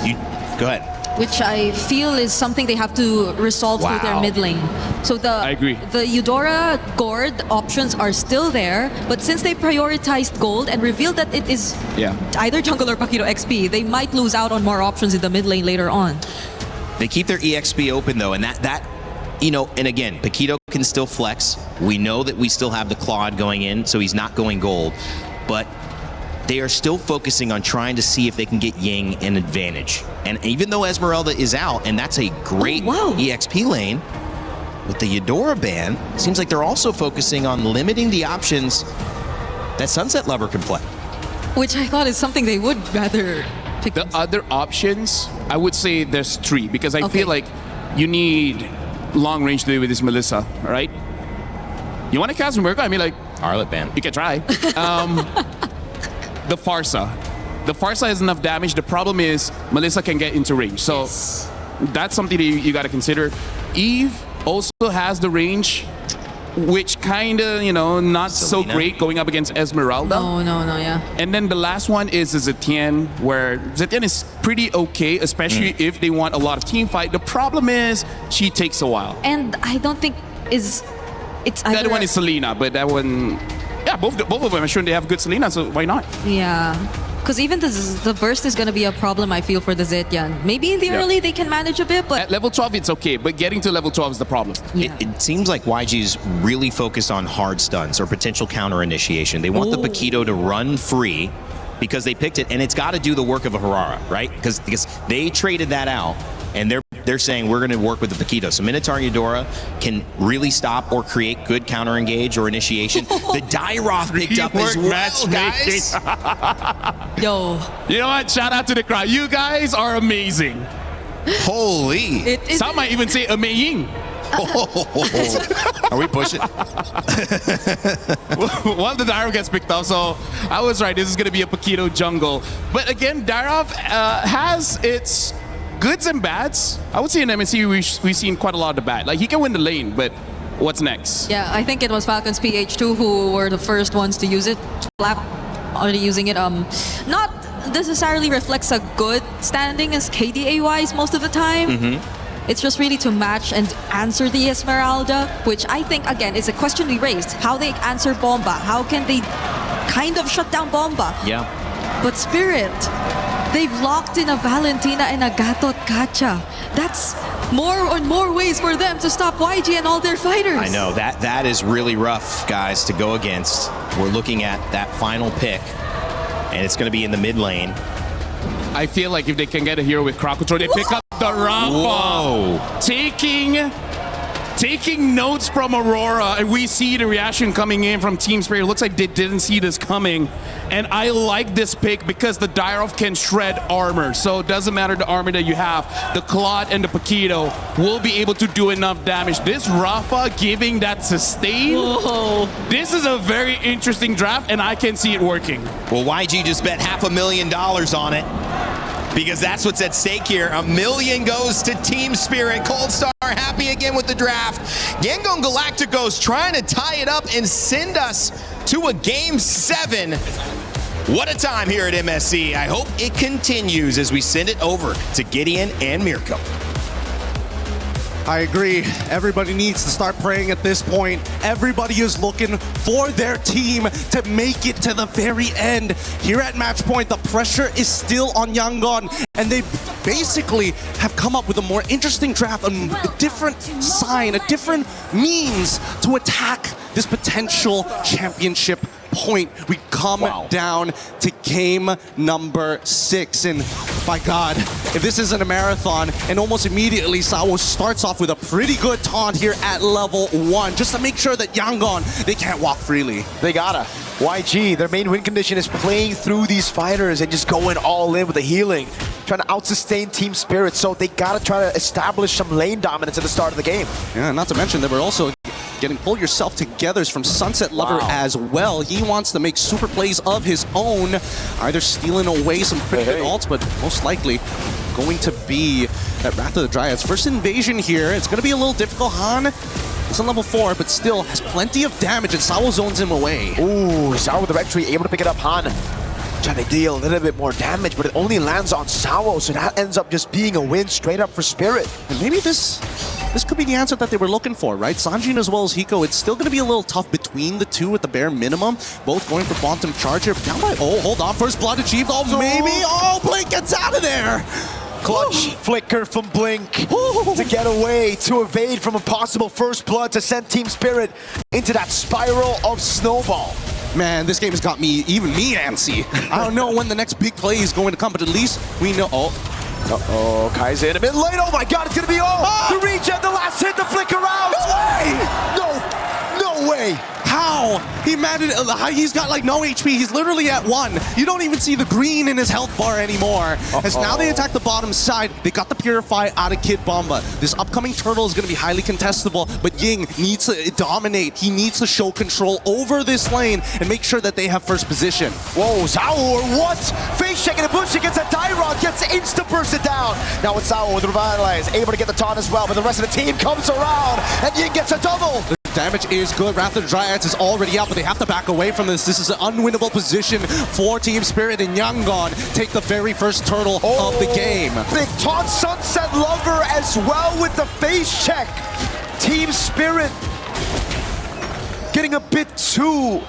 Go ahead. Which I feel is something they have to resolve through their mid lane. So I agree. The Eudora Gord options are still there, but since they prioritized gold and revealed that it is either jungle or Paquito XP, they might lose out on more options in the mid lane later on. They keep their EXP open though, and that you know, and again, Paquito can still flex. We know that we still have the Claude going in, so he's not going gold, but they are still focusing on trying to see if they can get Ying an advantage. And even though Esmeralda is out, and that's a great EXP lane, with the Eudora ban, it seems like they're also focusing on limiting the options that Sunset Lover can play. Which I thought is something they would rather pick. The other options, I would say there's 3, because I feel like you need long range to do with this Melissa, right? You want to cast Merca? I mean, like, Arlet ban. You can try. The Farsa. The Farsa has enough damage. The problem is Melissa can get into range. So that's something that you got to consider. Eve also has the range, which kind of, you know, not so great going up against Esmeralda. No, yeah. And then the last one is Zetienne, where Zetienne is pretty okay, especially if they want a lot of team fight. The problem is she takes a while. And I don't think it's either... That one is Selena, but that one... Yeah, both of them, I'm sure they have good Selena, so why not? Yeah. Because even the burst is going to be a problem, I feel, for the Zetian. Maybe in the early they can manage a bit, but... At level 12, it's okay, but getting to level 12 is the problem. Yeah. It seems like YG's really focused on hard stuns or potential counter initiation. They want the Paquito to run free because they picked it, and it's got to do the work of a Harara, right? Because they traded that out, and they're they're saying we're going to work with the Paquito. So Minotaur Eudora can really stop or create good counter engage or initiation. The Dairoth picked up as well, guys. Yo. You know what? Shout out to the crowd. You guys are amazing. Holy. Some might even say amazing. Are we pushing? One of the Dairoth gets picked up, so I was right. This is going to be a Paquito jungle. But again, Dairoth has its goods and bads. I would say in MSC we've seen quite a lot of the bad. Like, he can win the lane, but what's next? Yeah, I think it was Falcons PH2 who were the first ones to use it. Slap already using it. Not necessarily reflects a good standing as KDA-wise most of the time. It's just really to match and answer the Esmeralda, which I think, again, is a question we raised. How they answer Bomba. How can they kind of shut down Bomba? Yeah. But Spirit, they've locked in a Valentina and a Gatot Kacha. That's more ways for them to stop YG and all their fighters. I know, that is really rough, guys, to go against. We're looking at that final pick, and it's going to be in the mid lane. I feel like if they can get a hero with Croc Control, they pick up the Rafa. Taking notes from Aurora, and we see the reaction coming in from Team Spirit. It looks like they didn't see this coming. And I like this pick because the Dairoth can shred armor. So it doesn't matter the armor that you have. The Claude and the Paquito will be able to do enough damage. This Rafa giving that sustain. Whoa. This is a very interesting draft, and I can see it working. Well, YG just bet $500,000 on it, because that's what's at stake here. $1 million goes to Team Spirit. Cold Star happy again with the draft. Yangon Galacticos trying to tie it up and send us to a Game 7. What a time here at MSC. I hope it continues as we send it over to Gideon and Mirko. I agree. Everybody needs to start praying at this point. Everybody is looking for their team to make it to the very end. Here at match point, the pressure is still on Yangon, and they basically have come up with a more interesting draft, a different sign, a different means to attack this potential championship point. We come down to game number 6, and by God, if this isn't a marathon, and almost immediately Sawo starts off with a pretty good taunt here at level 1, just to make sure that Yangon, they can't walk freely. They gotta. YG, their main win condition is playing through these fighters and just going all in with the healing, trying to out-sustain Team Spirit, so they gotta try to establish some lane dominance at the start of the game. Yeah, not to mention they were also getting Pull Yourself Togethers from Sunset Lover as well. He wants to make super plays of his own, either stealing away some pretty good ults, but most likely going to be that Wrath of the Dryads. First invasion here, it's going to be a little difficult. Han is on level 4, but still has plenty of damage, and Sawo zones him away. Ooh, Sawo with the Rectory able to pick it up. Han trying to deal a little bit more damage, but it only lands on Sawo, so that ends up just being a win straight up for Spirit. And maybe this could be the answer that they were looking for, right? Sanjin as well as Hiko, it's still going to be a little tough between the two at the bare minimum. Both going for Quantum Charge here. Down by, oh, hold on, first blood achieved. Oh, maybe, oh, Blink gets out of there. Clutch flicker from Blink to get away, to evade from a possible first blood, to send Team Spirit into that spiral of snowball. Man, this game has got me, even me, antsy. I don't know when the next big play is going to come, but at least we know. Uh-oh, Kai's in a bit late. Oh my God, it's gonna be the regen, the last hit, the flicker out. No way. How? He managed, he's got like no HP. He's literally at 1. You don't even see the green in his health bar anymore. As now they attack the bottom side, they got the Purify out of Kid Bomba. This upcoming turtle is going to be highly contestable, but Ying needs to dominate. He needs to show control over this lane and make sure that they have first position. Whoa, Sawo or what? Face check in the bush against a Dairoth, gets insta-bursted down. Now it's Sawo with Revitalize, able to get the taunt as well, but the rest of the team comes around, and Ying gets a double. Damage is good. Wrath of the Dryads is already out, but they have to back away from this. This is an unwinnable position for Team Spirit, and Yangon take the very first turtle of the game. Big taunt, Sunset Lover as well with the face check. Team Spirit getting a bit too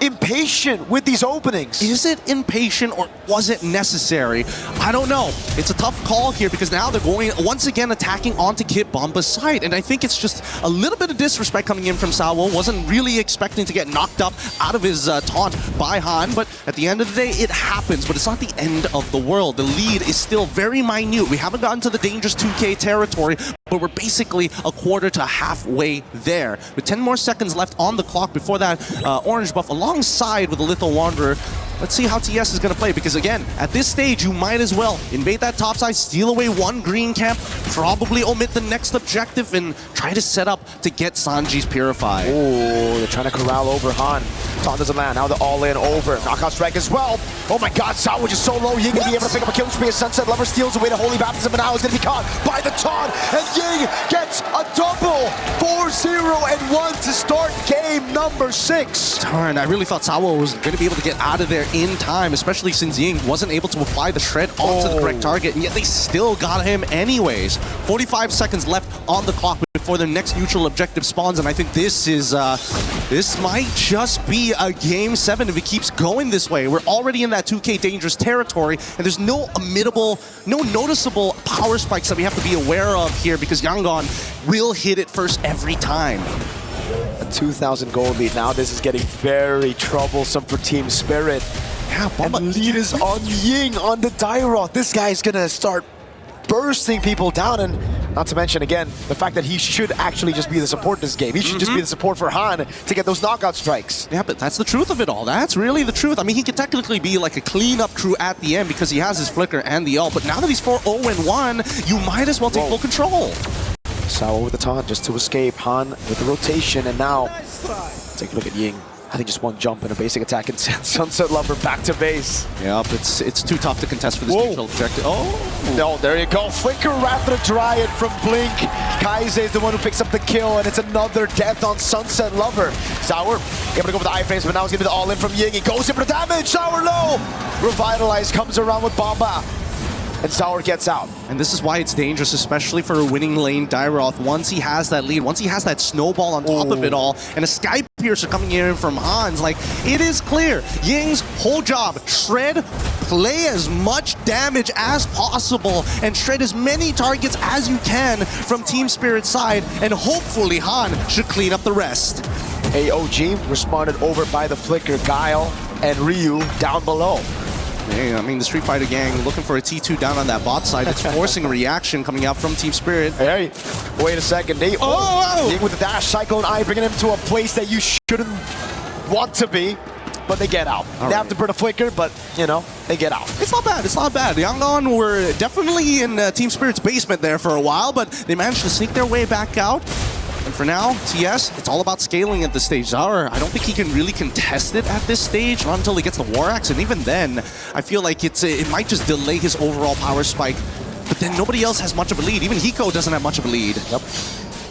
impatient with these openings. Is it impatient or was it necessary? I don't know. It's a tough call here because now they're going once again attacking onto Kit Bomba's side. And I think it's just a little bit of disrespect coming in from Sawo. Wasn't really expecting to get knocked up out of his taunt by Han. But at the end of the day, it happens. But it's not the end of the world. The lead is still very minute. We haven't gotten to the dangerous 2K territory, but we're basically a quarter to halfway there. With 10 more seconds left on the clock before that orange buff alongside with the Lethal Wanderer. Let's see how TS is going to play, because again, at this stage, you might as well invade that top side, steal away one green camp, probably omit the next objective, and try to set up to get Sanji's Purify. Oh, they're trying to corral over Han. Taunt doesn't land. Now they're all in over. Knockout strike as well. Oh my god, Sawo just so low. Ying gonna be able to pick up a kill spree as Sunset Lover steals away the Holy Baptism, but now he's gonna be caught by the taunt. And Ying gets a double. 4-0 and 1 to start game number 6. Darn, I really thought Sawo was going to be able to get out of there in time, especially since Ying wasn't able to apply the shred onto the correct target, and yet they still got him anyways. 45 seconds left on the clock before their next neutral objective spawns, and I think this is this might just be a game 7 if it keeps going this way. We're already in that 2K dangerous territory, and there's no noticeable power spikes that we have to be aware of here, because Yangon will hit it first every time. A 2,000 gold lead. Now this is getting very troublesome for Team Spirit. Yeah, and lead is on Ying on the Dairoth. This guy's gonna start bursting people down, and not to mention, again, the fact that he should actually just be the support in this game. He should just be the support for Han to get those knockout strikes. Yeah, but that's the truth of it all. That's really the truth. I mean, he could technically be like a cleanup crew at the end because he has his flicker and the ult, but now that he's 4-0-1, you might as well take full control. Sawo with the taunt just to escape. Han with the rotation, and now take a look at Ying. I think just one jump and a basic attack and send Sunset Lover back to base. Yep, it's too tough to contest for this neutral objective. Oh! No, there you go. Flicker after the Dryad from Blink. Kaise is the one who picks up the kill, and it's another death on Sunset Lover. Sour able to go for the iframes, but now he's going to be the all-in from Ying. He goes in for the damage. Sour low! Revitalize comes around with Bomba. And Sour gets out. And this is why it's dangerous, especially for a winning lane Dairoth. Once he has that lead, once he has that snowball on top of it all, and a Sky Piercer coming in from Hans, like, it is clear. Ying's whole job, shred, play as much damage as possible, and shred as many targets as you can from Team Spirit's side, and hopefully Han should clean up the rest. AOG responded over by the Flicker, Guile and Ryu down below. Yeah, I mean, the Street Fighter gang looking for a T2 down on that bot side. It's forcing a reaction coming out from Team Spirit. Hey, wait a second. They with the dash, Cyclone Eye, bringing him to a place that you shouldn't want to be, but they get out. They have to burn a flicker, but, you know, they get out. It's not bad. It's not bad. Yangon were definitely in Team Spirit's basement there for a while, but they managed to sneak their way back out. And for now, TS, it's all about scaling at this stage. Zara, I don't think he can really contest it at this stage, not until he gets the War Axe, and even then, I feel like it might just delay his overall power spike. But then nobody else has much of a lead. Even Hiko doesn't have much of a lead. Yep.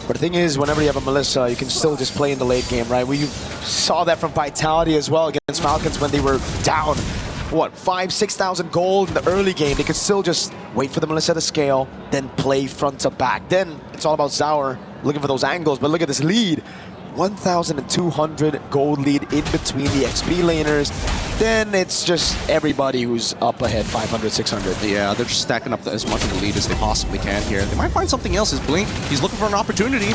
But the thing is, whenever you have a Melissa, you can still just play in the late game, right? We saw that from Vitality as well against Falcons when they were down, what, 5,000-6,000 gold in the early game. They could still just wait for the Melissa to scale, then play front to back. Then it's all about Zaur looking for those angles, but look at this lead. 1,200 gold lead in between the XP laners. Then it's just everybody who's up ahead, 500, 600. Yeah, they're just stacking up as much of the lead as they possibly can here. They might find something else. His Blink, he's looking for an opportunity.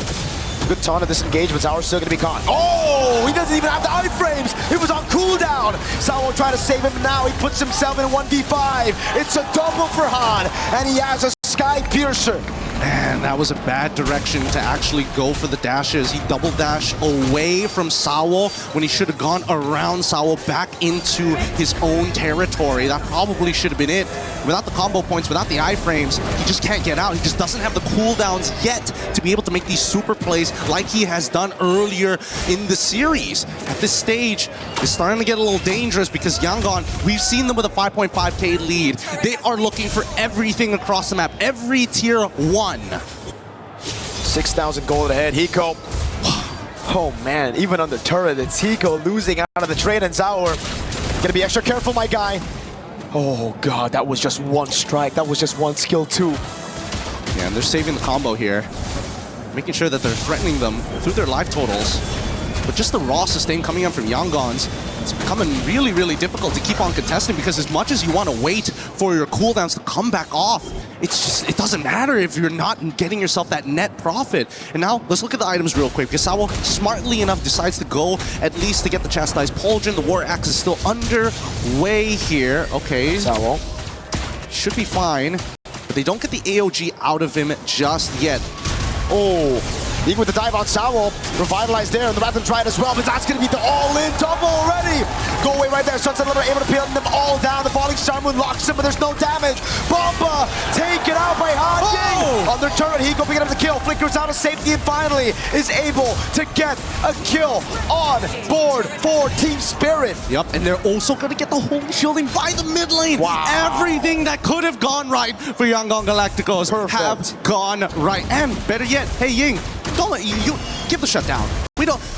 Good taunt of disengage, but Zaur's still going to be caught. Oh, he doesn't even have the iframes. It was on cooldown. Zaur trying to save him now. He puts himself in 1v5. It's a double for Han, and he has a Sky Piercer. Man, that was a bad direction to actually go for the dashes. He double dashed away from Sawo when he should have gone around Sawo back into his own territory. That probably should have been it. Without the combo points, without the iframes, he just can't get out. He just doesn't have the cooldowns yet to be able to make these super plays like he has done earlier in the series. At this stage, it's starting to get a little dangerous because Yangon, we've seen them with a 5.5k lead. They are looking for everything across the map, every tier 1. 6,000 gold ahead. Hiko. Oh man, even on the turret, it's Hiko losing out of the trade, and Zaur gonna be extra careful, my guy. Oh god, that was just one strike. That was just one skill too. Yeah, and they're saving the combo here, making sure that they're threatening them through their life totals. But just the raw sustain coming up from Yangon's, it's becoming really, really difficult to keep on contesting, because as much as you want to wait for your cooldowns to come back off, it doesn't matter if you're not getting yourself that net profit. And now let's look at the items real quick, because Sawo smartly enough decides to go at least to get the Chastised Pauldron. The War Axe is still underway here. Okay, Sawo should be fine, but they don't get the AOG out of him just yet. Oh, even with the dive on Sawo, revitalized there, and the Rathan tried as well, but that's going to be the all-in double already. Go away right there, Sunset Lover able to peel them all down. The falling Star Moon locks him, but there's no damage. Bomba taken out by Han Ying. On their turret, Hiko picking up the kill, flickers out of safety, and finally is able to get a kill on board for Team Spirit. Yep, and they're also going to get the holy shielding by the mid lane. Wow. Everything that could have gone right for Yangon Galacticos have gone right. And better yet, hey Ying, don't let you give the shutdown.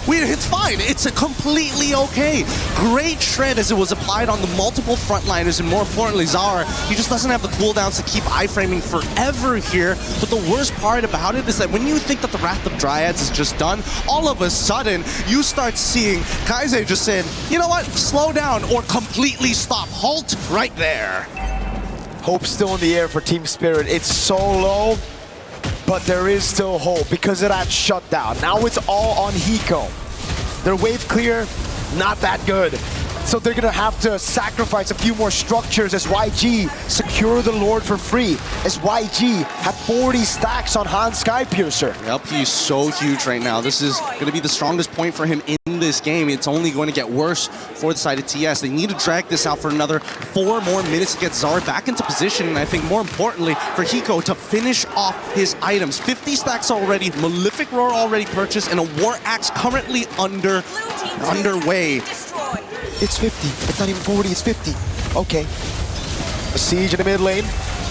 It's fine. It's completely okay. Great shred as it was applied on the multiple frontliners, and more importantly, Zara. He just doesn't have the cooldowns to keep iframing forever here. But the worst part about it is that when you think that the Wrath of Dryads is just done, all of a sudden you start seeing Kaise just saying, you know what, slow down or completely stop. Halt right there. Hope still in the air for Team Spirit. It's so low, but there is still hope because of that shutdown. Now it's all on Hiko. Their wave clear, not that good. So they're gonna have to sacrifice a few more structures as YG secure the Lord for free. As YG have 40 stacks on Han Skypiercer. Yep, he's so huge right now. This is gonna be the strongest point for him in this game. It's only going to get worse for the side of TS. They need to drag this out for another 4 more minutes to get Zara back into position, and I think more importantly for Hiko to finish off his items. 50 stacks already, Malefic Roar already purchased, and a War Axe currently underway. It's 50. It's not even 40, it's 50. Okay. A siege in the mid lane.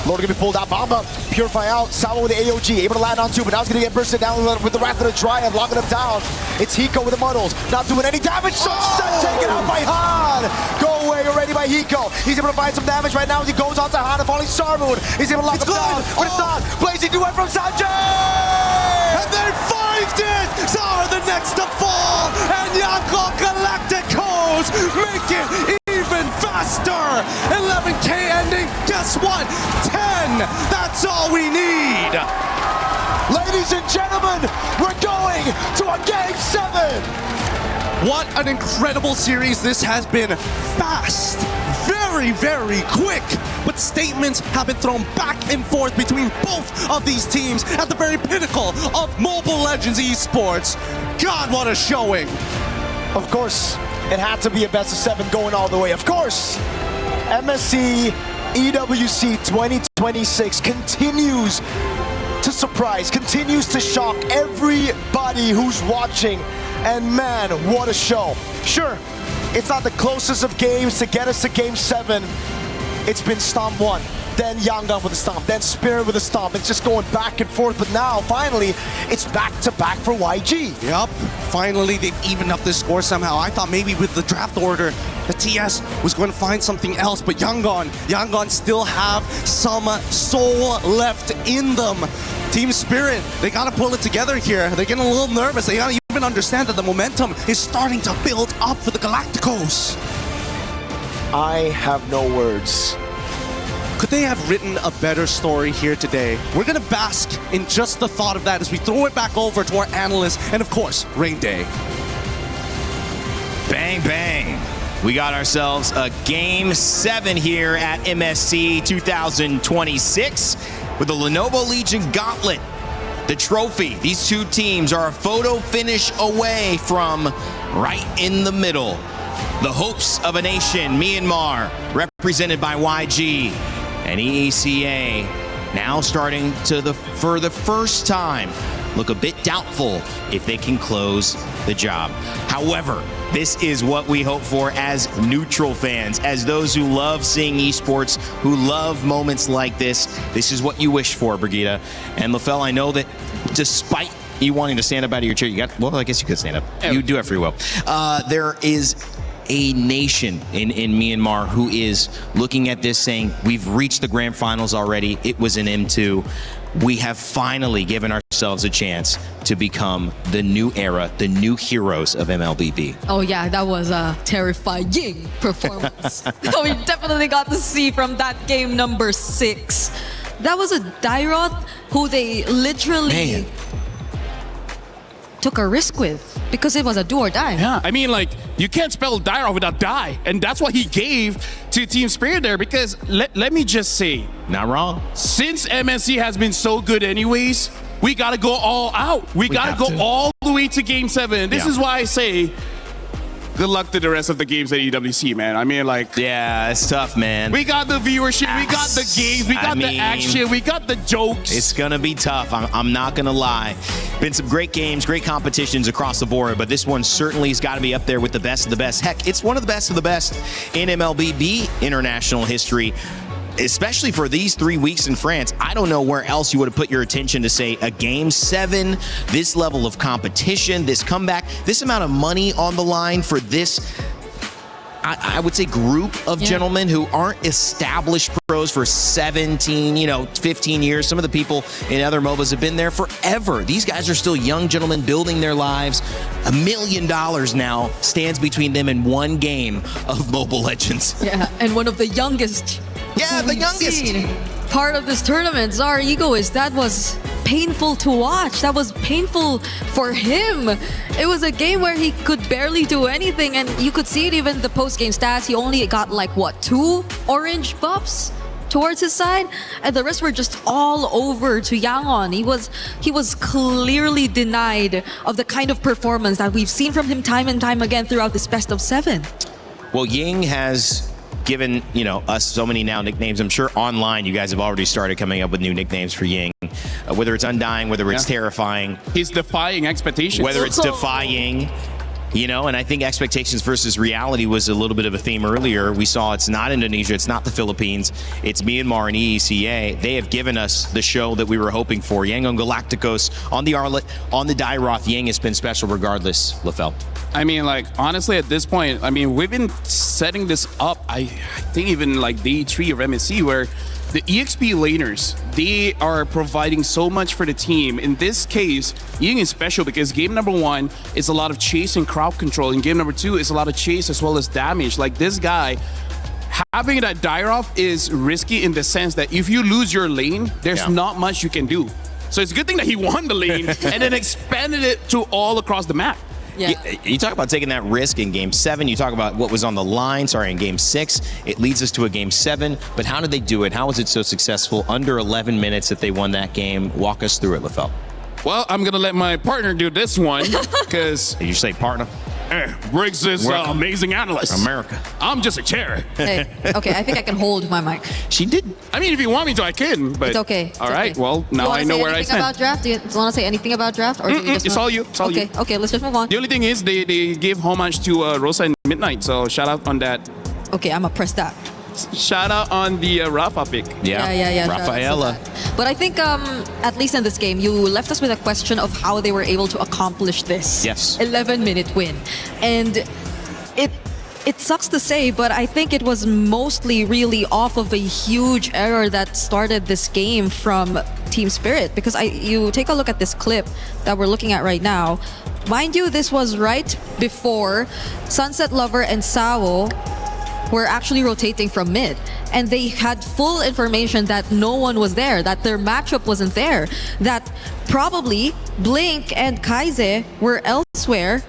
Lord gonna be pulled out. Bomba, purify out. Sawo with the AOG, able to land on 2, but now he's gonna get bursted down with the Wrath of the Dryad, locking him down. It's Hiko with the muddles, not doing any damage. Sunset taken out by Han. Go away already by Hiko. He's able to find some damage right now as he goes on to Han and falling Star Moon. He's able to lock him down, but it's not. Blazing duet from Sanjay! And they find it! Zara the next to fall, and Yangon Galacticos make it even faster! 11K ending, guess what? 10! That's all we need! Ladies and gentlemen, we're going to a Game 7! What an incredible series this has been. Fast, very, very quick. But statements have been thrown back and forth between both of these teams at the very pinnacle of Mobile Legends esports. God, what a showing. Of course, it had to be a best of 7 going all the way. Of course, MSC EWC 2026 continues to surprise, continues to shock everybody who's watching. And man, what a show. Sure, it's not the closest of games to get us to Game 7. It's been Stomp 1, then Yangon with a Stomp, then Spirit with a Stomp. It's just going back and forth, but now, finally, it's back-to-back for YG. Yup, finally they've evened up this score somehow. I thought maybe with the draft order, the TS was going to find something else, but Yangon still have some soul left in them. Team Spirit, they gotta pull it together here. They're getting a little nervous. They gotta even understand that the momentum is starting to build up for the Galacticos. I have no words. Could they have written a better story here today? We're gonna bask in just the thought of that as we throw it back over to our analysts and, of course, Rain Day. Bang, bang. We got ourselves a Game 7 here at MSC 2026 with the Lenovo Legion Gauntlet. The trophy. These two teams are a photo finish away from right in the middle. The hopes of a nation, Myanmar, represented by YG and EECA, now starting to, for the first time, look a bit doubtful if they can close the job. However, this is what we hope for as neutral fans, as those who love seeing esports, who love moments like this. This is what you wish for, Brigitte. And LaFell, I know that despite you wanting to stand up out of your chair, well, I guess you could stand up. You do it pretty well. There is a nation in Myanmar who is looking at this saying, we've reached the grand finals already. It was an M2. we have finally given ourselves a chance to become the new era, the new heroes of MLBB. Oh yeah, that was a terrifying performance. We definitely got to see from that game number 6. That was a Dairoth who they literally took a risk with because it was a do or die. Yeah, I mean, like, you can't spell Dairoth without die, and that's what he gave to Team Spirit there, because let me just say, not wrong. Since MSC has been so good anyways, we gotta go all out. We gotta go all the way to Game 7. This is why I say, good luck to the rest of the games at EWC, man. I mean, like... Yeah, it's tough, man. We got the viewership, we got the games, we got the action, we got the jokes. It's gonna be tough, I'm not gonna lie. Been some great games, great competitions across the board, but this one certainly has got to be up there with the best of the best. Heck, it's one of the best in MLBB international history. Especially for these 3 weeks in France. I don't know where else you would have put your attention to say a Game 7, this level of competition, this comeback, this amount of money on the line for this, I would say, group of gentlemen who aren't established pros for 17, 15 years. Some of the people in other MOBAs have been there forever. These guys are still young gentlemen building their lives. $1 million now stands between them and one game of Mobile Legends. Yeah, and one of the youngest. Yeah, the youngest. Part of this tournament, Zar Egoist, that was painful to watch. That was painful for him. It was a game where he could barely do anything, and you could see it even the post-game stats. He only got like, what, 2 orange buffs towards his side, and the rest were just all over to Yangon. He was clearly denied of the kind of performance that we've seen from him time and time again throughout this best of 7. Well, Ying has given us so many now nicknames. I'm sure online you guys have already started coming up with new nicknames for Ying, whether it's Undying, whether it's Terrifying. He's defying expectations. Whether it's defying, and I think expectations versus reality was a little bit of a theme earlier. We saw it's not Indonesia, it's not the Philippines, it's Myanmar and EECA. They have given us the show that we were hoping for. Yangon Galacticos on the Arlet, on the Dairoth. Ying has been special regardless, LaFell. I mean, like, honestly, at this point, I mean, we've been setting this up, I think even like day 3 of MSC, where the EXP laners, they are providing so much for the team. In this case, Ying is special because game number 1 is a lot of chase and crowd control. And game number 2 is a lot of chase as well as damage. Like, this guy, having that Dairoth is risky in the sense that if you lose your lane, there's not much you can do. So it's a good thing that he won the lane and then expanded it to all across the map. Yeah. You talk about taking that risk in Game 7. You talk about what was on the line, in Game 6. It leads us to a Game 7. But how did they do it? How was it so successful? Under 11 minutes that they won that game. Walk us through it, LaFell. Well, I'm going to let my partner do this one because... Did you say partner? Briggs is amazing analyst. America. I'm just a chair. Hey, okay, I think I can hold my mic. She did. I mean, if you want me to, I can. But it's okay. All right. Well, now I know where I stand. About draft? Do you want to say anything about draft, or do we just it's all you. It's all you. Okay, let's just move on. The only thing is they gave homage to Rosa and Midnight, so shout out on that. Okay, I'm gonna press that. Shout out on the Rafa pick. Yeah. Rafaela. But I think, at least in this game, you left us with a question of how they were able to accomplish this. Yes. 11-minute win. And it sucks to say, but I think it was mostly really off of a huge error that started this game from Team Spirit. Because you take a look at this clip that we're looking at right now. Mind you, this was right before Sunset Lover and Sao were actually rotating from mid, and they had full information that no one was there, that their matchup wasn't there, that probably Blink and Kaize were elsewhere,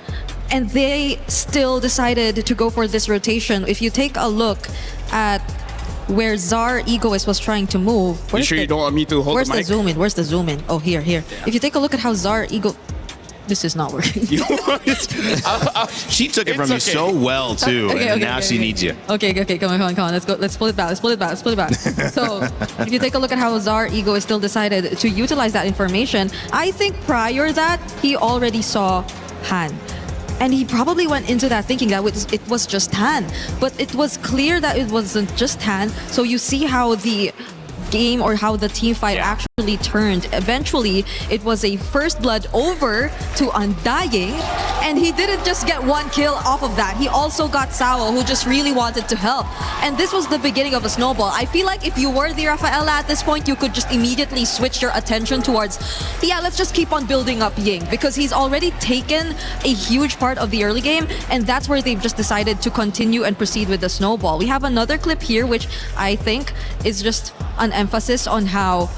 and they still decided to go for this rotation. If you take a look at where Zar Egoist was trying to move, you sure you don't want me to hold the mic? Where's the zoom in? Where's the zoom in? Oh, here. If you take a look at how Zar Ego... This is not working. She took it from you so well too, and now she needs you. Okay, come on. Let's go. Let's split it back. So, if you take a look at how Zar Ego still decided to utilize that information, I think prior that he already saw Han. And he probably went into that thinking that it was just Han. But it was clear that it wasn't just Han. So you see how the game or how the team fight actually turned. Eventually, it was a first blood over to Undying, and he didn't just get one kill off of that. He also got Sao, who just really wanted to help. And this was the beginning of a snowball. I feel like if you were the Rafaela at this point, you could just immediately switch your attention towards, let's just keep on building up Ying, because he's already taken a huge part of the early game, and that's where they've just decided to continue and proceed with the snowball. We have another clip here, which I think is just an emphasis on how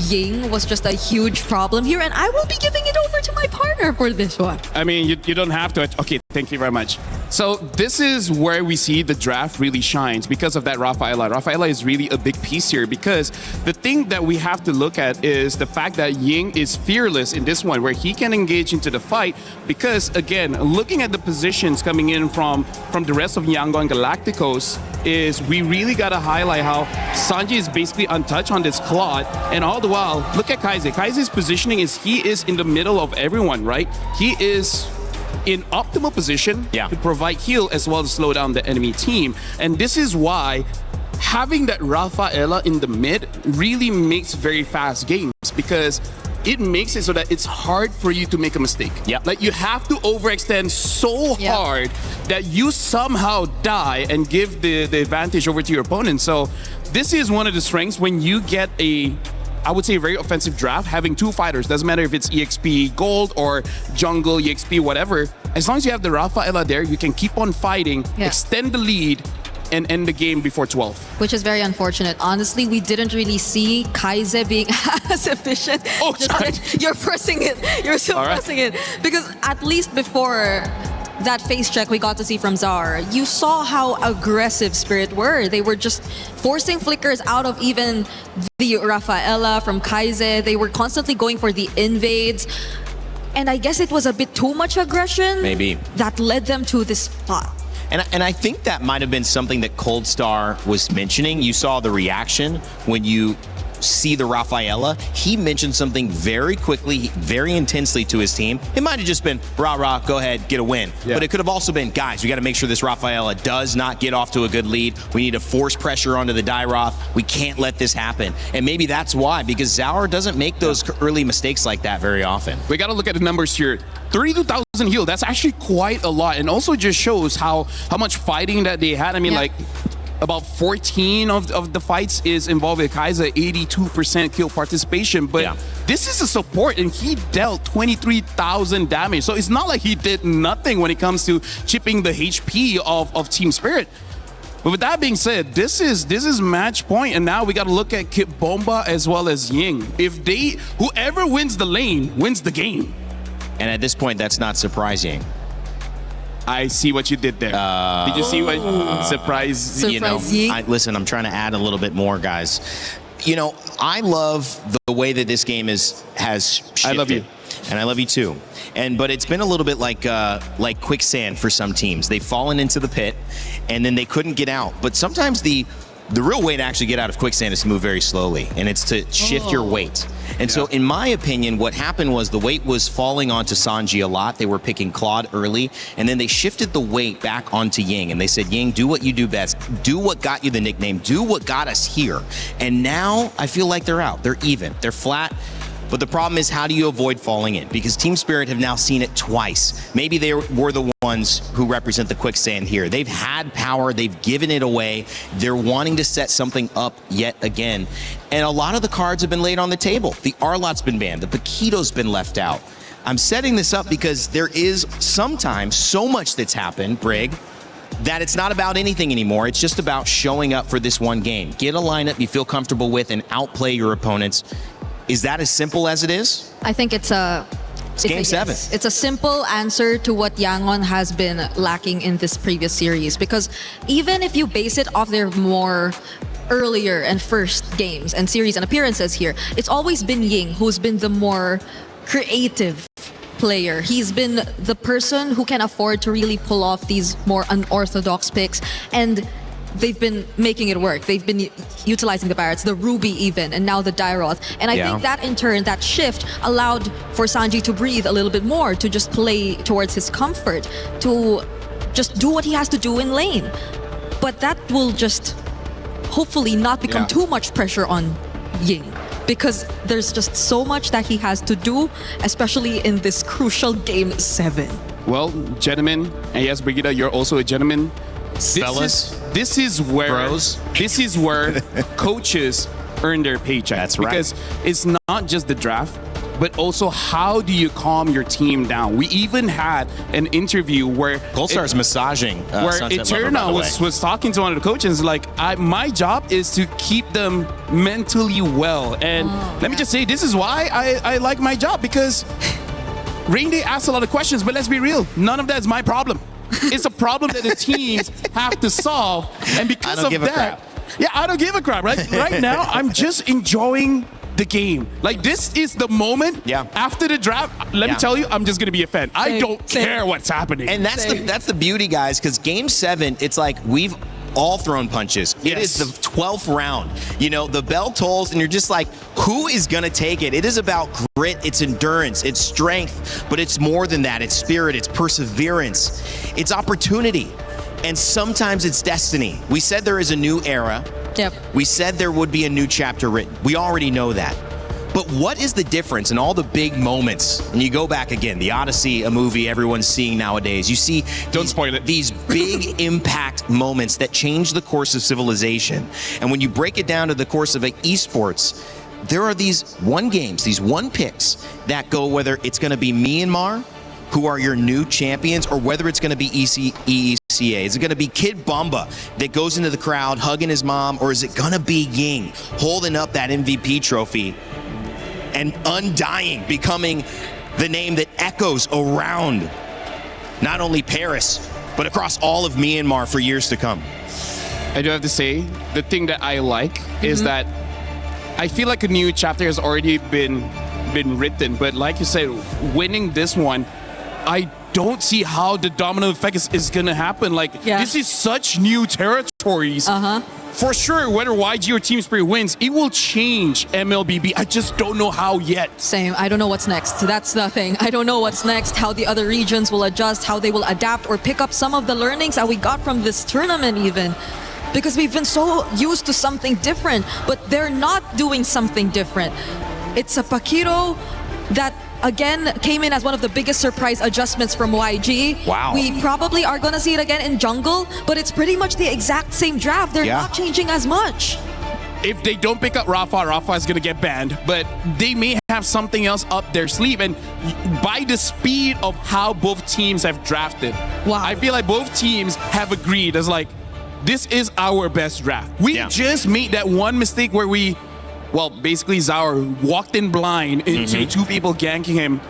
Ying was just a huge problem here, and I will be giving it over to my partner for this one. I mean, you don't have to. Okay, thank you very much. So this is where we see the draft really shines because of that Rafaela. Rafaela is really a big piece here, because the thing that we have to look at is the fact that Ying is fearless in this one, where he can engage into the fight. Because again, looking at the positions coming in from the rest of Yangon Galacticos, is we really got to highlight how Sanji is basically untouched on this Claude, and all the while, look at Kaize. Kaize's positioning is he is in the middle of everyone, right? He is in optimal position to provide heal as well as slow down the enemy team. And this is why having that Rafaela in the mid really makes very fast games, because it makes it so that it's hard for you to make a mistake. Like you have to overextend so hard that you somehow die and give the advantage over to your opponent. So this is one of the strengths when you get I would say, a very offensive draft, having two fighters. Doesn't matter if it's EXP Gold or Jungle, EXP, whatever. As long as you have the Rafaela there, you can keep on fighting, extend the lead, and end the game before 12. Which is very unfortunate. Honestly, we didn't really see Kaize being as efficient. Oh, sorry. You're pressing it. You're still pressing it. Because at least before that face check we got to see from Zar, you saw how aggressive Spirit were. They were just forcing flickers out of even the Rafaela from Kaize. They were constantly going for the invades. And I guess it was a bit too much aggression. Maybe. That led them to this spot. And I think that might have been something that Cold Star was mentioning. You saw the reaction when you see the Rafaela. He mentioned something very quickly, very intensely to his team. It might have just been, rah, go ahead, get a win. But it could have also been, guys, we got to make sure this Rafaela does not get off to a good lead. We need to force pressure onto the Dairoth. We can't let this happen. And maybe that's why, because Zaur doesn't make those early mistakes like that very often. We got to look at the numbers here. 32,000 heal, that's actually quite a lot, and also just shows how much fighting that they had. I mean, like, about 14 of the fights is involved with Kaize, 82% kill participation, but this is a support, and he dealt 23,000 damage, so it's not like he did nothing when it comes to chipping the HP of Team Spirit. But with that being said, this is match point, and now we got to look at Kip Bomba as well as Ying. Whoever wins the lane wins the game. And at this point, that's not surprising. I see what you did there. Did you see what surprise? Listen, I'm trying to add a little bit more, guys. You know, I love the way that this game has shifted. I love you. And I love you too. But it's been a little bit like quicksand for some teams. They've fallen into the pit, and then they couldn't get out. But sometimes the real way to actually get out of quicksand is to move very slowly, and it's to shift your weight. And so in my opinion, what happened was the weight was falling onto Sanji a lot. They were picking Claude early, and then they shifted the weight back onto Ying, and they said, Ying, do what you do best. Do what got you the nickname. Do what got us here. And now I feel like they're out. They're even. They're flat. But the problem is, how do you avoid falling in? Because Team Spirit have now seen it twice. Maybe they were the ones who represent the quicksand here. They've had power. They've given it away. They're wanting to set something up yet again. And a lot of the cards have been laid on the table. The Arlot's been banned. The Paquito's been left out. I'm setting this up because there is sometimes so much that's happened, Brig, that it's not about anything anymore. It's just about showing up for this one game. Get a lineup you feel comfortable with and outplay your opponents. Is that as simple as it is? I think it's Game 7. Yes. It's a simple answer to what Yangon has been lacking in this previous series. Because even if you base it off their more earlier and first games and series and appearances here, it's always been Ying who's been the more creative player. He's been the person who can afford to really pull off these more unorthodox picks, and they've been making it work. They've been utilizing the Barretts, the Ruby even, and now the Dairoth. And I think that in turn, that shift allowed for Sanji to breathe a little bit more, to just play towards his comfort, to just do what he has to do in lane. But that will just hopefully not become too much pressure on Ying, because there's just so much that he has to do, especially in this crucial Game 7. Well, gentlemen, and yes, Brigitte, you're also a gentleman. Fellas, this is where bros. This is where coaches earn their paycheck. That's right. Because it's not just the draft, but also how do you calm your team down? We even had an interview where Goldstar's massaging where Sunset Lover, by Eterna the way. was talking to one of the coaches like, my job is to keep them mentally well. And let me just say, this is why I like my job, because Rain Day asks a lot of questions, but let's be real, none of that is my problem. It's a problem that the teams have to solve, and because of that, I don't give a crap. Right now, I'm just enjoying the game. Like, this is the moment after the draft. Let me tell you, I'm just gonna be a fan. I don't care what's happening. And that's the beauty, guys, because Game 7, it's like we've all thrown punches. It is the 12th round. You know, the bell tolls, and you're just like, who is going to take it? It is about grit, it's endurance, it's strength, but it's more than that. It's spirit, it's perseverance, it's opportunity, and sometimes it's destiny. We said there is a new era. Yep. We said there would be a new chapter written. We already know that. But what is the difference in all the big moments? And you go back again, the Odyssey, a movie everyone's seeing nowadays. You see these big impact moments that change the course of civilization. And when you break it down to the course of esports, there are these one games, these one picks that go, whether it's going to be Myanmar, who are your new champions, or whether it's going to be EECA. Is it going to be Kid Bamba that goes into the crowd hugging his mom, or is it going to be Ying holding up that MVP trophy and undying, becoming the name that echoes around not only Paris, but across all of Myanmar for years to come? I do have to say, the thing that I like is that I feel like a new chapter has already been written, but like you said, winning this one, I don't see how the domino effect is going to happen. Like, this is such new territories. For sure, whether YG or Team Spirit wins, it will change MLBB. I just don't know how yet. Same. I don't know what's next. That's the thing. I don't know what's next, how the other regions will adjust, how they will adapt or pick up some of the learnings that we got from this tournament even. Because we've been so used to something different, but they're not doing something different. It's a Pakiro that again came in as one of the biggest surprise adjustments from YG. Wow. We probably are going to see it again in jungle, but it's pretty much the exact same draft. They're not changing as much. If they don't pick up Rafa is going to get banned, but they may have something else up their sleeve. And by the speed of how both teams have drafted, I feel like both teams have agreed as like, this is our best draft. We just made that one mistake where we, well, basically Zaur walked in blind into two people ganking him.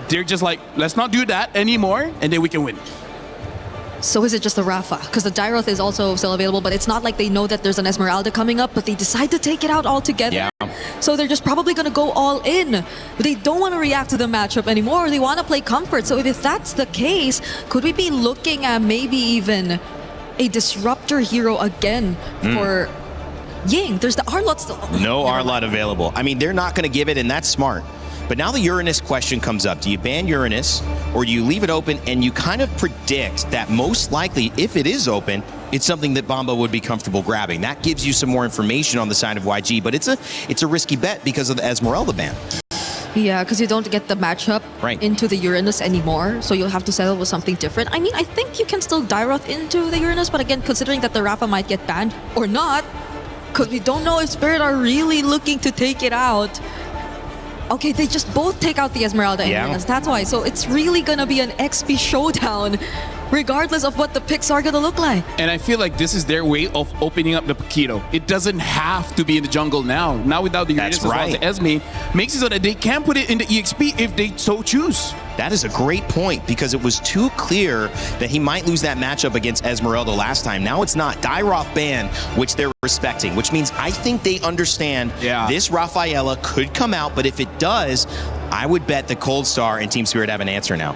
They're just like, let's not do that anymore, and then we can win. So is it just the Rafa? Because the Dyroth is also still available, but it's not like they know that there's an Esmeralda coming up, but they decide to take it out altogether. So they're just probably going to go all in. They don't want to react to the matchup anymore. They want to play comfort. So if that's the case, could we be looking at maybe even a disruptor hero again for Ying? There's the Arlot still. No Arlot available. I mean, they're not going to give it, and that's smart. But now the Uranus question comes up. Do you ban Uranus, or do you leave it open and you kind of predict that most likely, if it is open, it's something that Bamba would be comfortable grabbing? That gives you some more information on the side of YG, but it's a risky bet because of the Esmeralda ban. Yeah, because you don't get the matchup into the Uranus anymore, so you'll have to settle with something different. I mean, I think you can still Dyroth into the Uranus, but again, considering that the Rafa might get banned or not, because we don't know if Spirit are really looking to take it out. Okay, they just both take out the Esmeralda and Uranus. That's why. So it's really going to be an XP showdown, regardless of what the picks are going to look like. And I feel like this is their way of opening up the Pakito. It doesn't have to be in the jungle now. Now without the Uranus as well as the Esme, makes it so that they can put it in the EXP if they so choose. That is a great point, because it was too clear that he might lose that matchup against Esmeralda last time. Now it's not. Dyroth ban, which they're respecting, which means I think they understand this Rafaela could come out, but if it does, I would bet the Cold Star and Team Spirit have an answer now.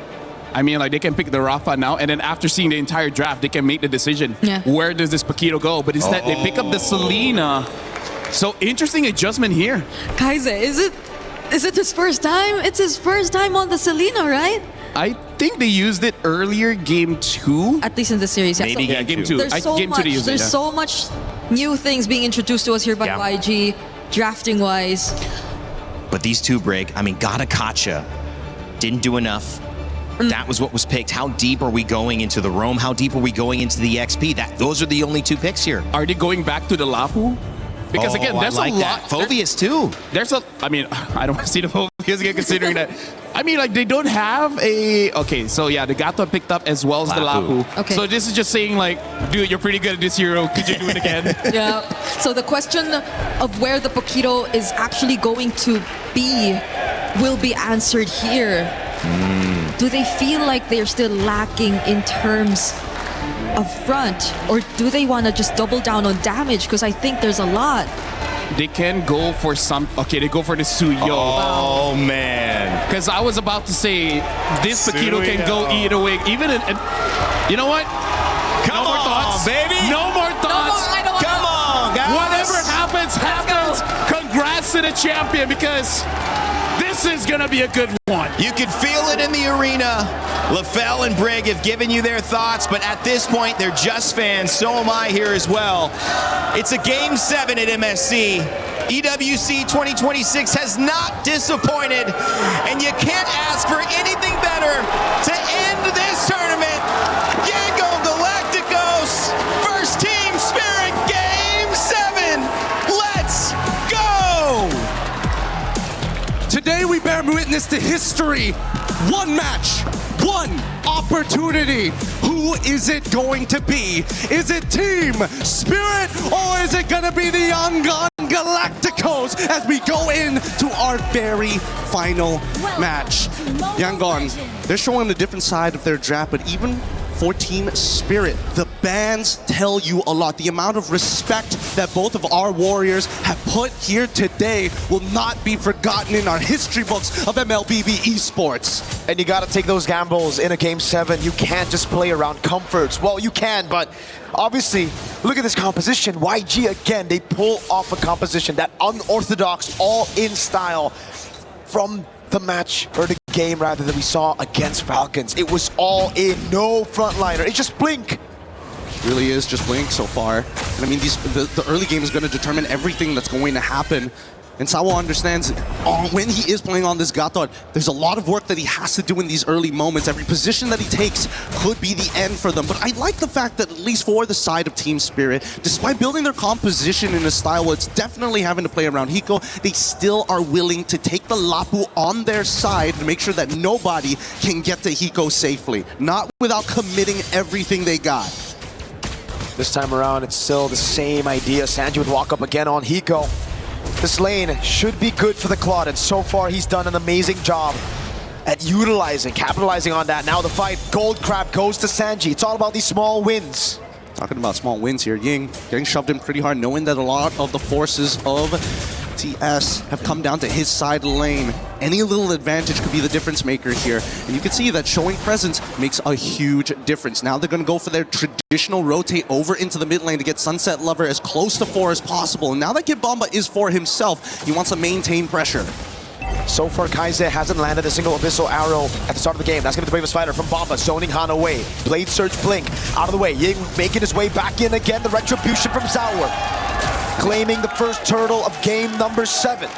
I mean, like, they can pick the Rafa now, and then after seeing the entire draft, they can make the decision. Where does this Pakito go? But instead, they pick up the Selena. So, interesting adjustment here. Kaise, is it his first time? It's his first time on the Selena, right? I think they used it earlier, game 2. At least in the series, Maybe game 2. There's so much new things being introduced to us here by YG. drafting wise. But these two break. I mean, Galacticos didn't do enough. That was what was picked. How deep are we going into the Rome? How deep are we going into the XP? Those are the only two picks here. Are they going back to the Lapu? Because again, there's I like a lot. That. Phoveus too. There's a. I mean, I don't want to see the Phoveus again, considering that. I mean, like they don't have a. Okay, so yeah, the Gato picked up as well as the Lapu. Okay. So this is just saying like, dude, you're pretty good at this hero. Could you do it again? Yeah. So the question of where the Poquito is actually going to be will be answered here. Do they feel like they're still lacking in terms of front, or do they want to just double down on damage? Because I think there's a lot. They can go for some. Okay, they go for the Suyo. Oh man! Because I was about to say this Poquito can go either way. Even in, you know what? Come no more thoughts, baby. No more thoughts. Come on, guys. Whatever happens, happens. Congrats to the champion, because this is gonna be a good one. You could feel it in the arena. LaFell and Brig have given you their thoughts, but at this point, they're just fans. So am I here as well. It's a Game 7 at MSC. EWC 2026 has not disappointed, and you can't ask for anything better to end this tournament. Yangon Galacticos, first team Spirit, Game 7. Let's go! Today we bear witness to history. One match, one opportunity. Who is it going to be? Is it Team Spirit, or is it gonna be the Yangon Galacticos as we go into our very final match? Yangon, they're showing a different side of their draft, but even for Team Spirit, the bans tell you a lot. The amount of respect that both of our warriors have put here today will not be forgotten in our history books of MLBB Esports. And you got to take those gambles in a Game 7. You can't just play around comforts. Well, you can, but obviously, look at this composition. YG again, they pull off a composition, that unorthodox, all-in style from the match, or the game rather, that we saw against Falcons. It was all in, no frontliner. It's just Blink. It really is just Blink so far. And I mean, the early game is going to determine everything that's going to happen. And Sawa understands when he is playing on this Gato, there's a lot of work that he has to do in these early moments. Every position that he takes could be the end for them. But I like the fact that, at least for the side of Team Spirit, despite building their composition in a style where it's definitely having to play around Hiko, they still are willing to take the Lapu on their side to make sure that nobody can get to Hiko safely. Not without committing everything they got. This time around, it's still the same idea. Sanji would walk up again on Hiko. This lane should be good for the Claude, and so far he's done an amazing job at capitalizing on that. Now the fight, Gold Crab goes to Sanji. It's all about these small wins. Talking about small wins here, Ying getting shoved in pretty hard, knowing that a lot of the forces of TS have come down to his side lane. Any little advantage could be the difference maker here. And you can see that showing presence makes a huge difference. Now they're going to go for their traditional rotate over into the mid lane to get Sunset Lover as close to 4 as possible. And now that Kid Bomba is 4 himself, he wants to maintain pressure. So far, Kaize hasn't landed a single Abyssal arrow at the start of the game. That's going to be the bravest fighter from Bomba, zoning Han away. Blade Surge Blink out of the way. Ying making his way back in again. The retribution from Zaur, claiming the first turtle of game number 7.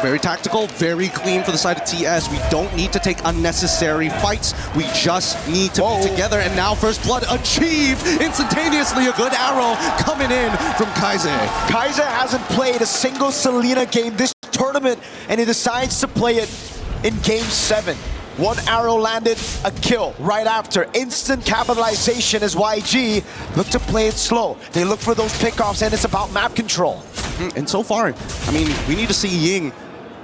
Very tactical, very clean for the side of TS. We don't need to take unnecessary fights. We just need to be together. And now First Blood achieved instantaneously. A good arrow coming in from Kaize. Kaize hasn't played a single Selena game this tournament, and he decides to play it in game 7. One arrow landed, a kill right after. Instant capitalization as YG look to play it slow. They look for those pickoffs, and it's about map control. And so far, I mean, we need to see Ying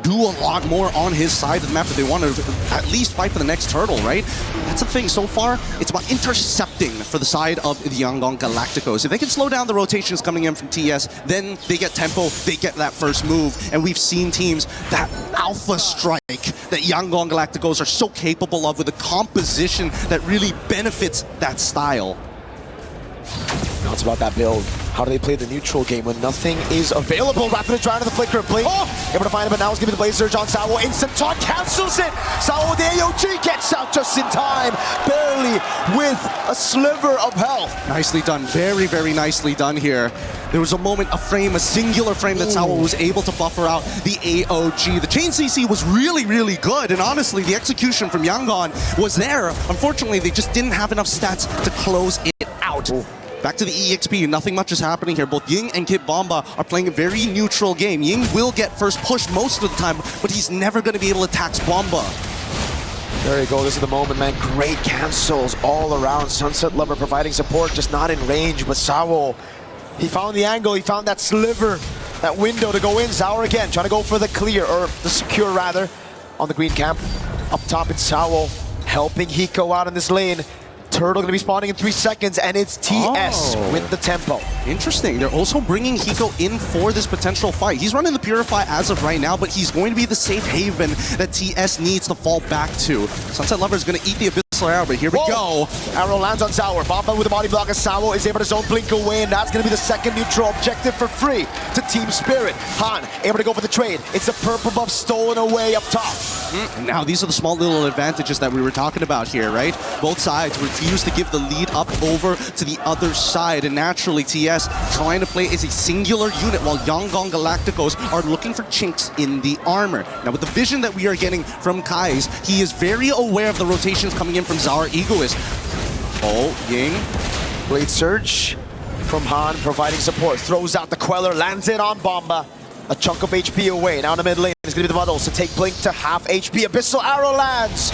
do a lot more on his side of the map if they want to at least fight for the next turtle, right? That's the thing. So far, it's about intercepting for the side of the Yangon Galacticos. If they can slow down the rotations coming in from TS, then they get tempo, they get that first move. And we've seen teams, that alpha strike that Yangon Galacticos are so capable of with a composition that really benefits that style. Now it's about that build. How do they play the neutral game when nothing is available? Rapid trying to the flicker. Blink able to find it, but now it's going to be the Blaze Surge on Sawo. Instant taunt cancels it. Sawo, the AOG gets out just in time, barely with a sliver of health. Nicely done. Very, very nicely done here. There was a moment, a frame, a singular frame that Sawo was able to buffer out the AOG. The chain CC was really, really good, and honestly, the execution from Yangon was there. Unfortunately, they just didn't have enough stats to close it out. Back to the EXP, nothing much is happening here. Both Ying and Kid Bomba are playing a very neutral game. Ying will get first push most of the time, but he's never going to be able to tax Bomba. There you go, this is the moment, man. Great cancels all around. Sunset Lover providing support, just not in range, but Sawo, he found the angle, he found that sliver, that window to go in. Zaur again, trying to go for the clear, or the secure rather, on the green camp. Up top, it's Sawo, helping Hiko out in this lane. Turtle gonna be spawning in 3 seconds, and it's TS with the tempo. Interesting. They're also bringing Hiko in for this potential fight. He's running the Purify as of right now, but he's going to be the safe haven that TS needs to fall back to. Sunset Lover is going to eat the Abyssal Arrow, but here we go. Arrow lands on Zaur. Bomba with the body block as Sawo is able to zone blink away, and that's going to be the second neutral objective for free to Team Spirit. Han able to go for the trade. It's a purple buff stolen away up top. Now, these are the small little advantages that we were talking about here, right? Both sides refuse to give the lead up over to the other side, and naturally TS trying to play as a singular unit while Yangon Galacticos are looking for chinks in the armor. Now, with the vision that we are getting from Kai's, he is very aware of the rotations coming in from Zaur Egoist. Oh, Ying. Blade Surge from Han providing support. Throws out the Queller, lands it on Bomba. A chunk of HP away. Now in the mid lane is going to be the Muddles to take Blink to half HP. Abyssal Arrow lands,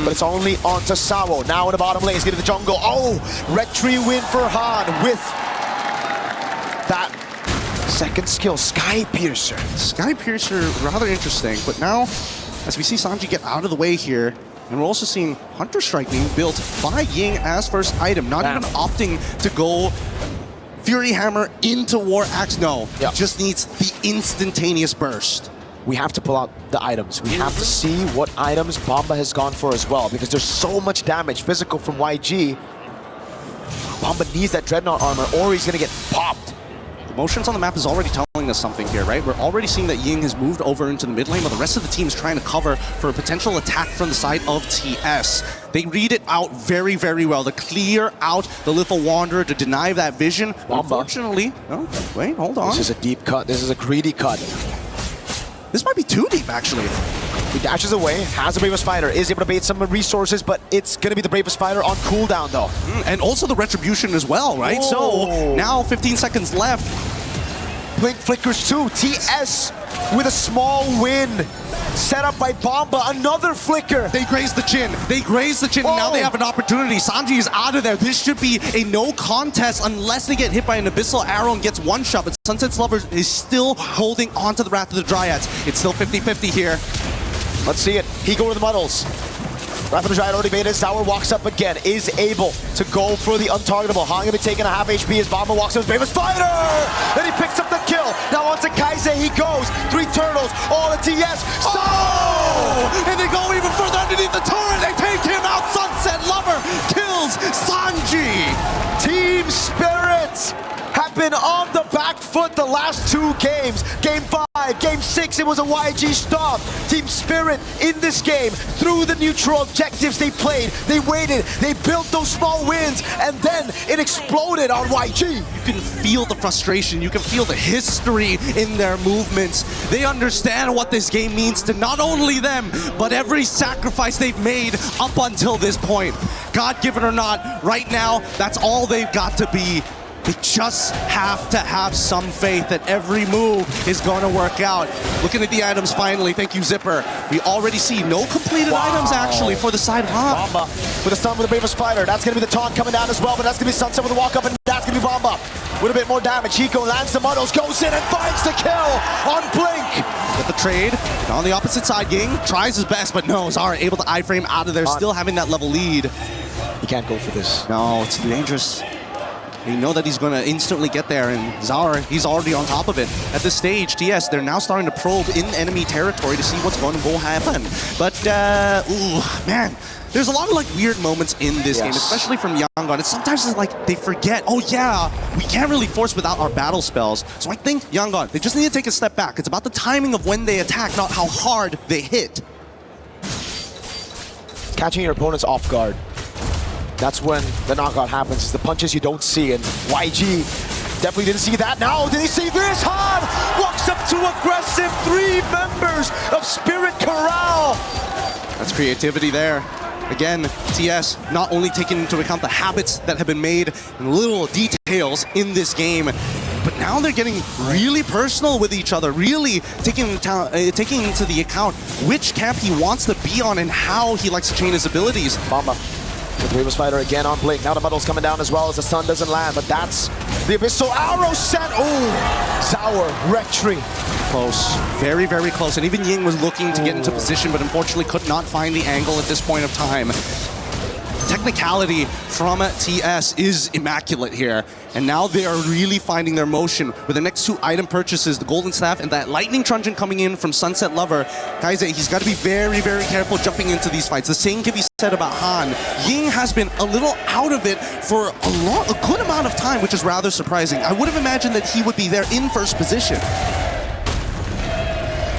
but it's only onto Sawo. Now in the bottom lane is going to be the jungle. Oh, Retry win for Han with that second skill, Sky Piercer. Sky Piercer, rather interesting, but now as we see Sanji get out of the way here, and we're also seeing Hunter Strike being built by Ying as first item, not even opting to go Fury Hammer into War Axe. No, it just needs the instantaneous burst. We have to pull out the items. We have to see what items Bomba has gone for as well, because there's so much damage physical from YG. Bomba needs that Dreadnought armor or he's going to get popped. The motions on the map is already telling us something here, right? We're already seeing that Ying has moved over into the mid lane, but the rest of the team is trying to cover for a potential attack from the side of TS. They read it out very, very well to clear out the Lethal Wanderer, to deny that vision. Unfortunately, oh, wait, hold on. This is a deep cut. This is a greedy cut. This might be too deep, actually. He dashes away, has a Bravest Fighter, is able to bait some resources, but it's going to be the Bravest Fighter on cooldown, though. And also the Retribution as well, right? So now 15 seconds left. Blink flickers too. TS with a small win. Set up by Bomba, another flicker. They graze the chin. They graze the chin, and now they have an opportunity. Sanji is out of there. This should be a no contest unless they get hit by an Abyssal Arrow and gets one shot. But Sunset Lover is still holding on to the Wrath of the Dryads. It's still 50-50 here. Let's see it. He go to the Muddles. Wrath of the Dryad already baited. Zaur walks up again, is able to go for the untargetable. Han gonna be taking a half HP as Bomba walks in with Bravest Fighter! Then he picks up the kill. Now onto Kaise he goes. 3 turtles, all at TS. Oh! And they go even further underneath the turret. They take him out. Sunset Lover kills Sanji. Team Spirit have been on the back foot the last 2 games. Game 5, Game 6, it was a YG stop. Team Spirit in this game, through the neutral objectives they played, they waited, they built those small wins, and then it exploded on YG. You can feel the frustration, you can feel the history in their movements. They understand what this game means to not only them, but every sacrifice they've made up until this point. God given or not, right now, that's all they've got to be. They just have to have some faith that every move is going to work out. Looking at the items finally, thank you Zipper. We already see no completed items actually for the side of Han. Bomba with a stun with a Bravest Fighter. That's going to be the taunt coming down as well, but that's going to be Sunset with a walk up, and that's going to be Bomba with a bit more damage. Hiko lands the Muddles, goes in and finds the kill on Blink. Get the trade. And on the opposite side, Ying tries his best, but no, Zaur able to iframe out of there, still having that level lead. He can't go for this. No, it's dangerous. They know that he's going to instantly get there, and Zaur, he's already on top of it. At this stage, TS, they're now starting to probe in enemy territory to see what's going to go happen. But, ooh, man, there's a lot of like weird moments in this game, especially from Yangon. Sometimes it's like they forget, oh yeah, we can't really force without our battle spells. So I think Yangon, they just need to take a step back. It's about the timing of when they attack, not how hard they hit. Catching your opponents off guard. That's when the knockout happens. It's the punches you don't see, and YG definitely didn't see that. Now, did he see this? Han walks up to aggressive 3 members of Spirit Corral. That's creativity there. Again, TS not only taking into account the habits that have been made and little details in this game, but now they're getting really personal with each other, really taking into the account which camp he wants to be on and how he likes to chain his abilities. Bamba. The Bravest Fighter again on Blink. Now the muddle's coming down as well as the sun doesn't land, but that's the Abyssal Arrow set. Oh, Sour, Retry. Close, very, very close. And even Ying was looking to get into position, but unfortunately could not find the angle at this point of time. Technicality from TS is immaculate here. And now they are really finding their motion with the next 2 item purchases, the Golden Staff and that Lightning Truncheon coming in from Sunset Lover. Kaise, he's got to be very, very careful jumping into these fights. The same can be said about Han. Ying has been a little out of it for a good amount of time, which is rather surprising. I would have imagined that he would be there in first position.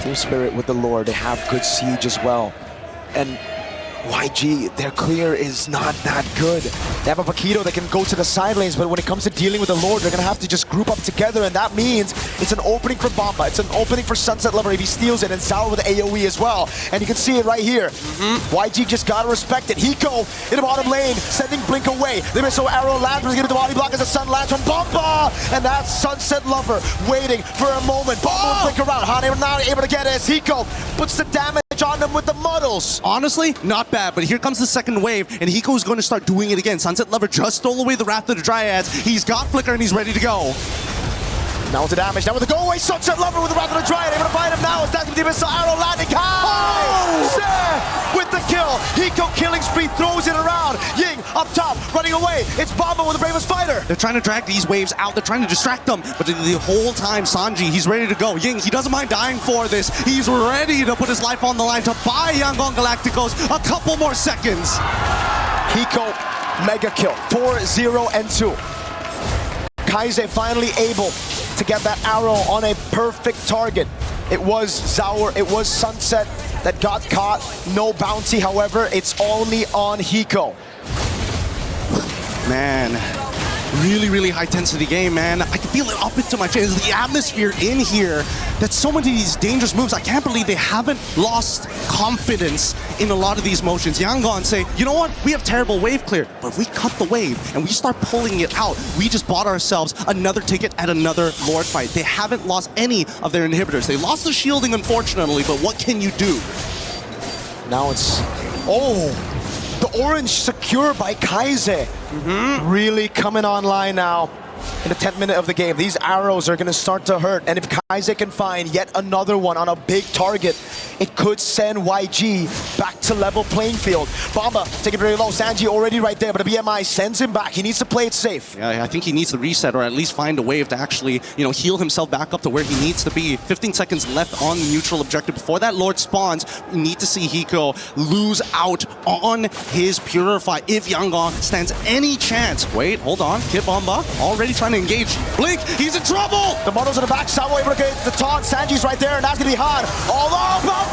Team Spirit with the lore, they have good siege as well. And YG, their clear is not that good. They have a Paquito that can go to the side lanes, but when it comes to dealing with the Lord, they're going to have to just group up together, and that means it's an opening for Bamba, it's an opening for Sunset Lover if he steals it, and Sour with the AoE as well. And you can see it right here. YG just got to respect it. Hiko in the bottom lane, sending Blink away. The missile arrow lands, but he's going to body block as the sun lands from Bamba, and that's Sunset Lover waiting for a moment. Bamba will Blink around. Han not able to get it as Hiko puts the damage on them with the muddles. Honestly, not bad, but here comes the second wave, and Hiko is going to start doing it again. Sunset Lover just stole away the Wrath of the Dryads. He's got Flicker, and he's ready to go. Now with the damage, now with the go-away, Sunset Lover with the Wrath of the Dryad, able to find him now. It's that with the Abyssal Arrow landing. With the kill, Hiko killing spree, throws it around. Ying up top, running away. It's Bamba with the Bravest Fighter. They're trying to drag these waves out. They're trying to distract them, but the whole time, Sanji, he's ready to go. Ying, he doesn't mind dying for this. He's ready to put his life on the line to buy Yangon Galacticos a couple more seconds. Hiko, mega kill, 4-0-2. Kaise finally able to get that arrow on a perfect target. It was Zaur, it was Sunset that got caught. No bounty, however, it's only on Hiko. Man, really high intensity game, man. I can feel it up into my chest. The atmosphere in here, that's so many of these dangerous moves. I can't believe they haven't lost confidence in a lot of these motions. Yangon say, you know what? We have terrible wave clear, but if we cut the wave and we start pulling it out, we just bought ourselves another ticket at another Lord fight. They haven't lost any of their inhibitors. They lost the shielding, unfortunately, but what can you do? Now it's... Oh! The orange secure by Kaise. Really coming online now in the 10th minute of the game. These arrows are going to start to hurt, and if Kaise can find yet another one on a big target, it could send YG back to level playing field. Bamba taking it very low. Sanji already right there, but the BMI sends him back. He needs to play it safe. Yeah, I think he needs to reset or at least find a wave to actually, heal himself back up to where he needs to be. 15 seconds left on the neutral objective. Before that Lord spawns, we need to see Hiko lose out on his Purify if Yangon stands any chance. Wait, hold on. Kid Bamba already trying to engage Blink. He's in trouble! The models in the back. Sawa able to get the taunt. Sanji's right there, and that's going to be hard. Although Bamba!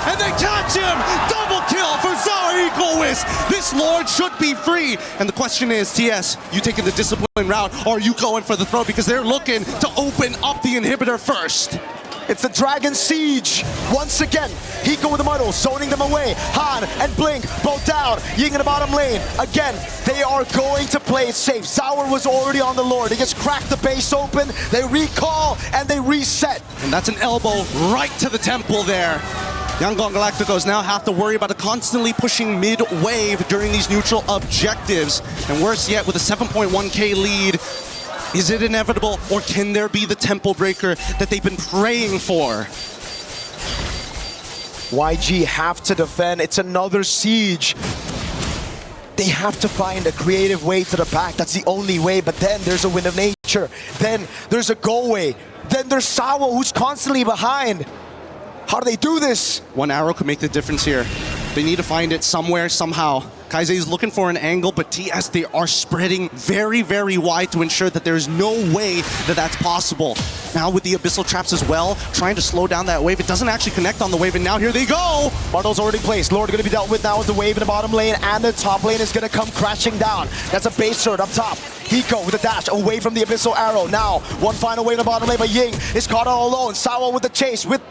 And they catch him! Double kill for Zaur Egoist! This Lord should be free! And the question is, TS, you taking the discipline route, or are you going for the throw? Because they're looking to open up the inhibitor first. It's the Dragon Siege. Once again, Hiko with the muddle, zoning them away. Han and Blink both down. Ying in the bottom lane. Again, they are going to play it safe. Zaur was already on the Lord. They just cracked the base open. They recall and they reset. And that's an elbow right to the temple there. Yangon Galacticos now have to worry about constantly pushing mid-wave during these neutral objectives. And worse yet, with a 7.1k lead, is it inevitable, or can there be the tempo breaker that they've been praying for? YG have to defend. It's another siege. They have to find a creative way to the back. That's the only way, but then there's a Wind of Nature. Then there's a go-away. Then there's Sawa, who's constantly behind. How do they do this? One arrow could make the difference here. They need to find it somewhere, somehow. Kaise is looking for an angle, but TS, they are spreading very, very wide to ensure that there's no way that that's possible. Now with the Abyssal Traps as well, trying to slow down that wave. It doesn't actually connect on the wave, and now here they go! Bundle's already placed. Lord going to be dealt with now with the wave in the bottom lane, and the top lane is going to come crashing down. That's a base sword up top. Hiko with a dash away from the Abyssal Arrow. Now, one final wave in the bottom lane, but Ying is caught all alone. Sawa with the chase with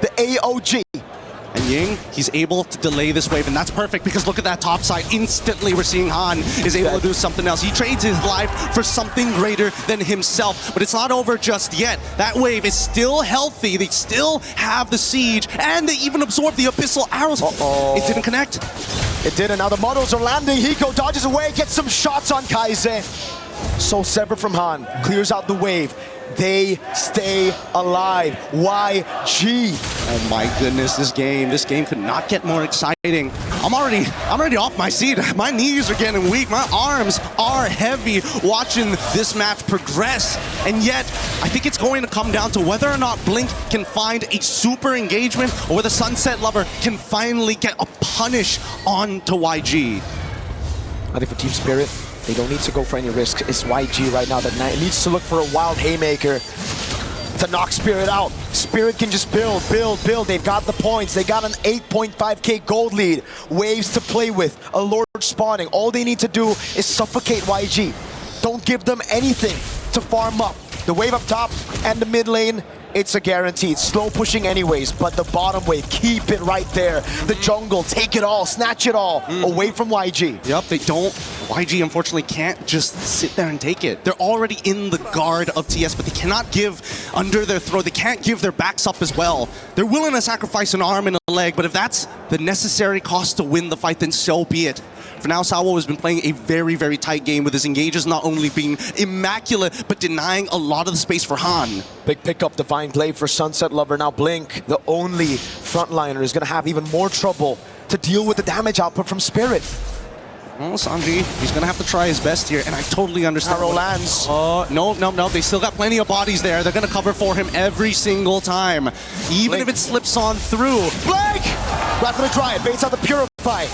the AOG. And Ying, he's able to delay this wave, and that's perfect because look at that top side. Instantly, we're seeing Han is able to do something else. He trades his life for something greater than himself, but it's not over just yet. That wave is still healthy. They still have the siege, and they even absorb the Abyssal Arrows. It didn't connect. It did, and now the models are landing. Hiko dodges away, gets some shots on Kaise. So severed from Han, clears out the wave. They stay alive. YG. Oh my goodness, this game could not get more exciting. I'm already off my seat. My knees are getting weak. My arms are heavy watching this match progress. And yet, I think it's going to come down to whether or not Blink can find a super engagement or whether Sunset Lover can finally get a punish onto YG. I think for Team Spirit, they don't need to go for any risks. It's YG right now that needs to look for a wild haymaker to knock Spirit out. Spirit can just build. They've got the points. They got an 8.5k gold lead. Waves to play with. A Lord spawning. All they need to do is suffocate YG. Don't give them anything to farm up. The wave up top and the mid lane, it's a guaranteed. Slow pushing anyways, but the bottom wave, keep it right there. The jungle, take it all, snatch it all away from YG. Yep, they don't. YG unfortunately can't just sit there and take it. They're already in the guard of TS, but they cannot give under their throat. They can't give their backs up as well. They're willing to sacrifice an arm and a leg, but if that's the necessary cost to win the fight, then so be it. For now, Sawa has been playing a very, very tight game with his engages not only being immaculate, but denying a lot of the space for Han. Big pickup, Divine Glaive for Sunset Lover. Now Blink, the only frontliner, is going to have even more trouble to deal with the damage output from Spirit. Well, Sanji, he's going to have to try his best here, and I totally understand. Arrow lands. No. They still got plenty of bodies there. They're going to cover for him every single time, even if it slips on through. Blink! Right for the Dryad, baits out the Purify.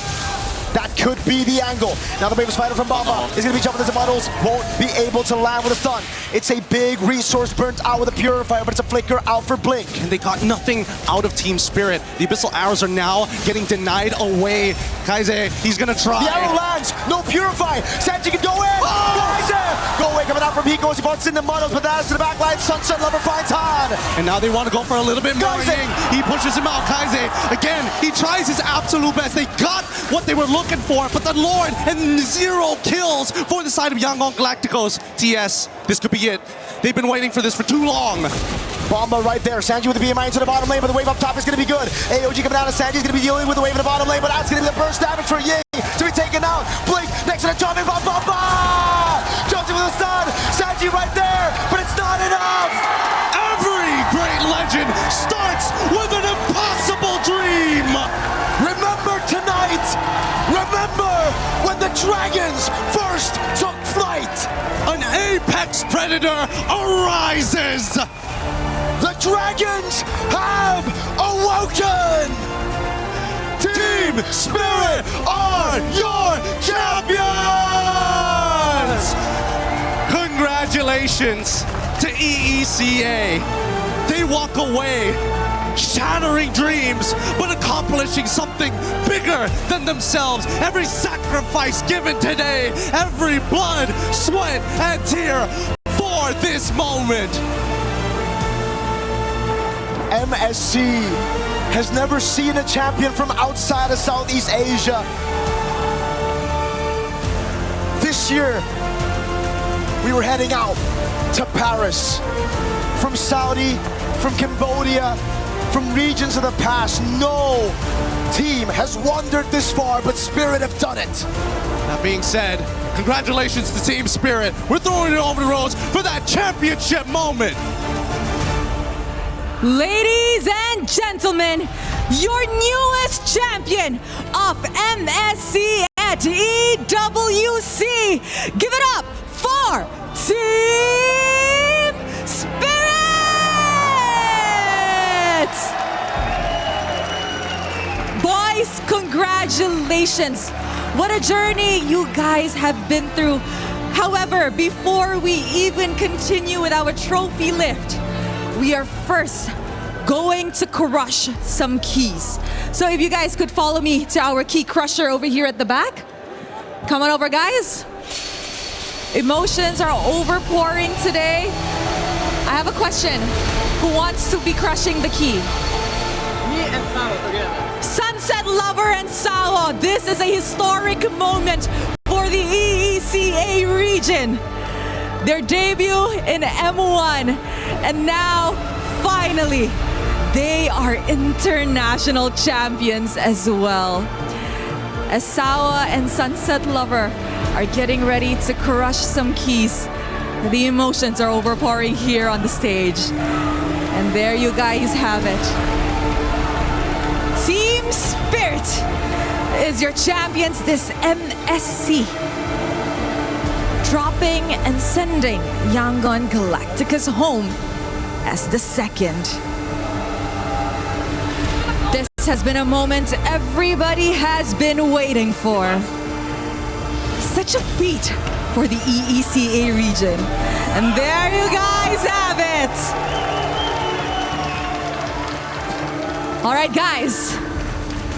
That could be the angle. Now the Bravest Fighter from Bamba is going to be jumping into bottles. Won't be able to land with a stun. It's a big resource burnt out with a Purifier, but it's a flicker out for Blink. And they got nothing out of Team Spirit. The Abyssal Arrows are now getting denied away. Kaise, he's going to try. The arrow lands. No Purify. Sanji can go in. Kaise! Go away, coming out from Hiko as he butts into Muddles, but that's to the back line. Sunset Lover finds Han. And now they want to go for a little bit more. He pushes him out. Kaise, again, he tries his absolute best. They got what they were looking for, but the Lord and 0 kills for the side of Yangon Galacticos. TS, this could be it. They've been waiting for this for too long. Bomba right there. Sanji with the BMI into the bottom lane, but the wave up top is going to be good. AOG coming out of Sanji's going to be dealing with the wave in the bottom lane, but that's going to be the burst damage for Ying to be taken out. Blink next to the jumping bomb. Bomba! Jumps in with a stun. Sanji right there, but it's not enough. Every great legend starts with an impossible dream. Remember tonight. Remember when the dragons first took flight. An apex predator arises. The dragons have awoken. Team Spirit are your champions. Congratulations to EECA. They walk away shattering dreams, but accomplishing something bigger than themselves. Every sacrifice given today, every blood, sweat, and tear for this moment. MSC has never seen a champion from outside of Southeast Asia. This year, we were heading out to Paris. From Saudi, from Cambodia, from regions of the past, no team has wandered this far, but Spirit have done it. That being said, congratulations to Team Spirit. We're throwing it over the roads for that championship moment. Ladies and gentlemen, your newest champion of MSC at EWC. Give it up for Team Spirit! Boys, Congratulations! What a journey you guys have been through. However, before we even continue with our trophy lift, we are first going to crush some keys. So if you guys could follow me to our key crusher over here at the back. Come on over, guys. Emotions are overpouring today. I have a question. Who wants to be crushing the key? Me and Sao together. Sunset Lover and Sao. This is a historic moment for the EECA region. Their debut in M1. And now, finally, they are international champions as well. As Sawa and Sunset Lover are getting ready to crush some keys, the emotions are overpouring here on the stage. And there you guys have it. Team Spirit is your champions this MSC. Dropping and sending Yangon Galacticos home as the second. This has been a moment everybody has been waiting for. Such a feat for the EECA region. And there you guys have it. All right, guys,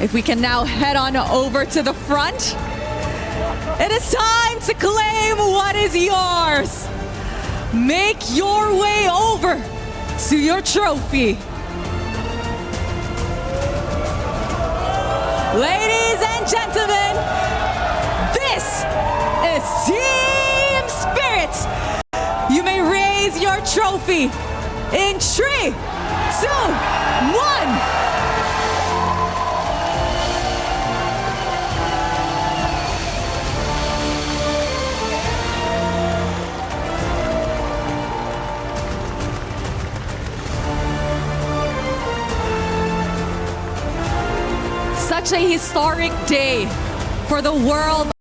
if we can now head on over to the front. It is time to claim what is yours. Make your way over to your trophy. Ladies and gentlemen, this is Team Spirit. You may raise your trophy in 3, 2, 1. Such a historic day for the world